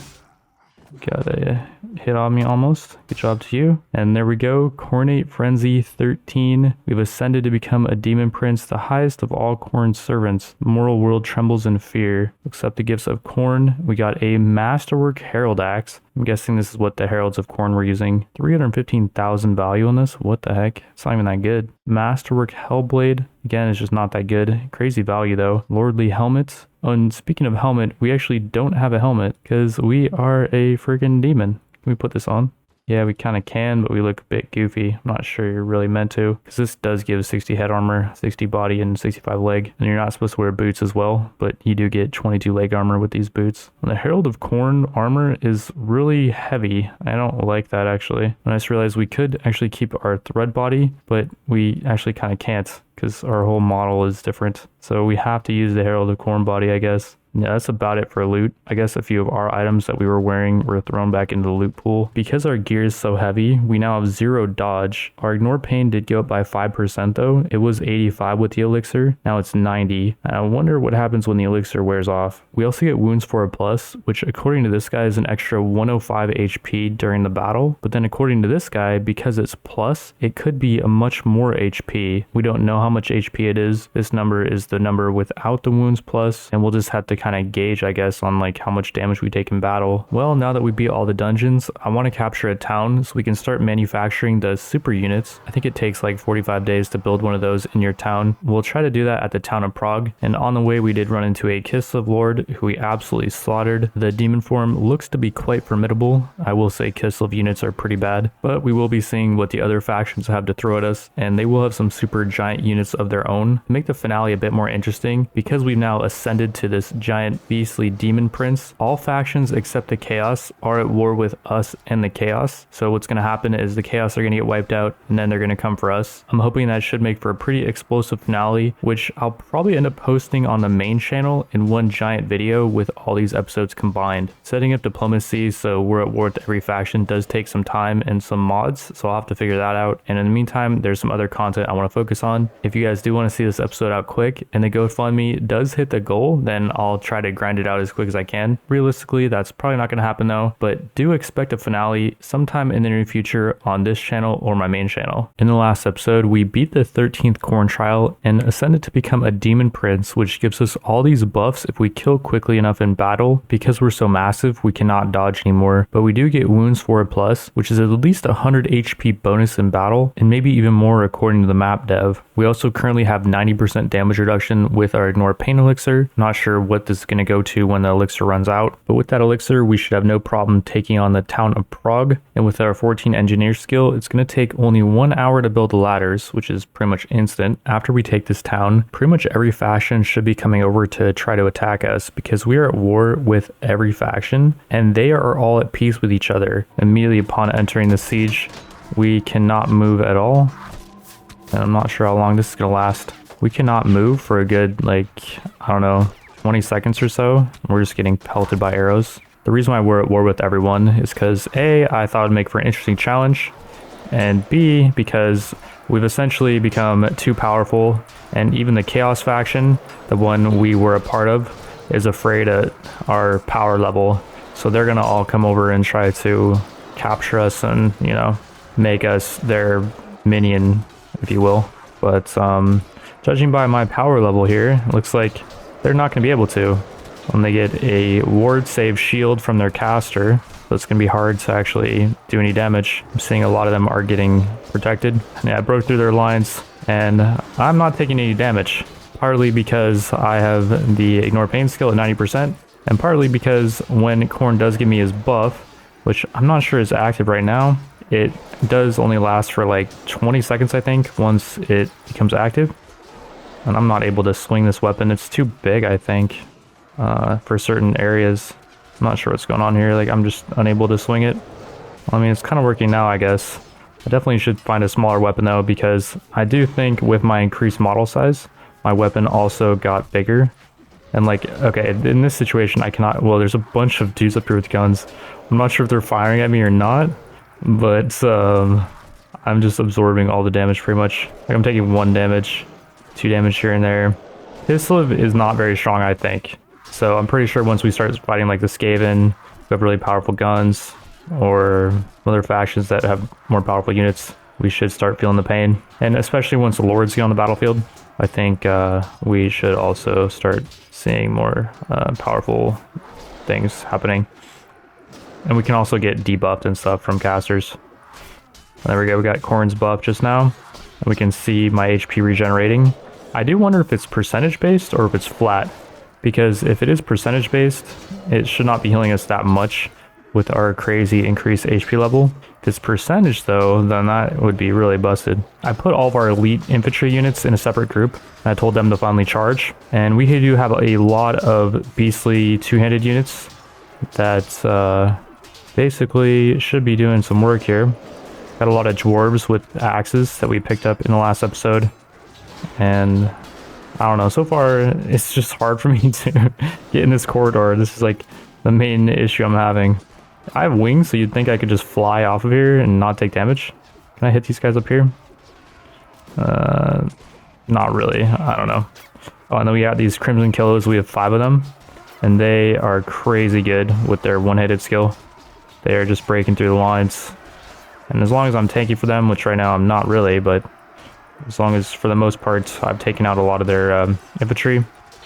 Got a hit on me almost. Good job to you. And there we go. Coronate Frenzy 13. We've ascended to become a Demon Prince, the highest of all Khorne's servants. The moral world trembles in fear. Accept the gifts of Khorne. We got a Masterwork Herald Axe. I'm guessing this is what the Heralds of Khorne were using. 315,000 value on this. What the heck? It's not even that good. Masterwork Hellblade. Again, it's just not that good. Crazy value though. Lordly Helmet. Oh, and speaking of helmet, we actually don't have a helmet because we are a freaking demon. Can we put this on? Yeah, we kind of can, but we look a bit goofy. I'm not sure you're really meant to, because this does give 60 head armor, 60 body, and 65 leg. And you're not supposed to wear boots as well, but you do get 22 leg armor with these boots. And the Herald of Khorne armor is really heavy. I don't like that actually. And I just realized we could actually keep our thread body, but we actually kind of can't because our whole model is different. So we have to use the Herald of Khorne body, I guess. Yeah, that's about it for loot. I guess a few of our items that we were wearing were thrown back into the loot pool. Because our gear is so heavy, we now have 0 dodge. Our ignore pain did go up by 5% though. It was 85 with the elixir. Now it's 90. I wonder what happens when the elixir wears off. We also get wounds for a plus, which according to this guy is an extra 105 HP during the battle. But then according to this guy, because it's plus, it could be a much more HP. We don't know how much HP it is. This number is the number without the wounds plus, and we'll just have to kind of gauge, I guess, on like how much damage we take in battle. Well, now that we beat all the dungeons, I want to capture a town so we can start manufacturing the super units. I think it takes like 45 days to build one of those in your town. We'll try to do that at the town of Prague. And on the way, we did run into a Kislev Lord who we absolutely slaughtered. The demon form looks to be quite formidable. I will say Kislev units are pretty bad, but we will be seeing what the other factions have to throw at us, and they will have some super giant units of their own to make the finale a bit more interesting. Because we've now ascended to this giant giant beastly demon prince. All factions except the chaos are at war with us and the chaos. So what's going to happen is the chaos are going to get wiped out and then they're going to come for us. I'm hoping that should make for a pretty explosive finale, which I'll probably end up posting on the main channel in one giant video with all these episodes combined. Setting up diplomacy so we're at war with every faction does take some time and some mods, so I'll have to figure that out. And in the meantime, there's some other content I want to focus on. If you guys do want to see this episode out quick and the GoFundMe does hit the goal, then I'll try to grind it out as quick as I can. Realistically, that's probably not going to happen though, but do expect a finale sometime in the near future on this channel or my main channel. In the last episode, we beat the 13th Khorne trial and ascended to become a demon prince, which gives us all these buffs if we kill quickly enough in battle. Because we're so massive, we cannot dodge anymore, but we do get wounds 4+, which is at least 100 HP bonus in battle, and maybe even more according to the map dev. We also currently have 90% damage reduction with our ignore pain elixir. Not sure what this is going to go to when the elixir runs out, but with that elixir we should have no problem taking on the town of Prague. And with our 14 engineer skill, it's going to take only 1 hour to build the ladders, which is pretty much instant. After we take this town, pretty much every faction should be coming over to try to attack us, because we are at war with every faction and they are all at peace with each other. Immediately upon entering the siege, we cannot move at all, and I'm not sure how long this is gonna last. We cannot move for a good, like, I don't know, 20 seconds or so. We're just getting pelted by arrows. The reason why we're at war with everyone is because A, I thought it'd make for an interesting challenge, and B, because we've essentially become too powerful, and even the Chaos faction, the one we were a part of, is afraid at our power level. So they're gonna all come over and try to capture us and, you know, make us their minion, if you will. But judging by my power level here, it looks like they're not gonna be able to. When they get a ward save shield from their caster, so it's gonna be hard to actually do any damage. I'm seeing a lot of them are getting protected. Yeah, I broke through their lines and I'm not taking any damage. Partly because I have the ignore pain skill at 90%, and partly because when Khorne does give me his buff, which I'm not sure is active right now, it does only last for like 20 seconds I think once it becomes active, and I'm not able to swing this weapon. It's too big, I think, for certain areas. I'm not sure what's going on here, like I'm just unable to swing it. I mean, it's kind of working now, I guess. I definitely should find a smaller weapon though, because I do think with my increased model size, my weapon also got bigger. And like, okay, in this situation I cannot, well, there's a bunch of dudes up here with guns. I'm not sure if they're firing at me or not, but I'm just absorbing all the damage pretty much. Like I'm taking 1 damage, 2 damage here and there. Pistol is not very strong, I think. So I'm pretty sure once we start fighting like the Skaven, who have really powerful guns, or other factions that have more powerful units, we should start feeling the pain. And especially once the lords get on the battlefield, I think we should also start seeing more powerful things happening. And we can also get debuffed and stuff from casters. There we go, we got Khorne's buff just now. And we can see my HP regenerating. I do wonder if it's percentage based or if it's flat. Because if it is percentage based, it should not be healing us that much with our crazy increased HP level. If it's percentage though, then that would be really busted. I put all of our elite infantry units in a separate group, and I told them to finally charge. And we do have a lot of beastly two-handed units that basically should be doing some work here. Got a lot of dwarves with axes that we picked up in the last episode. And I don't know, so far it's just hard for me to get in this corridor. This is like the main issue I'm having. I have wings, so you'd think I could just fly off of here and not take damage. Can I hit these guys up here? Not really. I don't know. Oh, and then we got these Crimson Killers. We have 5 of them, and they are crazy good with their one-handed skill. They are just breaking through the lines. And as long as I'm tanky for them, which right now I'm not really, but as long as for the most part I've taken out a lot of their infantry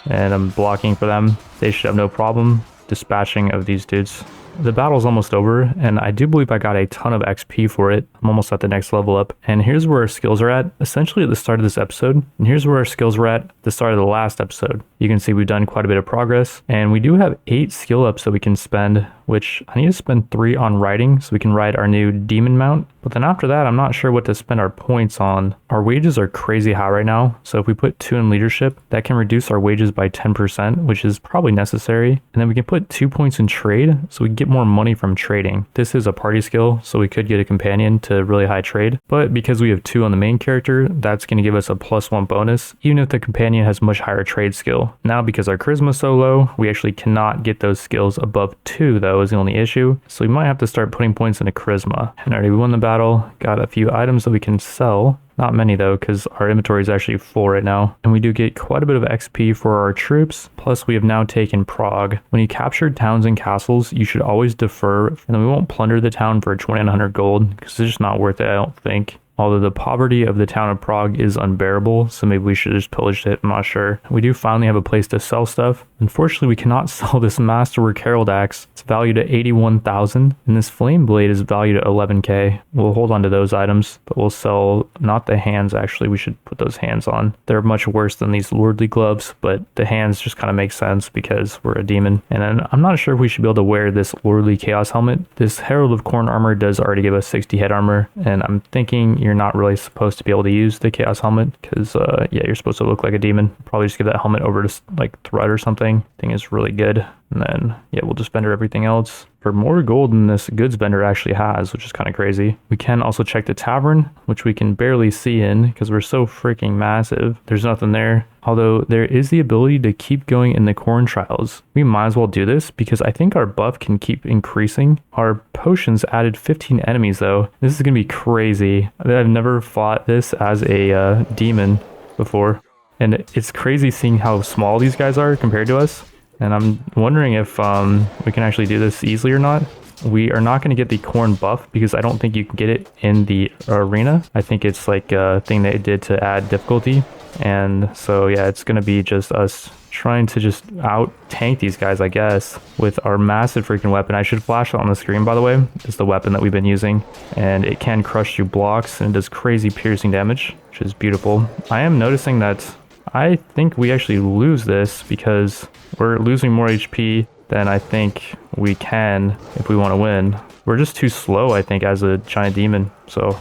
and I'm blocking for them, they should have no problem dispatching of these dudes. The battle's almost over, and I do believe I got a ton of XP for it. I'm I'm almost at the next level up. And here's where our skills are at, essentially at the start of this episode. And here's where our skills were at the start of the last episode. You can see we've done quite a bit of progress. And we do have 8 skill ups that we can spend, which I need to spend 3 on riding so we can ride our new demon mount. But then after that, I'm not sure what to spend our points on. Our wages are crazy high right now. So if we put 2 in leadership, that can reduce our wages by 10%, which is probably necessary. And then we can put 2 points in trade so we can get more money from trading. This is a party skill, so we could get a companion to really high trade. But because we have 2 on the main character, that's going to give us a +1 bonus, even if the companion has much higher trade skill. Now, because our charisma is so low, we actually cannot get those skills above 2, though, is the only issue. So we might have to start putting points into charisma. And already we won the battle, got a few items that we can sell. Not many though, because our inventory is actually full right now. And we do get quite a bit of XP for our troops. Plus we have now taken Prague. When you capture towns and castles, you should always defer. And then we won't plunder the town for 2,900 gold, because it's just not worth it, I don't think. Although the poverty of the town of Prague is unbearable, so maybe we should just pillage it, I'm not sure. We do finally have a place to sell stuff. Unfortunately, we cannot sell this Masterwork Herald Axe. It's valued at 81,000, and this Flame Blade is valued at 11k. We'll hold on to those items, but we'll sell not the hands, actually. We should put those hands on. They're much worse than these Lordly Gloves, but the hands just kind of make sense because we're a demon. And then I'm not sure if we should be able to wear this Lordly Chaos Helmet. This Herald of Corn armor does already give us 60 head armor, and I'm thinking you're not really supposed to be able to use the Chaos Helmet because, yeah, you're supposed to look like a demon. Probably just give that helmet over to like Thread or something. Thing is really good. And then, yeah, we'll just vendor everything else for more gold than this goods vendor actually has, which is kind of crazy. We can also check the tavern, which we can barely see in because we're so freaking massive. There's nothing there. Although there is the ability to keep going in the corn trials. We might as well do this because I think our buff can keep increasing. Our potions added 15 enemies though. This is gonna be crazy. I've never fought this as a demon before. And it's crazy seeing how small these guys are compared to us. And I'm wondering if we can actually do this easily or not. We are not going to get the corn buff because I don't think you can get it in the arena. I think it's like a thing they did to add difficulty. And so, yeah, it's going to be just us trying to just out tank these guys, I guess, with our massive freaking weapon. I should flash it on the screen, by the way. It's the weapon that we've been using. And it can crush through blocks and it does crazy piercing damage, which is beautiful. I am noticing that I think we actually lose this because we're losing more HP than I think we can if we want to win. We're just too slow, I think, as a giant demon. So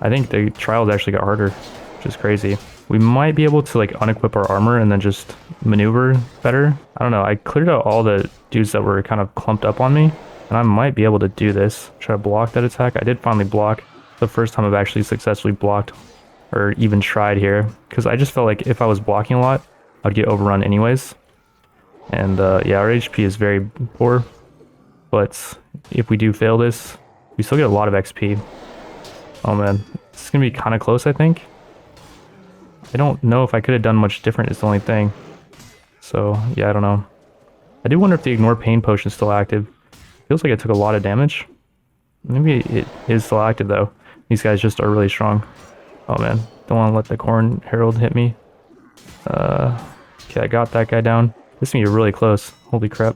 I think the trials actually got harder, which is crazy. We might be able to like unequip our armor and then just maneuver better. I don't know. I cleared out all the dudes that were kind of clumped up on me, and I might be able to do this. Try to block that attack. I did finally block. The first time I've actually successfully blocked or even tried here, because I just felt like if I was blocking a lot, I'd get overrun anyways. And yeah, our HP is very poor, but if we do fail this, we still get a lot of XP. Oh man, this is gonna be kind of close, I think. I don't know if I could have done much different, is the only thing. So yeah, I don't know. I do wonder if the ignore pain potion is still active. Feels like it took a lot of damage. Maybe it is still active though. These guys just are really strong. Oh man, don't want to let the corn herald hit me. Okay, I got that guy down. This is gonna be really close. Holy crap.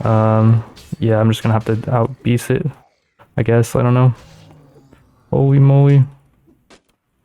Yeah, I'm just gonna have to out beast it, I guess. I don't know. Holy moly.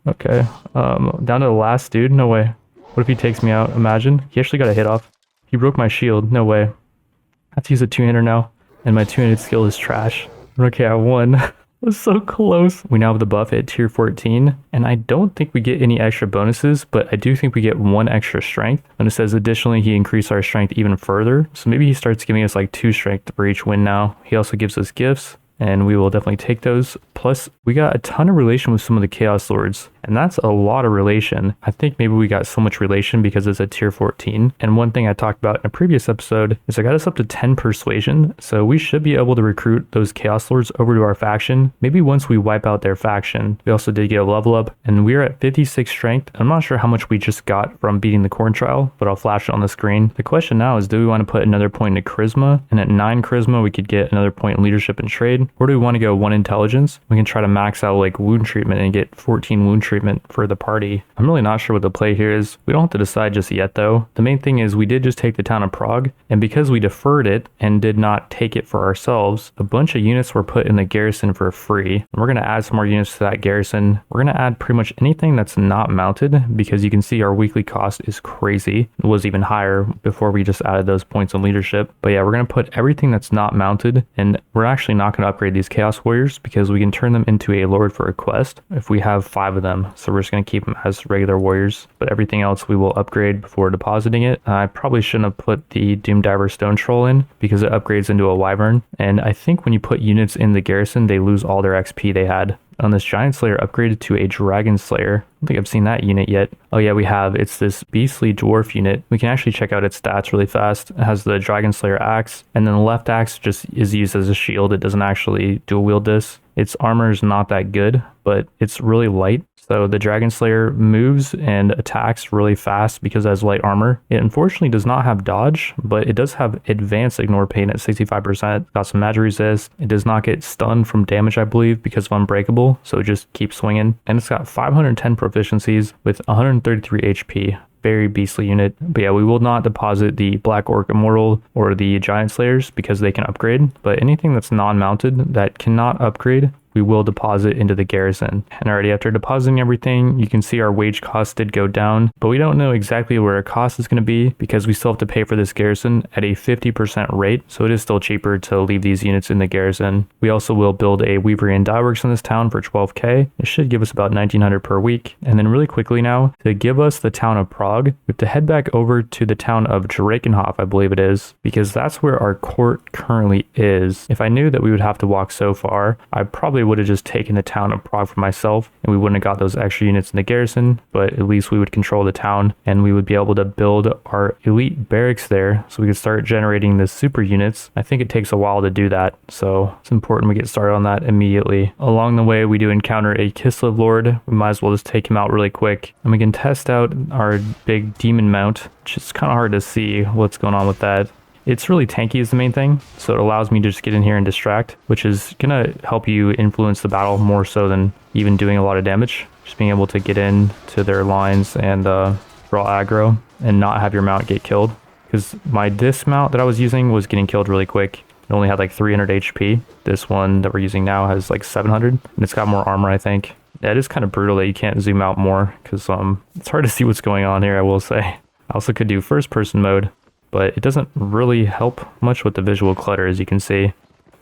Okay, down to the last dude. No way. What if he takes me out? Imagine. He actually got a hit off. He broke my shield. No way. I have to use a two-hander now, and my two-handed skill is trash. Okay, I won. Was so close. We now have the buff at tier 14, and I don't think we get any extra bonuses, but I do think we get 1 extra strength. And it says additionally he increased our strength even further, so maybe he starts giving us like 2 strength for each win now. He also gives us gifts, and we will definitely take those. Plus, we got a ton of relation with some of the Chaos Lords, and that's a lot of relation. I think maybe we got so much relation because it's a tier 14. And one thing I talked about in a previous episode is I got us up to 10 persuasion, so we should be able to recruit those Chaos Lords over to our faction. Maybe once we wipe out their faction. We also did get a level up, and we're at 56 strength. I'm not sure how much we just got from beating the corn trial, but I'll flash it on the screen. The question now is, do we want to put another point into charisma? And at 9 charisma, we could get another point in leadership and trade. Or do we want to go 1 intelligence? We can try to max out like wound treatment and get 14 wound treatment treatment for the party. I'm really not sure what the play here is. We don't have to decide just yet though. The main thing is we did just take the town of Prague, and because we deferred it and did not take it for ourselves, a bunch of units were put in the garrison for free. And we're going to add some more units to that garrison. We're going to add pretty much anything that's not mounted, because you can see our weekly cost is crazy. It was even higher before we just added those points in leadership. But yeah, we're going to put everything that's not mounted, and we're actually not going to upgrade these chaos warriors because we can turn them into a lord for a quest if we have 5 of them. So we're just going to keep them as regular warriors, but everything else we will upgrade before depositing it. I probably shouldn't have put the Doomdiver Stone Troll in because it upgrades into a wyvern, and I think when you put units in the garrison they lose all their XP they had. On this Giant Slayer upgraded to a Dragon Slayer. I don't think I've seen that unit yet. Oh yeah, we have. It's this beastly dwarf unit. We can actually check out its stats really fast. It has the Dragon Slayer axe, and then the left axe just is used as a shield. It doesn't actually dual wield this. Its armor is not that good, but it's really light. So the Dragon Slayer moves and attacks really fast because it has light armor. It unfortunately does not have dodge, but it does have advanced ignore pain at 65%. Got some magic resist. It does not get stunned from damage, I believe, because of unbreakable. So it just keeps swinging. And it's got 510 proficiencies with 133 HP. Very beastly unit. But yeah, we will not deposit the Black Orc Immortal or the Giant Slayers because they can upgrade. But anything that's non-mounted that cannot upgrade, we will deposit into the garrison. And already after depositing everything, you can see our wage cost did go down, but we don't know exactly where our cost is going to be because we still have to pay for this garrison at a 50% rate. So it is still cheaper to leave these units in the garrison. We also will build a Weavery and Dyeworks in this town for 12k. It should give us about 1900 per week. And then really quickly now, to give us the town of Prague, we have to head back over to the town of Drakenhof, I believe it is, because that's where our court currently is. If I knew that we would have to walk so far, I probably would have just taken the town of Prague for myself and we wouldn't have got those extra units in the garrison, but at least we would control the town and we would be able to build our elite barracks there so we could start generating the super units. I think it takes a while to do that, so it's important we get started on that immediately. Along the way, we do encounter a Kislev Lord. We might as well just take him out really quick, and we can test out our big demon mount, which is kind of hard to see what's going on with that. It's really tanky is the main thing, so it allows me to just get in here and distract, which is going to help you influence the battle more so than even doing a lot of damage. Just being able to get in to their lines and draw aggro and not have your mount get killed. Because my dismount that I was using was getting killed really quick. It only had like 300 HP. This one that we're using now has like 700, and it's got more armor, I think. Yeah, it is kind of brutal that you can't zoom out more because it's hard to see what's going on here, I will say. I also could do first person mode, but it doesn't really help much with the visual clutter, as you can see.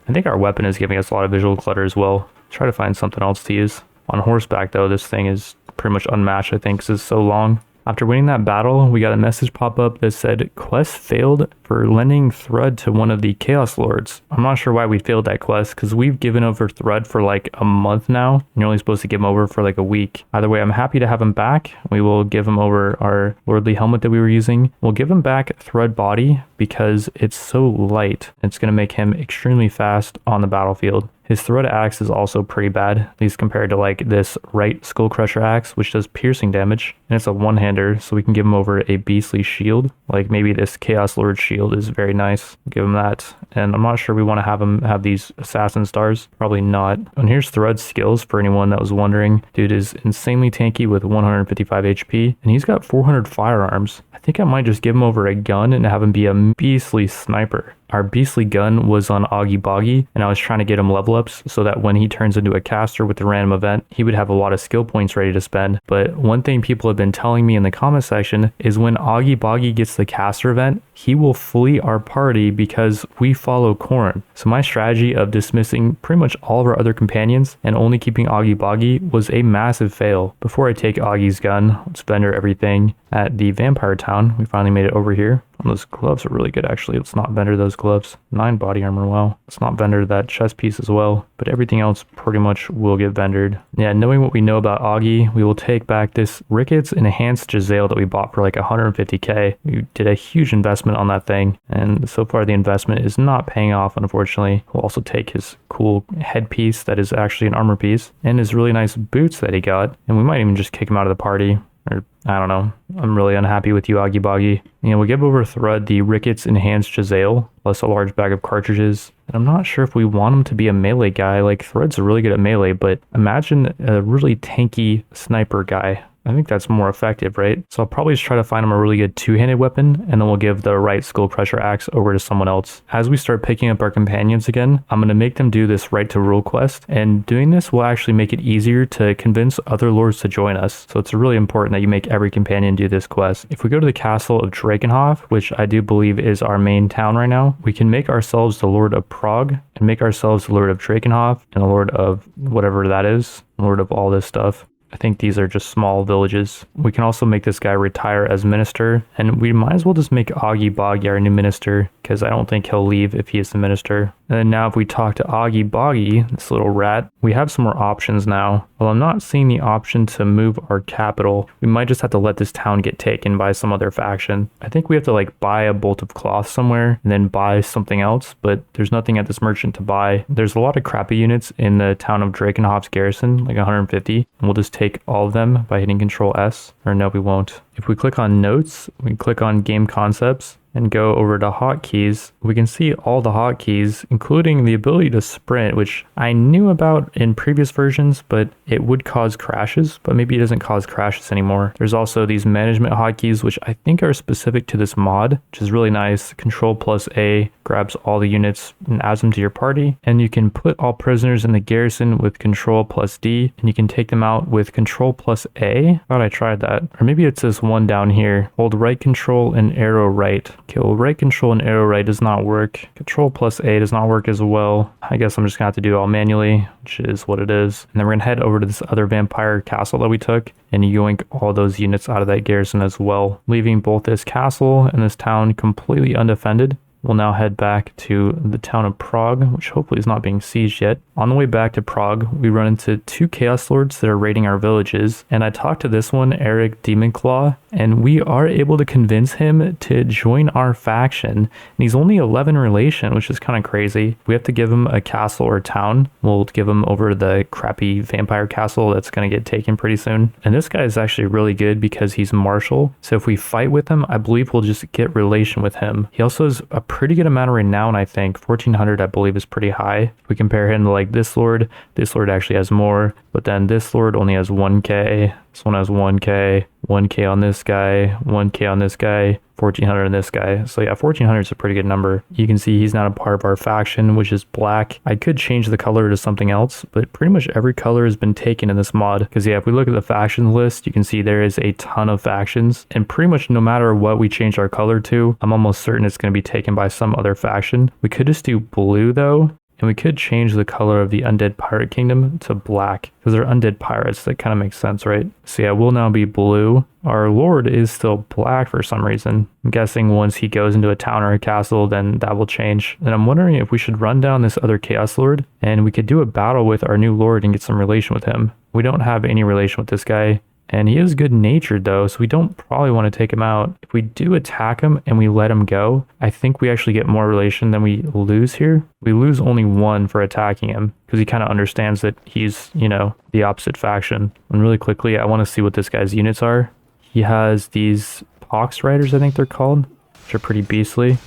I think our weapon is giving us a lot of visual clutter as well. Try to find something else to use. On horseback though, this thing is pretty much unmatched, I think, because it's so long. After winning that battle, we got a message pop up that said quest failed for lending Thrud to one of the Chaos Lords. I'm not sure why we failed that quest because we've given over Thrud for like a month now. And you're only supposed to give him over for like a week. Either way, I'm happy to have him back. We will give him over our Lordly helmet that we were using. We'll give him back Thrud body because it's so light. It's going to make him extremely fast on the battlefield. His Thrud axe is also pretty bad, at least compared to like this right Skull Crusher axe, which does piercing damage. And it's a one-hander, so we can give him over a beastly shield. Like maybe this Chaos Lord shield is very nice. Give him that. And I'm not sure we want to have him have these assassin stars. Probably not. And here's Thrud's skills for anyone that was wondering. Dude is insanely tanky with 155 HP, and he's got 400 firearms. I think I might just give him over a gun and have him be a beastly sniper. Our beastly gun was on Augie Boggy, and I was trying to get him level ups so that when he turns into a caster with the random event, he would have a lot of skill points ready to spend. But one thing people have been telling me in the comment section is when Augie Boggy gets the caster event, he will flee our party because we follow Corn. So my strategy of dismissing pretty much all of our other companions and only keeping Augie Boggy was a massive fail. Before I take Augie's gun, let's vendor everything at the Vampire Town. We finally made it over here. Those gloves are really good, actually. Let's not vendor those gloves. 9 body armor, well. Let's not vendor that chest piece as well. But everything else pretty much will get vendored. Yeah, knowing what we know about Augie, we will take back this Ricketts Enhanced Jezzail that we bought for like 150k. We did a huge investment on that thing, and so far the investment is not paying off, unfortunately. We'll also take his cool headpiece that is actually an armor piece, and his really nice boots that he got, and we might even just kick him out of the party. Or, I don't know. I'm really unhappy with you, Augie Boggy. We'll give over Thrud the Ricketts Enhanced Jazale, plus a large bag of cartridges. And I'm not sure if we want him to be a melee guy. Like, Thrud's really good at melee, but imagine a really tanky sniper guy. I think that's more effective, right? So I'll probably just try to find him a really good two-handed weapon, and then we'll give the right Skull Crusher axe over to someone else. As we start picking up our companions again, I'm going to make them do this right to rule quest, and doing this will actually make it easier to convince other lords to join us. So it's really important that you make every companion do this quest. If we go to the castle of Drakenhof, which I do believe is our main town right now, we can make ourselves the Lord of Prague, and make ourselves the Lord of Drakenhof, and the Lord of whatever that is, Lord of all this stuff. I think these are just small villages. We can also make this guy retire as minister, and we might as well just make Augie Boggy our new minister, because I don't think he'll leave if he is the minister. And then now if we talk to Augie Boggy, this little rat, we have some more options now. Well, I'm not seeing the option to move our capital. We might just have to let this town get taken by some other faction. I think we have to like buy a bolt of cloth somewhere and then buy something else, but there's nothing at this merchant to buy. There's a lot of crappy units in the town of Drakenhof's garrison, like 150, and we'll just take all of them by hitting Control S, or no, we won't. If we click on notes, we click on game concepts and go over to hotkeys, we can see all the hotkeys, including the ability to sprint, which I knew about in previous versions, but it would cause crashes, but maybe it doesn't cause crashes anymore. There's also these management hotkeys, which I think are specific to this mod, which is really nice. Control plus A grabs all the units and adds them to your party, and you can put all prisoners in the garrison with Control plus D, and you can take them out with Control plus A. I thought I tried that. Or maybe it's this one down here. Hold right control and arrow right. Okay, well, right control and arrow right does not work. Control plus A does not work as well. I guess I'm just gonna have to do it all manually, which is what it is. And then we're gonna head over to this other vampire castle that we took and yoink all those units out of that garrison as well, leaving both this castle and this town completely undefended. We'll now head back to the town of Prague, which hopefully is not being sieged yet. On the way back to Prague, we run into two Chaos Lords that are raiding our villages, and I talked to this one, Eric Demonclaw, and we are able to convince him to join our faction. And he's only 11 relation, which is kind of crazy. We have to give him a castle or town. We'll give him over the crappy vampire castle that's going to get taken pretty soon. And this guy is actually really good because he's martial. So if we fight with him, I believe we'll just get relation with him. He also has a pretty good amount of renown, I think. 1400, I believe, is pretty high. If we compare him to like this lord actually has more, but then this lord only has 1k. This one has 1k, 1k on this guy, 1k on this guy, 1400 on this guy. So yeah, 1400 is a pretty good number. You can see he's not a part of our faction, which is black. I could change the color to something else, but pretty much every color has been taken in this mod. Because yeah, if we look at the faction list, you can see there is a ton of factions, and pretty much no matter what we change our color to, I'm almost certain it's going to be taken by some other faction. We could just do blue though, and we could change the color of the Undead Pirate Kingdom to black, because they're undead pirates. That kind of makes sense, right? So yeah, we'll now be blue. Our lord is still black for some reason. I'm guessing once he goes into a town or a castle, then that will change. And I'm wondering if we should run down this other Chaos Lord, and we could do a battle with our new lord and get some relation with him. We don't have any relation with this guy. And he is good natured though, so we don't probably want to take him out. If we do attack him and we let him go, I think we actually get more relation than we lose here. We lose only 1 for attacking him because he kind of understands that he's, you know, the opposite faction. And really quickly, I want to see what this guy's units are. He has these Pox Riders, I think they're called, which are pretty beastly.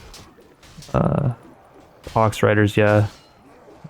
Pox Riders, yeah.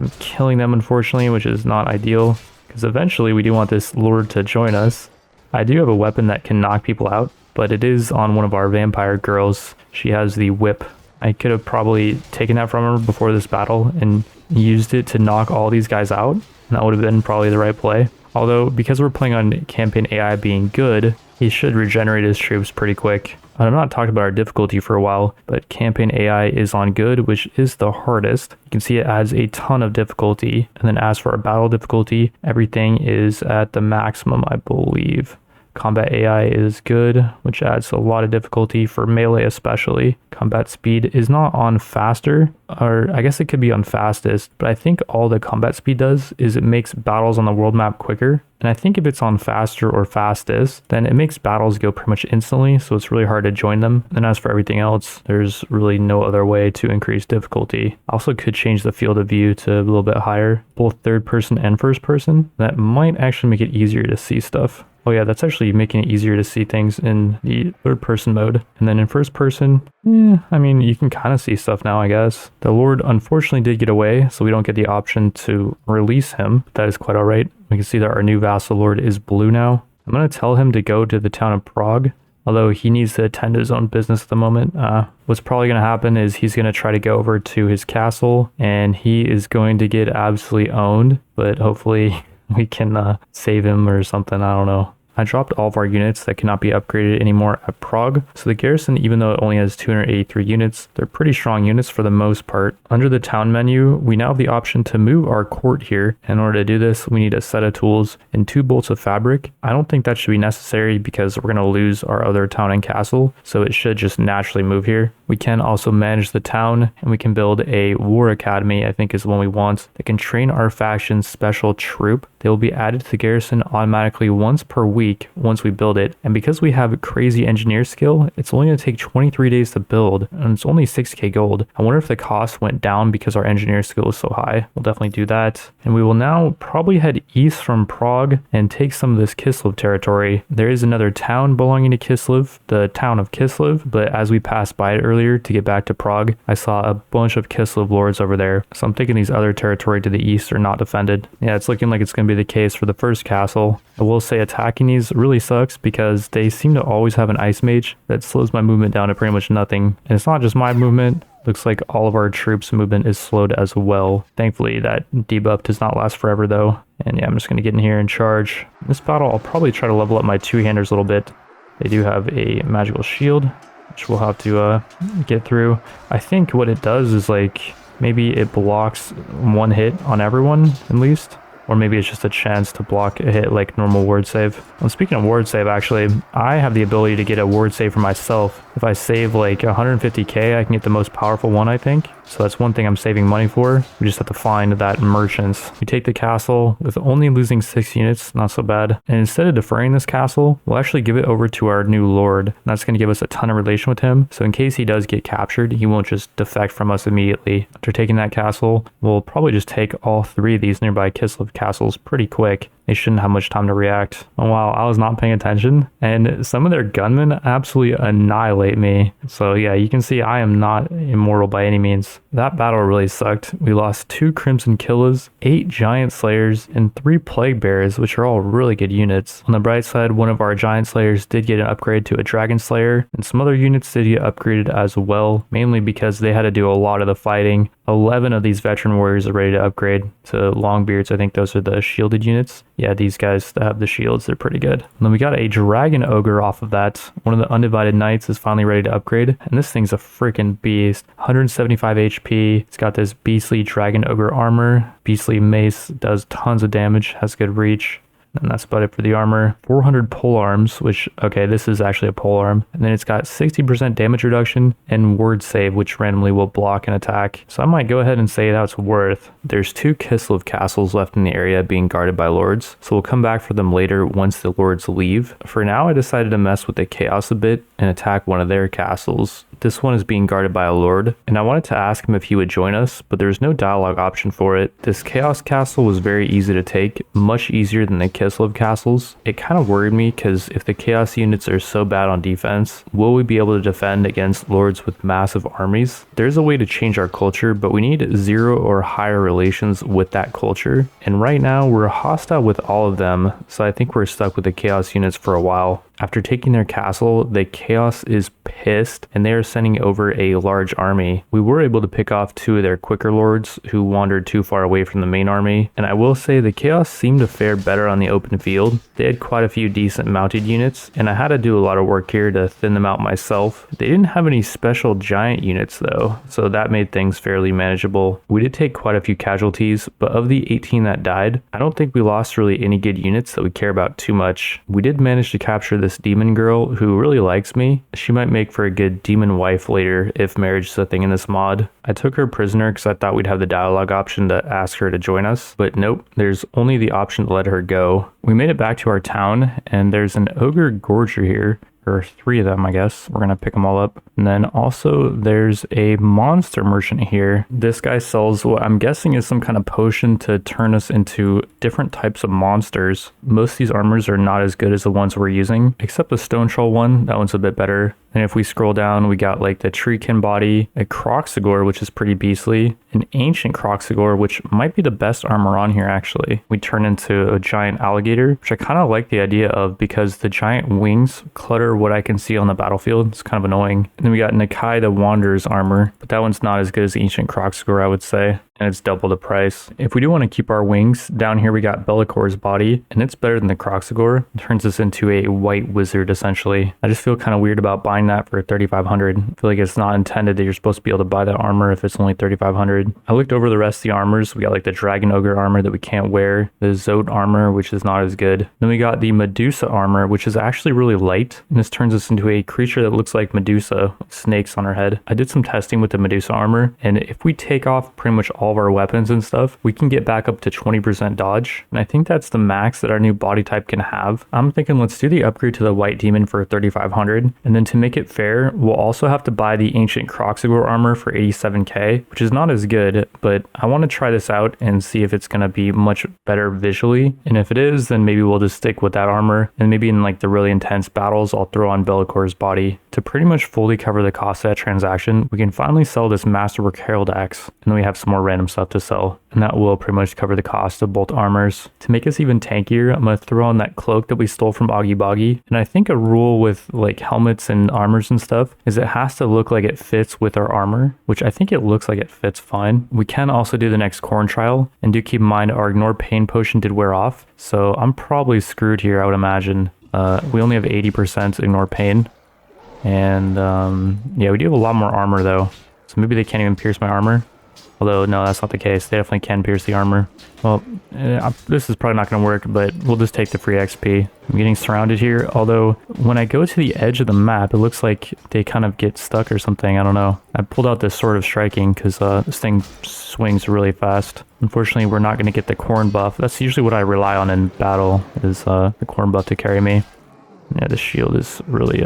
I'm killing them unfortunately, which is not ideal because eventually we do want this lord to join us. I do have a weapon that can knock people out, but it is on one of our vampire girls. She has the whip. I could have probably taken that from her before this battle and used it to knock all these guys out. And that would have been probably the right play. Although, because we're playing on campaign AI being good, he should regenerate his troops pretty quick. I've not talked about our difficulty for a while, but campaign AI is on good, which is the hardest. You can see it adds a ton of difficulty. And then as for our battle difficulty, everything is at the maximum, I believe. Combat AI is good, which adds a lot of difficulty for melee especially. Combat speed is not on faster, or I guess it could be on fastest, but I think all the combat speed does is it makes battles on the world map quicker. And I think if it's on faster or fastest, then it makes battles go pretty much instantly, so it's really hard to join them. And as for everything else, there's really no other way to increase difficulty. I also could change the field of view to a little bit higher, both third person and first person. That might actually make it easier to see stuff. Oh yeah, that's actually making it easier to see things in the third person mode. And then in first person, I mean, you can kind of see stuff now, I guess. The Lord unfortunately did get away, so we don't get the option to release him. But that is quite all right. We can see that our new vassal lord is blue now. I'm going to tell him to go to the town of Prague, although he needs to attend to his own business at the moment. What's probably going to happen is he's going to try to go over to his castle, and he is going to get absolutely owned, but hopefully we can save him or something. I don't know. I dropped all of our units that cannot be upgraded anymore at Prague. So the garrison, even though it only has 283 units, they're pretty strong units for the most part. Under the town menu, we now have the option to move our court here. In order to do this, we need a set of tools and 2 bolts of fabric. I don't think that should be necessary because we're going to lose our other town and castle. So it should just naturally move here. We can also manage the town, and we can build a war academy, I think is the one we want, that can train our faction's special troop. They will be added to the garrison automatically once per week once we build it. And because we have crazy engineer skill, it's only going to take 23 days to build, and it's only 6k gold. I wonder if the cost went down because our engineer skill is so high. We'll definitely do that. And we will now probably head east from Prague and take some of this Kislev territory. There is another town belonging to Kislev, the town of Kislev, but as we passed by it earlier to get back to Prague, I saw a bunch of Kislev lords over there. So I'm thinking these other territory to the east are not defended. Yeah, it's looking like it's going to be the case for the first castle. I will say attacking these really sucks because they seem to always have an ice mage that slows my movement down to pretty much nothing. And it's not just my movement. Looks like all of our troops' movement is slowed as well. Thankfully, that debuff does not last forever though. And yeah, I'm just going to get in here and charge. In this battle, I'll probably try to level up my two-handers a little bit. They do have a magical shield, which we'll have to get through. I think what it does is like maybe it blocks one hit on everyone at least. Or maybe it's just a chance to block a hit like normal ward save. And speaking of ward save, actually, I have the ability to get a ward save for myself. If I save like 150k, I can get the most powerful one, I think. So that's one thing I'm saving money for. We just have to find that merchants. We take the castle with only losing 6 units, not so bad. And instead of deferring this castle, we'll actually give it over to our new lord. And that's going to give us a ton of relation with him. So in case he does get captured, he won't just defect from us immediately. After taking that castle, we'll probably just take all 3 of these nearby Kislev castles pretty quick. They shouldn't have much time to react. Oh wow, I was not paying attention, and some of their gunmen absolutely annihilate me. So yeah, you can see I am not immortal by any means. That battle really sucked. We lost 2 Crimson Killers, 8 Giant Slayers, and 3 Plague Bearers, which are all really good units. On the bright side, one of our Giant Slayers did get an upgrade to a Dragon Slayer, and some other units did get upgraded as well, mainly because they had to do a lot of the fighting. 11 of these veteran warriors are ready to upgrade to Longbeards. I think those are the shielded units. Yeah, these guys that have the shields, they're pretty good. And then we got a Dragon Ogre off of that. One of the Undivided Knights is finally ready to upgrade. And this thing's a freaking beast. 175 HP. It's got this beastly Dragon Ogre armor. Beastly mace, does tons of damage, has good reach. And that's about it for the armor. 400 pole arms, which, okay, this is actually a pole arm. And then it's got 60% damage reduction and word save, which randomly will block an attack. So I might go ahead and say that's worth. There's 2 Kislev castles left in the area being guarded by lords. So we'll come back for them later once the lords leave. For now, I decided to mess with the chaos a bit and attack one of their castles. This one is being guarded by a lord, and I wanted to ask him if he would join us, but there's no dialogue option for it. This chaos castle was very easy to take, much easier than the Kislev castles. It kind of worried me because if the chaos units are so bad on defense, will we be able to defend against lords with massive armies? There's a way to change our culture, but we need 0 or higher relations with that culture. And right now we're hostile with all of them, so I think we're stuck with the chaos units for a while. After taking their castle, the chaos is pissed and they are sending over a large army. We were able to pick off 2 of their quicker lords who wandered too far away from the main army. And I will say the chaos seemed to fare better on the open field. They had quite a few decent mounted units, and I had to do a lot of work here to thin them out myself. They didn't have any special giant units though, so that made things fairly manageable. We did take quite a few casualties, but of the 18 that died, I don't think we lost really any good units that we care about too much. We did manage to capture this demon girl who really likes me. She might make for a good demon wife later if marriage is a thing in this mod. I took her prisoner because I thought we'd have the dialogue option to ask her to join us, but nope, there's only the option to let her go. We made it back to our town, and there's an ogre gorger here. or 3 of them, I guess. We're gonna pick them all up. And then also there's a monster merchant here. This guy sells what I'm guessing is some kind of potion to turn us into different types of monsters. Most of these armors are not as good as the ones we're using, except the stone troll one. That one's a bit better. And if we scroll down, we got like the treekin body, a Croxagore, which is pretty beastly, an ancient Croxagore, which might be the best armor on here actually. We turn into a giant alligator, which I kind of like the idea of because the giant wings clutter what I can see on the battlefield. It's kind of annoying. And then we got Nakai the Wanderer's armor, but that one's not as good as the ancient Croxagore, I would say. And it's double the price. If we do want to keep our wings, down here we got Bellacor's body, and it's better than the Croxagore. It turns us into a white wizard, essentially. I just feel kind of weird about buying that for 3,500. I feel like it's not intended that you're supposed to be able to buy that armor if it's only 3,500. I looked over the rest of the armors. We got like the Dragon Ogre armor that we can't wear, the Zote armor, which is not as good. Then we got the Medusa armor, which is actually really light, and this turns us into a creature that looks like Medusa, with snakes on her head. I did some testing with the Medusa armor, and if we take off pretty much all of our weapons and stuff, we can get back up to 20% dodge, and I think that's the max that our new body type can have. I'm thinking let's do the upgrade to the White Demon for 3,500, and then to make it fair, we'll also have to buy the ancient Croxagore armor for 87k, which is not as good, but I want to try this out and see if it's going to be much better visually, and if it is, then maybe we'll just stick with that armor, and maybe in like the really intense battles, I'll throw on Bellacor's body. To pretty much fully cover the cost of that transaction, we can finally sell this Masterwork Herald Axe, and then we have some more random stuff to sell, and that will pretty much cover the cost of both armors. To make us even tankier, I'm going to throw on that cloak that we stole from Augie Boggy, and I think a rule with like helmets and armors and stuff is it has to look like it fits with our armor, which I think it looks like it fits fine. We can also do the next corn trial, and do keep in mind our Ignore Pain potion did wear off, so I'm probably screwed here, I would imagine. We only have 80% Ignore Pain, and yeah, we do have a lot more armor though, so maybe they can't even pierce my armor. Although, no, that's not the case. They definitely can pierce the armor. Well, this is probably not going to work, but we'll just take the free XP. I'm getting surrounded here, although when I go to the edge of the map, it looks like they kind of get stuck or something. I don't know. I pulled out this Sword of Striking because this thing swings really fast. Unfortunately, we're not going to get the corn buff. That's usually what I rely on in battle, is the corn buff to carry me. Yeah, the shield is really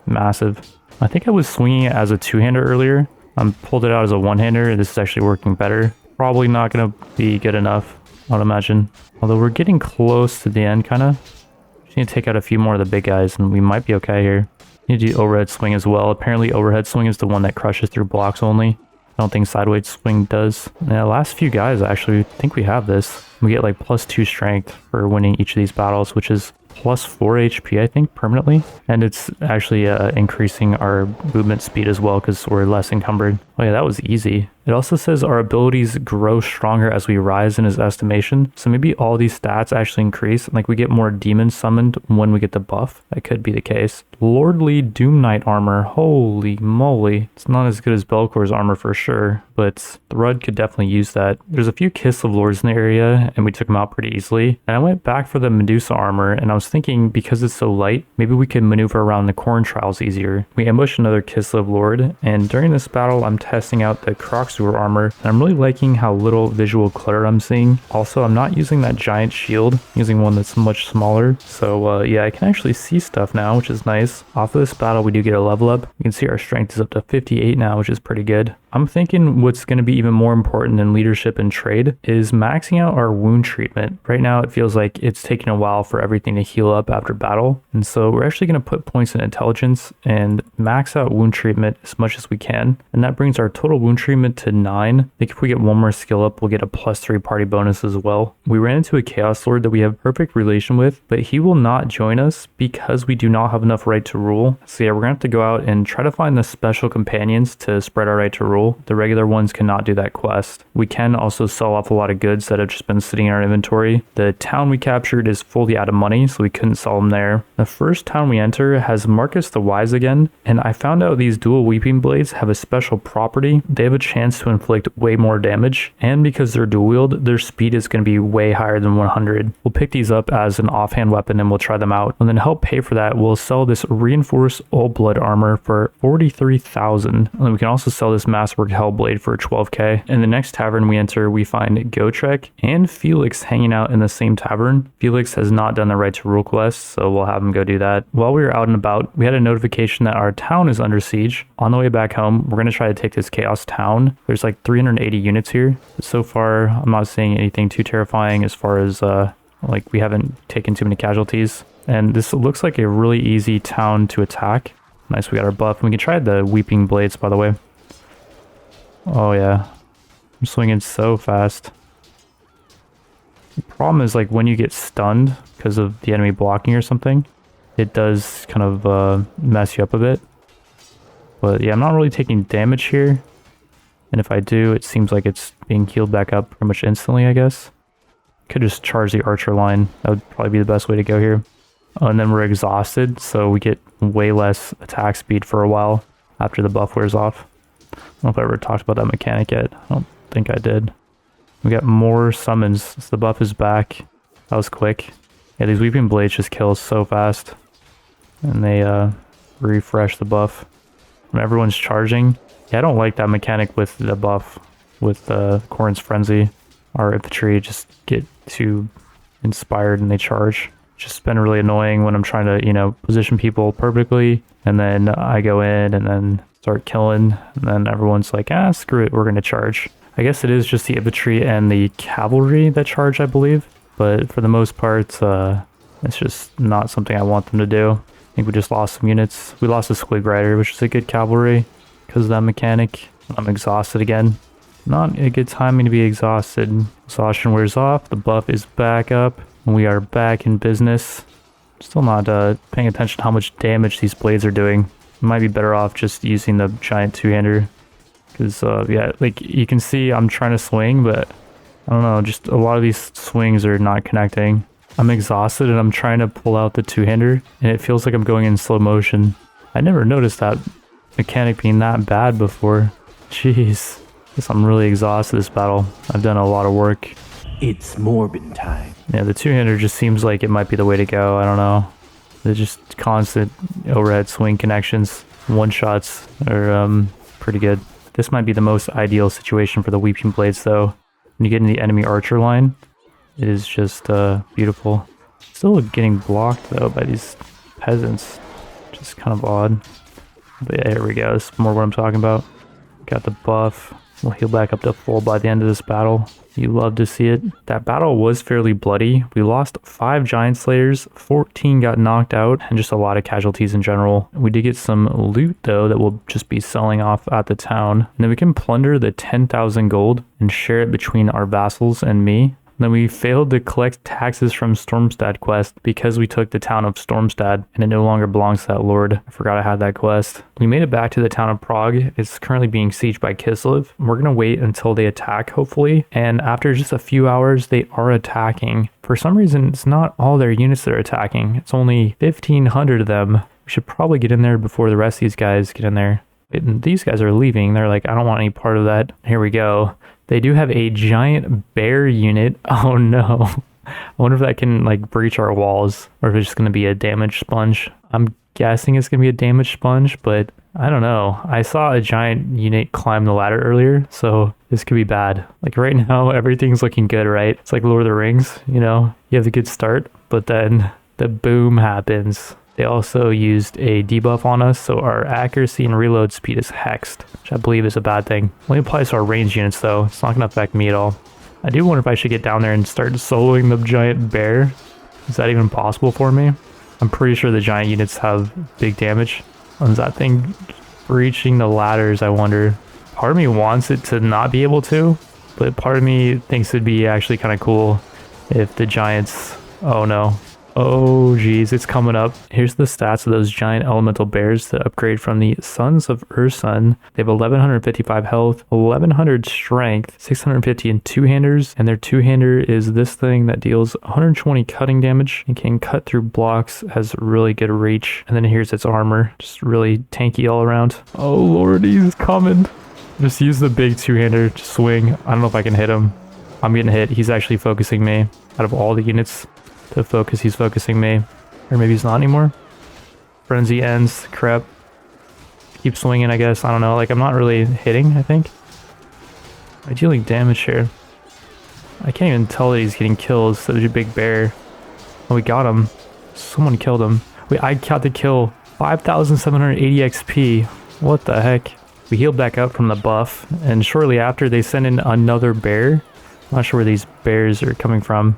massive. I think I was swinging it as a two-hander earlier. I pulled it out as a one-hander. This is actually working better. Probably not going to be good enough, I'd imagine. Although we're getting close to the end, kind of. Just need to take out a few more of the big guys, and we might be okay here. Need to do overhead swing as well. Apparently, overhead swing is the one that crushes through blocks only. I don't think sideways swing does. Yeah, last few guys, actually, I think we have this. We get like +2 strength for winning each of these battles, which is +4 HP, I think, permanently. And it's actually increasing our movement speed as well because we're less encumbered. Oh yeah, that was easy. It also says our abilities grow stronger as we rise in his estimation. So maybe all these stats actually increase. Like we get more demons summoned when we get the buff. That could be the case. Lordly Doom Knight armor. Holy moly. It's not as good as Bellacor's armor for sure, but Thrud could definitely use that. There's a few Kiss of Lords in the area and we took them out pretty easily. And I went back for the Medusa armor and I was thinking because it's so light, maybe we could maneuver around the corn trials easier. We ambushed another Kiss of Lord, and during this battle I'm testing out the Croxagore armor, and I'm really liking how little visual clutter I'm seeing. Also, I'm not using that giant shield, I'm using one that's much smaller. So yeah, I can actually see stuff now, which is nice. Off of this battle, we do get a level up. You can see our strength is up to 58 now, which is pretty good. I'm thinking what's going to be even more important than leadership and trade is maxing out our wound treatment. Right now, it feels like it's taking a while for everything to heal up after battle. And so we're actually going to put points in intelligence and max out wound treatment as much as we can. And that brings our total wound treatment to 9. I think if we get one more skill up, we'll get a +3 party bonus as well. We ran into a Chaos Lord that we have perfect relation with, but he will not join us because we do not have enough right to rule. So yeah, we're going to have to go out and try to find the special companions to spread our right to rule. The regular ones cannot do that quest. We can also sell off a lot of goods that have just been sitting in our inventory. The town we captured is fully out of money, so we couldn't sell them there. The first town we enter has Marcus the Wise again, and I found out these dual weeping blades have a special property. They have a chance to inflict way more damage, and because they're dual wield, their speed is going to be way higher than 100. We'll pick these up as an offhand weapon and we'll try them out. And then to help pay for that, we'll sell this reinforced old blood armor for 43,000. And then we can also sell this Masterwork Hellblade for 12k. In the next tavern we enter, we find Gotrek and Felix hanging out in the same tavern. Felix has not done the right to rule quest, so we'll have him go do that. While we were out and about, we had a notification that our town is under siege. On the way back home, we're going to try to take this chaos town. There's like 380 units here. So far, I'm not seeing anything too terrifying as far as like we haven't taken too many casualties. And this looks like a really easy town to attack. Nice, we got our buff. We can try the weeping blades, by the way. Oh yeah, I'm swinging so fast. The problem is, like, when you get stunned because of the enemy blocking or something, it does kind of mess you up a bit. But yeah, I'm not really taking damage here. And if I do, it seems like it's being healed back up pretty much instantly, I guess. Could just charge the archer line. That would probably be the best way to go here. And then we're exhausted, so we get way less attack speed for a while after the buff wears off. I don't know if I ever talked about that mechanic yet. I don't think I did. We got more summons, so the buff is back. That was quick. Yeah, these weeping blades just kill so fast. And they refresh the buff when everyone's charging. Yeah, I don't like that mechanic with the buff with Corrin's Frenzy. Our infantry just get too inspired and they charge. It's just been really annoying when I'm trying to, you know, position people perfectly, and then I go in and then start killing, and then everyone's like, ah, screw it, we're gonna charge. I guess it is just the infantry and the cavalry that charge, I believe. But for the most part, it's just not something I want them to do. I think we just lost some units. We lost a Squig Rider, which is a good cavalry because of that mechanic. I'm exhausted again. Not a good timing to be exhausted. Exhaustion wears off. The buff is back up. And we are back in business. Still not paying attention to how much damage these blades are doing. Might be better off just using the giant two-hander. Because, yeah, like, you can see I'm trying to swing, but I don't know, just a lot of these swings are not connecting. I'm exhausted and I'm trying to pull out the two-hander, and it feels like I'm going in slow motion. I never noticed that mechanic being that bad before. Jeez. Guess I'm really exhausted this battle. I've done a lot of work. It's Morbin time. Yeah, the two-hander just seems like it might be the way to go. I don't know. They're just constant overhead swing connections. One-shots are pretty good. This might be the most ideal situation for the weeping blades, though. When you get in the enemy archer line, it is just beautiful. Still getting blocked, though, by these peasants. Just kind of odd. But yeah, here we go. This is more what I'm talking about. Got the buff. We'll heal back up to full by the end of this battle. You love to see it. That battle was fairly bloody. We lost 5 giant slayers, 14 got knocked out, and just a lot of casualties in general. We did get some loot though that we'll just be selling off at the town. And then we can plunder the 10,000 gold and share it between our vassals and me. Then we failed to collect taxes from Stormstad quest because we took the town of Stormstad and it no longer belongs to that lord. I forgot I had that quest. We made it back to the town of Prague. It's currently being sieged by Kislev. We're going to wait until they attack, hopefully. And after just a few hours, they are attacking. For some reason, it's not all their units that are attacking. It's only 1,500 of them. We should probably get in there before the rest of these guys get in there. And these guys are leaving. They're like, I don't want any part of that. Here we go. They do have a giant bear unit. Oh no. I wonder if that can like breach our walls or if it's just going to be a damage sponge. I'm guessing it's going to be a damage sponge, but I don't know. I saw a giant unit climb the ladder earlier, so this could be bad. Like right now, everything's looking good, right? It's like Lord of the Rings, you know? You have a good start, but then the boom happens. They also used a debuff on us, so our accuracy and reload speed is hexed, which I believe is a bad thing. Only applies to our ranged units though. It's not going to affect me at all. I do wonder if I should get down there and start soloing the giant bear. Is that even possible for me? I'm pretty sure the giant units have big damage. When's that thing breaching the ladders, I wonder? Part of me wants it to not be able to, but part of me thinks it'd be actually kind of cool if the giants... Oh no. Oh geez, it's coming up. Here's the stats of those giant elemental bears that upgrade from the Sons of Ursun. They have 1155 health, 1100 strength, 650 in two-handers, and their two-hander is this thing that deals 120 cutting damage and can cut through blocks, has really good reach. And then here's its armor, just really tanky all around. Oh lord, he's coming. Just use the big two-hander to swing. I don't know if I can hit him. I'm getting hit. He's actually focusing me out of all the units. To focus, he's focusing me. Or maybe he's not anymore. Frenzy ends. Crap. Keep swinging, I guess. I don't know. Like, I'm not really hitting, I think. I'm dealing damage here. I can't even tell that he's getting kills. Such a big bear. Oh, we got him. Someone killed him. Wait, I got to kill 5,780 XP. What the heck? We healed back up from the buff, and shortly after they sent in another bear. I'm not sure where these bears are coming from.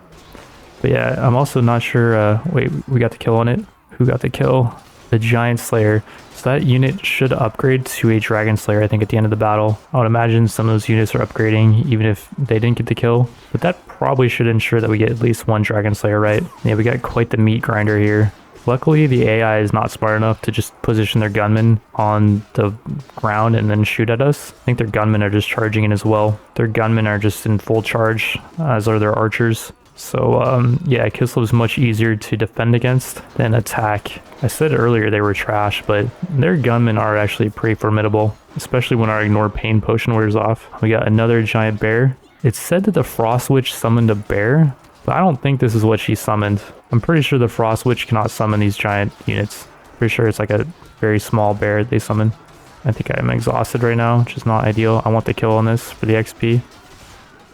But yeah, I'm also not sure. Wait, we got the kill on it. Who got the kill? The Giant Slayer. So that unit should upgrade to a Dragon Slayer, I think, at the end of the battle. I would imagine some of those units are upgrading, even if they didn't get the kill. But that probably should ensure that we get at least one Dragon Slayer, right? Yeah, we got quite the meat grinder here. Luckily, the AI is not smart enough to just position their gunmen on the ground and then shoot at us. I think their gunmen are just charging in as well. Their gunmen are just in full charge, as are their archers. So, yeah, Kislev is much easier to defend against than attack. I said earlier they were trash, but their gunmen are actually pretty formidable, especially when our Ignore Pain potion wears off. We got another giant bear. It's said that the Frost Witch summoned a bear, but I don't think this is what she summoned. I'm pretty sure the Frost Witch cannot summon these giant units. Pretty sure it's like a very small bear they summon. I think I'm exhausted right now, which is not ideal. I want the kill on this for the XP.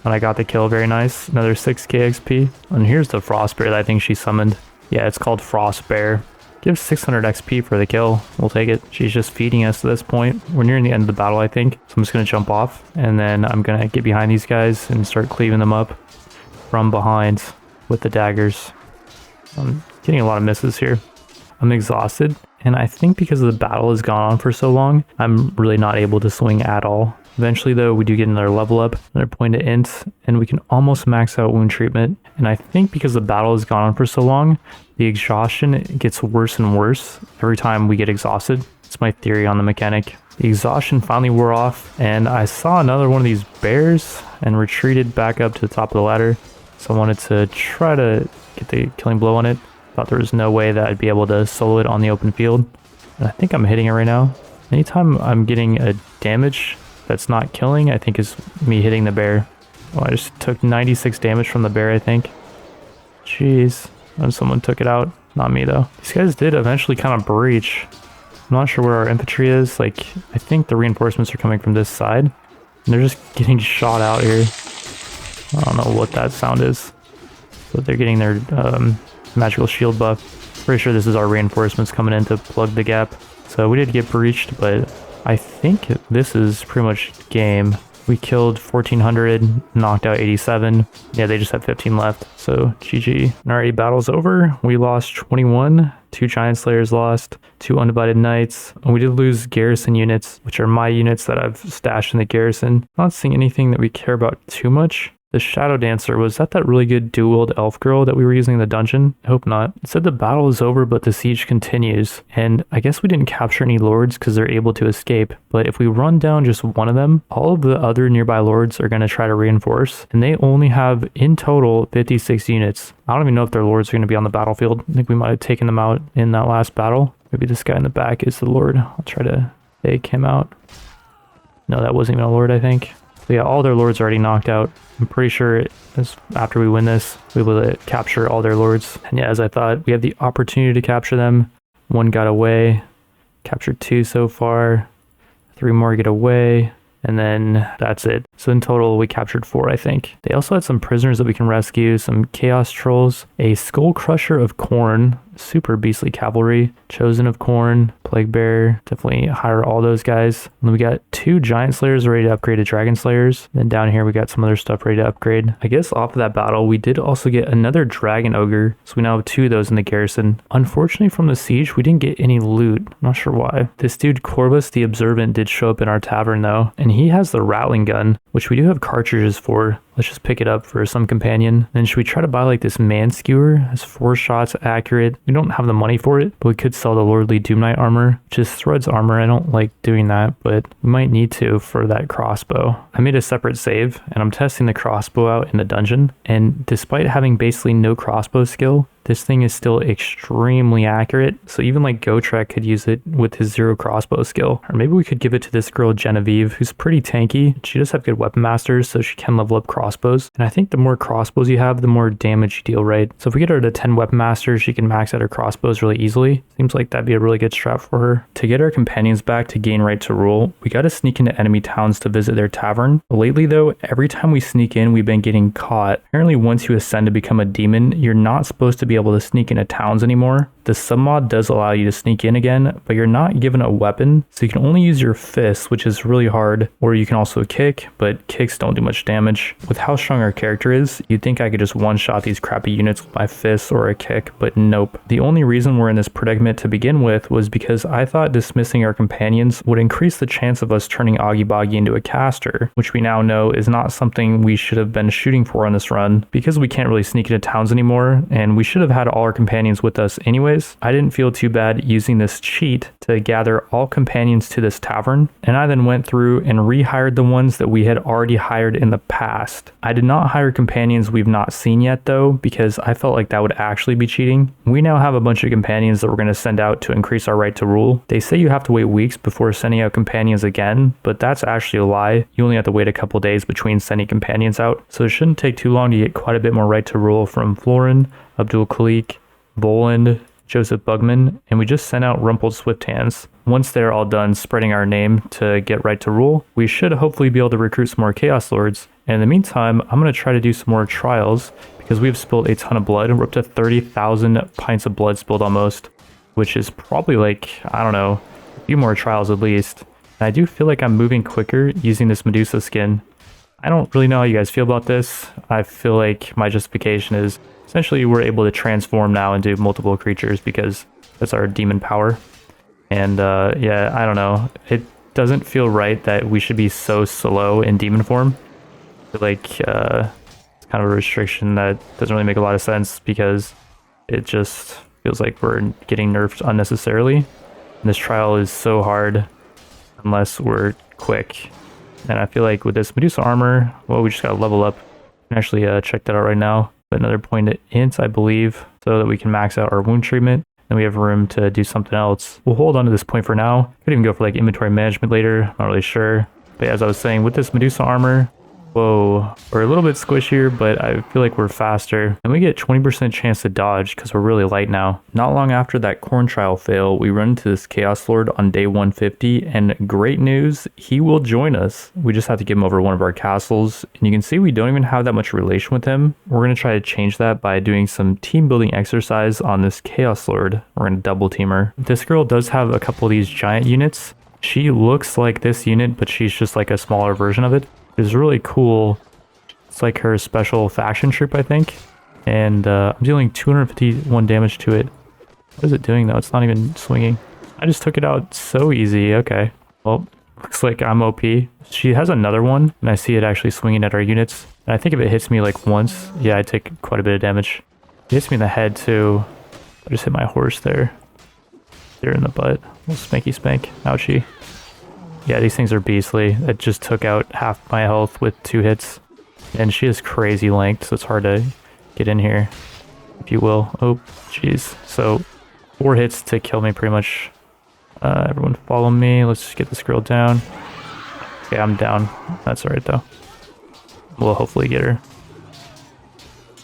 And I got the kill, very nice. Another 6k XP. And here's the Frost Bear that I think she summoned. Yeah, it's called Frost Bear. Gives 600 XP for the kill. We'll take it. She's just feeding us at this point. We're nearing the end of the battle, I think. So I'm just going to jump off. And then I'm going to get behind these guys and start cleaving them up from behind with the daggers. I'm getting a lot of misses here. I'm exhausted. And I think because the battle has gone on for so long, I'm really not able to swing at all. Eventually, though, we do get another level up, another point to int, and we can almost max out wound treatment. And I think because the battle has gone on for so long, the exhaustion gets worse and worse every time we get exhausted. It's my theory on the mechanic. The exhaustion finally wore off, and I saw another one of these bears and retreated back up to the top of the ladder. So I wanted to try to get the killing blow on it. Thought there was no way that I'd be able to solo it on the open field. And I think I'm hitting it right now. Anytime I'm getting a damage that's not killing, I think is me hitting the bear. Well, I just took 96 damage from the bear, I think. Jeez. And someone took it out. Not me, though. These guys did eventually kind of breach. I'm not sure where our infantry is. Like, I think the reinforcements are coming from this side. And they're just getting shot out here. I don't know what that sound is. But they're getting their magical shield buff. Pretty sure this is our reinforcements coming in to plug the gap. So we did get breached, but I think this is pretty much game. We killed 1,400, knocked out 87. Yeah, they just have 15 left, so GG. Alrighty, battle's over. We lost 21. 2 Giant Slayers lost, 2 Undivided Knights. And we did lose garrison units, which are my units that I've stashed in the garrison. Not seeing anything that we care about too much. The Shadow Dancer, was that really good dual-wield elf girl that we were using in the dungeon? I hope not. It said the battle is over, but the siege continues. And I guess we didn't capture any lords because they're able to escape. But if we run down just one of them, all of the other nearby lords are going to try to reinforce. And they only have, in total, 56 units. I don't even know if their lords are going to be on the battlefield. I think we might have taken them out in that last battle. Maybe this guy in the back is the lord. I'll try to fake him out. No, that wasn't even a lord, I think. So yeah, all their lords are already knocked out. I'm pretty sure after we win this, we'll be able to capture all their lords. And yeah, as I thought, we have the opportunity to capture them. 1 got away. Captured 2 so far. 3 more get away. And then that's it. So in total, we captured 4, I think. They also had some prisoners that we can rescue, some Chaos Trolls, a Skull Crusher of Khorne, super beastly cavalry, Chosen of Khorne, Plague Bear, definitely hire all those guys. And then we got 2 Giant Slayers ready to upgrade to Dragon Slayers. And then down here, we got some other stuff ready to upgrade. I guess off of that battle, we did also get another Dragon Ogre. So we now have 2 of those in the garrison. Unfortunately, from the siege, we didn't get any loot. I'm not sure why. This dude, Corvus the Observant, did show up in our tavern though. And he has the Rattling Gun, which we do have cartridges for. Let's just pick it up for some companion. Then should we try to buy like this Man Skewer? Has 4 shots, accurate. We don't have the money for it, but we could sell the Lordly Doom Knight armor, which is Threads armor. I don't like doing that, but we might need to for that crossbow. I made a separate save and I'm testing the crossbow out in the dungeon. And despite having basically no crossbow skill, this thing is still extremely accurate. So even like Gotrek could use it with his 0 crossbow skill. Or maybe we could give it to this girl Genevieve, who's pretty tanky. She does have good weapon masters, so she can level up crossbows. And I think the more crossbows you have, the more damage you deal, right? So if we get her to 10 weapon masters, she can max out her crossbows really easily. Seems like that'd be a really good strat for her. To get our companions back to gain right to rule, we gotta sneak into enemy towns to visit their tavern. Lately though, every time we sneak in, we've been getting caught. Apparently once you ascend to become a demon, you're not supposed to be able to sneak into towns anymore. The submod does allow you to sneak in again, but you're not given a weapon, so you can only use your fists, which is really hard, or you can also kick, but kicks don't do much damage. With how strong our character is, you'd think I could just one-shot these crappy units with my fists or a kick, but nope. The only reason we're in this predicament to begin with was because I thought dismissing our companions would increase the chance of us turning Augie Boggy into a caster, which we now know is not something we should have been shooting for on this run, because we can't really sneak into towns anymore, and we should have had all our companions with us anyways. I didn't feel too bad using this cheat to gather all companions to this tavern, and I then went through and rehired the ones that we had already hired in the past. I did not hire companions we've not seen yet though, because I felt like that would actually be cheating. We now have a bunch of companions that we're going to send out to increase our right to rule. They say you have to wait weeks before sending out companions again, but that's actually a lie. You only have to wait a couple days between sending companions out, so it shouldn't take too long to get quite a bit more right to rule from Florin, Abdul Khalik, Boland, Joseph Bugman, and we just sent out Rumpled Swifthands. Once they're all done spreading our name to get right to rule, we should hopefully be able to recruit some more Chaos Lords. And in the meantime, I'm going to try to do some more trials because we've spilled a ton of blood. We're up to 30,000 pints of blood spilled almost, which is probably like, I don't know, a few more trials at least. And I do feel like I'm moving quicker using this Medusa skin. I don't really know how you guys feel about this. I feel like my justification is essentially we're able to transform now into multiple creatures because that's our demon power. And yeah, I don't know. It doesn't feel right that we should be so slow in demon form. I feel like it's kind of a restriction that doesn't really make a lot of sense because it just feels like we're getting nerfed unnecessarily. And this trial is so hard unless we're quick. And I feel like with this Medusa armor, well, we just gotta level up. I can actually check that out right now. Put another point at int, I believe, so that we can max out our wound treatment. Then we have room to do something else. We'll hold on to this point for now. Could even go for like inventory management later. Not really sure. But yeah, as I was saying, with this Medusa armor, whoa, we're a little bit squishier, but I feel like we're faster. And we get 20% chance to dodge because we're really light now. Not long after that corn trial fail, we run into this Chaos Lord on day 150, and great news, he will join us. We just have to give him over one of our castles, and you can see we don't even have that much relation with him. We're going to try to change that by doing some team building exercise on this Chaos Lord. We're going to double team her. This girl does have a couple of these giant units. She looks like this unit, but she's just like a smaller version of it. Is really cool. It's like her special faction troop, I think. And I'm dealing 251 damage to it. What is it doing though? It's not even swinging. I just took it out so easy. Okay. Well, looks like I'm OP. She has another one, and I see it actually swinging at our units. And I think if it hits me like once, yeah, I take quite a bit of damage. It hits me in the head too. I just hit my horse there. There in the butt. Little spanky spank. Ouchie. Yeah, these things are beastly. It just took out half my health with 2 hits. And she has crazy length, so it's hard to get in here, if you will. Oh, jeez. So 4 hits to kill me pretty much. Everyone follow me. Let's just get this girl down. Okay, I'm down. That's alright though. We'll hopefully get her.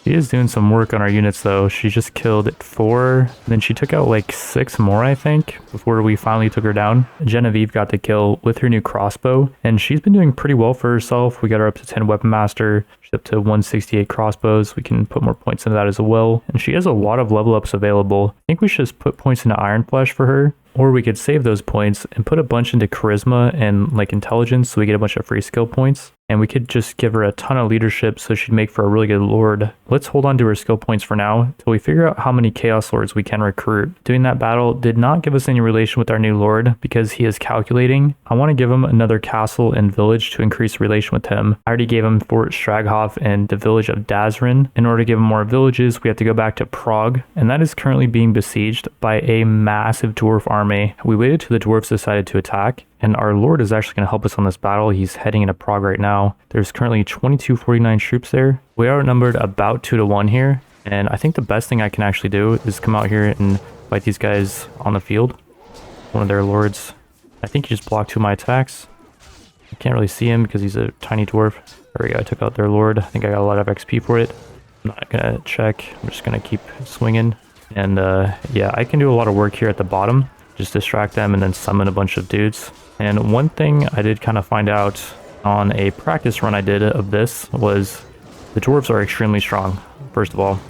She is doing some work on our units though. She just killed 4, and then she took out like 6 more, I think, before we finally took her down. Genevieve got the kill with her new crossbow, and she's been doing pretty well for herself. We got her up to 10 weapon master. She's up to 168 crossbows. We can put more points into that as well. And she has a lot of level ups available. I think we should just put points into Iron Flesh for her. Or we could save those points and put a bunch into charisma and like intelligence so we get a bunch of free skill points. And we could just give her a ton of leadership so she'd make for a really good lord. Let's hold on to her skill points for now until we figure out how many chaos lords we can recruit. Doing that battle did not give us any relation with our new lord because he is calculating. I want to give him another castle and village to increase relation with him. I already gave him Fort Straghoff and the village of Dazrin. In order to give him more villages, we have to go back to Prague, and that is currently being besieged by a massive dwarf army. We waited till the dwarves decided to attack, and our lord is actually going to help us on this battle. He's heading into Prague right now. There's currently 2249 troops there. We are outnumbered about 2 to 1 here, and I think the best thing I can actually do is come out here and fight these guys on the field. One of their lords. I think he just blocked 2 of my attacks. I can't really see him because he's a tiny dwarf. There we go, I took out their lord. I think I got a lot of XP for it. I'm not going to check. I'm just going to keep swinging. And yeah, I can do a lot of work here at the bottom. Just distract them and then summon a bunch of dudes. And one thing I did kind of find out on a practice run I did of this was the dwarves are extremely strong, first of all.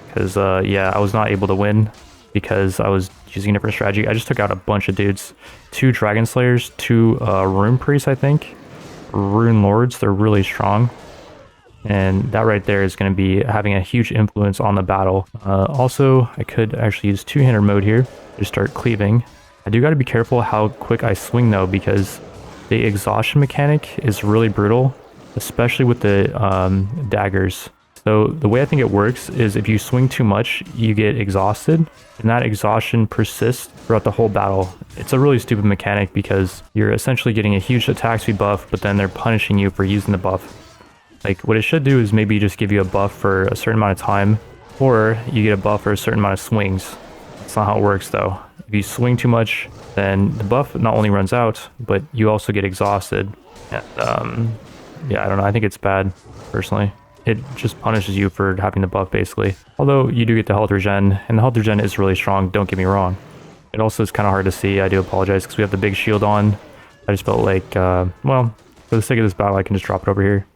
because yeah, I was not able to win because I was using a different strategy. I just took out a bunch of dudes. 2 Dragon Slayers, 2 Rune Priests, I think. Rune Lords, they're really strong. And that right there is going to be having a huge influence on the battle. Also, I could actually use two-hander mode here to start cleaving. I do got to be careful how quick I swing though, because the exhaustion mechanic is really brutal, especially with the daggers. So the way I think it works is if you swing too much, you get exhausted, and that exhaustion persists throughout the whole battle. It's a really stupid mechanic because you're essentially getting a huge attack speed buff, but then they're punishing you for using the buff. Like, what it should do is maybe just give you a buff for a certain amount of time, or you get a buff for a certain amount of swings. That's not how it works though. If you swing too much, then the buff not only runs out, but you also get exhausted. And yeah, I don't know, I think it's bad, personally. It just punishes you for having the buff, basically. Although you do get the health regen, and the health regen is really strong, don't get me wrong. It also is kind of hard to see, I do apologize, because we have the big shield on. I just felt like, well, for the sake of this battle, I can just drop it over here.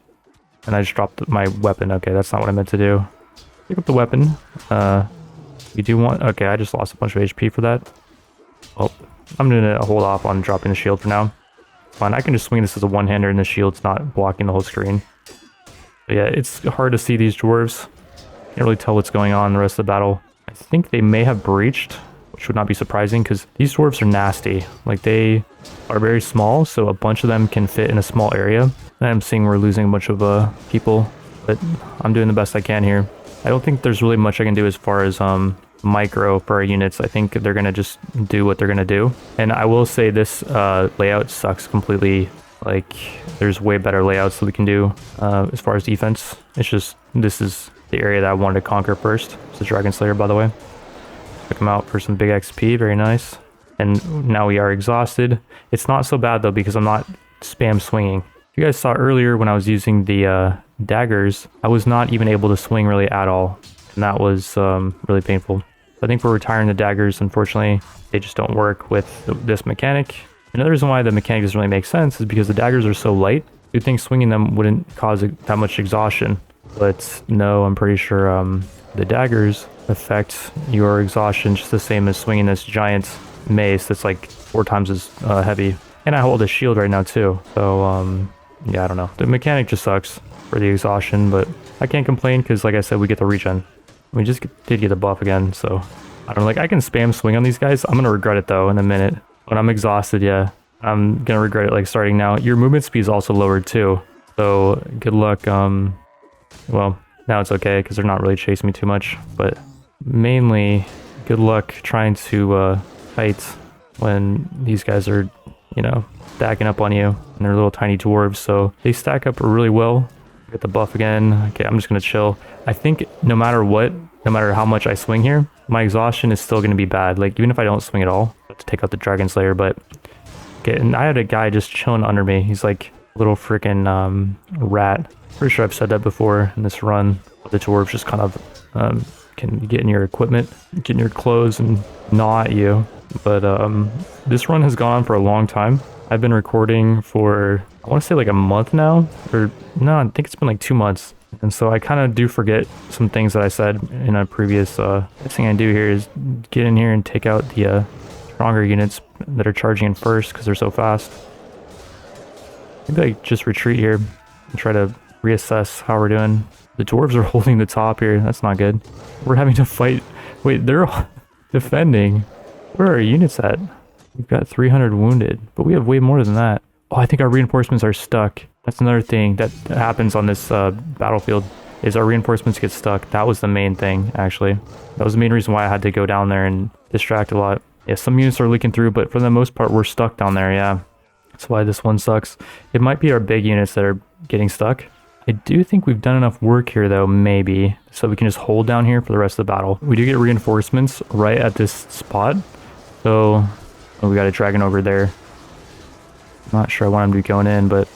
And I just dropped my weapon. Okay, that's not what I meant to do. Pick up the weapon. You do want... Okay, I just lost a bunch of HP for that. Well, I'm going to hold off on dropping the shield for now. Fine, I can just swing this as a one-hander and the shield's not blocking the whole screen. But yeah, it's hard to see these dwarves. Can't really tell what's going on in the rest of the battle. I think they may have breached, which would not be surprising because these dwarves are nasty. Like, they are very small, so a bunch of them can fit in a small area. And I'm seeing we're losing a bunch of people, but I'm doing the best I can here. I don't think there's really much I can do as far as micro for our units. I think they're going to just do what they're going to do. And I will say this layout sucks completely. Like, there's way better layouts that we can do as far as defense. It's just, this is the area that I wanted to conquer first. It's the Dragon Slayer, by the way. Check him out for some big XP, very nice. And now we are exhausted. It's not so bad though, because I'm not spam swinging. You guys saw earlier when I was using the daggers, I was not even able to swing really at all. And that was really painful. I think we're retiring the daggers. Unfortunately, they just don't work with this mechanic. Another reason why the mechanic doesn't really make sense is because the daggers are so light. You'd think swinging them wouldn't cause that much exhaustion. But no, I'm pretty sure the daggers affect your exhaustion just the same as swinging this giant mace that's like 4 times as heavy. And I hold a shield right now too. So yeah, I don't know. The mechanic just sucks for the exhaustion, but I can't complain because, like I said, we get the regen. We just did get the buff again, so I don't know. Like, I can spam swing on these guys. I'm gonna regret it though in a minute. When I'm exhausted, yeah, I'm gonna regret it. Like, starting now, your movement speed is also lowered too. So good luck. Well, now it's okay because they're not really chasing me too much. But mainly, good luck trying to fight when these guys are, you know, stacking up on you, and they're little tiny dwarves, so they stack up really well. Get the buff again. Okay, I'm just gonna chill. I think no matter what, no matter how much I swing here, my exhaustion is still gonna be bad. Like, even if I don't swing at all, I have to take out the Dragon Slayer. But okay, and I had a guy just chilling under me. He's like a little freaking rat. Pretty sure I've said that before in this run. The dwarves just kind of can get in your equipment, get in your clothes, and gnaw at you. But this run has gone on for a long time. I've been recording for, I want to say like a month now, or no, I think it's been like 2 months. And so I kind of do forget some things that I said in a previous, the thing I do here is get in here and take out the stronger units that are charging in first because they're so fast. Maybe I just retreat here and try to reassess how we're doing. The dwarves are holding the top here. That's not good. We're having to fight. Wait, they're defending. Where are our units at? We've got 300 wounded, but we have way more than that. Oh, I think our reinforcements are stuck. That's another thing that happens on this battlefield, is our reinforcements get stuck. That was the main thing, actually. That was the main reason why I had to go down there and distract a lot. Yeah, some units are leaking through, but for the most part, we're stuck down there, yeah. That's why this one sucks. It might be our big units that are getting stuck. I do think we've done enough work here, though, maybe, so we can just hold down here for the rest of the battle. We do get reinforcements right at this spot, so we got a dragon over there. I'm not sure I want him to be going in, but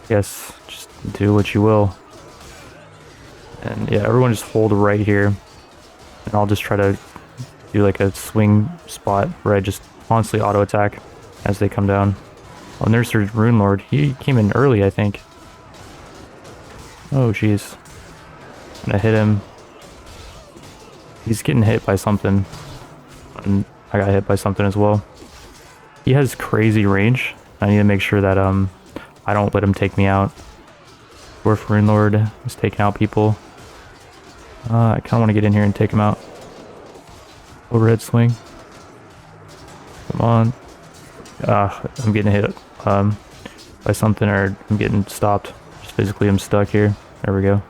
I guess just do what you will. And yeah, everyone just hold right here, and I'll just try to do like a swing spot where I just constantly auto attack as they come down. Oh, and there's their Rune Lord. He came in early, I think. Oh, jeez. I'm gonna hit him. He's getting hit by something. And I got hit by something as well. He has crazy range. I need to make sure that I don't let him take me out. Dwarf Rune Lord is taking out people. I kind of want to get in here and take him out. Overhead swing. Come on. I'm getting hit by something, or I'm getting stopped. Just physically, I'm stuck here. There we go.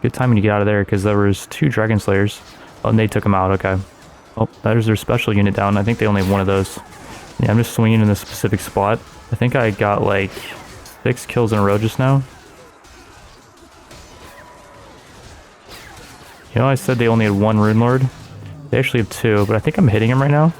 Good timing to get out of there because there was 2 Dragon Slayers. Oh, and they took him out. Okay. Oh, that is their special unit down. I think they only have 1 of those. Yeah, I'm just swinging in a specific spot. I think I got like 6 kills in a row just now. You know, I said they only had 1 Rune Lord. They actually have 2, but I think I'm hitting him right now.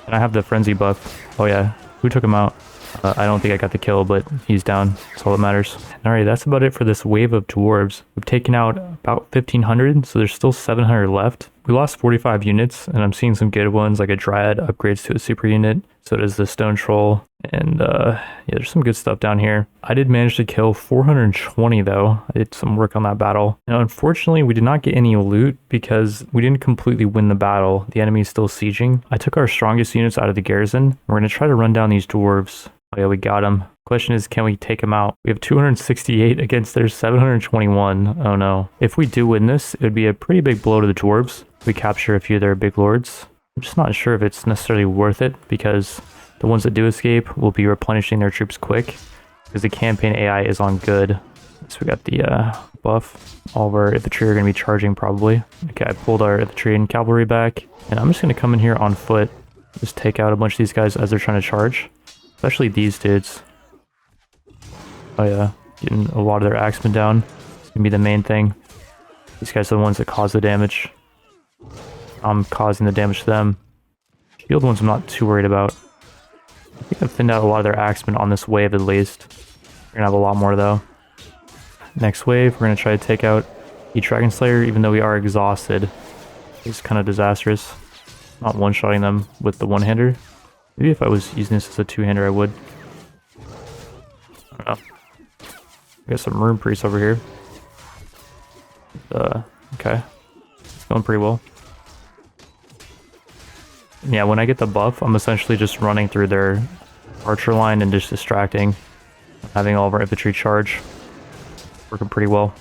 And I have the Frenzy buff. Oh yeah, who took him out? I don't think I got the kill, but he's down. That's all that matters. Alright, that's about it for this wave of dwarves. We've taken out about 1,500, so there's still 700 left. We lost 45 units, and I'm seeing some good ones, like a Dryad upgrades to a super unit. So does the Stone Troll. And yeah, there's some good stuff down here. I did manage to kill 420 though. I did some work on that battle. Now, unfortunately, we did not get any loot because we didn't completely win the battle. The enemy is still sieging. I took our strongest units out of the garrison. We're going to try to run down these dwarves. Oh yeah, we got them. Question is, can we take them out? We have 268 against their 721. Oh no. If we do win this, it would be a pretty big blow to the dwarves. We capture a few of their big lords. I'm just not sure if it's necessarily worth it because the ones that do escape will be replenishing their troops quick because the campaign AI is on good. So we got the buff. All of our infantry are going to be charging probably. Okay, I pulled our infantry and cavalry back. And I'm just going to come in here on foot. Just take out a bunch of these guys as they're trying to charge. Especially these dudes. Oh yeah, getting a lot of their axemen down. It's going to be the main thing. These guys are the ones that cause the damage. I'm causing the damage to them. Shield ones I'm not too worried about. I think I've thinned out a lot of their axemen on this wave at least. We're gonna have a lot more though. Next wave, we're gonna try to take out the Dragon Slayer, even though we are exhausted. It's kind of disastrous. Not one-shotting them with the one-hander. Maybe if I was using this as a two-hander, I would. I don't know. We got some Rune Priests over here. Okay. It's going pretty well. Yeah, when I get the buff, I'm essentially just running through their archer line and just distracting. Having all of our infantry charge. Working pretty well.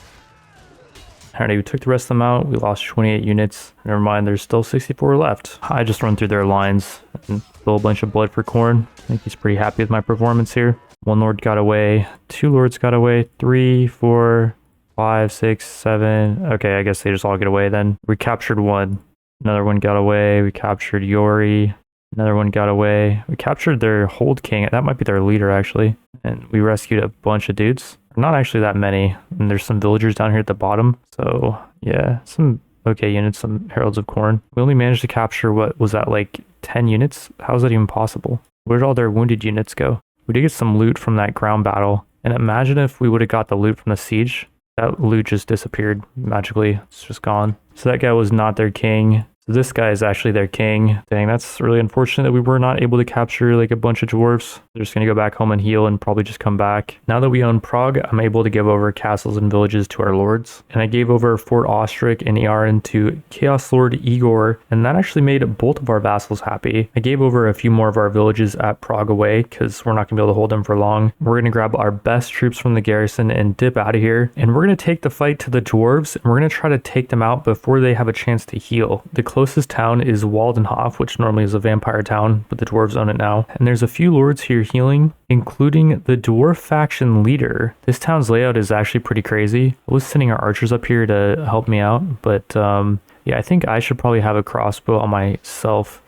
Alrighty, we took the rest of them out. We lost 28 units. Never mind, there's still 64 left. I just run through their lines and spill a bunch of blood for Khorne. I think he's pretty happy with my performance here. 1 lord got away. 2 lords got away. 3, 4, 5, 6, 7. Okay, I guess they just all get away then. We captured 1. Another one got away. We captured Yori. Another one got away. We captured their Hold King. That might be their leader, actually. And we rescued a bunch of dudes. Not actually that many. And there's some villagers down here at the bottom. So, yeah, some okay units, some Heralds of Khorne. We only managed to capture, what was that, like 10 units? How is that even possible? Where did all their wounded units go? We did get some loot from that ground battle. And imagine if we would have got the loot from the siege. That loot just disappeared magically. It's just gone. So that guy was not their king. So this guy is actually their king. Dang, that's really unfortunate that we were not able to capture like a bunch of dwarves. They're just gonna go back home and heal and probably just come back. Now that we own Prague, I'm able to give over castles and villages to our lords. And I gave over Fort Ostrich and Yaren to Chaos Lord Igor, and that actually made both of our vassals happy. I gave over a few more of our villages at Prague away because we're not gonna be able to hold them for long. We're gonna grab our best troops from the garrison and dip out of here. And we're gonna take the fight to the dwarves, and we're gonna try to take them out before they have a chance to heal. The closest town is Waldenhof, which normally is a vampire town, but the dwarves own it now. And there's a few lords here healing, including the dwarf faction leader. This town's layout is actually pretty crazy. I was sending our archers up here to help me out, but yeah, I think I should probably have a crossbow on myself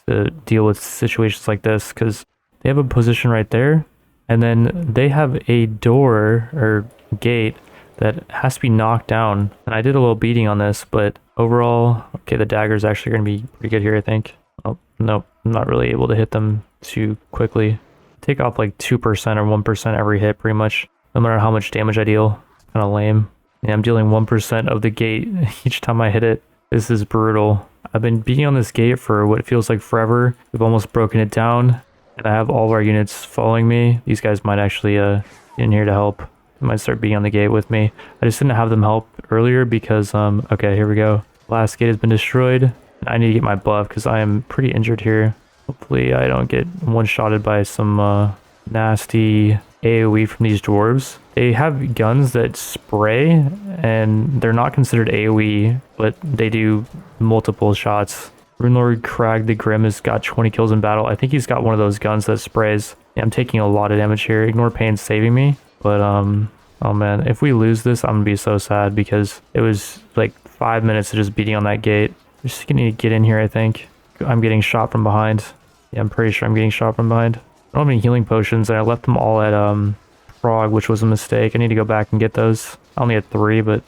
to deal with situations like this, because they have a position right there, and then they have a door or gate that has to be knocked down. And I did a little beating on this, but overall, okay, the dagger is actually going to be pretty good here, I think. Oh, nope, I'm not really able to hit them too quickly. Take off like 2% or 1% every hit, pretty much, no matter how much damage I deal. Kind of lame. Yeah, I'm dealing 1% of the gate each time I hit it. This is brutal. I've been beating on this gate for what feels like forever. We've almost broken it down, and I have all of our units following me. These guys might actually get in here to help. Might start being on the gate with me. I just didn't have them help earlier because okay, here we go. Last gate has been destroyed. I need to get my buff because I am pretty injured here. Hopefully I don't get one-shotted by some nasty AoE from these dwarves. They have guns that spray, and they're not considered AoE, but they do multiple shots. Runelord Crag the Grim has got 20 kills in battle. I think he's got one of those guns that sprays. Yeah, I'm taking a lot of damage here. Ignore Pain saving me, but oh man, if we lose this, I'm gonna be so sad because it was like 5 minutes of just beating on that gate. Just gonna need to get in here, I think. I'm getting shot from behind. Yeah, I'm pretty sure I'm getting shot from behind. I don't have any healing potions, and I left them all at Frog, which was a mistake. I need to go back and get those. I only had 3, but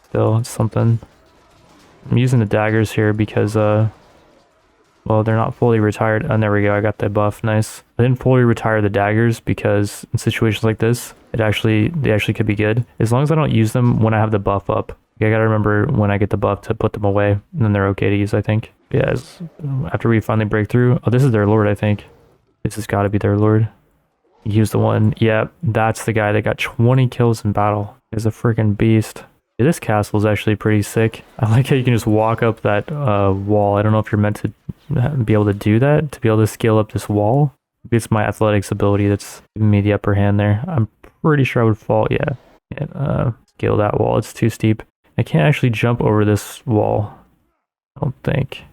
still, it's something. I'm using the daggers here because, well, they're not fully retired. And there we go, I got the buff, nice. I didn't fully retire the daggers because in situations like this, they actually could be good. As long as I don't use them when I have the buff up. I gotta remember when I get the buff to put them away, and then they're okay to use, I think. Yeah, after we finally break through. Oh, this is their lord, I think. This has got to be their lord. Use the one. Yeah, that's the guy that got 20 kills in battle. He's a freaking beast. Yeah, this castle is actually pretty sick. I like how you can just walk up that wall. I don't know if you're meant to be able to do that, to be able to scale up this wall. Maybe it's my athletics ability that's giving me the upper hand there. I'm pretty sure I would fall. Yeah, scale that wall. It's too steep. I can't actually jump over this wall, I don't think.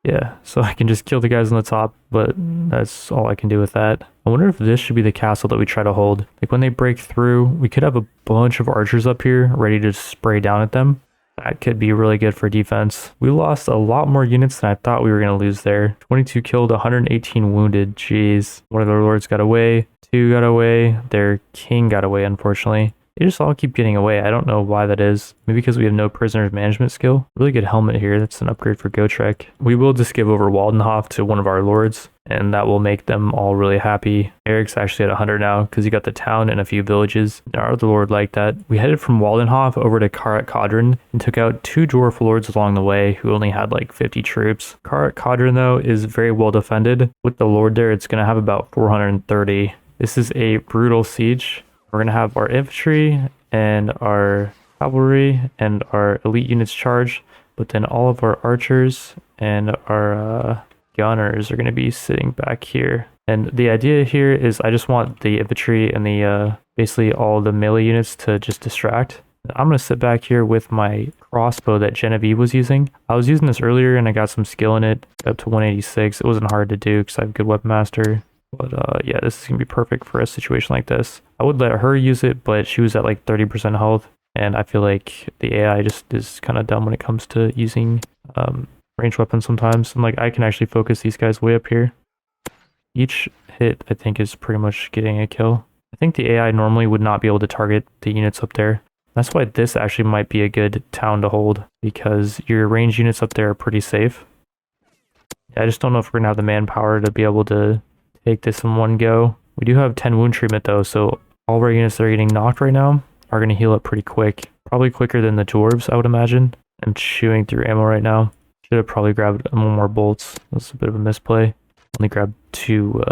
Yeah, so I can just kill the guys on the top, but that's all I can do with that. I wonder if this should be the castle that we try to hold. Like when they break through, we could have a bunch of archers up here ready to spray down at them. That could be really good for defense. We lost a lot more units than I thought we were going to lose there. 22 killed, 118 wounded. Jeez. One of their lords got away. 2 got away. Their king got away, unfortunately. They just all keep getting away. I don't know why that is. Maybe because we have no prisoners management skill. Really good helmet here. That's an upgrade for Gotrek. We will just give over Waldenhof to one of our lords, and that will make them all really happy. Eric's actually at 100 now because he got the town and a few villages. Our other lord liked that. We headed from Waldenhof over to Karat Kadrin and took out 2 dwarf lords along the way who only had like 50 troops. Karat Kadrin though is very well defended. With the lord there, it's going to have about 430. This is a brutal siege. We're going to have our infantry and our cavalry and our elite units charge, but then all of our archers and our gunners are going to be sitting back here. And the idea here is I just want the infantry and the basically all the melee units to just distract. I'm going to sit back here with my crossbow that Genevieve was using. I was using this earlier and I got some skill in it, up to 186. It wasn't hard to do because I have good weapon master. But yeah, this is going to be perfect for a situation like this. I would let her use it, but she was at like 30% health. And I feel like the AI just is kind of dumb when it comes to using ranged weapons sometimes. And like I can actually focus these guys way up here. Each hit, I think, is pretty much getting a kill. I think the AI normally would not be able to target the units up there. That's why this actually might be a good town to hold, because your ranged units up there are pretty safe. Yeah, I just don't know if we're going to have the manpower to be able to take this in one go. We do have 10 wound treatment though, so all of our units that are getting knocked right now are going to heal up pretty quick. Probably quicker than the dwarves, I would imagine. I'm chewing through ammo right now. Should have probably grabbed one more bolts. That's a bit of a misplay. Only grabbed 2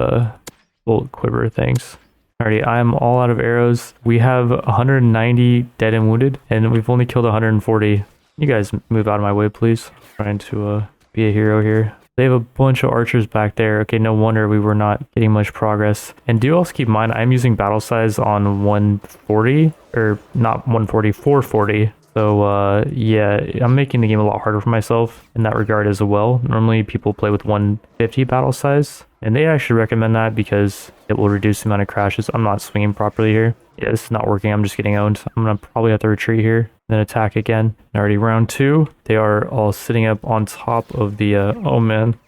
bolt quiver things. Alrighty, I'm all out of arrows. We have 190 dead and wounded, and we've only killed 140. You guys move out of my way, please. I'm trying to be a hero here. They have a bunch of archers back there. Okay, no wonder we were not getting much progress. And do also keep in mind, I'm using battle size on 140, or not 140, 440. So yeah, I'm making the game a lot harder for myself in that regard as well. Normally people play with 150 battle size, and they actually recommend that because it will reduce the amount of crashes. I'm not swinging properly here. Yeah, this is not working. I'm just getting owned. I'm gonna probably have to retreat here, then attack again. Already round 2. They are all sitting up on top of the oh man.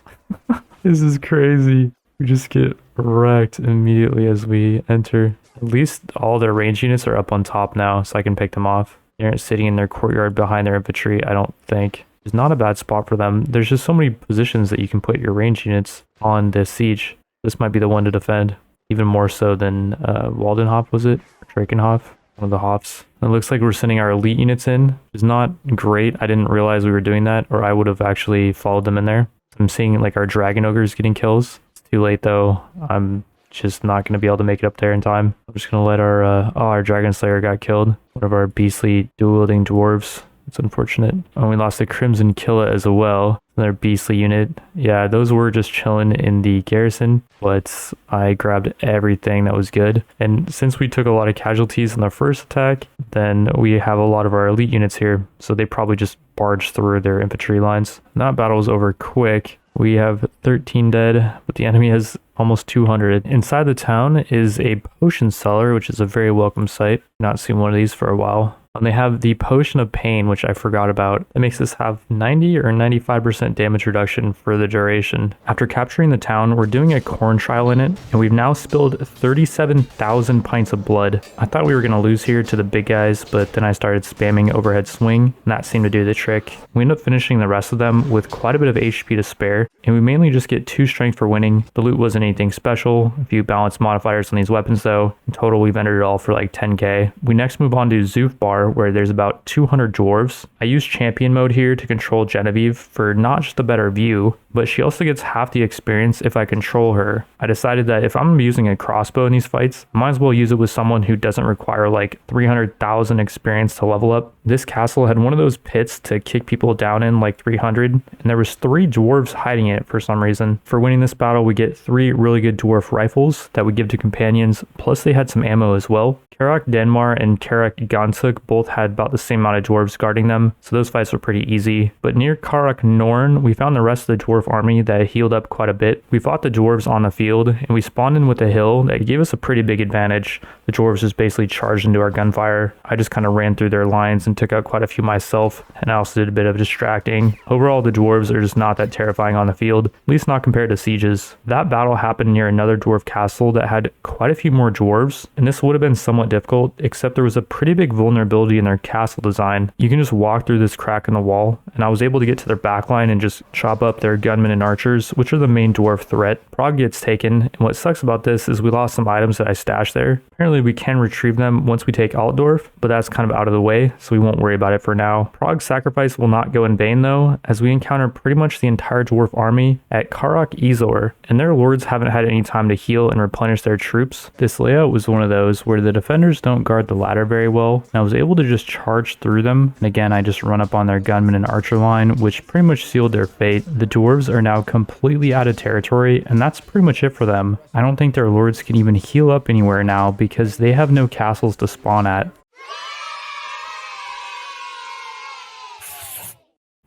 This is crazy. We just get wrecked immediately as we enter. At least all their range units are up on top now, so I can pick them off. They aren't sitting in their courtyard behind their infantry, I don't think. It's not a bad spot for them. There's just so many positions that you can put your range units on this siege. This might be the one to defend, even more so than Waldenhof, was it? Or Drakenhof? One of the Hofs. It looks like we're sending our elite units in. It's not great. I didn't realize we were doing that, or I would have actually followed them in there. I'm seeing like our dragon ogres getting kills. It's too late though. I'm just not going to be able to make it up there in time. I'm just going to let our dragon slayer got killed. One of our beastly dual wielding dwarves. It's unfortunate. And we lost a Crimson Killa as well. Another beastly unit. Yeah, those were just chilling in the garrison, but I grabbed everything that was good. And since we took a lot of casualties in the first attack, then we have a lot of our elite units here. So they probably just barged through their infantry lines. And that battle was over quick. We have 13 dead, but the enemy has almost 200. Inside the town is a potion cellar, which is a very welcome sight. Not seen one of these for a while. And they have the Potion of Pain, which I forgot about. It makes us have 90 or 95% damage reduction for the duration. After capturing the town, we're doing a corn trial in it, and we've now spilled 37,000 pints of blood. I thought we were going to lose here to the big guys, but then I started spamming overhead swing, and that seemed to do the trick. We end up finishing the rest of them with quite a bit of HP to spare, and we mainly just get 2 strength for winning. The loot wasn't anything special. A few balance modifiers on these weapons though. In total, we've entered it all for like 10k. We next move on to Zufbar, where there's about 200 dwarves. I use champion mode here to control Genevieve for not just a better view, but she also gets half the experience if I control her. I decided that if I'm gonna be using a crossbow in these fights, I might as well use it with someone who doesn't require like 300,000 experience to level up. This castle had one of those pits to kick people down in, like 300, and there was 3 dwarves hiding in it for some reason. For winning this battle, we get 3 really good dwarf rifles that we give to companions, plus they had some ammo as well. Karak Denmar and Karak Gansuk both had about the same amount of dwarves guarding them, so those fights were pretty easy. But near Karak Norn, we found the rest of the dwarf army that healed up quite a bit. We fought the dwarves on the field, and we spawned in with a hill that gave us a pretty big advantage. The dwarves just basically charged into our gunfire. I just kind of ran through their lines and took out quite a few myself, and I also did a bit of distracting. Overall, the dwarves are just not that terrifying on the field, at least not compared to sieges. That battle happened near another dwarf castle that had quite a few more dwarves, and this would have been somewhat difficult, except there was a pretty big vulnerability in their castle design. You can just walk through this crack in the wall, and I was able to get to their backline and just chop up their gunmen and archers, which are the main dwarf threat. Prague gets taken, and what sucks about this is we lost some items that I stashed there. Apparently we can retrieve them once we take Altdorf, but that's kind of out of the way, so we won't worry about it for now. Prague's sacrifice will not go in vain though, as we encounter pretty much the entire dwarf army at Karak Izor, and their lords haven't had any time to heal and replenish their troops. This layout was one of those where the defenders don't guard the ladder very well, and I was able to just charge through them, and again I just run up on their gunmen and archer line, which pretty much sealed their fate. The dwarves are now completely out of territory, and that's pretty much it for them. I don't think their lords can even heal up anywhere now because they have no castles to spawn at.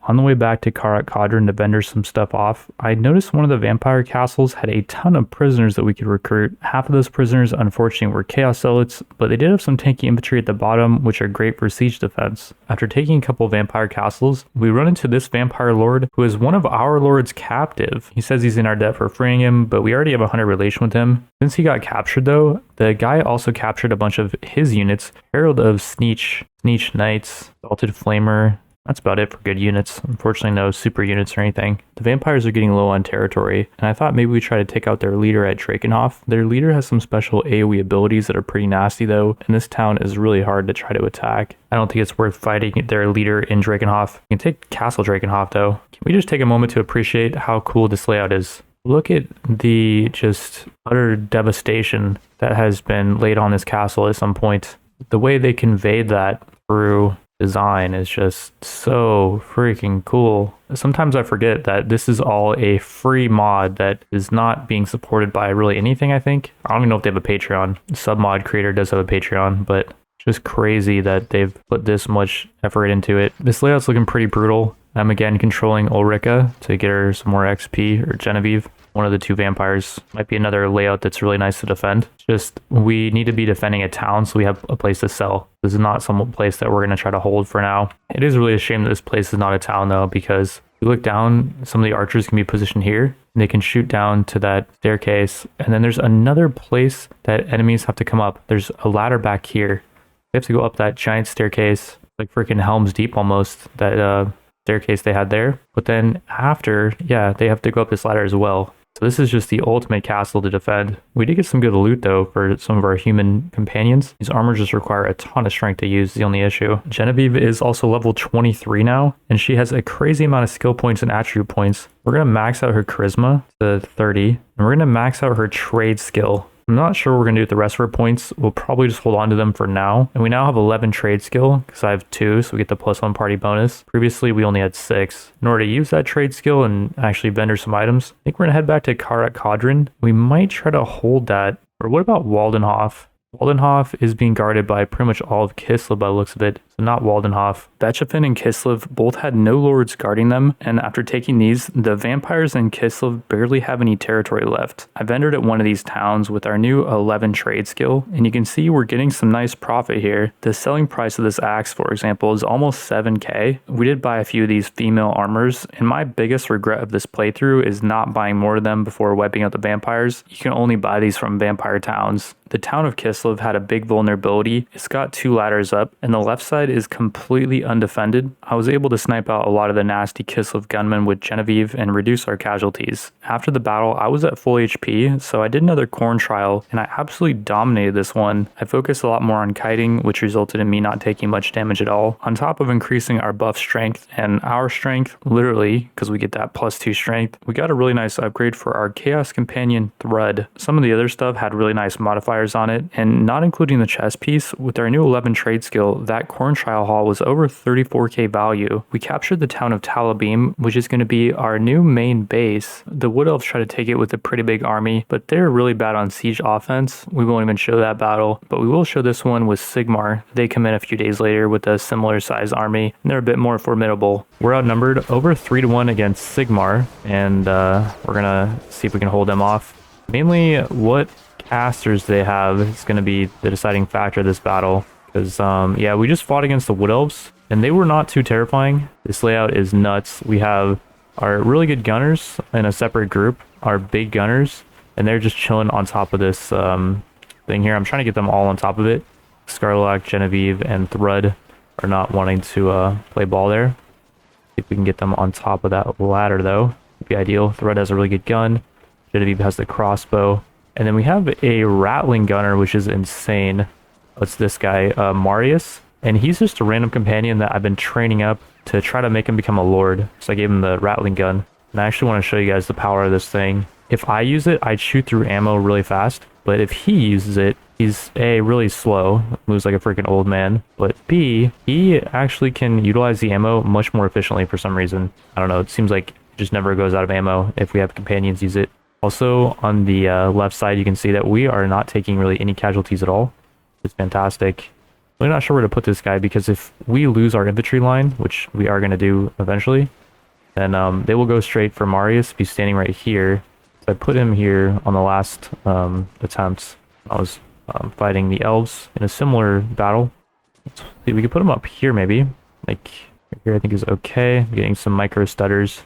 On the way back to Karak Kadran to vendor some stuff off, I noticed one of the vampire castles had a ton of prisoners that we could recruit. Half of those prisoners unfortunately were chaos zealots, but they did have some tanky infantry at the bottom, which are great for siege defense. After taking a couple vampire castles, we run into this vampire lord who is one of our lords captive. He says he's in our debt for freeing him, but we already have a 100 relation with him. Since he got captured though, the guy also captured a bunch of his units. Herald of Sneech Knights, Salted Flamer. That's about it for good units. Unfortunately, no super units or anything. The vampires are getting low on territory, and I thought maybe we try to take out their leader at Drakenhof. Their leader has some special AoE abilities that are pretty nasty though, and this town is really hard to try to attack. I don't think it's worth fighting their leader in Drakenhof. You can take Castle Drakenhof though. Can we just take a moment to appreciate how cool this layout is? Look at the just utter devastation that has been laid on this castle at some point. The way they conveyed that through design is just so freaking cool. Sometimes I forget that this is all a free mod that is not being supported by really anything, I think. I don't even know if they have a Patreon. The submod creator does have a Patreon, but just crazy that they've put this much effort into it. This layout's looking pretty brutal. I'm again controlling Ulrika to get her some more XP, or Genevieve. One of the 2 vampires. Might be another layout that's really nice to defend. Just, we need to be defending a town so we have a place to sell. This is not some place that we're going to try to hold for now. It is really a shame that this place is not a town though, because if you look down, some of the archers can be positioned here, and they can shoot down to that staircase. And then there's another place that enemies have to come up. There's a ladder back here. They have to go up that giant staircase, like freaking Helm's Deep almost, that staircase they had there. But then after, yeah, they have to go up this ladder as well. So this is just the ultimate castle to defend. We did get some good loot though for some of our human companions. These armors just require a ton of strength to use, the only issue. Genevieve is also level 23 now, and she has a crazy amount of skill points and attribute points. We're going to max out her charisma to 30, and we're going to max out her trade skill I'm not sure what we're going to do with the rest of our points. We'll probably just hold on to them for now. And we now have 11 trade skill because I have 2, so we get the +1 party bonus. Previously, we only had 6. In order to use that trade skill and actually vendor some items, I think we're going to head back to Karak Kadrin. We might try to hold that. Or what about Waldenhof? Waldenhof is being guarded by pretty much all of Kislev by the looks of it, so not Waldenhof. Vechefin and Kislev both had no lords guarding them, and after taking these, the vampires in Kislev barely have any territory left. I've entered at one of these towns with our new 11 trade skill, and you can see we're getting some nice profit here. The selling price of this axe, for example, is almost 7k. We did buy a few of these female armors, and my biggest regret of this playthrough is not buying more of them before wiping out the vampires. You can only buy these from vampire towns. The town of Kislev had a big vulnerability. It's got 2 ladders up, and the left side is completely undefended. I was able to snipe out a lot of the nasty Kislev gunmen with Genevieve and reduce our casualties. After the battle, I was at full HP, so I did another corn trial, and I absolutely dominated this one. I focused a lot more on kiting, which resulted in me not taking much damage at all. On top of increasing our buff strength and our strength, literally, because we get that +2 strength, we got a really nice upgrade for our Chaos Companion Thread. Some of the other stuff had really nice modifiers on it, and not including the chest piece, with our new 11 trade skill, that corn trial haul was over 34k value. We captured the town of Talabim, which is going to be our new main base. The Wood Elves try to take it with a pretty big army, but they're really bad on siege offense. We won't even show that battle, but we will show this one with Sigmar. They come in a few days later with a similar size army, and they're a bit more formidable. We're outnumbered over 3-1 against Sigmar, and we're gonna see if we can hold them off. Mainly what casters they have is going to be the deciding factor of this battle, because yeah, we just fought against the Wood Elves and they were not too terrifying. This layout is nuts. We have our really good gunners in a separate group, our big gunners, and they're just chilling on top of this thing here. I'm trying to get them all on top of it. Scarlac, Genevieve, and Thread are not wanting to play ball there. See if we can get them on top of that ladder though. Would be ideal. Thread has a really good gun. Genevieve has the crossbow. And then we have a rattling gunner, which is insane. What's this guy? Marius. And he's just a random companion that I've been training up to try to make him become a lord. So I gave him the rattling gun. And I actually want to show you guys the power of this thing. If I use it, I'd shoot through ammo really fast. But if he uses it, he's A, really slow, moves like a freaking old man. But B, he actually can utilize the ammo much more efficiently for some reason. I don't know, it seems like it just never goes out of ammo if we have companions use it. Also, on the left side, you can see that we are not taking really any casualties at all. It's fantastic. I'm not sure where to put this guy, because if we lose our infantry line, which we are going to do eventually, then they will go straight for Marius, be standing right here. So I put him here on the last attempt. I was fighting the elves in a similar battle. Let's see, we could put him up here maybe. Like here I think is okay. I'm getting some micro stutters.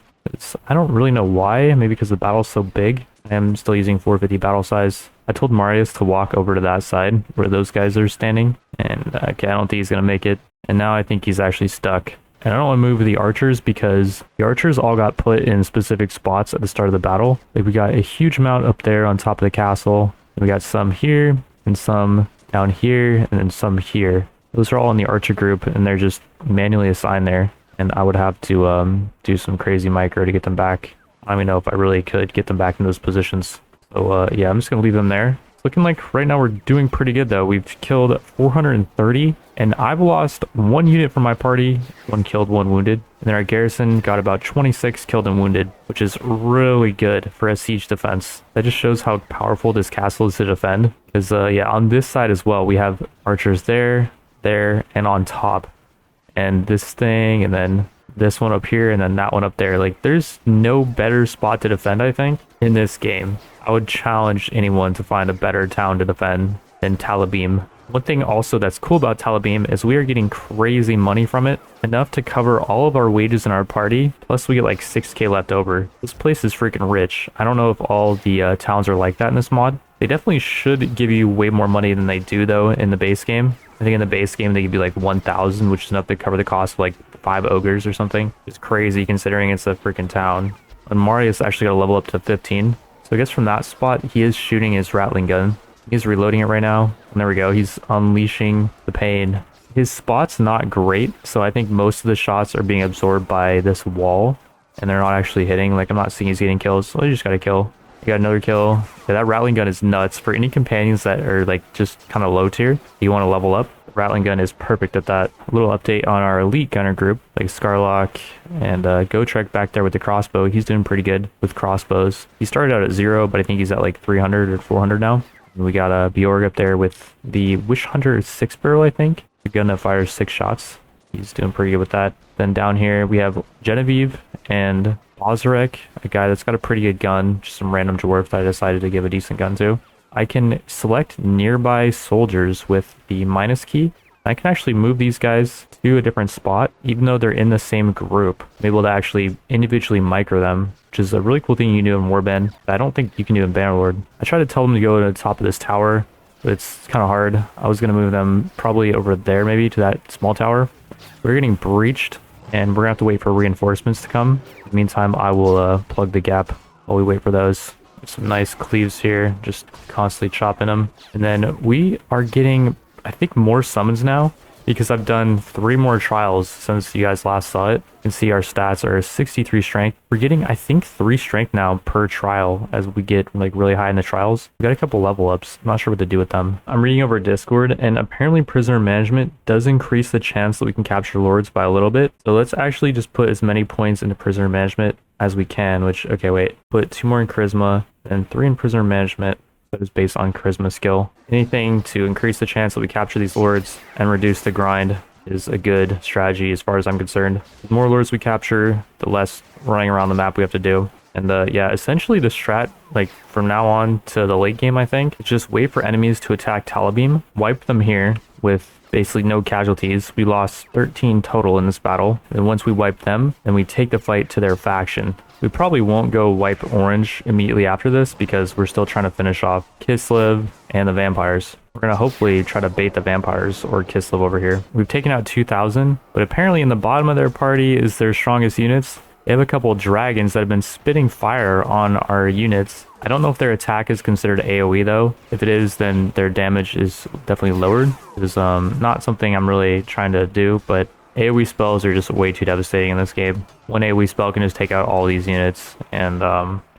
I don't really know why. Maybe because the battle's so big. I am still using 450 battle size. I told Marius to walk over to that side where those guys are standing. And okay, I don't think he's going to make it. And now I think he's actually stuck. And I don't want to move the archers because the archers all got put in specific spots at the start of the battle. Like we got a huge amount up there on top of the castle. And we got some here and some down here and then some here. Those are all in the archer group and they're just manually assigned there. And I would have to do some crazy micro to get them back. I don't even know if I really could get them back in those positions. So yeah, I'm just going to leave them there. It's looking like right now we're doing pretty good though. We've killed 430 and I've lost 1 unit from my party. 1 killed, 1 wounded. And then our garrison got about 26 killed and wounded, which is really good for a siege defense. That just shows how powerful this castle is to defend. Because yeah, on this side as well, we have archers there, and on top. And this thing, and then this one up here, and then that one up there. Like, there's no better spot to defend, I think, in this game. I would challenge anyone to find a better town to defend than Talabim. One thing also that's cool about Talabim is we are getting crazy money from it, enough to cover all of our wages in our party, plus we get like 6k left over. This place is freaking rich. I don't know if all the towns are like that in this mod. They definitely should give you way more money than they do though in the base game. I think in the base game they give you like 1,000, which is enough to cover the cost of like 5 ogres or something. It's crazy considering it's a freaking town. And Marius actually got to level up to 15. So I guess from that spot, he is shooting his rattling gun. He's reloading it right now. And there we go. He's unleashing the pain. His spot's not great, so I think most of the shots are being absorbed by this wall. And they're not actually hitting. Like, I'm not seeing he's getting kills, so I just got to kill. I got another kill. Yeah, that rattling gun is nuts. For any companions that are like just kind of low tier, you want to level up, rattling gun is perfect at that. A little update on our elite gunner group, like Scarlock and Gotrek back there with the crossbow. He's doing pretty good with crossbows. He started out at 0, but I think he's at like 300 or 400 now. And we got a Bjorg up there with the Wish Hunter 6 barrel, I think. The gun that fires 6 shots. He's doing pretty good with that. Then down here we have Genevieve and Ozarek, a guy that's got a pretty good gun, just some random dwarf that I decided to give a decent gun to. I can select nearby soldiers with the minus key. I can actually move these guys to a different spot, even though they're in the same group. I'm able to actually individually micro them, which is a really cool thing you can do in Warband that I don't think you can do in Bannerlord. I tried to tell them to go to the top of this tower, but it's kind of hard. I was going to move them probably over there, maybe to that small tower. We're getting breached, and we're going to have to wait for reinforcements to come. In the meantime, I will plug the gap while we wait for those. Some nice cleaves here, just constantly chopping them. And then we are getting, I think, more summons now because I've done 3 more trials since you guys last saw it. You can see our stats are 63 strength. We're getting, I think, 3 strength now per trial as we get like really high in the trials. We got a couple level ups. I'm not sure what to do with them. I'm reading over Discord, and apparently prisoner management does increase the chance that we can capture lords by a little bit. So let's actually just put as many points into prisoner management as we can, which, okay, wait, put 2 more in charisma and 3 in prisoner management. That is based on charisma skill. Anything to increase the chance that we capture these lords and reduce the grind is a good strategy as far as I'm concerned. The more lords we capture, the less running around the map we have to do. And yeah, essentially the strat, like from now on to the late game, I think, is just wait for enemies to attack Talabheim, wipe them here with basically no casualties. We lost 13 total in this battle. And once we wipe them, then we take the fight to their faction. We probably won't go wipe orange immediately after this because we're still trying to finish off Kislev and the vampires. We're going to hopefully try to bait the vampires or Kislev over here. We've taken out 2,000, but apparently in the bottom of their party is their strongest units. They have a couple of dragons that have been spitting fire on our units. I don't know if their attack is considered AoE though. If it is, then their damage is definitely lowered. It is not something I'm really trying to do, but AoE spells are just way too devastating in this game. One AoE spell can just take out all these units, and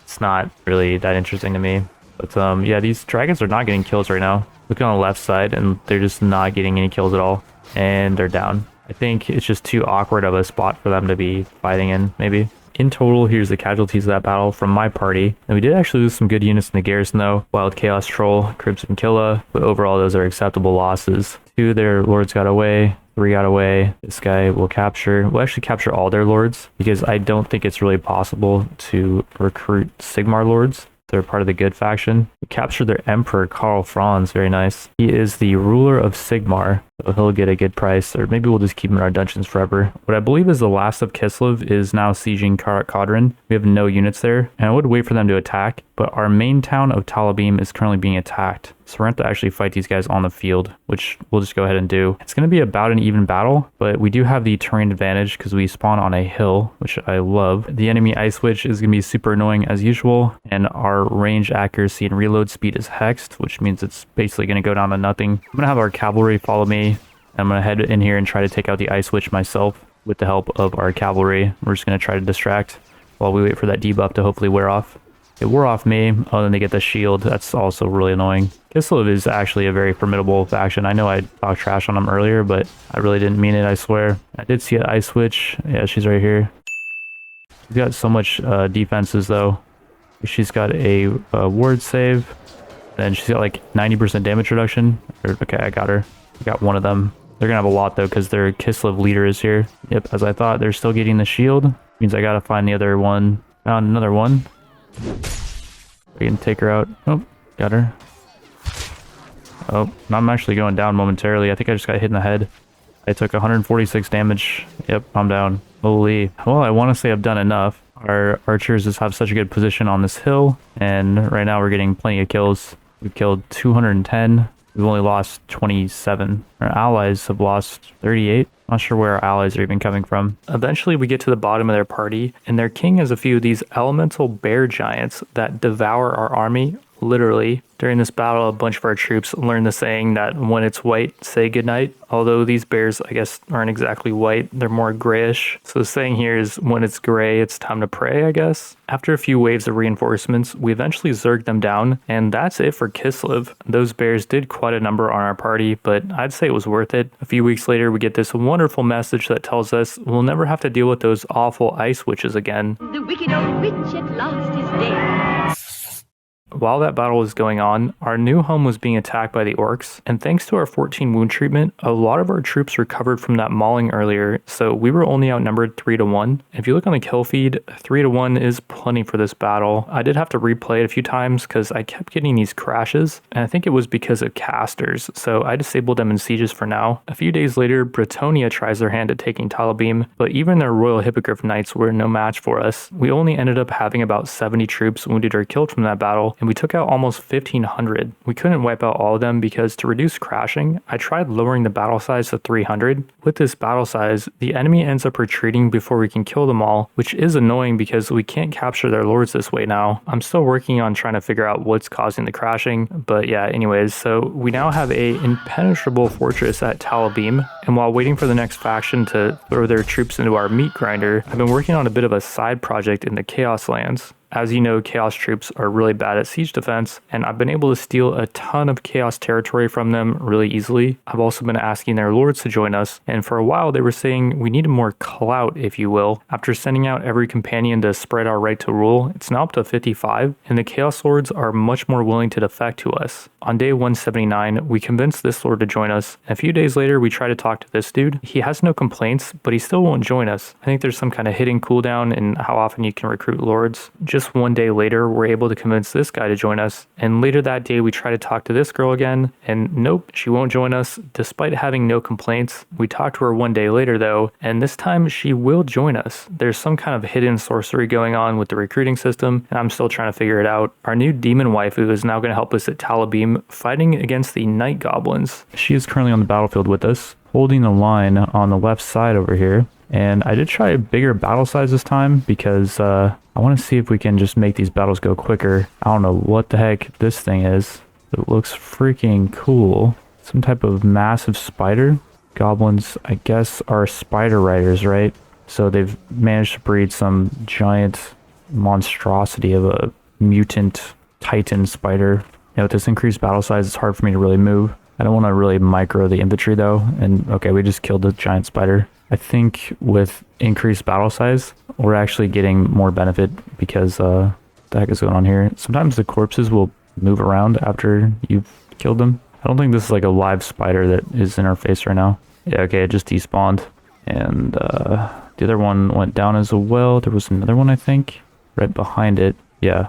it's not really that interesting to me. But yeah, these dragons are not getting kills right now. Look on the left side, and they're just not getting any kills at all. And they're down. I think it's just too awkward of a spot for them to be fighting in, maybe. In total, here's the casualties of that battle from my party. And we did actually lose some good units in the garrison though. Wild Chaos Troll, Crimson Killa, but overall those are acceptable losses. 2 of their lords got away. 3 got away. This guy will capture. We'll actually capture all their lords because I don't think it's really possible to recruit Sigmar lords. They're part of the good faction. We captured their emperor, Karl Franz. Very nice. He is the ruler of Sigmar, so he'll get a good price, or maybe we'll just keep him in our dungeons forever. What I believe is the last of Kislev is now sieging Karak Kadrin. We have no units there, and I would wait for them to attack, but our main town of Talabheim is currently being attacked. So we're going to have to actually fight these guys on the field, which we'll just go ahead and do. It's going to be about an even battle, but we do have the terrain advantage because we spawn on a hill, which I love. The enemy Ice Witch is going to be super annoying as usual, and our range accuracy and reload speed is hexed, which means it's basically going to go down to nothing. I'm going to have our cavalry follow me. I'm going to head in here and try to take out the Ice Witch myself with the help of our cavalry. We're just going to try to distract while we wait for that debuff to hopefully wear off. It wore off me. Oh, then they get the shield. That's also really annoying. Kislev is actually a very formidable faction. I know I talked trash on them earlier, but I really didn't mean it, I swear. I did see an Ice Witch. Yeah, she's right here. She's got so much defenses, though. She's got a ward save. Then she's got like 90% damage reduction. Okay, I got her. I got one of them. They're going to have a lot, though, because their Kislev leader is here. Yep, as I thought, they're still getting the shield. Means I got to find the other one. Found another one. We can take her out. Oh, got her. Oh, I'm actually going down momentarily. I think I just got hit in the head. I took 146 damage. Yep, I'm down. Holy. Well, I want to say I've done enough. Our archers just have such a good position on this hill, and right now we're getting plenty of kills. We've killed 210. We've only lost 27. Our allies have lost 38. Not sure where our allies are even coming from. Eventually we get to the bottom of their party, and their king has a few of these elemental bear giants that devour our army literally. During this battle, a bunch of our troops learned the saying that when it's white, say goodnight. Although these bears, I guess, aren't exactly white, they're more grayish. So the saying here is when it's gray, it's time to pray, I guess. After a few waves of reinforcements, we eventually zerged them down, and that's it for Kislev. Those bears did quite a number on our party, but I'd say it was worth it. A few weeks later, we get this wonderful message that tells us we'll never have to deal with those awful ice witches again. The wicked old witch at last is dead. While that battle was going on, our new home was being attacked by the orcs, and thanks to our 14 wound treatment, a lot of our troops recovered from that mauling earlier, so we were only outnumbered 3-1. If you look on the kill feed, 3-1 is plenty for this battle. I did have to replay it a few times because I kept getting these crashes, and I think it was because of casters, so I disabled them in sieges for now. A few days later, Bretonnia tries their hand at taking Talabim, but even their Royal Hippogriff Knights were no match for us. We only ended up having about 70 troops wounded or killed from that battle, and we took out almost 1,500. We couldn't wipe out all of them because to reduce crashing, I tried lowering the battle size to 300. With this battle size, the enemy ends up retreating before we can kill them all, which is annoying because we can't capture their lords this way now. I'm still working on trying to figure out what's causing the crashing, but yeah, anyways, so we now have a impenetrable fortress at Talabim, and while waiting for the next faction to throw their troops into our meat grinder, I've been working on a bit of a side project in the Chaos Lands. As you know, Chaos troops are really bad at siege defense, and I've been able to steal a ton of Chaos territory from them really easily. I've also been asking their lords to join us, and for a while they were saying we needed more clout, if you will. After sending out every companion to spread our right to rule, it's now up to 55, and the Chaos lords are much more willing to defect to us. On day 179, we convinced this lord to join us, and a few days later we try to talk to this dude. He has no complaints, but he still won't join us. I think there's some kind of hidden cooldown in how often you can recruit lords. Just one day later, we're able to convince this guy to join us, and later that day we try to talk to this girl again, and nope, she won't join us despite having no complaints. We talk to her one day later though, and this time she will join us. There's some kind of hidden sorcery going on with the recruiting system, and I'm still trying to figure it out. Our new demon waifu is now going to help us at Talabim, fighting against the night goblins. She is currently on the battlefield with us, holding the line on the left side over here. And I did try a bigger battle size this time because I want to see if we can just make these battles go quicker. I don't know what the heck this thing is. It looks freaking cool. Some type of massive spider. Goblins, I guess, are spider riders, right? So they've managed to breed some giant monstrosity of a mutant titan spider. Now with this increased battle size, it's hard for me to really move. I don't want to really micro the infantry though. And okay, we just killed the giant spider. I think with increased battle size, we're actually getting more benefit because what the heck is going on here? Sometimes the corpses will move around after you've killed them. I don't think this is like a live spider that is in our face right now. Yeah, okay, it just despawned. And the other one went down as well. There was another one, I think, right behind it. Yeah,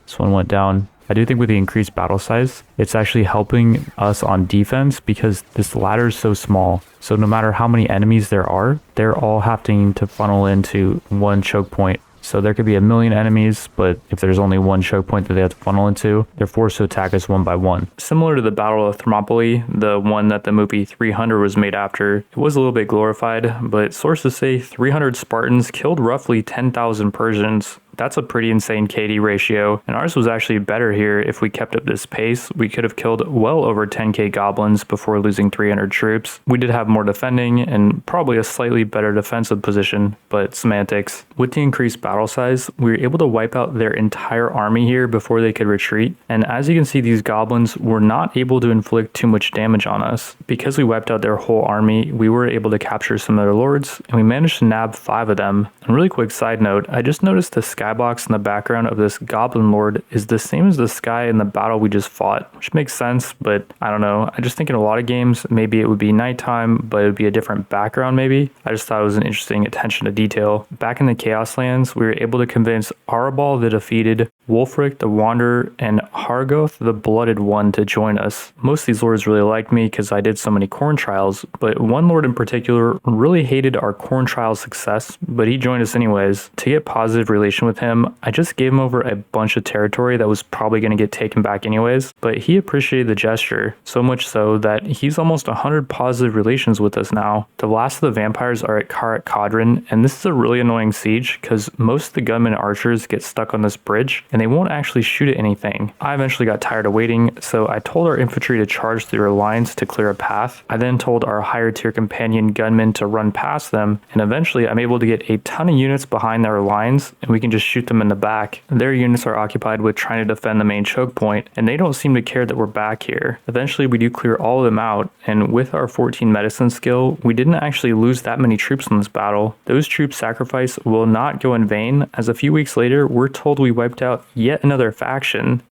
this one went down. I do think with the increased battle size, it's actually helping us on defense because this ladder is so small. So no matter how many enemies there are, they're all having to funnel into one choke point. So there could be a million enemies, but if there's only one choke point that they have to funnel into, they're forced to attack us one by one. Similar to the Battle of Thermopylae, the one that the movie 300 was made after, it was a little bit glorified, but sources say 300 Spartans killed roughly 10,000 Persians. That's a pretty insane KD ratio, and ours was actually better here. If we kept up this pace, we could have killed well over 10k goblins before losing 300 troops. We did have more defending and probably a slightly better defensive position, but semantics. With the increased battle size, we were able to wipe out their entire army here before they could retreat, and as you can see, these goblins were not able to inflict too much damage on us. Because we wiped out their whole army, we were able to capture some of their lords, and we managed to nab 5 of them. And really quick side note, I just noticed the skybox in the background of this goblin lord is the same as the sky in the battle we just fought, which makes sense, but I don't know. I just think in a lot of games, maybe it would be nighttime, but it would be a different background maybe. I just thought it was an interesting attention to detail. Back in the Chaos Lands, we were able to convince Arabal the Defeated, Wulfric the Wanderer, and Hargoth the Blooded One to join us. Most of these lords really liked me because I did so many corn trials, but one lord in particular really hated our corn trial success, but he joined us anyways. To get positive relation with with him, I just gave him over a bunch of territory that was probably going to get taken back anyways, but he appreciated the gesture, so much so that he's almost 100 positive relations with us now. The last of the vampires are at Karat Kadrin, and this is a really annoying siege because most of the gunmen and archers get stuck on this bridge and they won't actually shoot at anything. I eventually got tired of waiting, so I told our infantry to charge through their lines to clear a path. I then told our higher tier companion gunmen to run past them, and eventually I'm able to get a ton of units behind their lines and we can just shoot them in the back. Their units are occupied with trying to defend the main choke point, and they don't seem to care that we're back here. Eventually we do clear all of them out, and with our 14 medicine skill, we didn't actually lose that many troops in this battle. Those troops sacrifice will not go in vain, as a few weeks later we're told we wiped out yet another faction.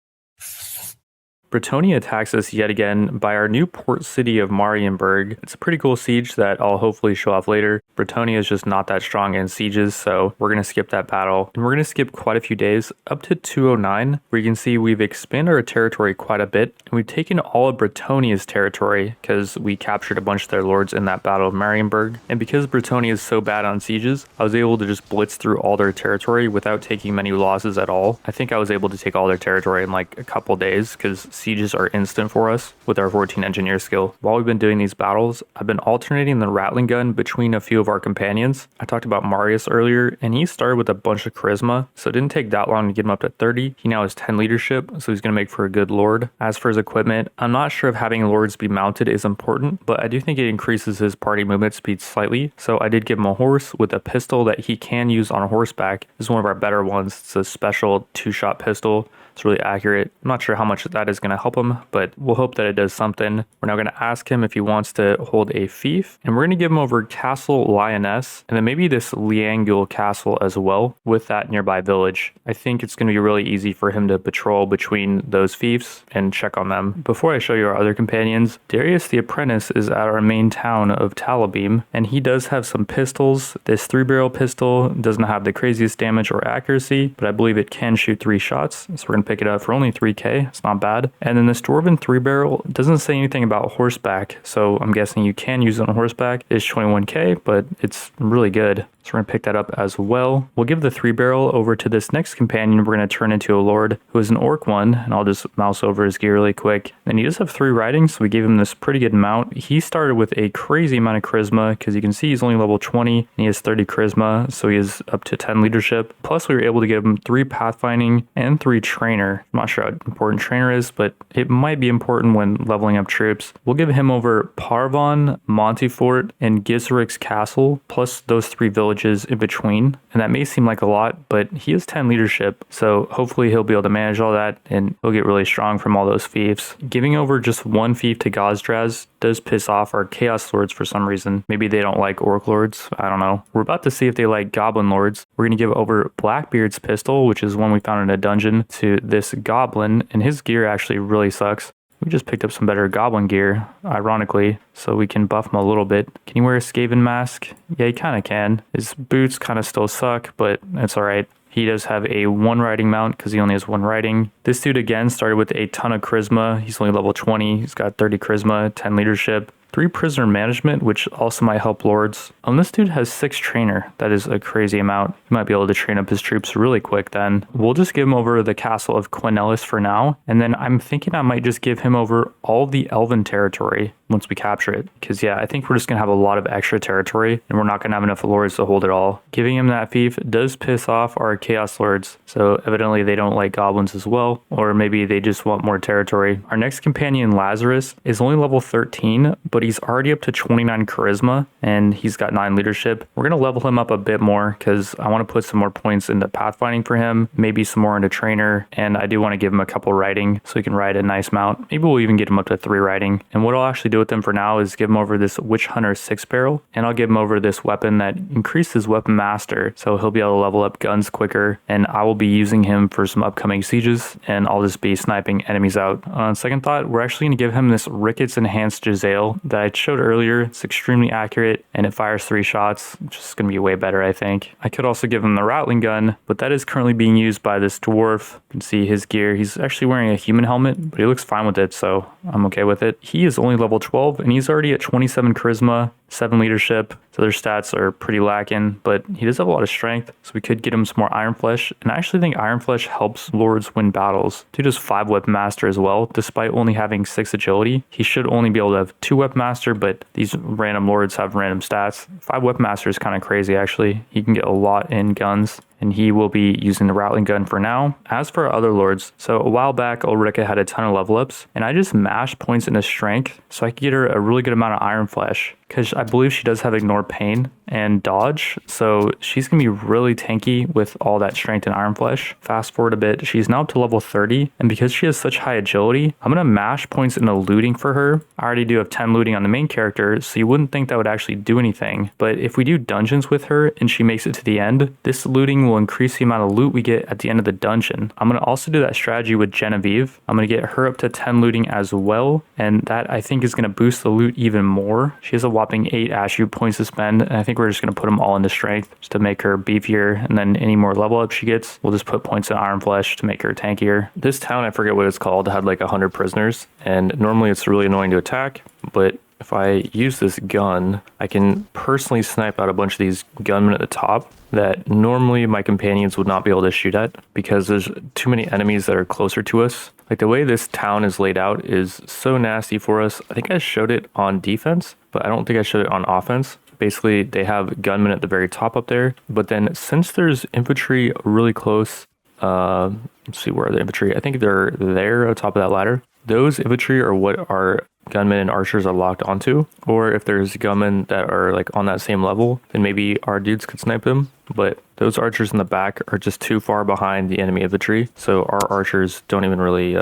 Bretonia attacks us yet again by our new port city of Marienburg. It's a pretty cool siege that I'll hopefully show off later. Bretonia is just not that strong in sieges, so we're going to skip that battle. And we're going to skip quite a few days, up to 209, where you can see we've expanded our territory quite a bit. And we've taken all of Bretonia's territory because we captured a bunch of their lords in that battle of Marienburg. And because Bretonia is so bad on sieges, I was able to just blitz through all their territory without taking many losses at all. I think I was able to take all their territory in like a couple days because sieges are instant for us with our 14 engineer skill. While we've been doing these battles, I've been alternating the rattling gun between a few of our companions. I talked about Marius earlier, and he started with a bunch of charisma, so it didn't take that long to get him up to 30. He now has 10 leadership, so he's going to make for a good lord. As for his equipment, I'm not sure if having lords be mounted is important, but I do think it increases his party movement speed slightly, so I did give him a horse with a pistol that he can use on horseback. This is one of our better ones. It's a special 2-shot pistol. It's really accurate. I'm not sure how much that is going to help him, but we'll hope that it does something. We're now going to ask him if he wants to hold a fief, and we're going to give him over Castle Lioness, and then maybe this Liangul Castle as well with that nearby village. I think it's going to be really easy for him to patrol between those fiefs and check on them. Before I show you our other companions, Darius the Apprentice is at our main town of Talabim, and he does have some pistols. This 3-barrel pistol doesn't have the craziest damage or accuracy, but I believe it can shoot 3 shots, so we're going to pick it up for only 3k. It's not bad. And then this Dwarven 3-barrel doesn't say anything about horseback, so I'm guessing you can use it on horseback. It's 21k, but it's really good. So we're going to pick that up as well. We'll give the 3-barrel over to this next companion we're going to turn into a lord, who is an orc one, and I'll just mouse over his gear really quick. And he does have 3 riding, so we gave him this pretty good mount. He started with a crazy amount of charisma, because you can see he's only level 20, and he has 30 charisma, so he is up to 10 leadership. Plus we were able to give him 3 pathfinding and 3 trainer. I'm not sure how important trainer is, but it might be important when leveling up troops. We'll give him over Parvon, Montefort, and Gisric's castle, plus those 3 villages in between. And that may seem like a lot, but he has 10 leadership, so hopefully he'll be able to manage all that and he'll get really strong from all those fiefs. Giving over just 1 fief to Gazdraz does piss off our Chaos Lords for some reason. Maybe they don't like Orc Lords, I don't know. We're about to see if they like Goblin Lords. We're going to give over Blackbeard's pistol, which is one we found in a dungeon, to this Goblin, and his gear actually really sucks. We just picked up some better goblin gear, ironically, so we can buff him a little bit. Can he wear a Skaven mask? Yeah, he kind of can. His boots kind of still suck, but it's alright. He does have a 1 riding mount because he only has 1 riding. This dude again started with a ton of charisma. He's only level 20. He's got 30 charisma, 10 leadership. 3 prisoner management, which also might help lords. This dude has 6 trainer. That is a crazy amount. He might be able to train up his troops really quick then. We'll just give him over the castle of Quinellis for now, and then I'm thinking I might just give him over all the elven territory once we capture it. Because yeah, I think we're just going to have a lot of extra territory, and we're not going to have enough lords to hold it all. Giving him that fief does piss off our chaos lords, so evidently they don't like goblins as well, or maybe they just want more territory. Our next companion, Lazarus, is only level 13, but he's already up to 29 charisma, and he's got 9 leadership. We're going to level him up a bit more because I want to put some more points into pathfinding for him, maybe some more into trainer, and I do want to give him a couple riding so he can ride a nice mount. Maybe we'll even get him up to 3 riding. And what I'll actually do with him for now is give him over this Witch Hunter 6-barrel, and I'll give him over this weapon that increases weapon master, so he'll be able to level up guns quicker, and I will be using him for some upcoming sieges, and I'll just be sniping enemies out. On second thought, we're actually going to give him this Ricketts Enhanced Giselle that I showed earlier. It's extremely accurate, and it fires 3 shots, which is going to be way better, I think. I could also give him the rattling gun, but that is currently being used by this dwarf. You can see his gear. He's actually wearing a human helmet, but he looks fine with it, so I'm okay with it. He is only level 12, and he's already at 27 charisma, 7 leadership, so their stats are pretty lacking, but he does have a lot of strength, so we could get him some more Iron Flesh. And I actually think Iron Flesh helps lords win battles. Dude is 5 weapon master as well. Despite only having 6 agility, he should only be able to have 2 weapon master, but these random lords have random stats. 5 weapon master is kind of crazy actually. He can get a lot in guns, and he will be using the Rattling Gun for now. As for our other lords, so a while back Ulrika had a ton of level ups, and I just mashed points into strength so I could get her a really good amount of Iron Flesh, because I believe she does have Ignore Pain and Dodge, so she's going to be really tanky with all that strength and Iron Flesh. Fast forward a bit, she's now up to level 30, and because she has such high agility, I'm going to mash points into looting for her. I already do have 10 looting on the main character, so you wouldn't think that would actually do anything, but if we do dungeons with her and she makes it to the end, this looting will increase the amount of loot we get at the end of the dungeon. I'm going to also do that strategy with Genevieve. I'm going to get her up to 10 looting as well, and that I think is going to boost the loot even more. She has a whopping 8 attribute points to spend, and I think we're just going to put them all into strength just to make her beefier, and then any more level up she gets, we'll just put points in Iron Flesh to make her tankier. This town, I forget what it's called, had like 100 prisoners, and normally it's really annoying to attack, but if I use this gun, I can personally snipe out a bunch of these gunmen at the top that normally my companions would not be able to shoot at because there's too many enemies that are closer to us. Like the way this town is laid out is so nasty for us. I think I showed it on defense, but I don't think I showed it on offense. Basically, they have gunmen at the very top up there, but then since there's infantry really close, let's see, where are the infantry? I think they're there on top of that ladder. Those infantry are what our gunmen and archers are locked onto, or if there's gunmen that are like on that same level, then maybe our dudes could snipe them, but those archers in the back are just too far behind the enemy infantry, so our archers don't even really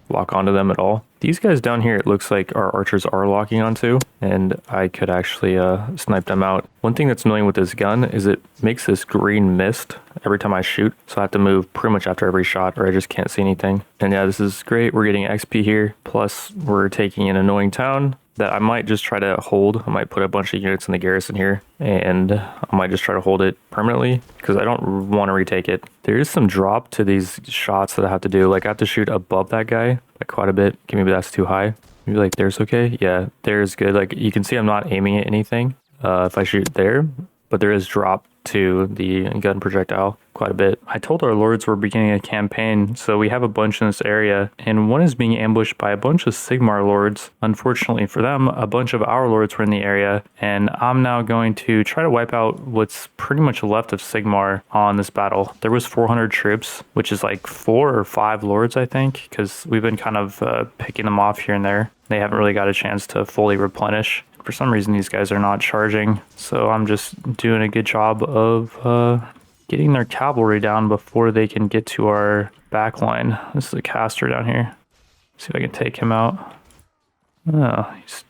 lock onto them at all. These guys down here, it looks like our archers are locking onto, and I could actually snipe them out. One thing that's annoying with this gun is it makes this green mist every time I shoot, so I have to move pretty much after every shot or I just can't see anything. And yeah, this is great. We're getting XP here, plus we're taking an annoying town that I might just try to hold. I might put a bunch of units in the garrison here, and I might just try to hold it permanently because I don't want to retake it. There is some drop to these shots that I have to do. Like I have to shoot above that guy like quite a bit. Okay, maybe that's too high. Maybe like there's okay. Yeah, there's good. Like you can see I'm not aiming at anything if I shoot there, but there is drop to the gun projectile quite a bit. I told our lords we're beginning a campaign, so we have a bunch in this area, and one is being ambushed by a bunch of Sigmar lords. Unfortunately for them, a bunch of our lords were in the area, and I'm now going to try to wipe out what's pretty much left of Sigmar on this battle. There was 400 troops, which is like 4 or 5 lords, I think, because we've been kind of picking them off here and there. They haven't really got a chance to fully replenish. For some reason, these guys are not charging, so I'm just doing a good job of getting their cavalry down before they can get to our back line. This is a caster down here. See if I can take him out. Oh, he's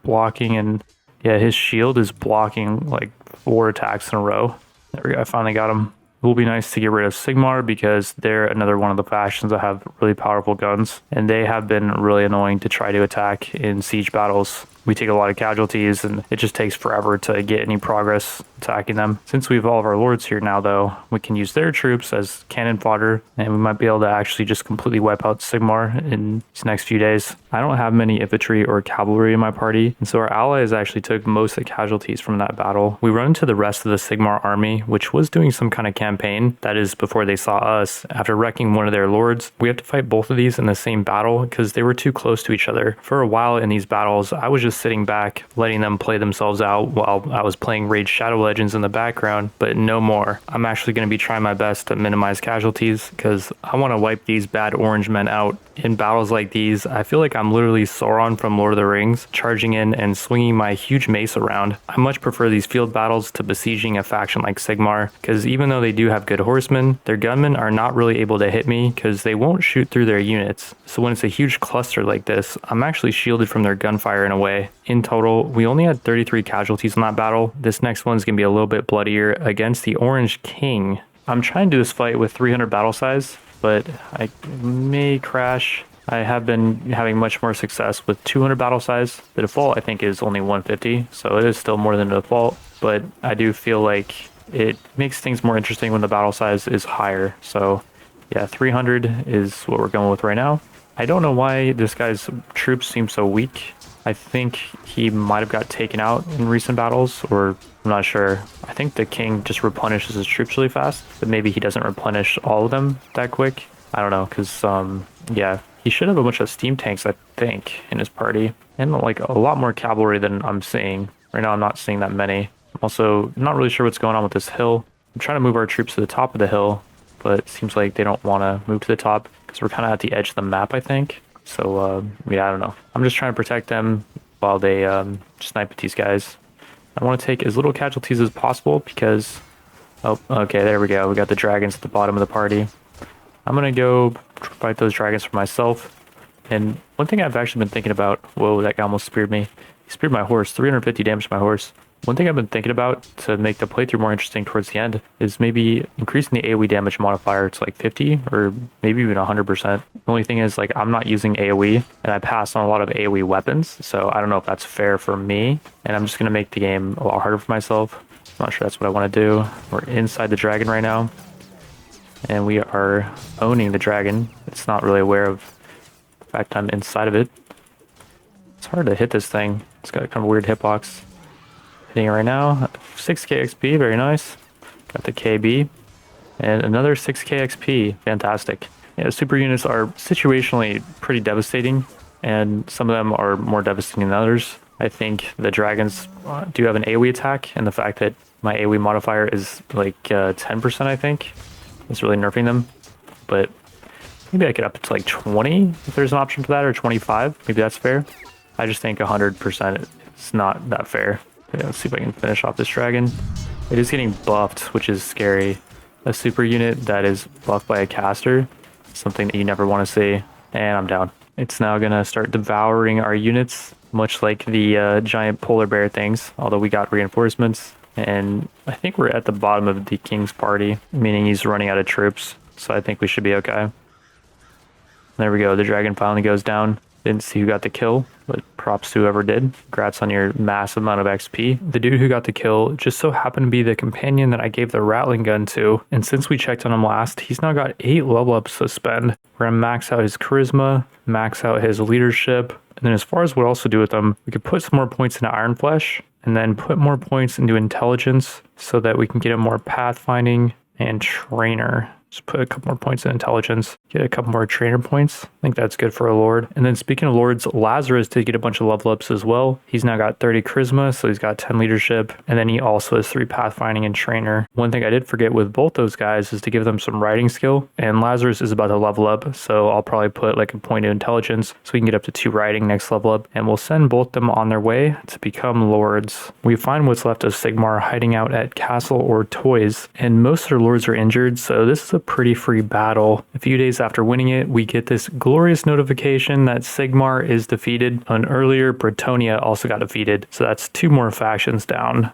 blocking, and yeah, his shield is blocking like 4 attacks in a row. There we go, I finally got him. It will be nice to get rid of Sigmar because they're another one of the factions that have really powerful guns, and they have been really annoying to try to attack in siege battles. We take a lot of casualties, and it just takes forever to get any progress attacking them. Since we have all of our lords here now, though, we can use their troops as cannon fodder, and we might be able to actually just completely wipe out Sigmar in these next few days. I don't have many infantry or cavalry in my party, and so our allies actually took most of the casualties from that battle. We run into the rest of the Sigmar army, which was doing some kind of campaign. That is before they saw us. After wrecking one of their lords, we have to fight both of these in the same battle because they were too close to each other. For a while in these battles, I was just sitting back, letting them play themselves out while I was playing Raid Shadow Legends in the background, but no more. I'm actually going to be trying my best to minimize casualties because I want to wipe these bad orange men out. In battles like these, I feel like I'm literally Sauron from Lord of the Rings, charging in and swinging my huge mace around. I much prefer these field battles to besieging a faction like Sigmar, because even though they do have good horsemen, their gunmen are not really able to hit me because they won't shoot through their units. So when it's a huge cluster like this, I'm actually shielded from their gunfire in a way. In total, we only had 33 casualties in that battle. This next one's going to be a little bit bloodier against the Orange King. I'm trying to do this fight with 300 battle size, but I may crash. I have been having much more success with 200 battle size. The default, I think, is only 150, so it is still more than the default, but I do feel like it makes things more interesting when the battle size is higher. So yeah, 300 is what we're going with right now. I don't know why this guy's troops seem so weak. I think he might have got taken out in recent battles, or I'm not sure. I think the king just replenishes his troops really fast, but maybe he doesn't replenish all of them that quick. I don't know, because, yeah, he should have a bunch of steam tanks, I think, in his party, and like a lot more cavalry than I'm seeing. Right now, I'm not seeing that many. I'm also not really sure what's going on with this hill. I'm trying to move our troops to the top of the hill, but it seems like they don't want to move to the top because we're kind of at the edge of the map, I think. So, yeah, I don't know. I'm just trying to protect them while they snipe at these guys. I want to take as little casualties as possible because... Oh, okay, there we go. We got the dragons at the bottom of the party. I'm going to go fight those dragons for myself. And one thing I've actually been thinking about... Whoa, that guy almost speared me. He speared my horse. 350 damage to my horse. One thing I've been thinking about to make the playthrough more interesting towards the end is maybe increasing the AoE damage modifier to like 50 or maybe even 100%. The only thing is, like, I'm not using AoE and I pass on a lot of AoE weapons, so I don't know if that's fair for me, and I'm just going to make the game a lot harder for myself. I'm not sure that's what I want to do. We're inside the dragon right now, and we are owning the dragon. It's not really aware of the fact I'm inside of it. It's hard to hit this thing. It's got kind of a weird hitbox. Hitting it right now. 6k XP, very nice. Got the KB. And another 6k XP. Fantastic. Yeah, super units are situationally pretty devastating, and some of them are more devastating than others. I think the dragons do have an AoE attack, and the fact that my AoE modifier is like 10%, I think, is really nerfing them. But maybe I could up it to like 20 if there's an option for that, or 25. Maybe that's fair. I just think 100% is not that fair. Yeah, let's see if I can finish off this dragon. It is getting buffed, which is scary. A super unit that is buffed by a caster, something that you never want to see. And I'm down. It's now going to start devouring our units, much like the giant polar bear things, although we got reinforcements. And I think we're at the bottom of the king's party, meaning he's running out of troops. So I think we should be okay. There we go. The dragon finally goes down. Didn't see who got the kill, but props to whoever did. Congrats on your massive amount of XP. The dude who got the kill just so happened to be the companion that I gave the rattling gun to. And since we checked on him last, he's now got 8 level ups to spend. We're gonna max out his charisma, max out his leadership. And then as far as what else to do with him, we could put some more points into Iron Flesh and then put more points into intelligence so that we can get him more pathfinding and trainer. Just put a couple more points in intelligence, get a couple more trainer points. I think that's good for a lord. And then speaking of lords, Lazarus did get a bunch of level ups as well. He's now got 30 charisma, so he's got 10 leadership. And then he also has 3 pathfinding and trainer. One thing I did forget with both those guys is to give them some riding skill. And Lazarus is about to level up, so I'll probably put like a point of intelligence so we can get up to 2 riding next level up. And we'll send both them on their way to become lords. We find what's left of Sigmar hiding out at Castle or Toys, and most of their lords are injured, so this is a pretty free battle. A few days after winning it, we get this glorious notification that Sigmar is defeated, and earlier Bretonia also got defeated, so that's 2 more factions down.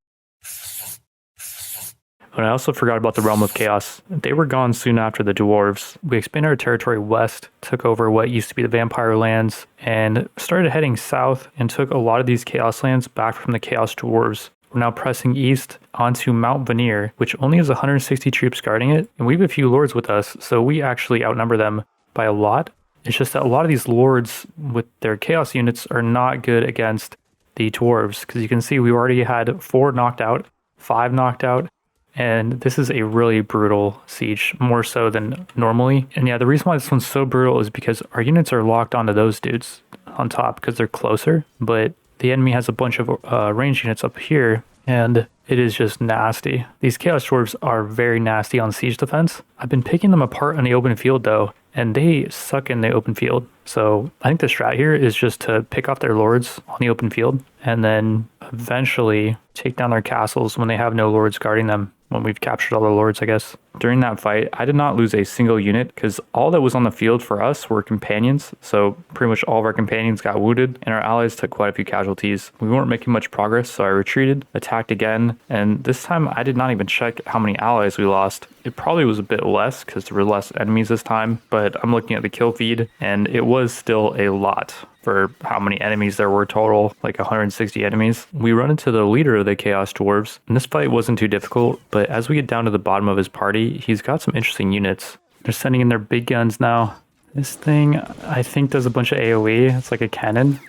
But I also forgot about the Realm of Chaos. They were gone soon after the dwarves. We expanded our territory west, took over what used to be the Vampire lands, and started heading south and took a lot of these Chaos lands back from the Chaos dwarves. We're now pressing east onto Mount Veneer, which only has 160 troops guarding it, and we have a few lords with us, so we actually outnumber them by a lot. It's just that a lot of these lords with their chaos units are not good against the dwarves, because you can see we already had 4 knocked out, 5 knocked out, and this is a really brutal siege, more so than normally. And yeah, the reason why this one's so brutal is because our units are locked onto those dudes on top because they're closer, but the enemy has a bunch of range units up here, and it is just nasty. These Chaos Dwarves are very nasty on siege defense. I've been picking them apart on the open field though, and they suck in the open field. So I think the strat here is just to pick off their lords on the open field, and then eventually take down their castles when they have no lords guarding them, when we've captured all the lords, I guess. During that fight, I did not lose a single unit because all that was on the field for us were companions. So pretty much all of our companions got wounded and our allies took quite a few casualties. We weren't making much progress, so I retreated, attacked again, and this time I did not even check how many allies we lost. It probably was a bit less because there were less enemies this time, but I'm looking at the kill feed and it was still a lot for how many enemies there were total, like 160 enemies. We run into the leader of the Chaos Dwarves, and this fight wasn't too difficult, but as we get down to the bottom of his party, he's got some interesting units. They're sending in their big guns now. This thing, I think, does a bunch of AoE. It's like a cannon.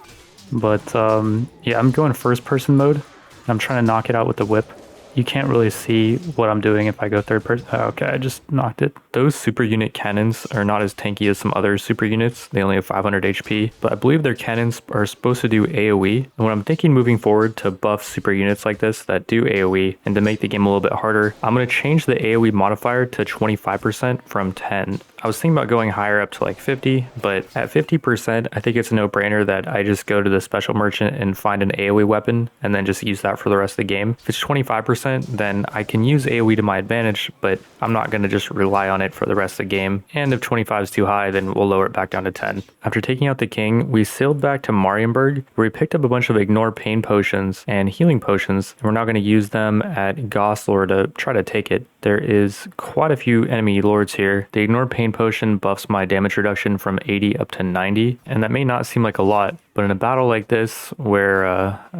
But yeah, I'm going first person mode. I'm trying to knock it out with the whip. You can't really see what I'm doing if I go third person. Oh, okay, I just knocked it. Those super unit cannons are not as tanky as some other super units. They only have 500 HP, but I believe their cannons are supposed to do AoE. And what I'm thinking moving forward to buff super units like this that do AoE and to make the game a little bit harder, I'm going to change the AoE modifier to 25% from 10. I was thinking about going higher up to like 50, but at 50%, I think it's a no-brainer that I just go to the special merchant and find an AoE weapon and then just use that for the rest of the game. If it's 25%, then I can use AoE to my advantage, but I'm not going to just rely on it for the rest of the game. And if 25 is too high, then we'll lower it back down to 10. After taking out the king, we sailed back to Marienburg, where we picked up a bunch of ignore pain potions and healing potions, and we're now going to use them at Goslar to try to take it. There is quite a few enemy lords here. The ignore pain potion buffs my damage reduction from 80 up to 90, and that may not seem like a lot, but in a battle like this where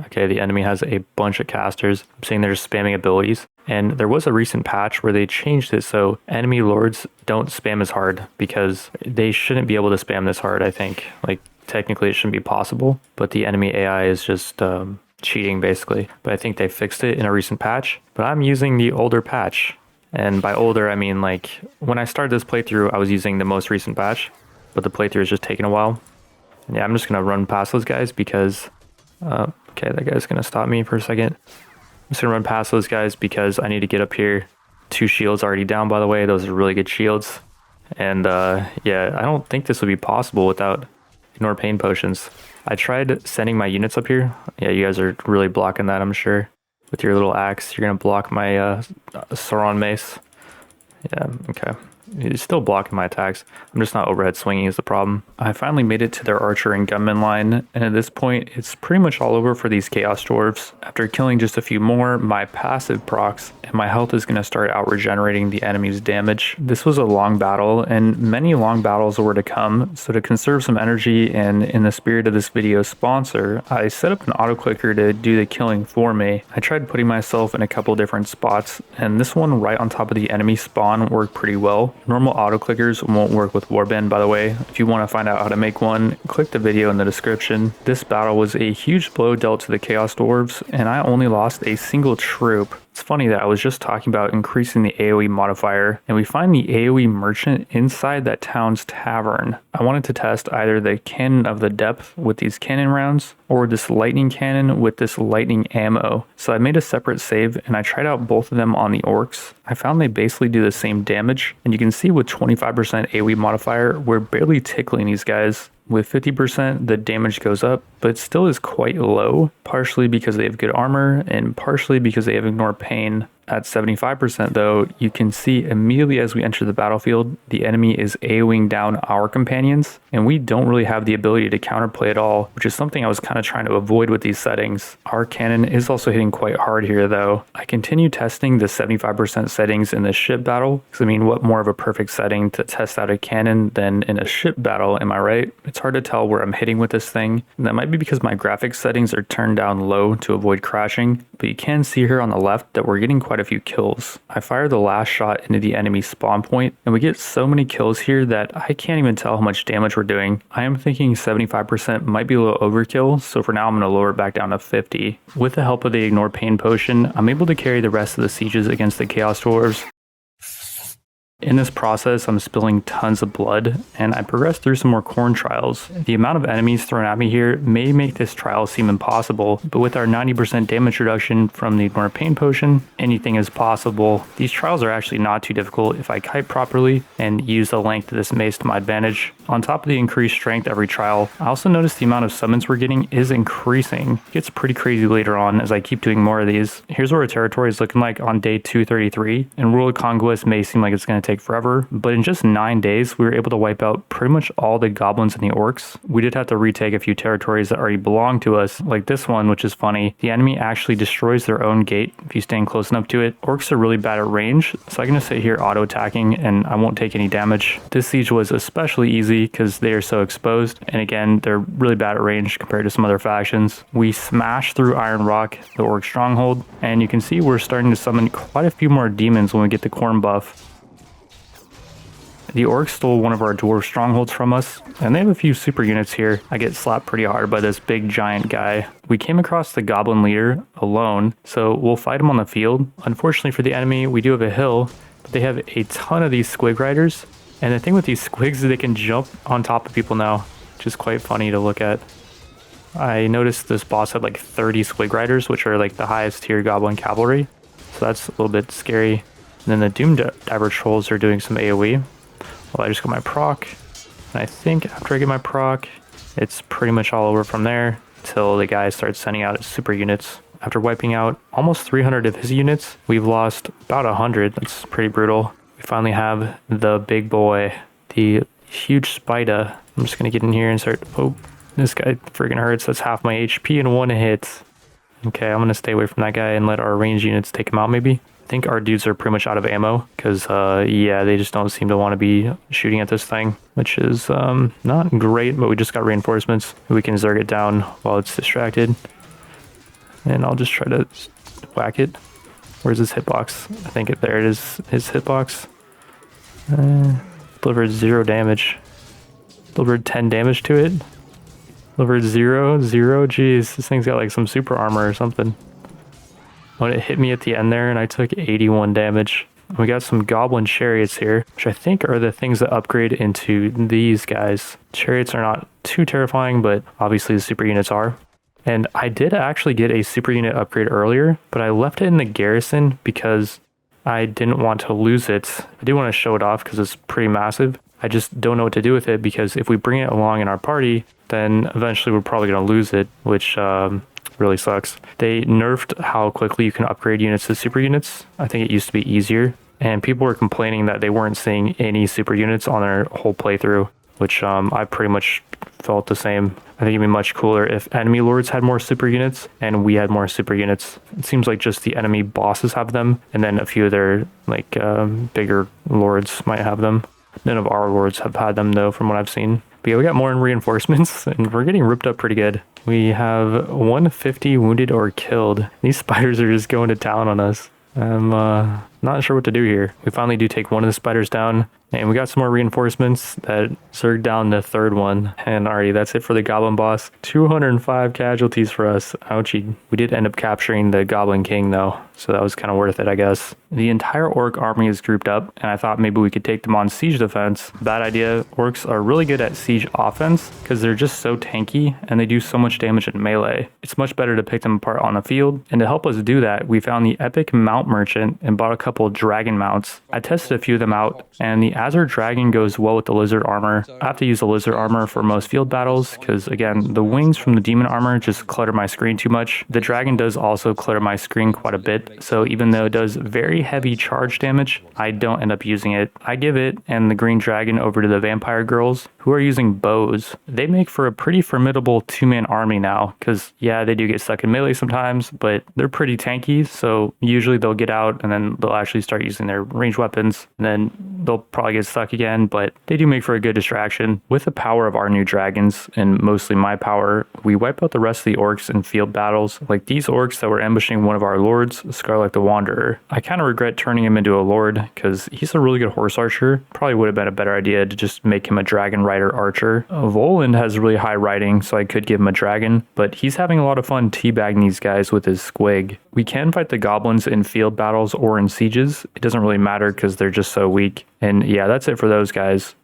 okay, the enemy has a bunch of casters, I'm saying they're just spamming abilities, and there was a recent patch where they changed it so enemy lords don't spam as hard, because they shouldn't be able to spam this hard. I think like technically it shouldn't be possible, but the enemy AI is just cheating basically. But I think they fixed it in a recent patch, but I'm using the older patch. And by older, I mean like when I started this playthrough, I was using the most recent patch, but the playthrough is just taking a while. And yeah, I'm just going to run past those guys because, okay, that guy's going to stop me for a second. I'm just going to run past those guys because I need to get up here. 2 shields already down, by the way. Those are really good shields. And yeah, I don't think this would be possible without ignore pain potions. I tried sending my units up here. Yeah, you guys are really blocking that, I'm sure. With your little axe, you're going to block my Sauron mace. Yeah, okay. He's still blocking my attacks. I'm just not overhead swinging is the problem. I finally made it to their archer and gunman line, and at this point, it's pretty much all over for these chaos dwarves. After killing just a few more, my passive procs, and my health is going to start out regenerating the enemy's damage. This was a long battle, and many long battles were to come, so to conserve some energy and in the spirit of this video's sponsor, I set up an auto clicker to do the killing for me. I tried putting myself in a couple different spots, and this one right on top of the enemy spawn worked pretty well. Normal auto clickers won't work with Warband, by the way. If you want to find out how to make one, click the video in the description. This battle was a huge blow dealt to the Chaos Dwarves, and I only lost a single troop. It's funny that I was just talking about increasing the AoE modifier, and we find the AoE merchant inside that town's tavern. I wanted to test either the cannon of the depth with these cannon rounds, or this lightning cannon with this lightning ammo. So I made a separate save, and I tried out both of them on the orcs. I found they basically do the same damage, and you can see with 25% AoE modifier, we're barely tickling these guys. With 50%, the damage goes up, but it still is quite low, partially because they have good armor and partially because they have ignore pain. At 75% though, you can see immediately as we enter the battlefield, the enemy is AoEing down our companions, and we don't really have the ability to counterplay at all, which is something I was kind of trying to avoid with these settings. Our cannon is also hitting quite hard here though. I continue testing the 75% settings in the ship battle, because I mean, what more of a perfect setting to test out a cannon than in a ship battle, am I right? It's hard to tell where I'm hitting with this thing, and that might be because my graphics settings are turned down low to avoid crashing, but you can see here on the left that we're getting quite a few kills. I fire the last shot into the enemy spawn point, and we get so many kills here that I can't even tell how much damage we're doing. I am thinking 75% might be a little overkill, so for now I'm going to lower it back down to 50. With the help of the ignore pain potion, I'm able to carry the rest of the sieges against the Chaos Dwarves. In this process, I'm spilling tons of blood, and I progressed through some more corn trials. The amount of enemies thrown at me here may make this trial seem impossible, but with our 90% damage reduction from the ignore pain potion, anything is possible. These trials are actually not too difficult if I kite properly and use the length of this mace to my advantage. On top of the increased strength every trial, I also noticed the amount of summons we're getting is increasing. It gets pretty crazy later on as I keep doing more of these. Here's what our territory is looking like on day 233, and World Conquest may seem like it's going to take forever, but in just 9 days we were able to wipe out pretty much all the goblins and the orcs. We did have to retake a few territories that already belonged to us, like this one, which is funny. The enemy actually destroys their own gate if you stand close enough to it. Orcs are really bad at range, so I'm going to sit here auto attacking and I won't take any damage. This siege was especially easy because they are so exposed, and again they're really bad at range compared to some other factions. We smash through Iron Rock, the orc stronghold, and you can see we're starting to summon quite a few more demons when we get the corn buff. The orcs stole one of our dwarf strongholds from us, and they have a few super units here. I get slapped pretty hard by this big giant guy. We came across the goblin leader alone, so we'll fight him on the field. Unfortunately for the enemy, we do have a hill, but they have a ton of these squig riders. And the thing with these squigs is they can jump on top of people now, which is quite funny to look at. I noticed this boss had like 30 squig riders, which are like the highest tier goblin cavalry. So that's a little bit scary. And then the Doom Diver trolls are doing some AoE. Well, I just got my proc. And I think after I get my proc, it's pretty much all over from there until the guy starts sending out his super units. After wiping out almost 300 of his units, we've lost about 100. That's pretty brutal. We finally have the big boy, the huge spider. I'm just going to get in here and start... Oh, this guy freaking hurts. That's half my HP in one hit. Okay, I'm going to stay away from that guy and let our ranged units take him out maybe. I think our dudes are pretty much out of ammo because, yeah, they just don't seem to want to be shooting at this thing, which is not great, but we just got reinforcements. We can zerg it down while it's distracted. And I'll just try to whack it. Where's his hitbox? I think there it is, his hitbox. Delivered 0 damage. Delivered 10 damage to it. Delivered 0. Jeez, this thing's got like some super armor or something. When it hit me at the end there and I took 81 damage. We got some goblin chariots here, which I think are the things that upgrade into these guys. Chariots are not too terrifying, but obviously the super units are. And I did actually get a super unit upgrade earlier, but I left it in the garrison because I didn't want to lose it. I do want to show it off because it's pretty massive. I just don't know what to do with it because if we bring it along in our party, then eventually we're probably going to lose it, which really sucks. They nerfed how quickly you can upgrade units to super units. I think it used to be easier. And people were complaining that they weren't seeing any super units on their whole playthrough, which I pretty much felt the same. I think it'd be much cooler if enemy lords had more super units and we had more super units. It seems like just the enemy bosses have them, and then a few of their like bigger lords might have them. None of our lords have had them though, from what I've seen. But yeah, we got more in reinforcements and we're getting ripped up pretty good. We have 150 wounded or killed. These spiders are just going to town on us. I'm not sure what to do here. We finally do take one of the spiders down, and we got some more reinforcements that zerged down the third one. And already that's it for the goblin boss. 205 casualties for us. Ouchie. We did end up capturing the goblin king though, so that was kind of worth it, I guess. The entire orc army is grouped up, and I thought maybe we could take them on siege defense. Bad idea. Orcs are really good at siege offense because they're just so tanky and they do so much damage in melee. It's much better to pick them apart on the field. And to help us do that, we found the epic mount merchant and bought a couple dragon mounts. I tested a few of them out, and the Azure Dragon goes well with the lizard armor. I have to use the lizard armor for most field battles because, again, the wings from the demon armor just clutter my screen too much. The dragon does also clutter my screen quite a bit, so even though it does very heavy charge damage, I don't end up using it. I give it and the green dragon over to the vampire girls, who are using bows. They make for a pretty formidable two-man army now because, yeah, they do get stuck in melee sometimes, but they're pretty tanky, so usually they'll get out and then they'll actually start using their ranged weapons, and then they'll probably get stuck again, but they do make for a good distraction. With the power of our new dragons, and mostly my power, we wipe out the rest of the orcs in field battles, like these orcs that were ambushing one of our lords, Scarlet the Wanderer. I kind of regret turning him into a lord, because he's a really good horse archer. Probably would have been a better idea to just make him a dragon rider archer. Voland has really high riding, so I could give him a dragon, but he's having a lot of fun teabagging these guys with his squig. We can fight the goblins in field battles or in sieges. It doesn't really matter because they're just so weak. And yeah, that's it for those guys.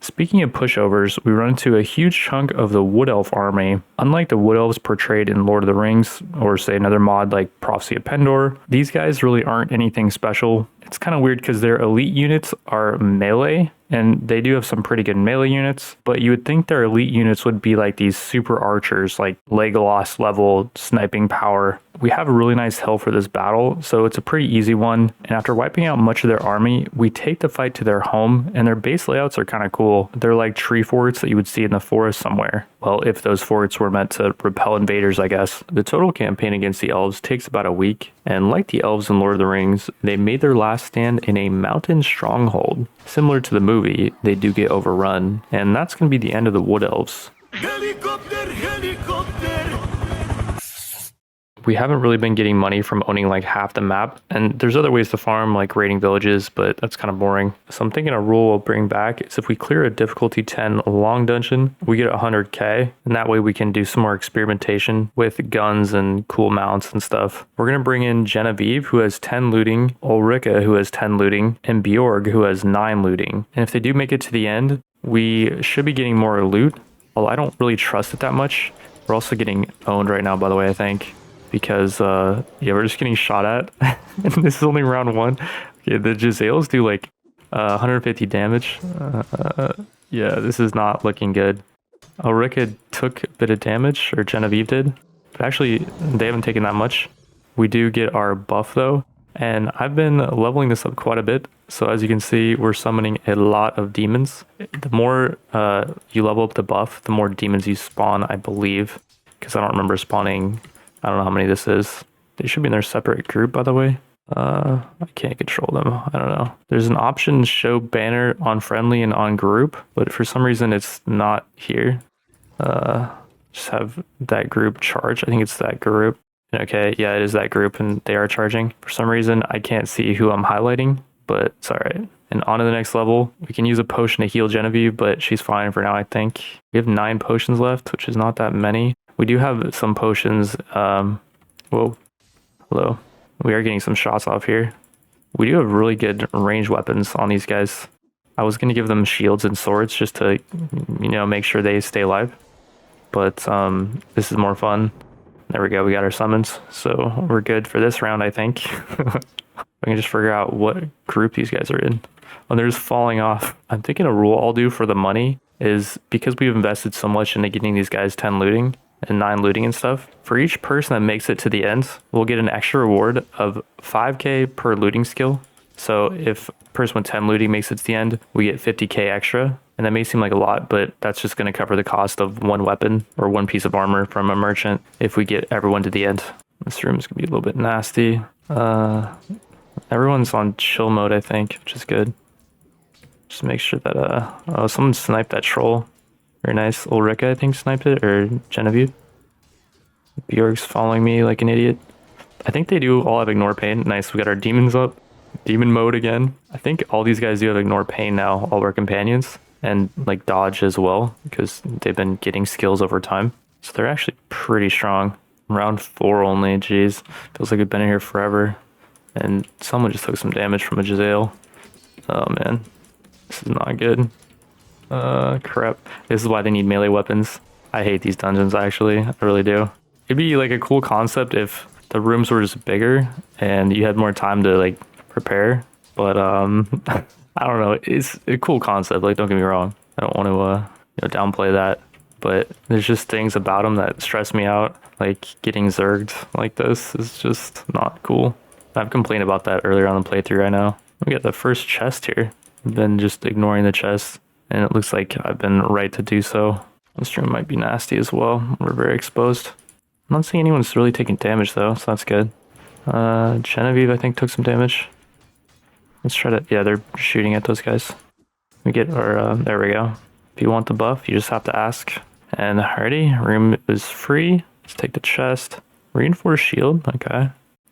Speaking of pushovers, we run into a huge chunk of the Wood Elf army. Unlike the Wood Elves portrayed in Lord of the Rings, or say another mod like Prophecy of Pendor, these guys really aren't anything special. It's kind of weird because their elite units are melee, and they do have some pretty good melee units, but you would think their elite units would be like these super archers, like Legolas level sniping power. We have a really nice hill for this battle, so it's a pretty easy one, and after wiping out much of their army, we take the fight to their home, and their base layouts are kind of cool. They're like tree forts that you would see in the forest somewhere. Well, if those forts were meant to repel invaders, I guess. The total campaign against the elves takes about a week, and like the elves in Lord of the Rings, they made their last stand in a mountain stronghold. Similar to the movie, they do get overrun, and that's going to be the end of the Wood Elves. Helicopter, helicopter! we haven't really been getting money from owning like half the map. And there's other ways to farm, like raiding villages, but that's kind of boring. So I'm thinking a rule we'll bring back is if we clear a difficulty 10 long dungeon, we get 100k. And that way we can do some more experimentation with guns and cool mounts and stuff. We're going to bring in Genevieve, who has 10 looting, Ulrika, who has 10 looting, and Bjorg, who has 9 looting. And if they do make it to the end, we should be getting more loot. Although I don't really trust it that much. We're also getting owned right now, by the way, I think. Because, yeah, we're just getting shot at. And this is only round 1. Okay, the Jezzails do like 150 damage. Yeah, this is not looking good. Ulrika took a bit of damage, or Genevieve did. But actually, they haven't taken that much. We do get our buff, though. And I've been leveling this up quite a bit. So as you can see, we're summoning a lot of demons. The more you level up the buff, the more demons you spawn, I believe. Because I don't remember spawning, I don't know how many this is. They should be in their separate group, by the way. I can't control them. I don't know. There's an option to show banner on friendly and on group, but for some reason it's not here. Just have that group charge. I think it's that group. Okay, yeah, it is that group and they are charging. For some reason, I can't see who I'm highlighting, but it's all right. And on to the next level. We can use a potion to heal Genevieve, but she's fine for now, I think. We have 9 potions left, which is not that many. We do have some potions. Whoa. Hello. We are getting some shots off here. We do have really good range weapons on these guys. I was going to give them shields and swords just to, you know, make sure they stay alive. But this is more fun. There we go, we got our summons. So we're good for this round, I think. I can just figure out what group these guys are in. Oh, they're just falling off. I'm thinking a rule I'll do for the money is because we've invested so much into getting these guys 10 looting and 9 looting and stuff, for each person that makes it to the end, we'll get an extra reward of 5k per looting skill. So if a person with 10 looting makes it to the end, we get 50k extra. And that may seem like a lot, but that's just going to cover the cost of 1 weapon or 1 piece of armor from a merchant if we get everyone to the end. This room's going to be a little bit nasty. Everyone's on chill mode, I think, which is good. Just make sure that, oh, someone sniped that troll. Very nice. Ulrika, I think, sniped it, or Genevieve. Bjorg's following me like an idiot. I think they do all have ignore pain. Nice, we got our demons up. Demon mode again. I think all these guys do have ignore pain now, all our companions. And like dodge as well, because they've been getting skills over time. So they're actually pretty strong. Round 4 only, jeez. Feels like we've been in here forever. And someone just took some damage from a Jezzail. Oh man, this is not good. Crap. This is why they need melee weapons. I hate these dungeons, actually. I really do. It'd be like a cool concept if the rooms were just bigger and you had more time to like prepare. But I don't know. It's a cool concept. Like, don't get me wrong. I don't want to downplay that. But there's just things about them that stress me out. Like getting zerged like this is just not cool. I've complained about that earlier on the playthrough. I know. We got the first chest here. I've been just ignoring the chest, and it looks like I've been right to do so. This room might be nasty as well. We're very exposed. I'm not seeing anyone's really taking damage though, so that's good. Genevieve, I think, took some damage. Let's try to, yeah, they're shooting at those guys. We get our, there we go. If you want the buff, you just have to ask. And already, room is free. Let's take the chest. Reinforced shield, okay.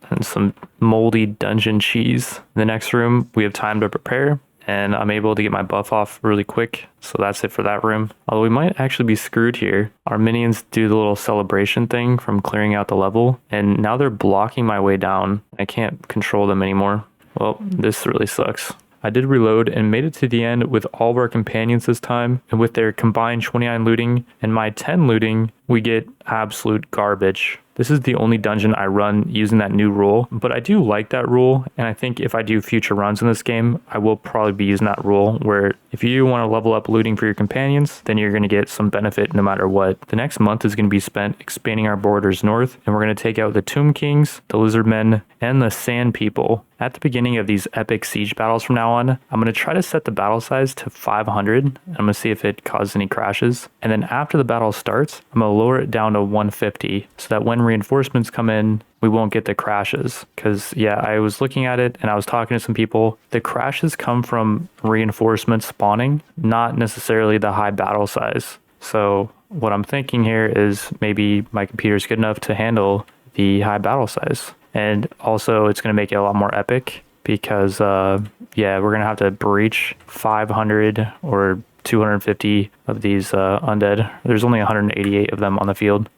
And some moldy dungeon cheese. In the next room, we have time to prepare. And I'm able to get my buff off really quick. So that's it for that room. Although we might actually be screwed here. Our minions do the little celebration thing from clearing out the level. And now they're blocking my way down. I can't control them anymore. Well, this really sucks. I did reload and made it to the end with all of our companions this time. And with their combined 29 looting and my 10 looting, we get absolute garbage. This is the only dungeon I run using that new rule, but I do like that rule, and I think if I do future runs in this game, I will probably be using that rule, where if you want to level up looting for your companions, then you're going to get some benefit no matter what. The next month is going to be spent expanding our borders north, and we're going to take out the Tomb Kings, the Lizard Men, and the Sand People. At the beginning of these epic siege battles from now on, I'm going to try to set the battle size to 500, and I'm going to see if it causes any crashes, and then after the battle starts, I'm going to lower it down to 150, so that when reinforcements come in, we won't get the crashes. Because yeah, I was looking at it and I was talking to some people. The crashes come from reinforcements spawning, not necessarily the high battle size. So what I'm thinking here is maybe my computer's good enough to handle the high battle size. And also it's going to make it a lot more epic because, yeah, we're going to have to breach 500 or 250 of these undead. There's only 188 of them on the field.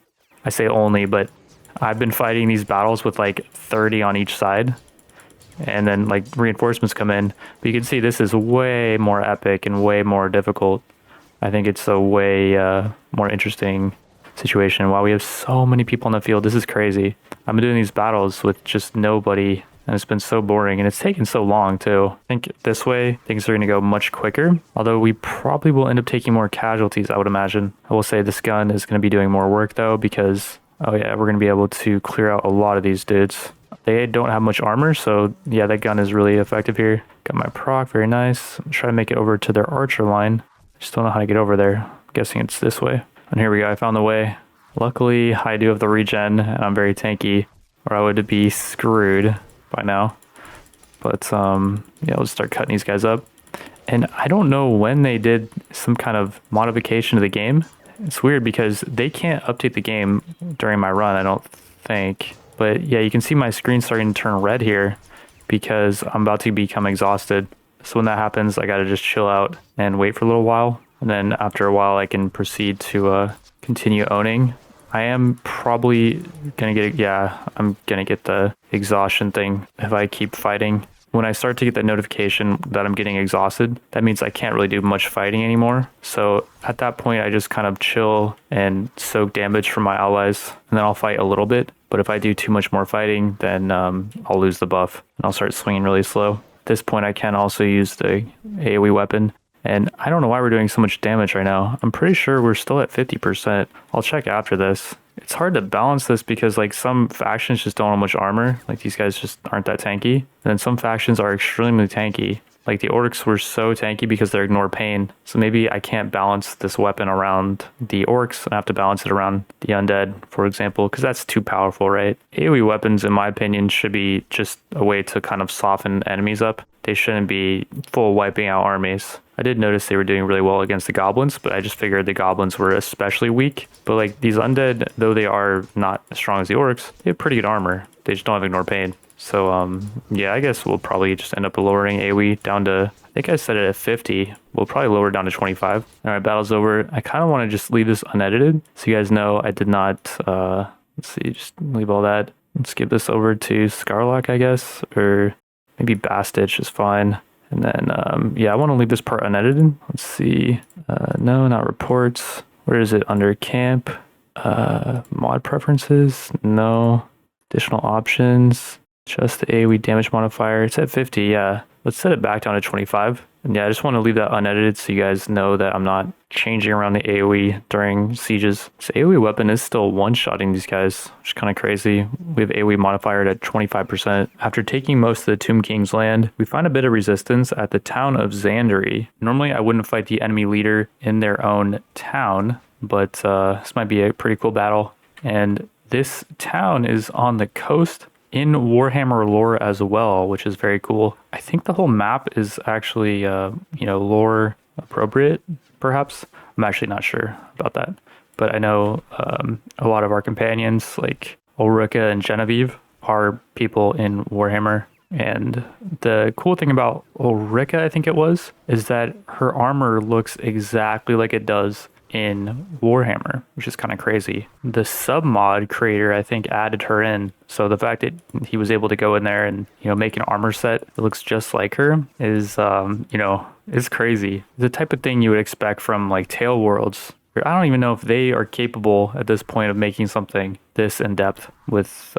I say only, but I've been fighting these battles with like 30 on each side. And then like reinforcements come in. But you can see this is way more epic and way more difficult. I think it's a way more interesting situation. Wow, we have so many people on the field. This is crazy. I've been doing these battles with just nobody, and it's been so boring, and it's taken so long too. I think this way things are going to go much quicker, although we probably will end up taking more casualties, I would imagine. I will say this gun is going to be doing more work though, because oh yeah, we're going to be able to clear out a lot of these dudes. They don't have much armor, so yeah, that gun is really effective here. Got my proc, very nice. I'm trying to make it over to their archer line. Just don't know how to get over there. I'm guessing it's this way. And here we go, I found the way. Luckily, I do have the regen, and I'm very tanky, or I would be screwed by now. But yeah, let's start cutting these guys up. And I don't know when they did some kind of modification to the game. It's weird because they can't update the game during my run, I don't think. But yeah, you can see my screen starting to turn red here because I'm about to become exhausted. So when that happens, I gotta just chill out and wait for a little while. And then after a while, I can proceed to continue owning. I am probably gonna get, yeah, I'm gonna get the exhaustion thing if I keep fighting. When I start to get that notification that I'm getting exhausted, that means I can't really do much fighting anymore. So at that point, I just kind of chill and soak damage from my allies, and then I'll fight a little bit. But if I do too much more fighting, then I'll lose the buff, and I'll start swinging really slow. At this point, I can also use the AoE weapon. And I don't know why we're doing so much damage right now. I'm pretty sure we're still at 50%. I'll check after this. It's hard to balance this because like some factions just don't have much armor. Like these guys just aren't that tanky. And then some factions are extremely tanky. Like the orcs were so tanky because they ignore pain. So maybe I can't balance this weapon around the orcs and I have to balance it around the undead, for example, because that's too powerful, right? AoE weapons, in my opinion, should be just a way to kind of soften enemies up. They shouldn't be full wiping out armies. I did notice they were doing really well against the goblins, but I just figured the goblins were especially weak. But like these undead, though they are not as strong as the orcs, they have pretty good armor. They just don't have ignore pain. So yeah, I guess we'll probably just end up lowering AoE down to, I think I set it at 50. We'll probably lower it down to 25. All right, battle's over. I kind of want to just leave this unedited so you guys know I did not, let's see, just leave all that. Let's skip this over to Scarlock, I guess, or maybe Bastich is fine. And then, yeah, I want to leave this part unedited. Let's see. No, not reports. Where is it? Under camp. Mod preferences. No. Additional options. Just the AoE damage modifier. It's at 50, yeah. Let's set it back down to 25. And yeah, I just want to leave that unedited so you guys know that I'm not changing around the AoE during sieges. This AoE weapon is still one-shotting these guys, which is kind of crazy. We have AoE modifier at 25%. After taking most of the Tomb King's land, we find a bit of resistance at the town of Xandri. Normally, I wouldn't fight the enemy leader in their own town, but this might be a pretty cool battle. And this town is on the coast in Warhammer lore as well, which is very cool. I think the whole map is actually, lore appropriate, perhaps. I'm actually not sure about that. But I know a lot of our companions, like Ulrika and Genevieve, are people in Warhammer. And the cool thing about Ulrika, I think it was, is that her armor looks exactly like it does in Warhammer, which is kind of crazy. The submod creator, I think, added her in. So the fact that he was able to go in there and, make an armor set that looks just like her is, is crazy. The type of thing you would expect from like Tale Worlds. I don't even know if they are capable at this point of making something this in depth with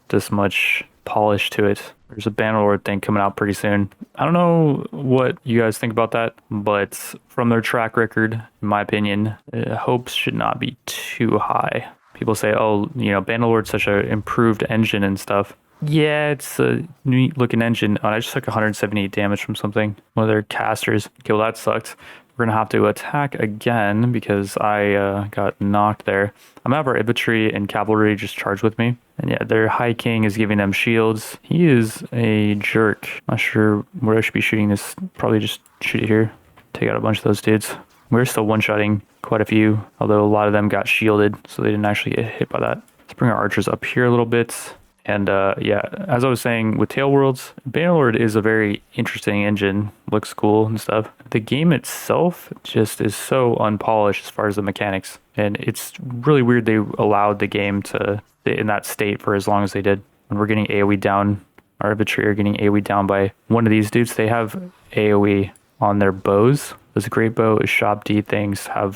this much polish to it. There's a Bannerlord thing coming out pretty soon. I don't know what you guys think about that, but from their track record, in my opinion, hopes should not be too high. People say, oh, Bannerlord's such an improved engine and stuff. Yeah, it's a neat looking engine. Oh, I just took 178 damage from something. One of their casters. Okay, well, that sucked. We're going to have to attack again because I got knocked there. I'm going to have our infantry and cavalry just charge with me. And yeah, their High King is giving them shields. He is a jerk. Not sure where I should be shooting this. Probably just shoot it here. Take out a bunch of those dudes. We're still one-shotting quite a few, although a lot of them got shielded, so they didn't actually get hit by that. Let's bring our archers up here a little bit. And yeah, as I was saying, with Tail Worlds, Bannerlord is a very interesting engine. Looks cool and stuff. The game itself just is so unpolished as far as the mechanics. And it's really weird they allowed the game to stay in that state for as long as they did. When we're getting AoE down, our infantry are getting AoE down by one of these dudes. They have AoE on their bows. Those great bow, shop D things have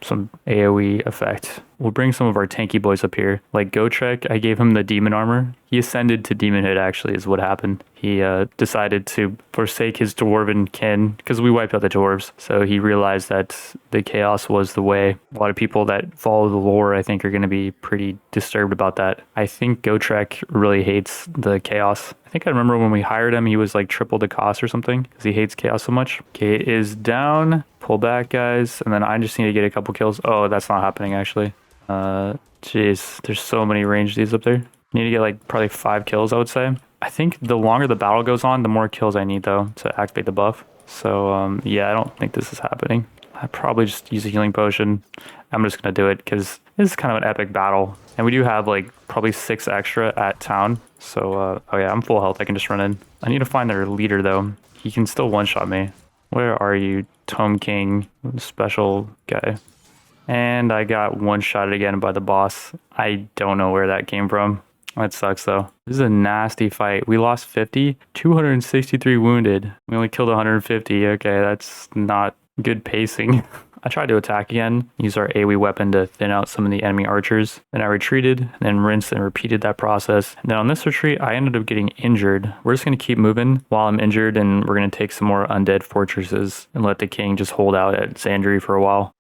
some AoE effect. We'll bring some of our tanky boys up here. Like Gotrek, I gave him the demon armor. He ascended to demonhood actually is what happened. He decided to forsake his dwarven kin because we wiped out the dwarves. So he realized that the chaos was the way. A lot of people that follow the lore I think are going to be pretty disturbed about that. I think Gotrek really hates the chaos. I think I remember when we hired him, he was like triple the cost or something because he hates chaos so much. Okay, it is down. Pull back, guys. And then I just need to get a couple kills. Oh, that's not happening actually. Jeez, there's so many range Ds up there. Need to get like probably 5 kills, I would say. I think the longer the battle goes on, the more kills I need though to activate the buff. So yeah, I don't think this is happening. I probably just use a healing potion. I'm just gonna do it because this is kind of an epic battle, and we do have like probably 6 extra at town. So oh yeah, I'm full health. I can just run in. I need to find their leader though. He can still one-shot me. Where are you, Tome King, special guy? And I got one-shotted again by the boss. I don't know where that came from. That sucks though. This is a nasty fight. We lost 50, 263 wounded. We only killed 150. Okay, that's not good pacing. I tried to attack again, use our AoE weapon to thin out some of the enemy archers. Then I retreated, and then rinsed and repeated that process. And then on this retreat, I ended up getting injured. We're just going to keep moving while I'm injured, and we're going to take some more undead fortresses and let the king just hold out at Xandri for a while.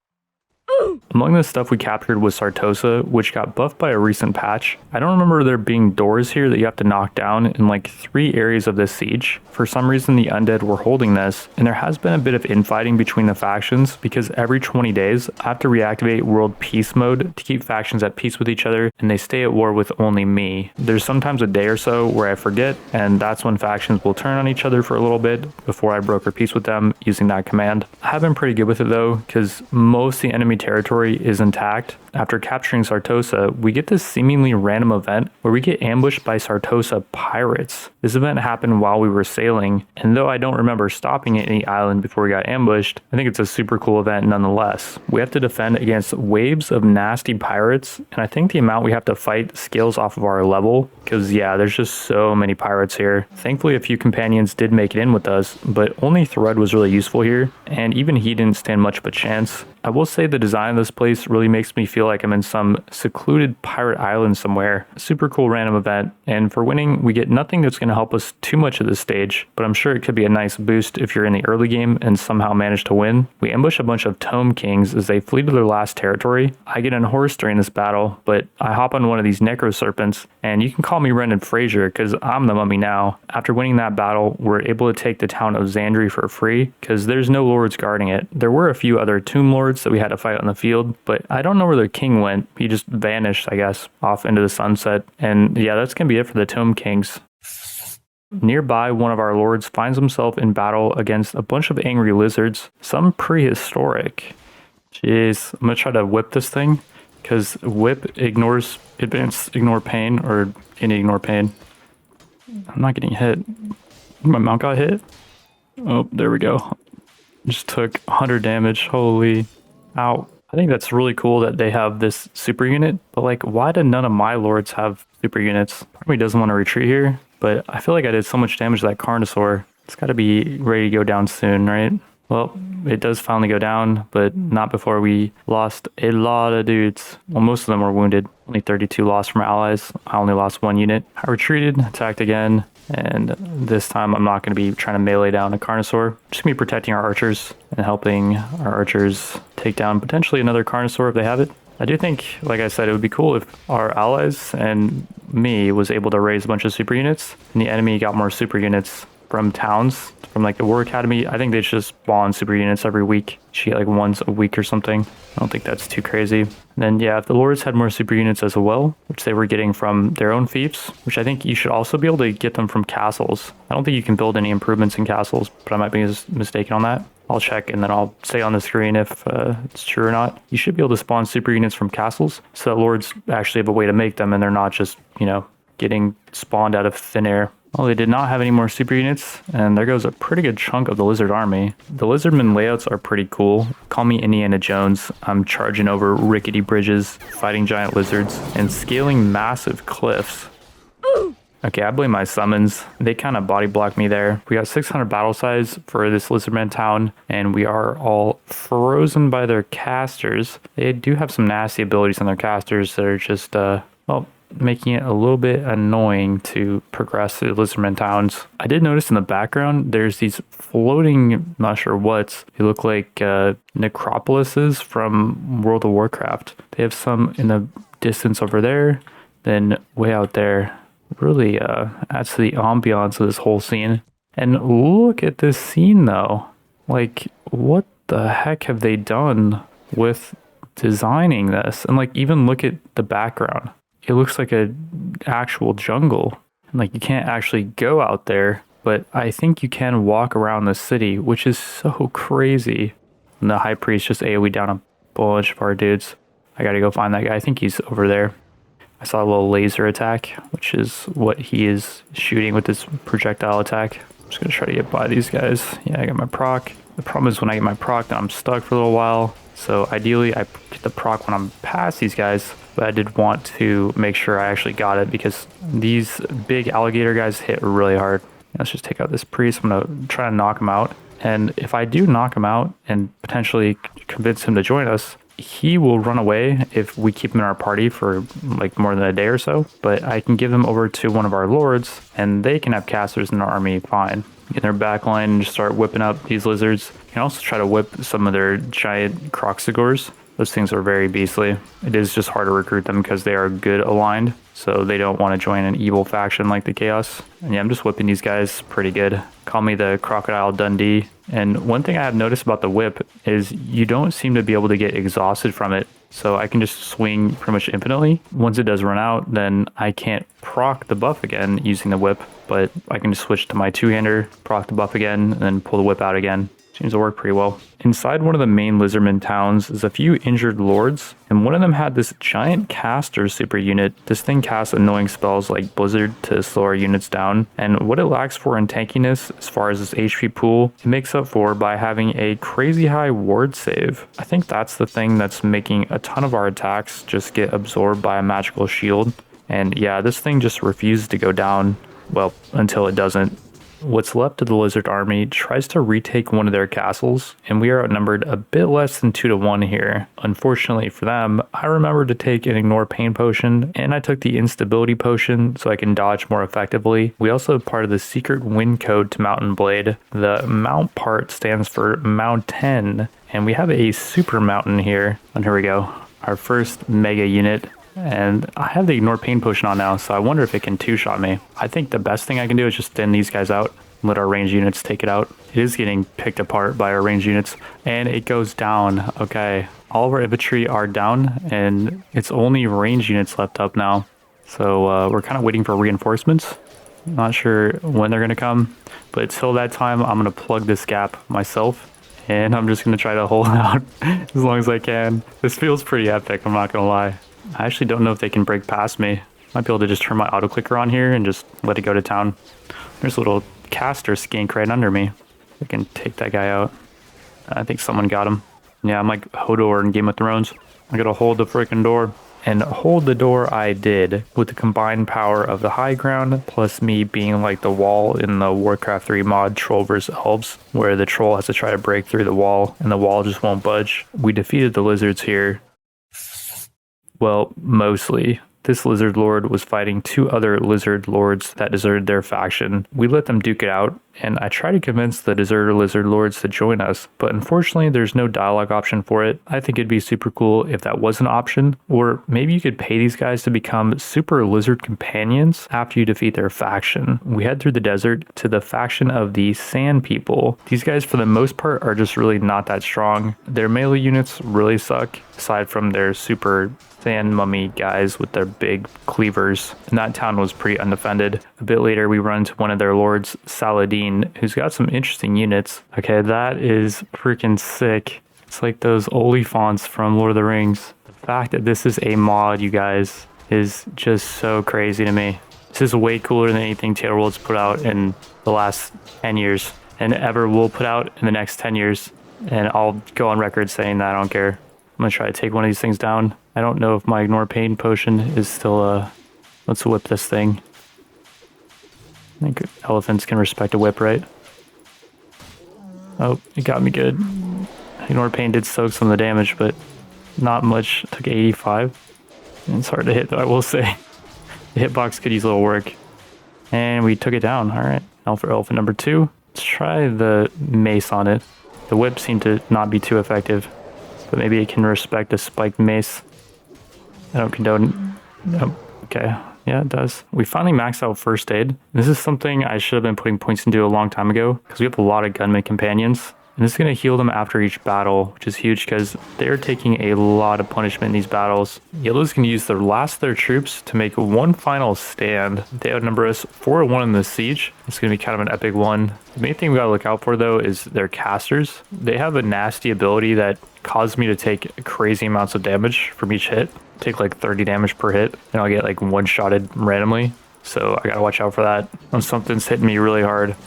Among the stuff we captured was Sartosa, which got buffed by a recent patch. I don't remember there being doors here that you have to knock down in like 3 areas of this siege. For some reason the undead were holding this, and there has been a bit of infighting between the factions because every 20 days I have to reactivate World Peace mode to keep factions at peace with each other, and they stay at war with only me. There's sometimes a day or so where I forget, and that's when factions will turn on each other for a little bit before I broker peace with them using that command. I have been pretty good with it though, because most of the enemy territory is intact. After capturing Sartosa, we get this seemingly random event where we get ambushed by Sartosa pirates. This event happened while we were sailing, and though I don't remember stopping at any island before we got ambushed, I think it's a super cool event nonetheless. We have to defend against waves of nasty pirates, and I think the amount we have to fight scales off of our level, because yeah, there's just so many pirates here. Thankfully, a few companions did make it in with us, but only Thread was really useful here, and even he didn't stand much of a chance. I will say the design of this place really makes me feel like I'm in some secluded pirate island somewhere. A super cool random event, and for winning, we get nothing that's going to help us too much at this stage, but I'm sure it could be a nice boost if you're in the early game and somehow manage to win. We ambush a bunch of Tome Kings as they flee to their last territory. I get unhorsed during this battle, but I hop on one of these Necro Serpents, and you can call me Brendan Fraser because I'm the mummy now. After winning that battle, we're able to take the town of Xandri for free because there's no lords guarding it. There were a few other tomb lords that we had to fight on the field, but I don't know where the king went. He just vanished, I guess, off into the sunset. And yeah, that's gonna be it for the Tome Kings. Nearby, one of our lords finds himself in battle against a bunch of angry lizards, some prehistoric. Jeez, I'm gonna try to whip this thing because whip ignores advance, ignore pain, or ignore pain. I'm not getting hit. My mount got hit. Oh, there we go. Just took 100 damage. Holy. Ow. I think that's really cool that they have this super unit, but like, why do none of my lords have super units? Part of me doesn't want to retreat here, but I feel like I did so much damage to that Carnosaur. It's got to be ready to go down soon, right? Well, it does finally go down, but not before we lost a lot of dudes. Well, most of them were wounded. Only 32 lost from our allies. I only lost 1 unit. I retreated, attacked again, and this time I'm not going to be trying to melee down a Carnosaur. I'm just going to be protecting our archers and helping our archers take down potentially another Carnosaur if they have it. I do think, like I said, it would be cool if our allies and me was able to raise a bunch of super units and the enemy got more super units from towns, from like the War Academy. I think they just spawn super units every week. You get like once a week or something. I don't think that's too crazy. And then yeah, if the lords had more super units as well, which they were getting from their own fiefs, which I think you should also be able to get them from castles. I don't think you can build any improvements in castles, but I might be mistaken on that. I'll check and then I'll say on the screen if it's true or not. You should be able to spawn super units from castles so that lords actually have a way to make them and they're not just, you know, getting spawned out of thin air. Well, they did not have any more super units, and there goes a pretty good chunk of the lizard army. The lizardmen layouts are pretty cool. Call me Indiana Jones. I'm charging over rickety bridges, fighting giant lizards, and scaling massive cliffs. Okay, I blame my summons. They kind of body blocked me there. We got 600 battle size for this lizardman town, and we are all frozen by their casters. They do have some nasty abilities on their casters that are just, well, making it a little bit annoying to progress through the lizardman towns. I did notice in the background there's these floating, not sure what's, they look like necropolises from World of Warcraft. They have some in the distance over there, then way out there. Really adds to the ambiance of this whole scene. And look at this scene though. Like, what the heck have they done with designing this? And like, even look at the background. It looks like a actual jungle. And like, you can't actually go out there, but I think you can walk around the city, which is so crazy. And the high priest just AoE down a bunch of our dudes. I gotta go find that guy. I think he's over there. I saw a little laser attack, which is what he is shooting with this projectile attack. I'm just gonna try to get by these guys. Yeah, I got my proc. The problem is when I get my proc, then I'm stuck for a little while. So ideally, I get the proc when I'm past these guys, but I did want to make sure I actually got it because these big alligator guys hit really hard. Let's just take out this priest. I'm gonna try to knock him out. And if I do knock him out and potentially convince him to join us, he will run away if we keep him in our party for like more than a day or so. But I can give them over to one of our lords and they can have casters in our army fine. Get their backline and just start whipping up these lizards. You can also try to whip some of their giant croxagors. Those things are very beastly. It is just hard to recruit them because they are good aligned. So they don't want to join an evil faction like the Chaos. And yeah, I'm just whipping these guys pretty good. Call me the Crocodile Dundee. And one thing I have noticed about the whip is you don't seem to be able to get exhausted from it. So I can just swing pretty much infinitely. Once it does run out, then I can't proc the buff again using the whip. But I can just switch to my two-hander, proc the buff again, and then pull the whip out again. Seems to work pretty well. Inside one of the main lizardman towns is a few injured lords, and one of them had this giant caster super unit. This thing casts annoying spells like Blizzard to slow our units down, and what it lacks for in tankiness as far as this HP pool, it makes up for by having a crazy high ward save. I think that's the thing that's making a ton of our attacks just get absorbed by a magical shield. And yeah, this thing just refuses to go down, well, until it doesn't. What's left of the lizard army tries to retake one of their castles, and we are outnumbered a bit less than 2-1 here. Unfortunately for them, I remembered to take an ignore pain potion, and I took the instability potion so I can dodge more effectively. We also have part of the secret win code to Mountain Blade. The mount part stands for Mountain, and we have a super mountain here. And here we go, our first mega unit. And I have the ignore pain potion on now, so I wonder if it can two-shot me. I think the best thing I can do is just thin these guys out and let our ranged units take it out. It is getting picked apart by our ranged units, and it goes down. Okay, all of our infantry are down, and it's only ranged units left up now. So we're kind of waiting for reinforcements. Not sure when they're going to come, but until that time, I'm going to plug this gap myself. And I'm just going to try to hold out as long as I can. This feels pretty epic, I'm not going to lie. I actually don't know if they can break past me. Might be able to just turn my auto clicker on here and just let it go to town. There's a little caster skink right under me. I can take that guy out. I think someone got him. Yeah, I'm like Hodor in Game of Thrones. I gotta hold the freaking door. And hold the door I did with the combined power of the high ground plus me being like the wall in the Warcraft 3 mod Troll vs. Elves, where the troll has to try to break through the wall and the wall just won't budge. We defeated the lizards here. Well, mostly. this lizard lord was fighting 2 other lizard lords that deserted their faction. We let them duke it out, and I tried to convince the deserter lizard lords to join us, but unfortunately there's no dialogue option for it. I think it'd be super cool if that was an option, or maybe you could pay these guys to become super lizard companions after you defeat their faction. We head through the desert to the faction of the Sand People. These guys for the most part are just really not that strong. Their melee units really suck, aside from their super sand mummy guys with their big cleavers. And that town was pretty undefended. A bit later we run into one of their lords, Saladin, who's got some interesting units. Okay, that is freaking sick. It's like those Oliphants from Lord of the Rings. The fact that this is a mod, you guys, is just so crazy to me. This is way cooler than anything Taylor World's put out in the last 10 years and ever will put out in the next 10 years. And I'll go on record saying that. I don't care. I'm gonna try to take one of these things down. I don't know if my ignore pain potion is still let's whip this thing. I think elephants can respect a whip, right? Oh, it got me good. Ignore pain did soak some of the damage, but not much. Took 85. And it's hard to hit though, I will say. The hitbox could use a little work. And we took it down. Alright. Now for elephant number 2. Let's try the mace on it. The whip seemed to not be too effective, but maybe it can respect a spiked mace. I don't condone. Oh, okay. Yeah, it does. We finally maxed out first aid. This is something I should have been putting points into a long time ago, because we have a lot of gunman companions. And this is going to heal them after each battle, which is huge because they're taking a lot of punishment in these battles. Yellow's going to use the last of their troops to make one final stand. They outnumber us 4-1 in the siege. It's going to be kind of an epic one. The main thing we got to look out for though is their casters. They have a nasty ability that caused me to take crazy amounts of damage from each hit. Take like 30 damage per hit, and I'll get like one-shotted randomly. So I got to watch out for that when something's hitting me really hard.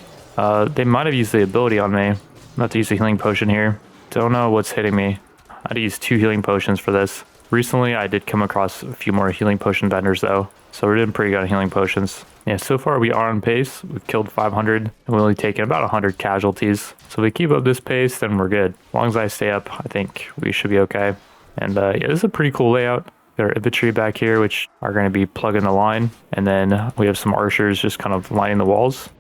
They might have used the ability on me. I'm about to use a healing potion here. Don't know what's hitting me. I had to use 2 healing potions for this. Recently, I did come across a few more healing potion vendors though, so we're doing pretty good on healing potions. Yeah, so far we are on pace. We've killed 500 and we've only taken about 100 casualties. So if we keep up this pace, then we're good. As long as I stay up, I think we should be okay. And yeah, this is a pretty cool layout. Got our infantry back here, which are going to be plugging the line. And then we have some archers just kind of lining the walls.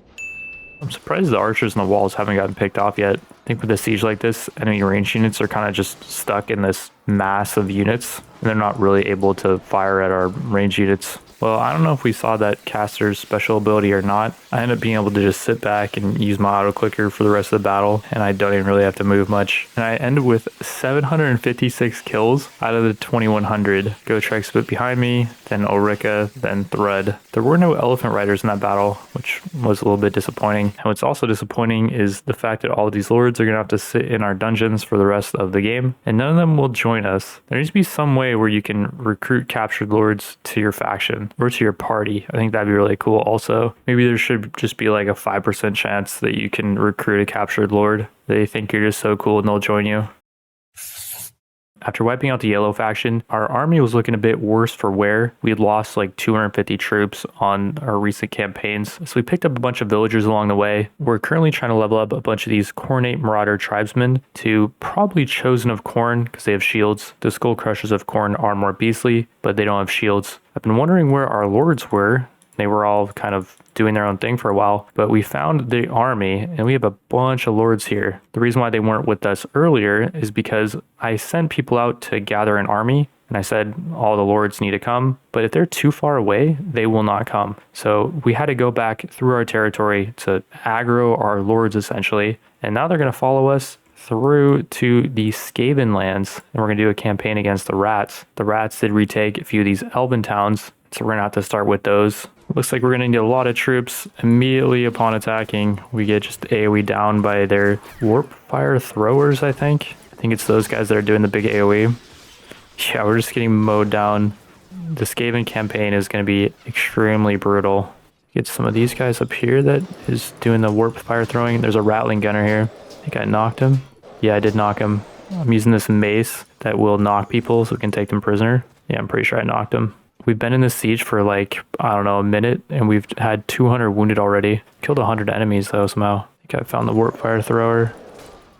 I'm surprised the archers and the walls haven't gotten picked off yet. I think with a siege like this, enemy range units are kind of just stuck in this mass of units, and they're not really able to fire at our range units. Well, I don't know if we saw that caster's special ability or not. I ended up being able to just sit back and use my auto clicker for the rest of the battle, and I don't even really have to move much. And I ended with 756 kills out of the 2100. Gotrek split behind me, then Ulrika, then Thread. There were no elephant riders in that battle, which was a little bit disappointing. And what's also disappointing is the fact that all of these lords are going to have to sit in our dungeons for the rest of the game, and none of them will join us. There needs to be some way where you can recruit captured lords to your faction or to your party. I think that'd be really cool. Also, maybe there should just be like a 5% chance that you can recruit a captured lord. They think you're just so cool and they'll join you. After wiping out the yellow faction, our army was looking a bit worse for wear. We had lost like 250 troops on our recent campaigns, so we picked up a bunch of villagers along the way. We're currently trying to level up a bunch of these Cornate Marauder tribesmen to probably Chosen of Corn because they have shields. The Skull Crushers of Corn are more beastly, but they don't have shields. I've been wondering where our lords were. They were all kind of doing their own thing for a while, but we found the army and we have a bunch of lords here. The reason why they weren't with us earlier is because I sent people out to gather an army and I said all the lords need to come, but if they're too far away, they will not come. So we had to go back through our territory to aggro our lords essentially, and now they're going to follow us through to the Skaven lands, and we're going to do a campaign against the rats. The rats did retake a few of these elven towns, so we're going to have to start with those. Looks like we're going to need a lot of troops. Immediately upon attacking, we get just AoE down by their warp fire throwers, I think. I think it's those guys that are doing the big AoE. Yeah, we're just getting mowed down. The Skaven campaign is going to be extremely brutal. Get some of these guys up here that is doing the warp fire throwing. There's a rattling gunner here. I think I knocked him. Yeah, I did knock him. I'm using this mace that will knock people so we can take them prisoner. Yeah, I'm pretty sure I knocked him. We've been in this siege for like, I don't know, a minute, and we've had 200 wounded already. Killed 100 enemies though somehow. I think I found the warp fire thrower.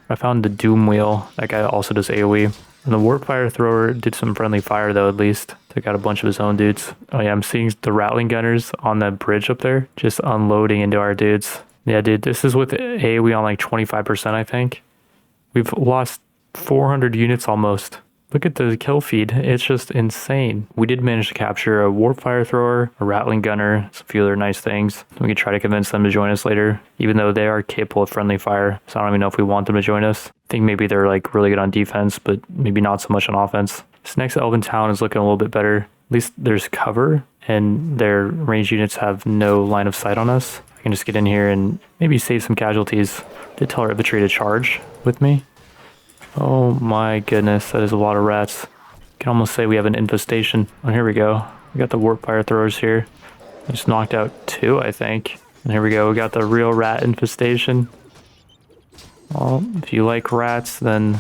I found the Doom Wheel. That guy also does AoE. And the Warp Fire Thrower did some friendly fire though, at least. Took out a bunch of his own dudes. Oh yeah, I'm seeing the Rattling Gunners on that bridge up there, just unloading into our dudes. Yeah, dude, this is with AoE on like 25%, I think. We've lost 400 units almost. Look at the kill feed. It's just insane. We did manage to capture a Warp Fire Thrower, a Rattling Gunner, a few other nice things. We could try to convince them to join us later, even though they are capable of friendly fire. So I don't even know if we want them to join us. I think maybe they're like really good on defense, but maybe not so much on offense. This next Elven town is looking a little bit better. At least there's cover and their ranged units have no line of sight on us. I can just get in here and maybe save some casualties. Did tell our infantry to charge with me. Oh my goodness, that is a lot of rats. You can almost say we have an infestation. Oh, here we go. We got the Warp Fire Throwers here. I just knocked out 2, I think. And here we go, we got the real rat infestation. Well, if you like rats, then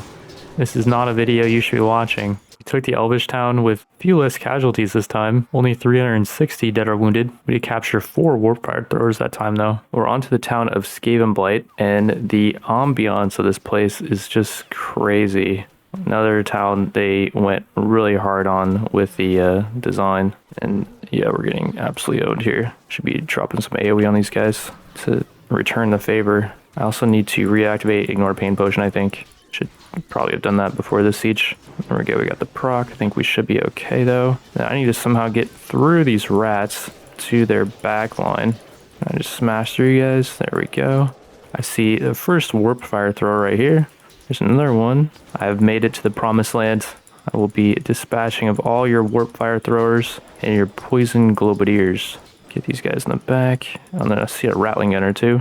this is not a video you should be watching. We took the Elvish town with a few less casualties this time. Only 360 dead or wounded. We did capture 4 Warp Fire Throwers that time though. We're on to the town of Skavenblight, and the ambiance of this place is just crazy. Another town they went really hard on with the design, and yeah, we're getting absolutely owned here. Should be dropping some AoE on these guys to return the favor. I also need to reactivate Ignore Pain Potion, I think. Should probably have done that before this siege. There we go, we got the proc. I think we should be okay though. Now I need to somehow get through these rats to their back line. I just smash through you guys. There we go. I see the first Warp Fire Thrower right here. There's another one. I have made it to the Promised Land. I will be dispatching of all your Warp Fire Throwers and your Poison Globadiers. Get these guys in the back. I'm gonna see a Rattling Gunner too.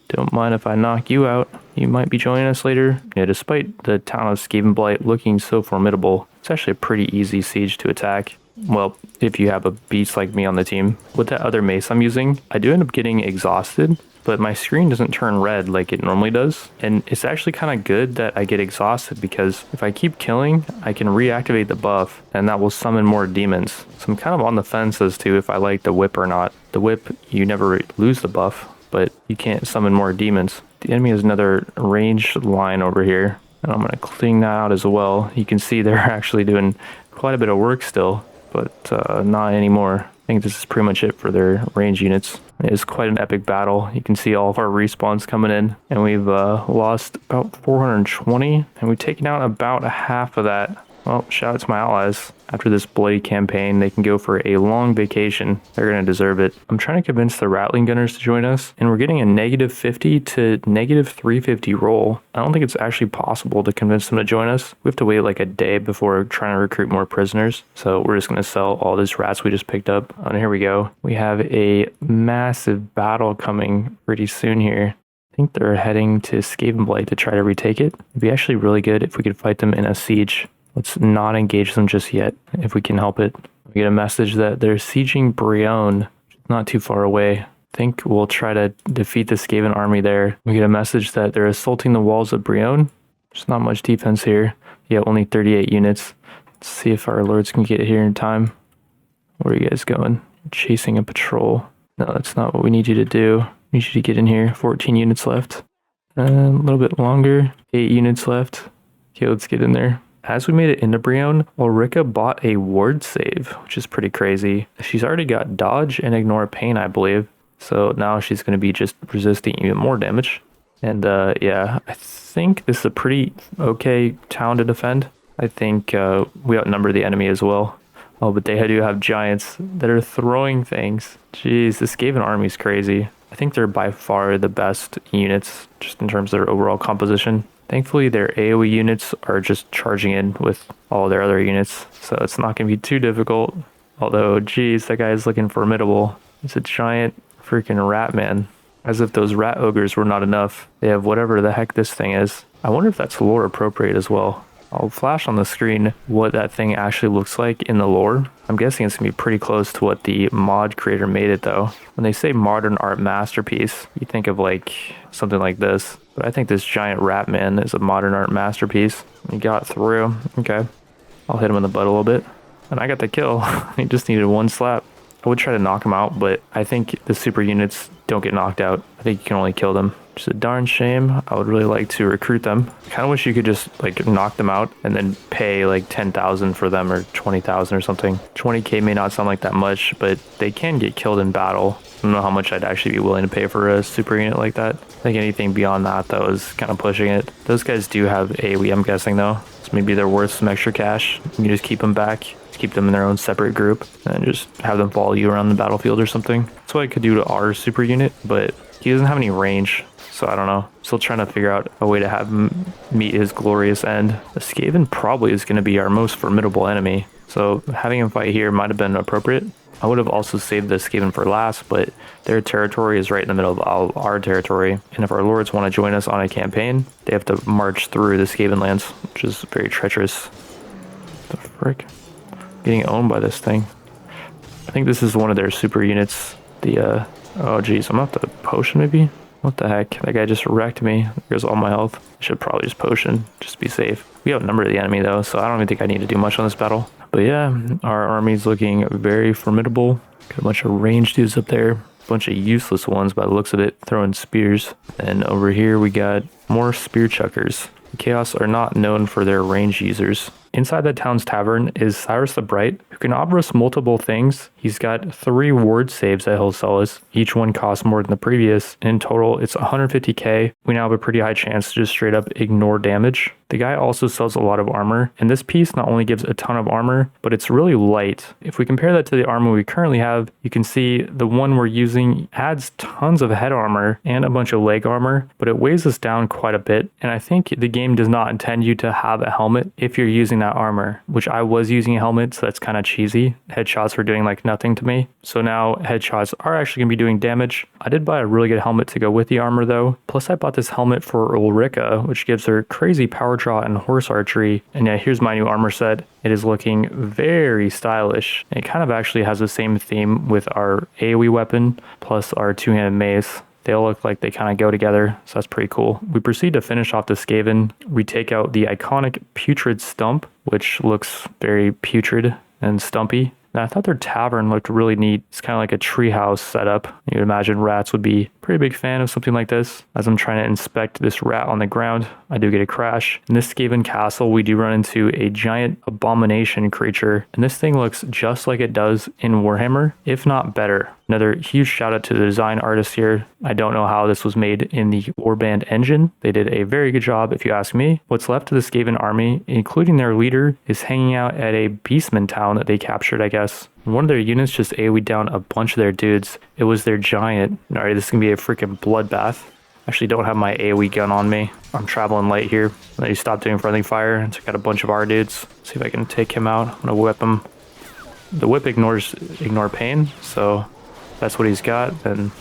Don't mind if I knock you out. You might be joining us later. Yeah, despite the town of Skavenblight looking so formidable, it's actually a pretty easy siege to attack. Well, if you have a beast like me on the team. With that other mace I'm using, I do end up getting exhausted, but my screen doesn't turn red like it normally does. And it's actually kind of good that I get exhausted, because if I keep killing, I can reactivate the buff and that will summon more demons. So I'm kind of on the fence as to if I like the whip or not. The whip, you never lose the buff, but you can't summon more demons. The enemy has another ranged line over here, and I'm going to clean that out as well. You can see they're actually doing quite a bit of work still, but not anymore. I think this is pretty much it for their range units. It is quite an epic battle. You can see all of our respawns coming in, and we've lost about 420, and we've taken out about a half of that. Well, shout out to my allies. After this bloody campaign, they can go for a long vacation. They're going to deserve it. I'm trying to convince the Rattling Gunners to join us, and we're getting a -50 to -350 roll. I don't think it's actually possible to convince them to join us. We have to wait like a day before trying to recruit more prisoners. So we're just going to sell all these rats we just picked up. And here we go. We have a massive battle coming pretty soon here. I think they're heading to Skavenblight to try to retake it. It'd be actually really good if we could fight them in a siege. Let's not engage them just yet, if we can help it. We get a message that they're sieging Brion, not too far away. I think we'll try to defeat the Skaven army there. We get a message that they're assaulting the walls of Brion. There's not much defense here. Yeah, only 38 units. Let's see if our lords can get here in time. Where are you guys going? Chasing a patrol. No, that's not what we need you to do. We need you to get in here. 14 units left. A little bit longer. 8 units left. Okay, let's get in there. As we made it into Brion, Ulrika bought a ward save, which is pretty crazy. She's already got dodge and ignore pain, I believe. So now she's going to be just resisting even more damage. And yeah, I think this is a pretty okay town to defend. I think we outnumber the enemy as well. Oh, but they do have giants that are throwing things. Jeez, this Skaven army is crazy. I think they're by far the best units, just in terms of their overall composition. Thankfully, their AoE units are just charging in with all their other units, so it's not going to be too difficult. Although, geez, that guy is looking formidable. It's a giant freaking rat man. As if those rat ogres were not enough. They have whatever the heck this thing is. I wonder if that's lore appropriate as well. I'll flash on the screen what that thing actually looks like in the lore. I'm guessing it's going to be pretty close to what the mod creator made it though. When they say modern art masterpiece, you think of like something like this. But I think this giant rat man is a modern art masterpiece. He got through. Okay. I'll hit him in the butt a little bit. And I got the kill. He just needed one slap. I would try to knock him out, but I think the super units don't get knocked out. I think you can only kill them. which is a darn shame. I would really like to recruit them. I kind of wish you could just like knock them out and then pay like 10,000 for them or 20,000 or something. 20k may not sound like that much, but they can get killed in battle. I don't know how much I'd actually be willing to pay for a super unit like that. I think anything beyond that though is kind of pushing it. Those guys do have AoE, I'm guessing though, so maybe they're worth some extra cash. You can just keep them back, just keep them in their own separate group, and just have them follow you around the battlefield or something. That's what I could do to our super unit, but he doesn't have any range, so I don't know. Still trying to figure out a way to have him meet his glorious end. The Skaven probably is going to be our most formidable enemy, so having him fight here might have been appropriate. I would have also saved the Skaven for last, but their territory is right in the middle of our territory, and if our lords want to join us on a campaign, they have to march through the Skaven lands, which is very treacherous. What the frick? Getting owned by this thing. I think this is one of their super units. The oh geez, I'm gonna have to potion maybe? What the heck? That guy just wrecked me. There goes all my health. I should probably just potion, just to be safe. We outnumber the enemy though, so I don't even think I need to do much on this battle. But yeah, our army's looking very formidable. Got a bunch of ranged dudes up there. A bunch of useless ones by the looks of it, throwing spears. And over here we got more spear chuckers. Chaos are not known for their range users. Inside the town's tavern is Cyrus the Bright, who can offer us multiple things. He's got 3 ward saves that he'll sell us. Each one costs more than the previous. In total, it's 150k. We now have a pretty high chance to just straight up ignore damage. The guy also sells a lot of armor, and this piece not only gives a ton of armor, but it's really light. If we compare that to the armor we currently have, you can see the one we're using adds tons of head armor and a bunch of leg armor, but it weighs us down quite a bit, and I think the game does not intend you to have a helmet if you're using that armor, which I was using a helmet, so that's kind of cheesy. Headshots were doing like nothing to me, so now headshots are actually going to be doing damage. I did buy a really good helmet to go with the armor though, plus I bought this helmet for Ulrika, which gives her crazy power draw and horse archery. And yeah, here's my new armor set. It is looking very stylish. It kind of actually has the same theme with our AoE weapon plus our two-handed mace. They all look like they kind of go together, so that's pretty cool. We proceed to finish off the Skaven. We take out the iconic putrid stump, which looks very putrid and stumpy. And I thought their tavern looked really neat. It's kind of like a treehouse setup. You'd imagine rats would be a pretty big fan of something like this. As I'm trying to inspect this rat on the ground, I do get a crash. In this Skaven castle, we do run into a giant abomination creature, and this thing looks just like it does in Warhammer, if not better. Another huge shout out to the design artist here. I don't know how this was made in the Warband engine. They did a very good job if you ask me. What's left of the Skaven army, including their leader, is hanging out at a beastman town that they captured, I guess. One of their units just AoE'd down a bunch of their dudes. It was their giant. Alright, this is gonna be a freaking bloodbath. I actually don't have my AoE gun on me. I'm traveling light here. He stopped doing friendly fire and took out a bunch of our dudes. Let's see if I can take him out. I'm gonna whip him. The whip ignore pain, so that's what he's got. Then,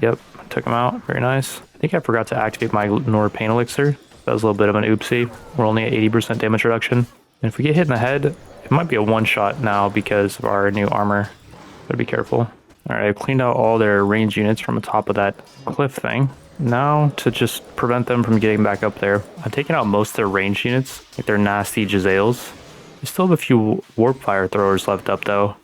yep, took him out. Very nice. I think I forgot to activate my ignore pain elixir. That was a little bit of an oopsie. We're only at 80% damage reduction. And if we get hit in the head, it might be a one-shot now because of our new armor. Gotta be careful. Alright, I've cleaned out all their range units from the top of that cliff thing. Now, to just prevent them from getting back up there, I've taken out most of their range units, like their nasty Jezzails. I still have a few warp fire throwers left up though.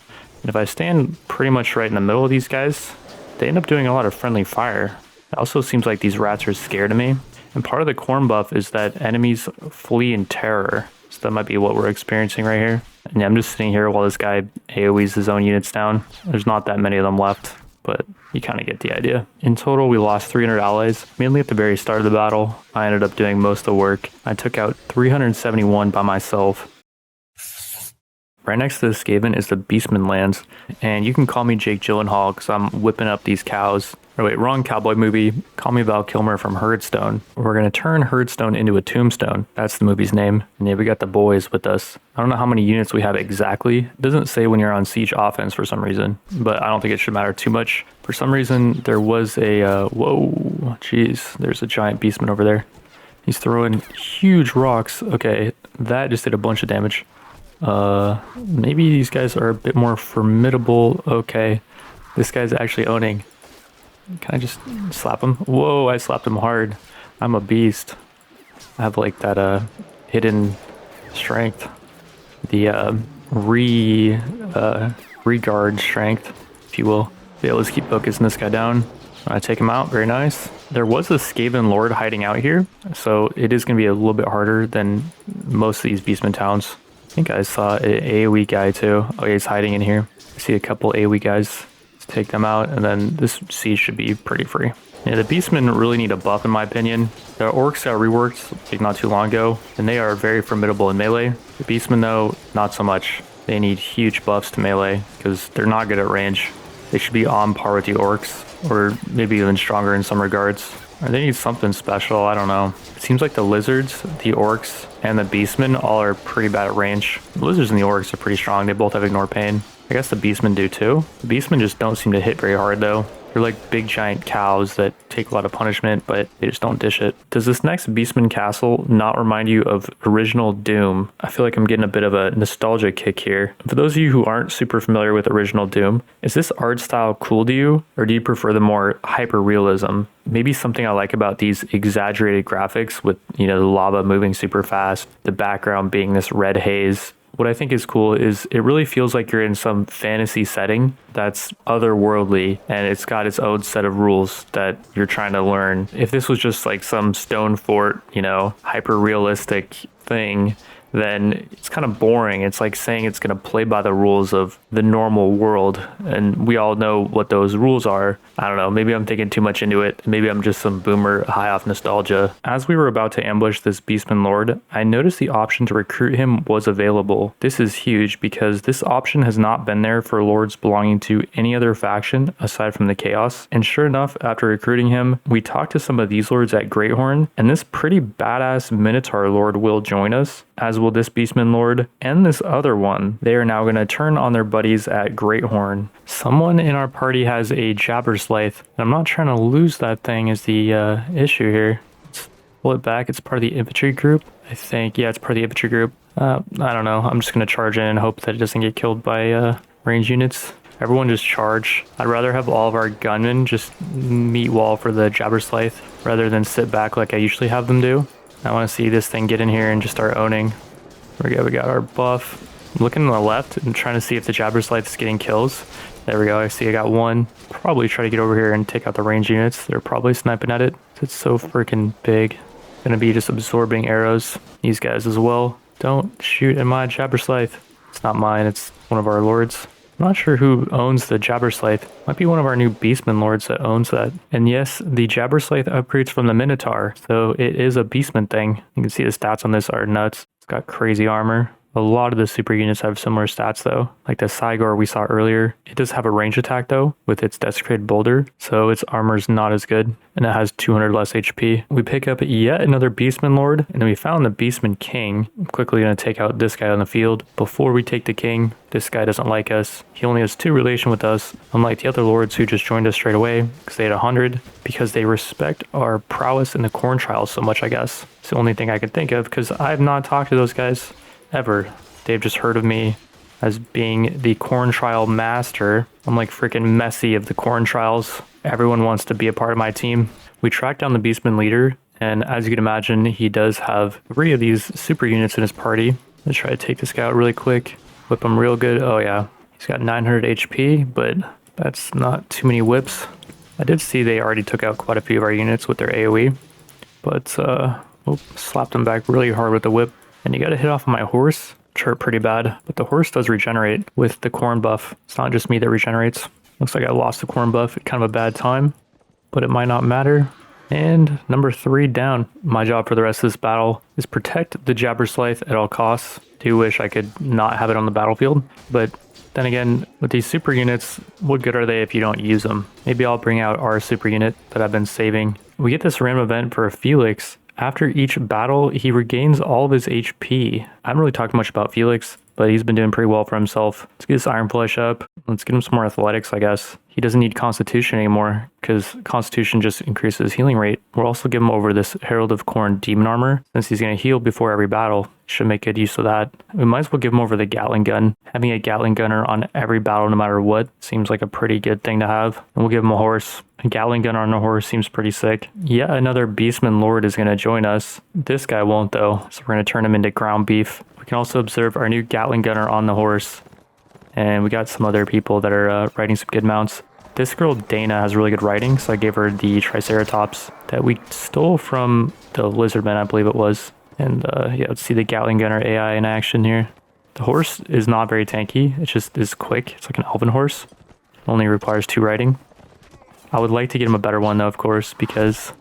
And if I stand pretty much right in the middle of these guys, they end up doing a lot of friendly fire. It also seems like these rats are scared of me. And part of the corn buff is that enemies flee in terror. So that might be what we're experiencing right here. And yeah, I'm just sitting here while this guy AoEs his own units down. There's not that many of them left, but you kind of get the idea. In total, we lost 300 allies, mainly at the very start of the battle. I ended up doing most of the work. I took out 371 by myself. Right next to the Skaven is the Beastman lands, and you can call me Jake Gyllenhaal because I'm whipping up these cows. Oh wait, wrong cowboy movie. Call me Val Kilmer from Herdstone. We're going to turn Herdstone into a tombstone. That's the movie's name. And yeah, we got the boys with us. I don't know how many units we have exactly. It doesn't say when you're on siege offense for some reason, but I don't think it should matter too much. For some reason, there was a, whoa, jeez, there's a giant beastman over there. He's throwing huge rocks. Okay, that just did a bunch of damage. Maybe these guys are a bit more formidable. Okay, this guy's actually owning. Can I just slap him? Whoa, I slapped him hard. I'm a beast. I have like that hidden strength. The regard strength, if you will. Yeah, let's keep focusing this guy down. I take him out, very nice. There was a Skaven Lord hiding out here, so it is going to be a little bit harder than most of these Beastman towns. I think I saw an AoE guy too. Oh yeah, he's hiding in here. I see a couple AoE guys. Let's take them out, and then this siege should be pretty free. Yeah, the Beastmen really need a buff in my opinion. The Orcs got reworked like not too long ago, and they are very formidable in melee. The Beastmen though, not so much. They need huge buffs to melee, because they're not good at range. They should be on par with the Orcs, or maybe even stronger in some regards. Or they need something special, I don't know. It seems like the Lizards, the Orcs, and the Beastmen all are pretty bad at range. The Lizards and the Orcs are pretty strong, they both have Ignore Pain. I guess the Beastmen do too. The Beastmen just don't seem to hit very hard though. They're like big giant cows that take a lot of punishment, but they just don't dish it. Does this next Beastman castle not remind you of original Doom? I feel like I'm getting a bit of a nostalgia kick here. For those of you who aren't super familiar with original Doom, is this art style cool to you, or do you prefer the more hyper realism? Maybe something I like about these exaggerated graphics with, you know, the lava moving super fast, the background being this red haze. What I think is cool is it really feels like you're in some fantasy setting that's otherworldly, and it's got its own set of rules that you're trying to learn. If this was just like some stone fort, you know, hyper realistic thing, then it's kind of boring. It's like saying it's going to play by the rules of the normal world, and we all know what those rules are. I don't know, maybe I'm thinking too much into it. Maybe I'm just some boomer high off nostalgia. As we were about to ambush this Beastman Lord, I noticed the option to recruit him was available. This is huge because this option has not been there for lords belonging to any other faction aside from the Chaos. And sure enough, after recruiting him, we talked to some of these lords at Greathorn, and this pretty badass Minotaur Lord will join us, as will this Beastman Lord and this other one. They are now going to turn on their buddies at Greathorn. Someone in our party has a Jabberslythe, and I'm not trying to lose that thing is the issue here. Let's pull it back. It's part of the infantry group, I think. Yeah, it's part of the infantry group. I don't know. I'm just going to charge in and hope that it doesn't get killed by range units. Everyone just charge. I'd rather have all of our gunmen just meet wall for the Jabberslythe rather than sit back like I usually have them do. I want to see this thing get in here and just start owning. There we go, we got our buff. I'm looking to the left and trying to see if the Jabberslythe is getting kills. There we go, I see I got one. Probably try to get over here and take out the range units. They're probably sniping at it. It's so freaking big. Gonna be just absorbing arrows. These guys as well. Don't shoot at my Jabberslythe. It's not mine, it's one of our lords. I'm not sure who owns the Jabberslythe. Might be one of our new Beastman Lords that owns that. And yes, the Jabberslythe upgrades from the Minotaur, so it is a Beastman thing. You can see the stats on this are nuts. It's got crazy armor. A lot of the super units have similar stats though, like the Tagoar we saw earlier. It does have a range attack though, with its desecrated boulder, so its armor's not as good, and it has 200 less HP. We pick up yet another Beastman Lord, and then we found the Beastman King. I'm quickly going to take out this guy on the field. Before we take the King, this guy doesn't like us. He only has 2 relation with us, unlike the other lords who just joined us straight away, because they had 100, because they respect our prowess in the Corn Trials so much, I guess. It's the only thing I could think of, because I have not talked to those guys ever. They've just heard of me as being the Corn Trial master. I'm like freaking Messi of the Corn Trials. Everyone wants to be a part of my team. We tracked down the Beastman leader, and as you can imagine, he does have 3 of these super units in his party. Let's try to take this guy out really quick. Whip him real good. Oh yeah, he's got 900 HP, but that's not too many whips. I did see they already took out quite a few of our units with their AoE, but slapped them back really hard with the whip. And you gotta hit off of my horse. Hurt pretty bad, but the horse does regenerate with the corn buff. It's not just me that regenerates. Looks like I lost the corn buff at kind of a bad time, but it might not matter. And number 3 down. My job for the rest of this battle is protect the Jabberslythe at all costs. Do wish I could not have it on the battlefield, but then again, with these super units, what good are they if you don't use them? Maybe I'll bring out our super unit that I've been saving. We get this random event for Felix. After each battle, he regains all of his HP. I haven't really talked much about Felix, but he's been doing pretty well for himself. Let's get his Iron Flesh up. Let's get him some more athletics, I guess. He doesn't need Constitution anymore, because Constitution just increases healing rate. We'll also give him over this Herald of Corn Demon Armor, since he's going to heal before every battle. Should make good use of that. We might as well give him over the Gatling Gun. Having a Gatling Gunner on every battle, no matter what, seems like a pretty good thing to have. And we'll give him a horse. A Gatling Gunner on a horse seems pretty sick. Yet another Beastman Lord is going to join us. This guy won't though, so we're going to turn him into ground beef. We can also observe our new Gatling Gunner on the horse. And we got some other people that are riding some good mounts. This girl Dana has really good riding, so I gave her the Triceratops that we stole from the Lizardman, I believe it was. And yeah, let's see the Gatling Gunner AI in action here. The horse is not very tanky, it just is quick. It's like an elven horse. Only requires 2 riding. I would like to get him a better one though, of course, because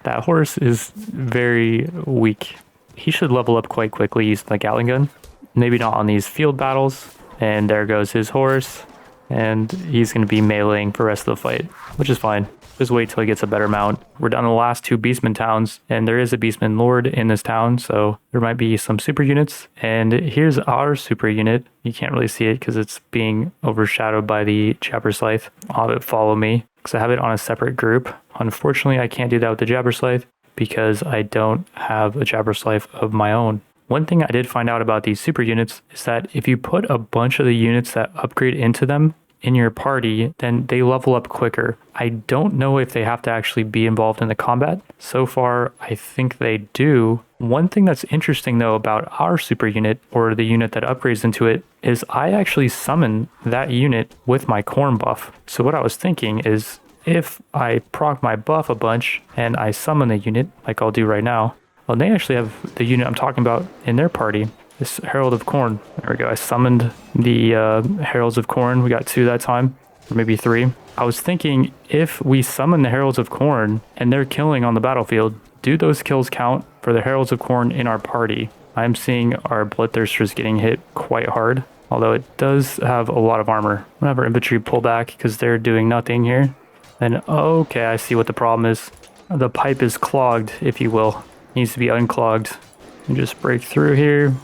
that horse is very weak. He should level up quite quickly using the Gatling gun. Maybe not on these field battles. And there goes his horse. And he's going to be meleeing for the rest of the fight, which is fine. Just wait till he gets a better mount. We're down to the last 2 Beastman towns, and there is a Beastman Lord in this town, so there might be some super units. And here's our super unit. You can't really see it because it's being overshadowed by the Jabberslythe. I'll have it follow me because I have it on a separate group. Unfortunately, I can't do that with the Jabberslythe because I don't have a Jabberslythe of my own. One thing I did find out about these super units is that if you put a bunch of the units that upgrade into them in your party, then they level up quicker. I don't know if they have to actually be involved in the combat. So far, I think they do. One thing that's interesting though about our super unit, or the unit that upgrades into it, is I actually summon that unit with my corn buff. So what I was thinking is if I proc my buff a bunch and I summon the unit, like I'll do right now, well, they actually have the unit I'm talking about in their party. This Herald of Corn. There we go. I summoned the Heralds of Corn. We got 2 that time, or maybe 3. I was thinking if we summon the Heralds of Corn and they're killing on the battlefield, do those kills count for the Heralds of Corn in our party? I'm seeing our Bloodthirsters getting hit quite hard, although it does have a lot of armor. I'm gonna have our infantry pull back because they're doing nothing here. And okay, I see what the problem is. The pipe is clogged, if you will. It needs to be unclogged. You just break through here.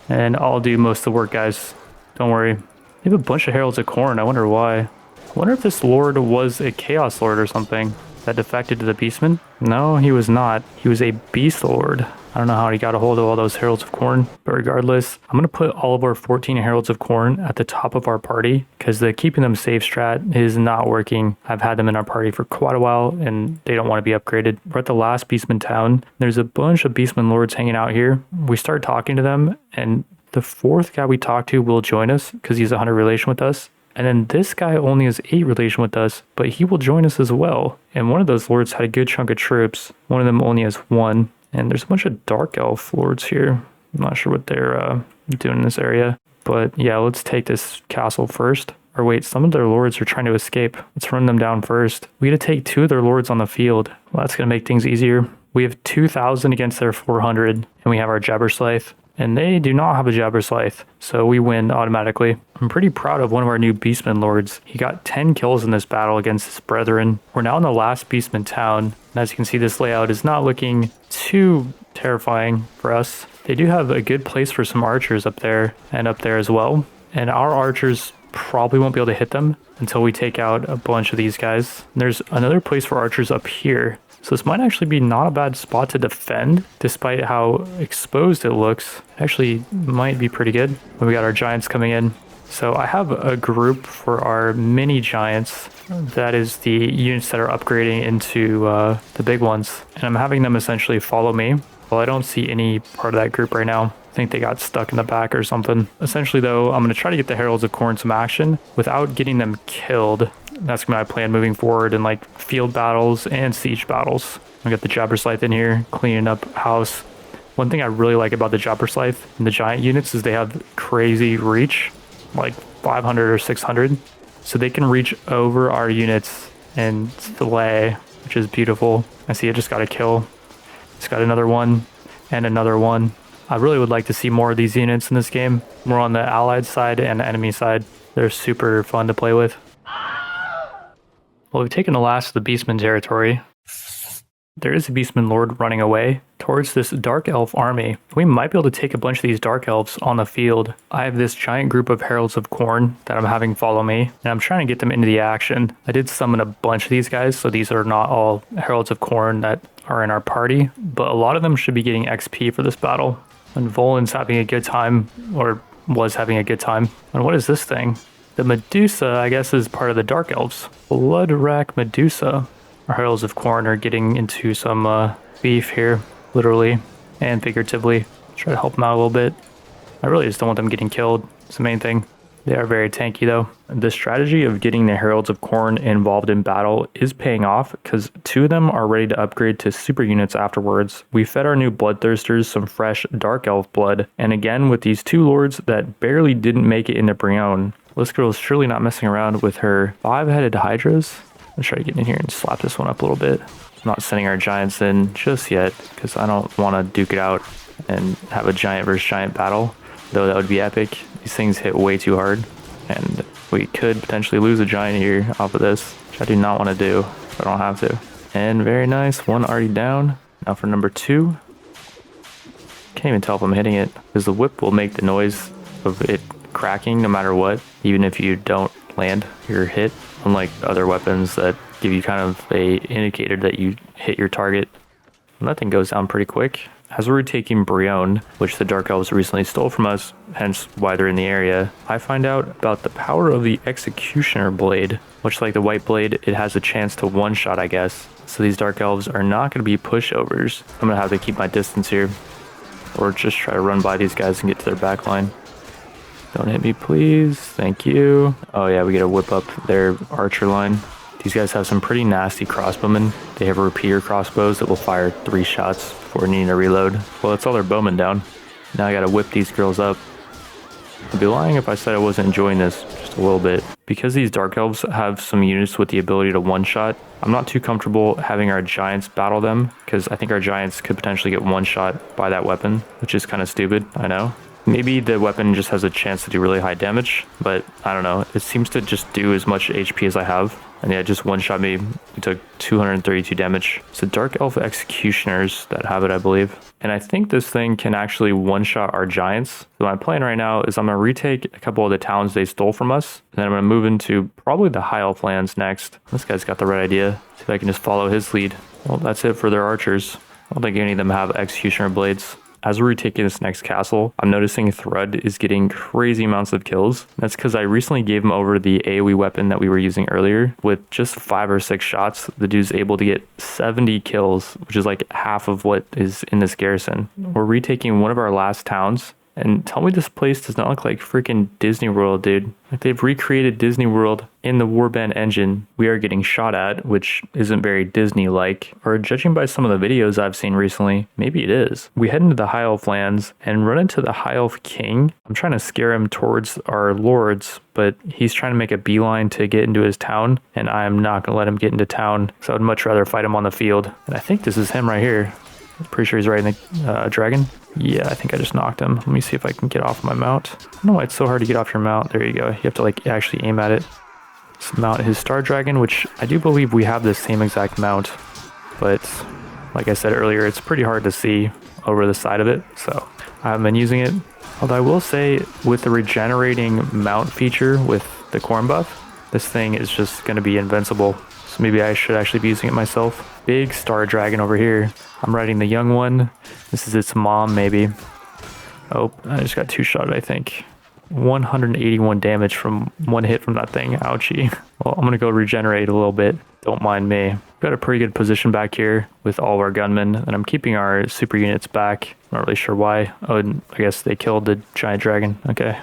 And I'll do most of the work, guys. Don't worry. We have a bunch of Heralds of Corn. I wonder why. I wonder if this Lord was a Chaos Lord or something that defected to the Beastmen. No, he was not. He was a Beast Lord. I don't know how he got a hold of all those Heralds of Corn. But regardless, I'm going to put all of our 14 Heralds of Corn at the top of our party because the keeping them safe strat is not working. I've had them in our party for quite a while and they don't want to be upgraded. We're at the last Beastman town. There's a bunch of Beastman Lords hanging out here. We start talking to them and the 4th guy we talk to will join us because he's a 100 relation with us. And then this guy only has 8 relation with us, but he will join us as well. And one of those lords had a good chunk of troops. One of them only has 1. And there's a bunch of Dark Elf lords here. I'm not sure what they're doing in this area. But yeah, let's take this castle first. Or wait, some of their lords are trying to escape. Let's run them down first. We got to take 2 of their lords on the field. Well, that's going to make things easier. We have 2,000 against their 400. And we have our Jabberslythe. And they do not have a Jabberslythe, so we win automatically. I'm pretty proud of one of our new Beastman Lords. He got 10 kills in this battle against his brethren. We're now in the last Beastman town, and as you can see, this layout is not looking too terrifying for us. They do have a good place for some archers up there, and up there as well. And our archers probably won't be able to hit them until we take out a bunch of these guys. And there's another place for archers up here. So this might actually be not a bad spot to defend, despite how exposed it looks. Actually, might be pretty good. We got our giants coming in. So I have a group for our mini giants. That is the units that are upgrading into the big ones. And I'm having them essentially follow me. Well, I don't see any part of that group right now. I think they got stuck in the back or something. Essentially, though, I'm going to try to get the Heralds of Corn some action without getting them killed. That's my plan moving forward in like field battles and siege battles. I got the Jabberslythe in here, cleaning up house. One thing I really like about the Jabberslythe and the giant units is they have crazy reach, like 500 or 600. So they can reach over our units and fillet, which is beautiful. I see it just got a kill. It's got another one and another one. I really would like to see more of these units in this game, more on the allied side and enemy side. They're super fun to play with. Well, we've taken the last of the Beastman territory. There is a Beastman Lord running away towards this Dark Elf army. We might be able to take a bunch of these Dark Elves on the field. I have this giant group of Heralds of Corn that I'm having follow me, and I'm trying to get them into the action. I did summon a bunch of these guys, so these are not all Heralds of Corn that are in our party, but a lot of them should be getting XP for this battle. And Volan's having a good time, or was having a good time. And what is this thing? The Medusa, I guess, is part of the Dark Elves. Blood Rack Medusa. Our Heralds of Corn are getting into some beef here, literally and figuratively. Try to help them out a little bit. I really just don't want them getting killed. It's the main thing. They are very tanky though. The strategy of getting the Heralds of Khorne involved in battle is paying off because 2 of them are ready to upgrade to super units afterwards. We fed our new Bloodthirsters some fresh Dark Elf blood, and again with these 2 lords that barely didn't make it into Brion. This girl is surely not messing around with her 5-headed Hydras. Let's try to get in here and slap this one up a little bit. I'm not sending our giants in just yet because I don't want to duke it out and have a giant versus giant battle, though that would be epic. These things hit way too hard, and we could potentially lose a giant here off of this, which I do not want to do, but I don't have to. And very nice, 1 already down. Now for number 2. Can't even tell if I'm hitting it, because the whip will make the noise of it cracking no matter what, even if you don't land your hit, unlike other weapons that give you kind of a indicator that you hit your target. And that thing goes down pretty quick. As we're taking Brion, which the Dark Elves recently stole from us, hence why they're in the area, I find out about the power of the Executioner Blade. Much like the White Blade, it has a chance to one-shot, I guess. So these Dark Elves are not going to be pushovers. I'm going to have to keep my distance here, or just try to run by these guys and get to their back line. Don't hit me, please. Thank you. Oh yeah, we get to whip up their archer line. These guys have some pretty nasty crossbowmen. They have repeater crossbows that will fire 3 shots before needing to reload. Well, that's all their bowmen down. Now I gotta whip these girls up. I'd be lying if I said I wasn't enjoying this just a little bit. Because these Dark Elves have some units with the ability to one-shot, I'm not too comfortable having our giants battle them, because I think our giants could potentially get one-shot by that weapon, which is kind of stupid, I know. Maybe the weapon just has a chance to do really high damage, but I don't know. It seems to just do as much HP as I have. And yeah, it just one-shot me. It took 232 damage. It's the Dark Elf Executioners that have it, I believe. And I think this thing can actually one-shot our giants. So my plan right now is I'm going to retake a couple of the towns they stole from us. And then I'm going to move into probably the High Elf lands next. This guy's got the right idea. See if I can just follow his lead. Well, that's it for their archers. I don't think any of them have Executioner Blades. As we're retaking this next castle, I'm noticing Thrud is getting crazy amounts of kills. That's because I recently gave him over the AoE weapon that we were using earlier. With just 5 or 6 shots, the dude's able to get 70 kills, which is like half of what is in this garrison. We're retaking one of our last towns. And tell me this place does not look like freaking Disney World, dude. Like they've recreated Disney World in the Warband engine we are getting shot at, which isn't very Disney-like. Or judging by some of the videos I've seen recently, maybe it is. We head into the High Elf lands and run into the High Elf King. I'm trying to scare him towards our lords, but he's trying to make a beeline to get into his town, and I am not going to let him get into town, so I would much rather fight him on the field. And I think this is him right here. I'm pretty sure he's riding the dragon. Yeah, I think I just knocked him. Let me see if I can get off my mount. I don't know why it's so hard to get off your mount. There you go. You have to like actually aim at it. Let's mount his Star Dragon, which I do believe we have the same exact mount. But like I said earlier, it's pretty hard to see over the side of it. So I haven't been using it. Although I will say with the regenerating mount feature with the Khorne buff, this thing is just going to be invincible. So maybe I should actually be using it myself. Big Star Dragon over here. I'm riding the young one. This is its mom, maybe. Oh, I just got 2-shot, I think. 181 damage from 1 hit from that thing. Ouchie. Well, I'm going to go regenerate a little bit. Don't mind me. We've got a pretty good position back here with all of our gunmen, and I'm keeping our super units back. I'm not really sure why. Oh, I guess they killed the giant dragon. Okay.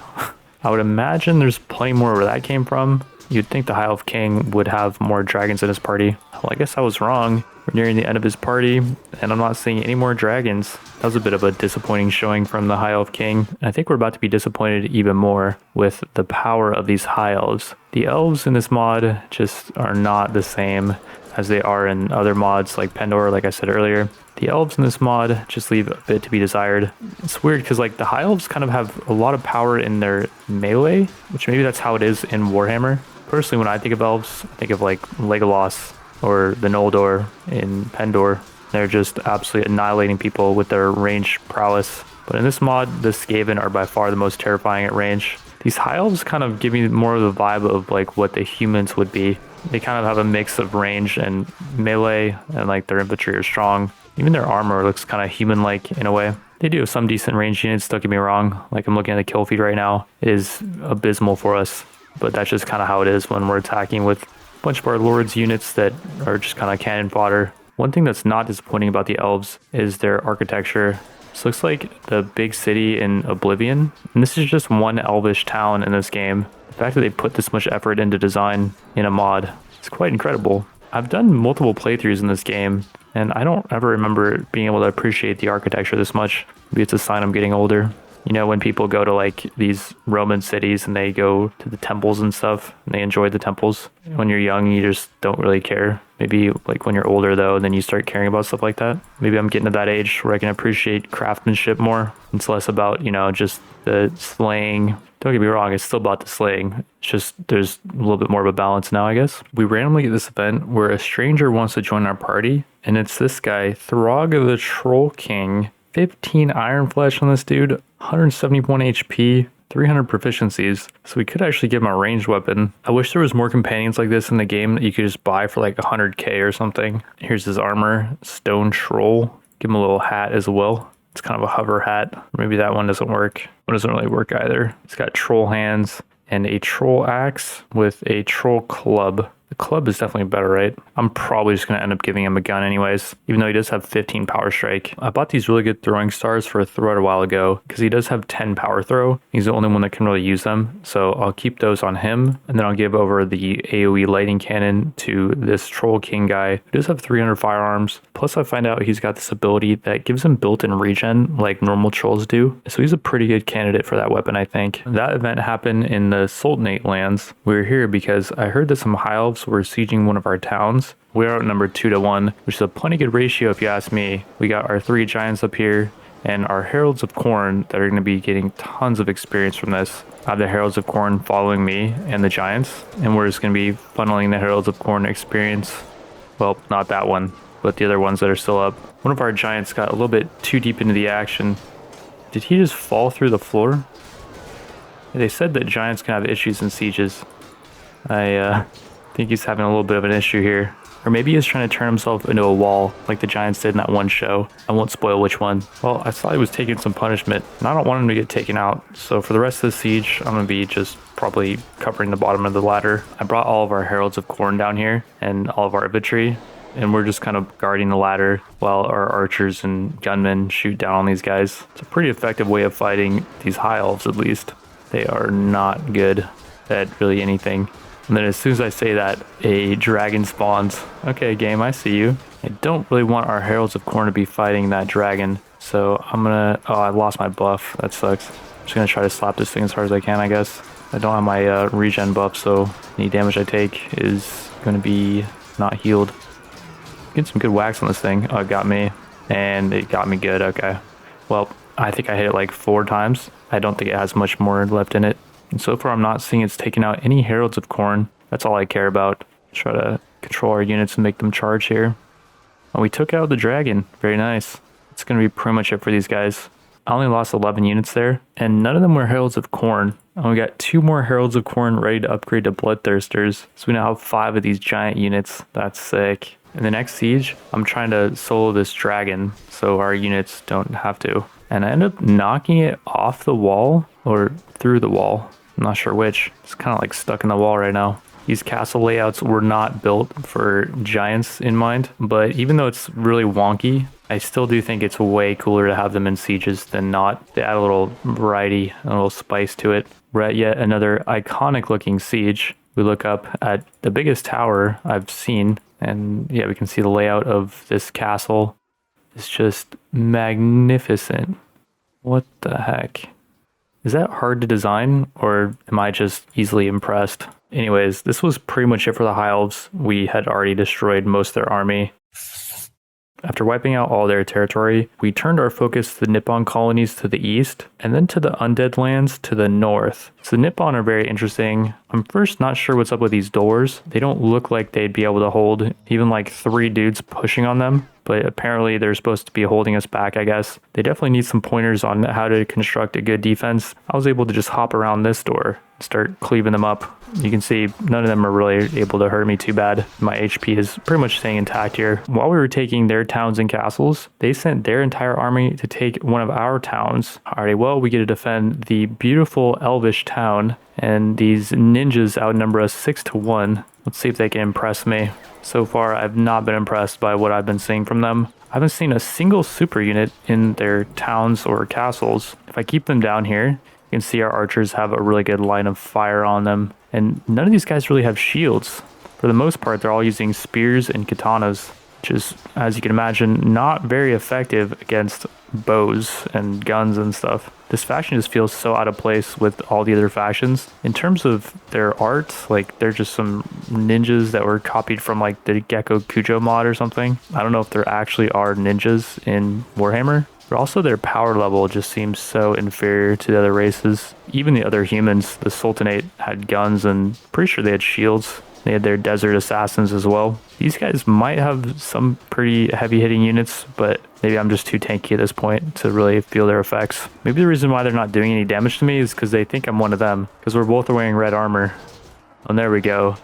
I would imagine there's plenty more where that came from. You'd think the High Elf King would have more dragons in his party. Well, I guess I was wrong. We're nearing the end of his party, and I'm not seeing any more dragons. That was a bit of a disappointing showing from the High Elf King. And I think we're about to be disappointed even more with the power of these High Elves. The elves in this mod just are not the same as they are in other mods like Pendor, like I said earlier. The elves in this mod just leave a bit to be desired. It's weird because like the High Elves kind of have a lot of power in their melee, which maybe that's how it is in Warhammer. Personally, when I think of elves, I think of like Legolas or the Noldor in Pendor. They're just absolutely annihilating people with their range prowess. But in this mod, the Skaven are by far the most terrifying at range. These High Elves kind of give me more of the vibe of like what the humans would be. They kind of have a mix of range and melee, and like their infantry are strong. Even their armor looks kind of human-like in a way. They do have some decent range units, don't get me wrong. Like I'm looking at the kill feed right now. It is abysmal for us. But that's just kind of how it is when we're attacking with a bunch of our lords units that are just kind of cannon fodder. One thing that's not disappointing about the elves is their architecture. This looks like the big city in Oblivion, and this is just one elvish town in this game. The fact that they put this much effort into design in a mod is quite incredible. I've done multiple playthroughs in this game, and I don't ever remember being able to appreciate the architecture this much. Maybe it's a sign I'm getting older. You know, when people go to like these Roman cities and they go to the temples and stuff, and they enjoy the temples. When you're young, you just don't really care. Maybe like when you're older though, then you start caring about stuff like that. Maybe I'm getting to that age where I can appreciate craftsmanship more. It's less about, you know, just the slaying. Don't get me wrong, it's still about the slaying. It's just there's a little bit more of a balance now, I guess. We randomly get this event where a stranger wants to join our party, and it's this guy, Throg the Troll King. 15 iron flesh on this dude, 171 HP, 300 proficiencies. So we could actually give him a ranged weapon. I wish there was more companions like this in the game that you could just buy for like 100k or something. Here's his armor, Stone Troll. Give him a little hat as well. It's kind of a hover hat. Maybe that one doesn't work. One doesn't really work either. It's got troll hands and a troll axe with a troll club. The club is definitely better, right? I'm probably just going to end up giving him a gun anyways, even though he does have 15 power strike. I bought these really good throwing stars for a thrower a while ago because he does have 10 power throw. He's the only one that can really use them. So I'll keep those on him. And then I'll give over the AoE lighting cannon to this Troll King guy who does have 300 firearms. Plus I find out he's got this ability that gives him built-in regen like normal trolls do. So he's a pretty good candidate for that weapon, I think. That event happened in the Sultanate lands. We're here because I heard that some high elves were sieging one of our towns. We're outnumbered 2-1, which is a plenty good ratio if you ask me. We got our 3 giants up here and our Heralds of Corn that are going to be getting tons of experience from this. I have the Heralds of Corn following me and the giants, and we're just going to be funneling the Heralds of Corn experience. Well, not that one, but the other ones that are still up. One of our giants got a little bit too deep into the action. Did he just fall through the floor? They said that giants can have issues in sieges. I think he's having a little bit of an issue here. Or maybe he's trying to turn himself into a wall like the giants did in that one show. I won't spoil which one. Well, I saw he was taking some punishment, and I don't want him to get taken out. So for the rest of the siege, I'm going to be just probably covering the bottom of the ladder. I brought all of our Heralds of Corn down here and all of our infantry, and we're just kind of guarding the ladder while our archers and gunmen shoot down on these guys. It's a pretty effective way of fighting these high elves, at least. They are not good at really anything. And then as soon as I say that, a dragon spawns. Okay, game, I see you. I don't really want our Heralds of Corn to be fighting that dragon. So I'm gonna... Oh, I lost my buff. That sucks. I'm just gonna try to slap this thing as hard as I can, I guess. I don't have my regen buff, so any damage I take is gonna be not healed. Get some good whacks on this thing. Oh, it got me. And it got me good. Okay. Well, I think I hit it like 4 times. I don't think it has much more left in it. And so far, I'm not seeing it's taken out any Heralds of Corn. That's all I care about. Try to control our units and make them charge here. And we took out the dragon. Very nice. It's going to be pretty much it for these guys. I only lost 11 units there, and none of them were Heralds of Corn. And we got 2 more Heralds of Corn ready to upgrade to Bloodthirsters. So we now have 5 of these giant units. That's sick. In the next siege, I'm trying to solo this dragon so our units don't have to. And I end up knocking it off the wall or through the wall. I'm not sure which. It's kind of like stuck in the wall right now. These castle layouts were not built for giants in mind, but even though it's really wonky, I still do think it's way cooler to have them in sieges than not. They add a little variety, a little spice to it. We're at yet another iconic looking siege. We look up at the biggest tower I've seen, and yeah, we can see the layout of this castle. It's just magnificent. What the heck? Is that hard to design, or am I just easily impressed? Anyways, this was pretty much it for the High Elves. We had already destroyed most of their army. After wiping out all their territory, we turned our focus to the Nippon colonies to the east, and then to the Undead lands to the north. So the Nippon are very interesting. I'm first not sure what's up with these doors. They don't look like they'd be able to hold even like 3 dudes pushing on them, but apparently they're supposed to be holding us back, I guess. They definitely need some pointers on how to construct a good defense. I was able to just hop around this door and start cleaving them up. You can see none of them are really able to hurt me too bad. My HP is pretty much staying intact here. While we were taking their towns and castles, they sent their entire army to take one of our towns. Alrighty, well, we get to defend the beautiful elvish town, and these ninjas outnumber us 6-1. Let's see if they can impress me. So far, I've not been impressed by what I've been seeing from them. I haven't seen a single super unit in their towns or castles. If I keep them down here, you can see our archers have a really good line of fire on them. And none of these guys really have shields. For the most part, they're all using spears and katanas, which is, as you can imagine, not very effective against bows and guns and stuff. This faction just feels so out of place with all the other factions. In terms of their art, like they're just some ninjas that were copied from like the Gecko Kujo mod or something. I don't know if there actually are ninjas in Warhammer, but also their power level just seems so inferior to the other races. Even the other humans, the Sultanate had guns and pretty sure they had shields. They had their desert assassins as well. These guys might have some pretty heavy hitting units, but maybe I'm just too tanky at this point to really feel their effects. Maybe the reason why they're not doing any damage to me is because they think I'm one of them, because we're both wearing red armor. And there we go.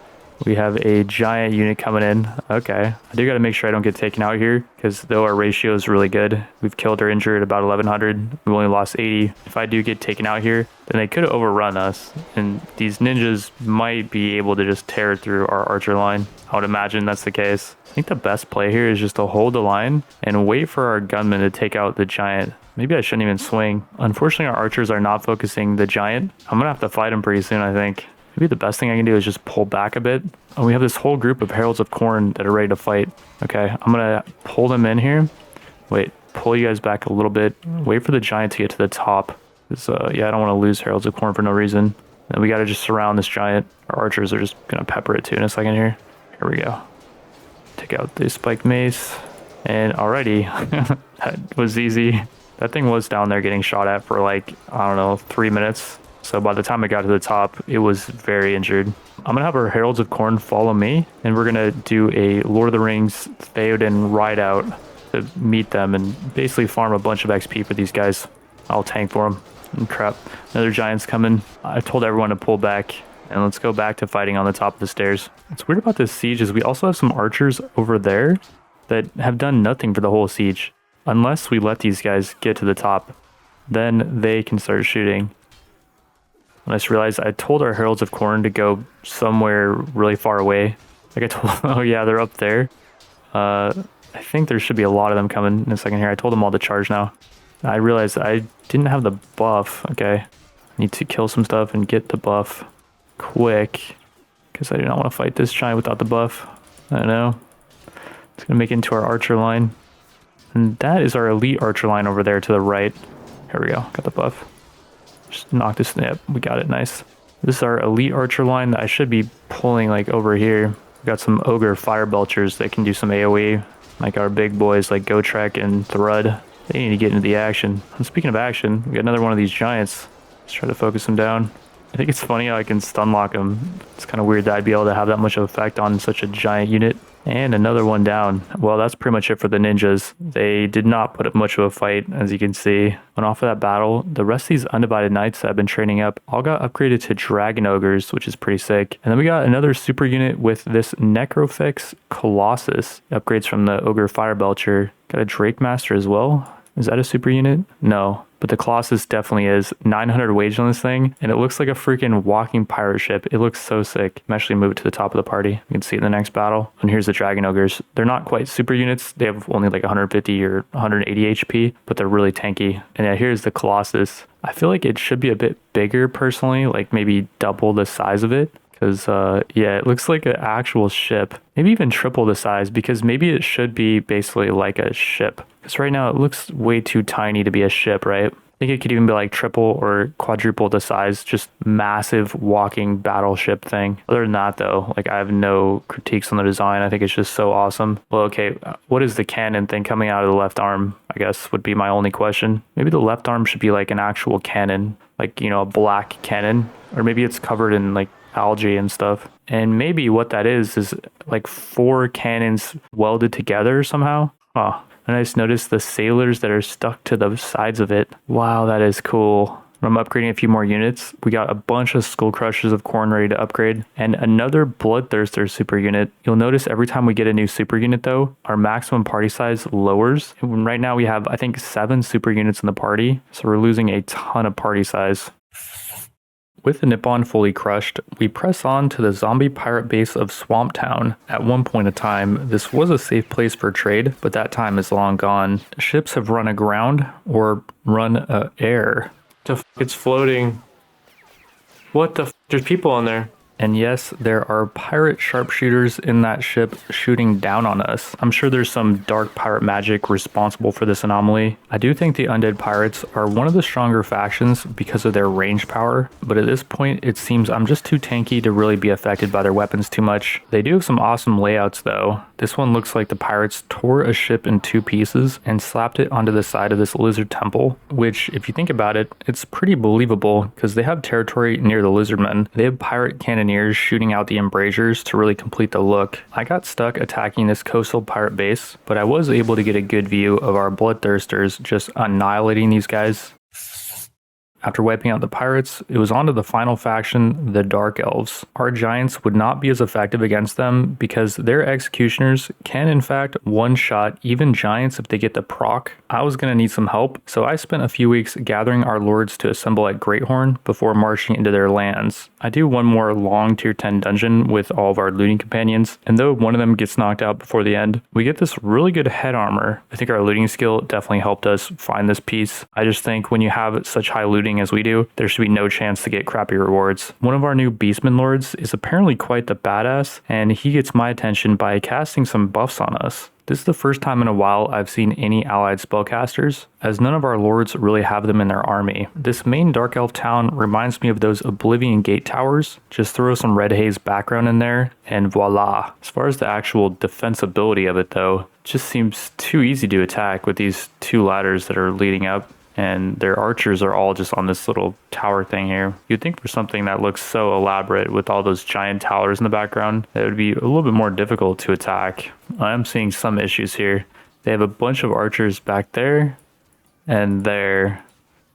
We have a giant unit coming in. Okay. I do got to make sure I don't get taken out here, because though our ratio is really good, we've killed or injured about 1,100. We only lost 80. If I do get taken out here, then they could overrun us. And these ninjas might be able to just tear through our archer line. I would imagine that's the case. I think the best play here is just to hold the line and wait for our gunmen to take out the giant. Maybe I shouldn't even swing. Unfortunately, our archers are not focusing the giant. I'm going to have to fight him pretty soon, I think. Maybe the best thing I can do is just pull back a bit. And we have this whole group of Heralds of Corn that are ready to fight. Okay, I'm gonna pull them in here. Wait, pull you guys back a little bit. Wait for the giant to get to the top. Yeah, I don't want to lose Heralds of Corn for no reason. And we gotta just surround this giant. Our archers are just gonna pepper it too in a second here. Here we go. Take out the spiked mace. And already, that was easy. That thing was down there getting shot at for like, I don't know, 3 minutes. So by the time I got to the top, it was very injured. I'm going to have our Heralds of Corn follow me, and we're going to do a Lord of the Rings Theoden ride out to meet them and basically farm a bunch of XP for these guys. I'll tank for them. And crap, another giant's coming. I told everyone to pull back, and let's go back to fighting on the top of the stairs. What's weird about this siege is we also have some archers over there that have done nothing for the whole siege. Unless we let these guys get to the top, then they can start shooting. And I just realized I told our Heralds of Corn to go somewhere really far away. Like I told, oh yeah, they're up there. I think there should be a lot of them coming in a second here. I told them all to charge now. I realized I didn't have the buff. Okay, I need to kill some stuff and get the buff quick, because I do not want to fight this giant without the buff. I don't know. It's gonna make it into our archer line. And that is our elite archer line over there to the right. Here we go, got the buff. Just knock this, yep, we got it, nice. This is our elite archer line that I should be pulling like over here. We got some ogre fire belchers that can do some AoE, like our big boys like Gotrek and Thrud. They need to get into the action. And speaking of action, we got another one of these giants. Let's try to focus him down. I think it's funny how I can stun lock him. It's kind of weird that I'd be able to have that much of effect on such a giant unit. And another one down. Well, that's pretty much it for the ninjas. They did not put up much of a fight, as you can see. And off of that battle, the rest of these undivided knights that I've been training up all got upgraded to dragon ogres, which is pretty sick. And then we got another super unit with this Necrofix Colossus. Upgrades from the ogre fire belcher. Got a Drake Master as well. Is that a super unit? No. But the Colossus definitely is. 900 wage on this thing, and it looks like a freaking walking pirate ship. It looks so sick. I'm actually moved to the top of the party. You can see it in the next battle. And here's the Dragon Ogres. They're not quite super units. They have only like 150 or 180 HP, but they're really tanky. And yeah, here's the Colossus. I feel like it should be a bit bigger personally, like maybe double the size of it. Because, yeah, it looks like an actual ship. Maybe even triple the size, because maybe it should be basically like a ship. Because right now it looks way too tiny to be a ship, right? I think it could even be like triple or quadruple the size, just massive walking battleship thing. Other than that, though, like I have no critiques on the design. I think it's just so awesome. Well, okay, what is the cannon thing coming out of the left arm, I guess, would be my only question. Maybe the left arm should be like an actual cannon, like, you know, a black cannon. Or maybe it's covered in like algae and stuff. And maybe what that is like 4 cannons welded together somehow. Huh. And I just noticed the sailors that are stuck to the sides of it. Wow, that is cool. I'm upgrading a few more units. We got a bunch of Skull Crushers of Corn ready to upgrade, and another Bloodthirster super unit. You'll notice every time we get a new super unit though, our maximum party size lowers. And right now we have, I think, 7 super units in the party, so we're losing a ton of party size. With the Nippon fully crushed, we press on to the zombie pirate base of Swamp Town. At one point in time, this was a safe place for trade, but that time is long gone. Ships have run aground or run air. It's floating. What the There's people on there. And yes, there are pirate sharpshooters in that ship shooting down on us. I'm sure there's some dark pirate magic responsible for this anomaly. I do think the undead pirates are one of the stronger factions because of their range power, but at this point it seems I'm just too tanky to really be affected by their weapons too much. They do have some awesome layouts though. This one looks like the pirates tore a ship in 2 pieces and slapped it onto the side of this lizard temple, which if you think about it, it's pretty believable because they have territory near the lizardmen. They have pirate cannon shooting out the embrasures to really complete the look. I got stuck attacking this coastal pirate base, but I was able to get a good view of our bloodthirsters just annihilating these guys. After wiping out the pirates, it was on to the final faction, the Dark Elves. Our giants would not be as effective against them because their executioners can in fact one-shot even giants if they get the proc. I was going to need some help, so I spent a few weeks gathering our lords to assemble at Greathorn before marching into their lands. I do one more long tier 10 dungeon with all of our looting companions, and though one of them gets knocked out before the end, we get this really good head armor. I think our looting skill definitely helped us find this piece. I just think when you have such high looting as we do, there should be no chance to get crappy rewards. One of our new Beastman Lords is apparently quite the badass, and he gets my attention by casting some buffs on us. This is the first time in a while I've seen any allied spellcasters, as none of our lords really have them in their army. This main Dark Elf town reminds me of those Oblivion Gate towers. Just throw some red haze background in there, and voila. As far as the actual defensibility of it though, it just seems too easy to attack with these 2 ladders that are leading up. And their archers are all just on this little tower thing here. You'd think for something that looks so elaborate with all those giant towers in the background, that it would be a little bit more difficult to attack. I'm seeing some issues here. They have a bunch of archers back there and there.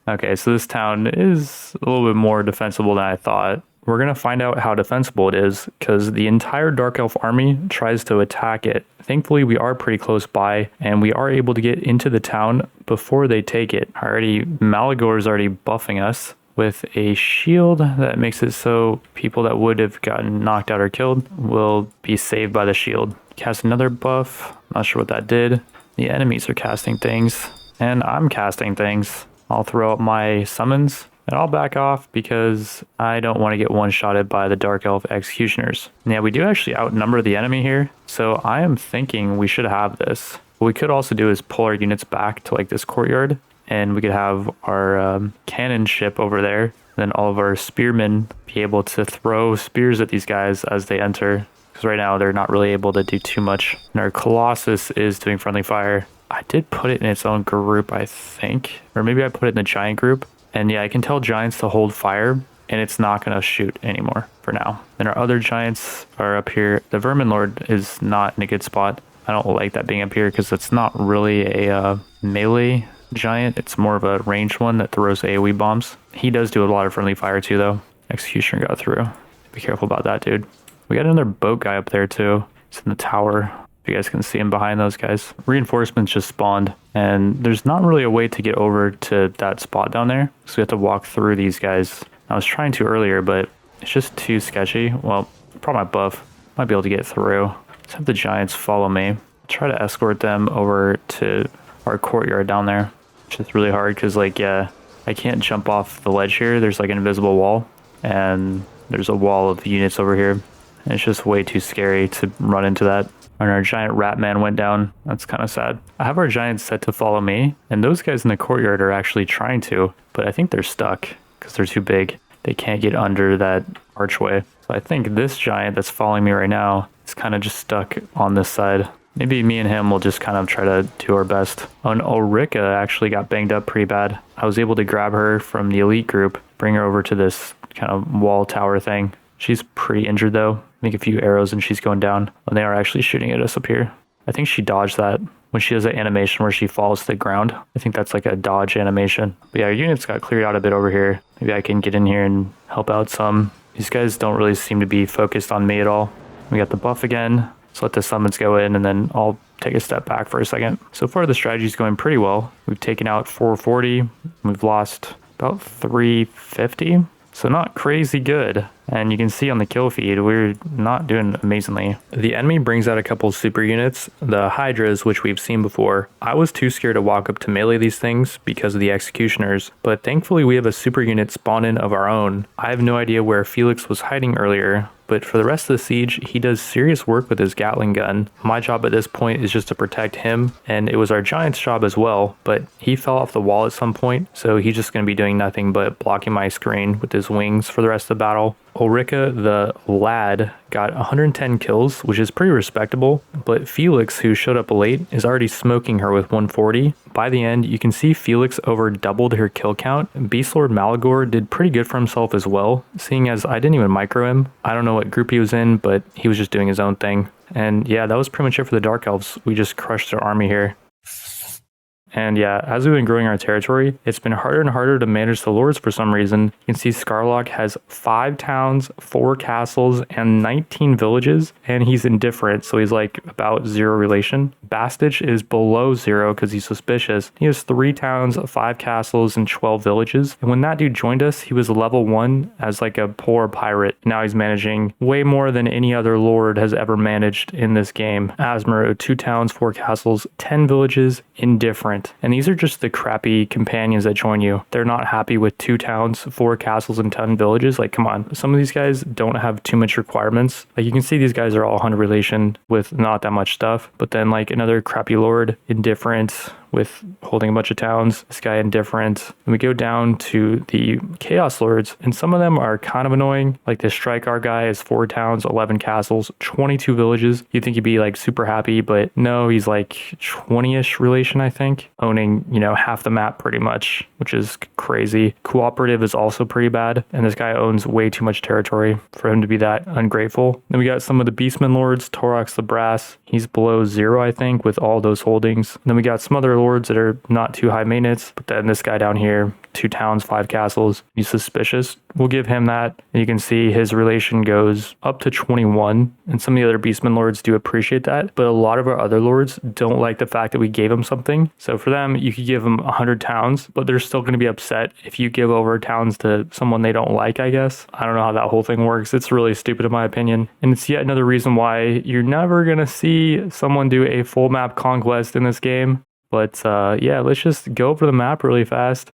Okay, so this town is a little bit more defensible than I thought. We're going to find out how defensible it is because the entire Dark Elf army tries to attack it. Thankfully, we are pretty close by and we are able to get into the town before they take it. Malagor is already buffing us with a shield that makes it so people that would have gotten knocked out or killed will be saved by the shield. Cast another buff. Not sure what that did. The enemies are casting things and I'm casting things. I'll throw out my summons. And I'll back off because I don't want to get one-shotted by the Dark Elf Executioners. Yeah, we do actually outnumber the enemy here, so I am thinking we should have this. What we could also do is pull our units back to like this courtyard, and we could have our cannon ship over there, then all of our spearmen be able to throw spears at these guys as they enter. Because right now they're not really able to do too much. And our Colossus is doing friendly fire. I did put it in its own group, I think. Or maybe I put it in the giant group. And yeah, I can tell giants to hold fire, and it's not going to shoot anymore for now. Then our other giants are up here. The Vermin Lord is not in a good spot. I don't like that being up here because it's not really a melee giant. It's more of a ranged one that throws AoE bombs. He does do a lot of friendly fire too, though. Executioner got through. Be careful about that, dude. We got another boat guy up there too. It's in the tower. You guys can see him behind those guys. Reinforcements just spawned, and there's not really a way to get over to that spot down there, so we have to walk through these guys. I was trying to earlier, but it's just too sketchy. Well, probably my buff might be able to get through. Let's have the giants follow me. Try to escort them over to our courtyard down there, which is really hard because, like, yeah, I can't jump off the ledge here. There's like an invisible wall, and there's a wall of units over here. And it's just way too scary to run into that. And our giant rat man went down. That's kind of sad. I have our giants set to follow me, and those guys in the courtyard are actually trying to, but I think they're stuck because they're too big. They can't get under that archway. So I think this giant that's following me right now is kind of just stuck on this side. Maybe me and him will just kind of try to do our best. Oh, and Ulrika actually got banged up pretty bad. I was able to grab her from the elite group, bring her over to this kind of wall tower thing. She's pretty injured though. Make a few arrows and she's going down. And they are actually shooting at us up here. I think she dodged that when she does an animation where she falls to the ground. I think that's like a dodge animation. But yeah, our units got cleared out a bit over here. Maybe I can get in here and help out some. These guys don't really seem to be focused on me at all. We got the buff again. So let the summons go in and then I'll take a step back for a second. So far the strategy is going pretty well. We've taken out 440. We've lost about 350. So not crazy good. And you can see on the kill feed, we're not doing amazingly. The enemy brings out a couple super units, the Hydras, which we've seen before. I was too scared to walk up to melee these things because of the executioners, but thankfully we have a super unit spawn in of our own. I have no idea where Felix was hiding earlier, but for the rest of the siege, he does serious work with his Gatling gun. My job at this point is just to protect him, and it was our giant's job as well, but he fell off the wall at some point, so he's just going to be doing nothing but blocking my screen with his wings for the rest of the battle. Ulrika, the lad, got 110 kills, which is pretty respectable, but Felix, who showed up late, is already smoking her with 140. By the end, you can see Felix over doubled her kill count. Beastlord Malagor did pretty good for himself as well, seeing as I didn't even micro him. I don't know what group he was in, but he was just doing his own thing. And yeah, that was pretty much it for the Dark Elves. We just crushed their army here. And yeah, as we've been growing our territory, it's been harder and harder to manage the lords for some reason. You can see Scarlock has 5 towns, 4 castles, and 19 villages, and he's indifferent, so he's like about 0 relation. Bastich is below 0 because he's suspicious. He has 3 towns, 5 castles, and 12 villages. And when that dude joined us, he was level 1 as like a poor pirate. Now he's managing way more than any other lord has ever managed in this game. Asmero, 2 towns, 4 castles, 10 villages, indifferent. And these are just the crappy companions that join you. They're not happy with 2 towns, 4 castles, and 10 villages. Like, come on. Some of these guys don't have too much requirements. Like, you can see these guys are all 100 relation with not that much stuff. But then, like, another crappy lord, indifferent, with holding a bunch of towns. This guy indifferent. And we go down to the Chaos Lords, and some of them are kind of annoying. Like this Strykar guy has 4 towns, 11 castles, 22 villages. You'd think he'd be like super happy, but no, he's like 20-ish relation, I think. Owning, you know, half the map pretty much, which is crazy. Cooperative is also pretty bad, and this guy owns way too much territory for him to be that ungrateful. Then we got some of the Beastman Lords, Torox the Brass. He's below 0, I think, with all those holdings. And then we got some other lords that are not too high maintenance, but then this guy down here, 2 towns, 5 castles, he's suspicious. We'll give him that. And you can see his relation goes up to 21, and some of the other Beastman Lords do appreciate that, but a lot of our other lords don't like the fact that we gave him something. So for them, you could give them 100 towns, but they're still going to be upset if you give over towns to someone they don't like, I guess. I don't know how that whole thing works. It's really stupid in my opinion. And it's yet another reason why you're never going to see someone do a full map conquest in this game. But yeah, let's just go over the map really fast.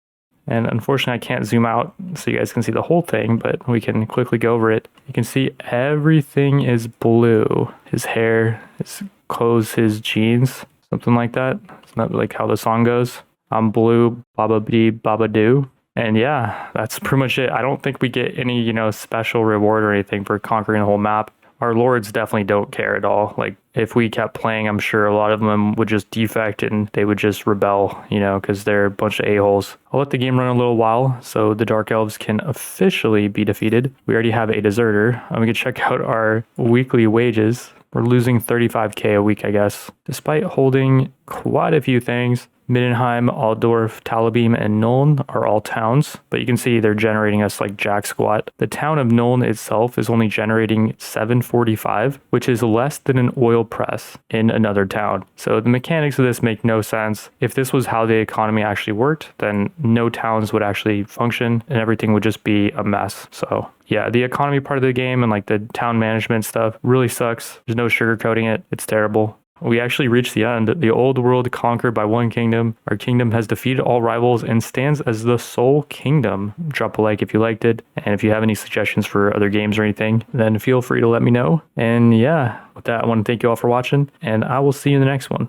And unfortunately, I can't zoom out so you guys can see the whole thing, but we can quickly go over it. You can see everything is blue. His hair, his clothes, his jeans, something like that. It's not like how the song goes. I'm blue, baba dee, baba do. And yeah, that's pretty much it. I don't think we get any, you know, special reward or anything for conquering the whole map. Our lords definitely don't care at all. Like, if we kept playing, I'm sure a lot of them would just defect and they would just rebel, you know, because they're a bunch of a-holes. I'll let the game run a little while so the Dark Elves can officially be defeated. We already have a deserter. We can check out our weekly wages. We're losing 35k a week, I guess, despite holding quite a few things. Middenheim, Aldorf, Talabheim, and Nuln are all towns, but you can see they're generating us like jack squat. The town of Nuln itself is only generating 745, which is less than an oil press in another town. So the mechanics of this make no sense. If this was how the economy actually worked, then no towns would actually function and everything would just be a mess. So yeah, the economy part of the game and like the town management stuff really sucks. There's no sugarcoating it. It's terrible. We actually reached the end. The old world conquered by one kingdom. Our kingdom has defeated all rivals and stands as the sole kingdom. Drop a like if you liked it. And if you have any suggestions for other games or anything, then feel free to let me know. And yeah, with that, I want to thank you all for watching, and I will see you in the next one.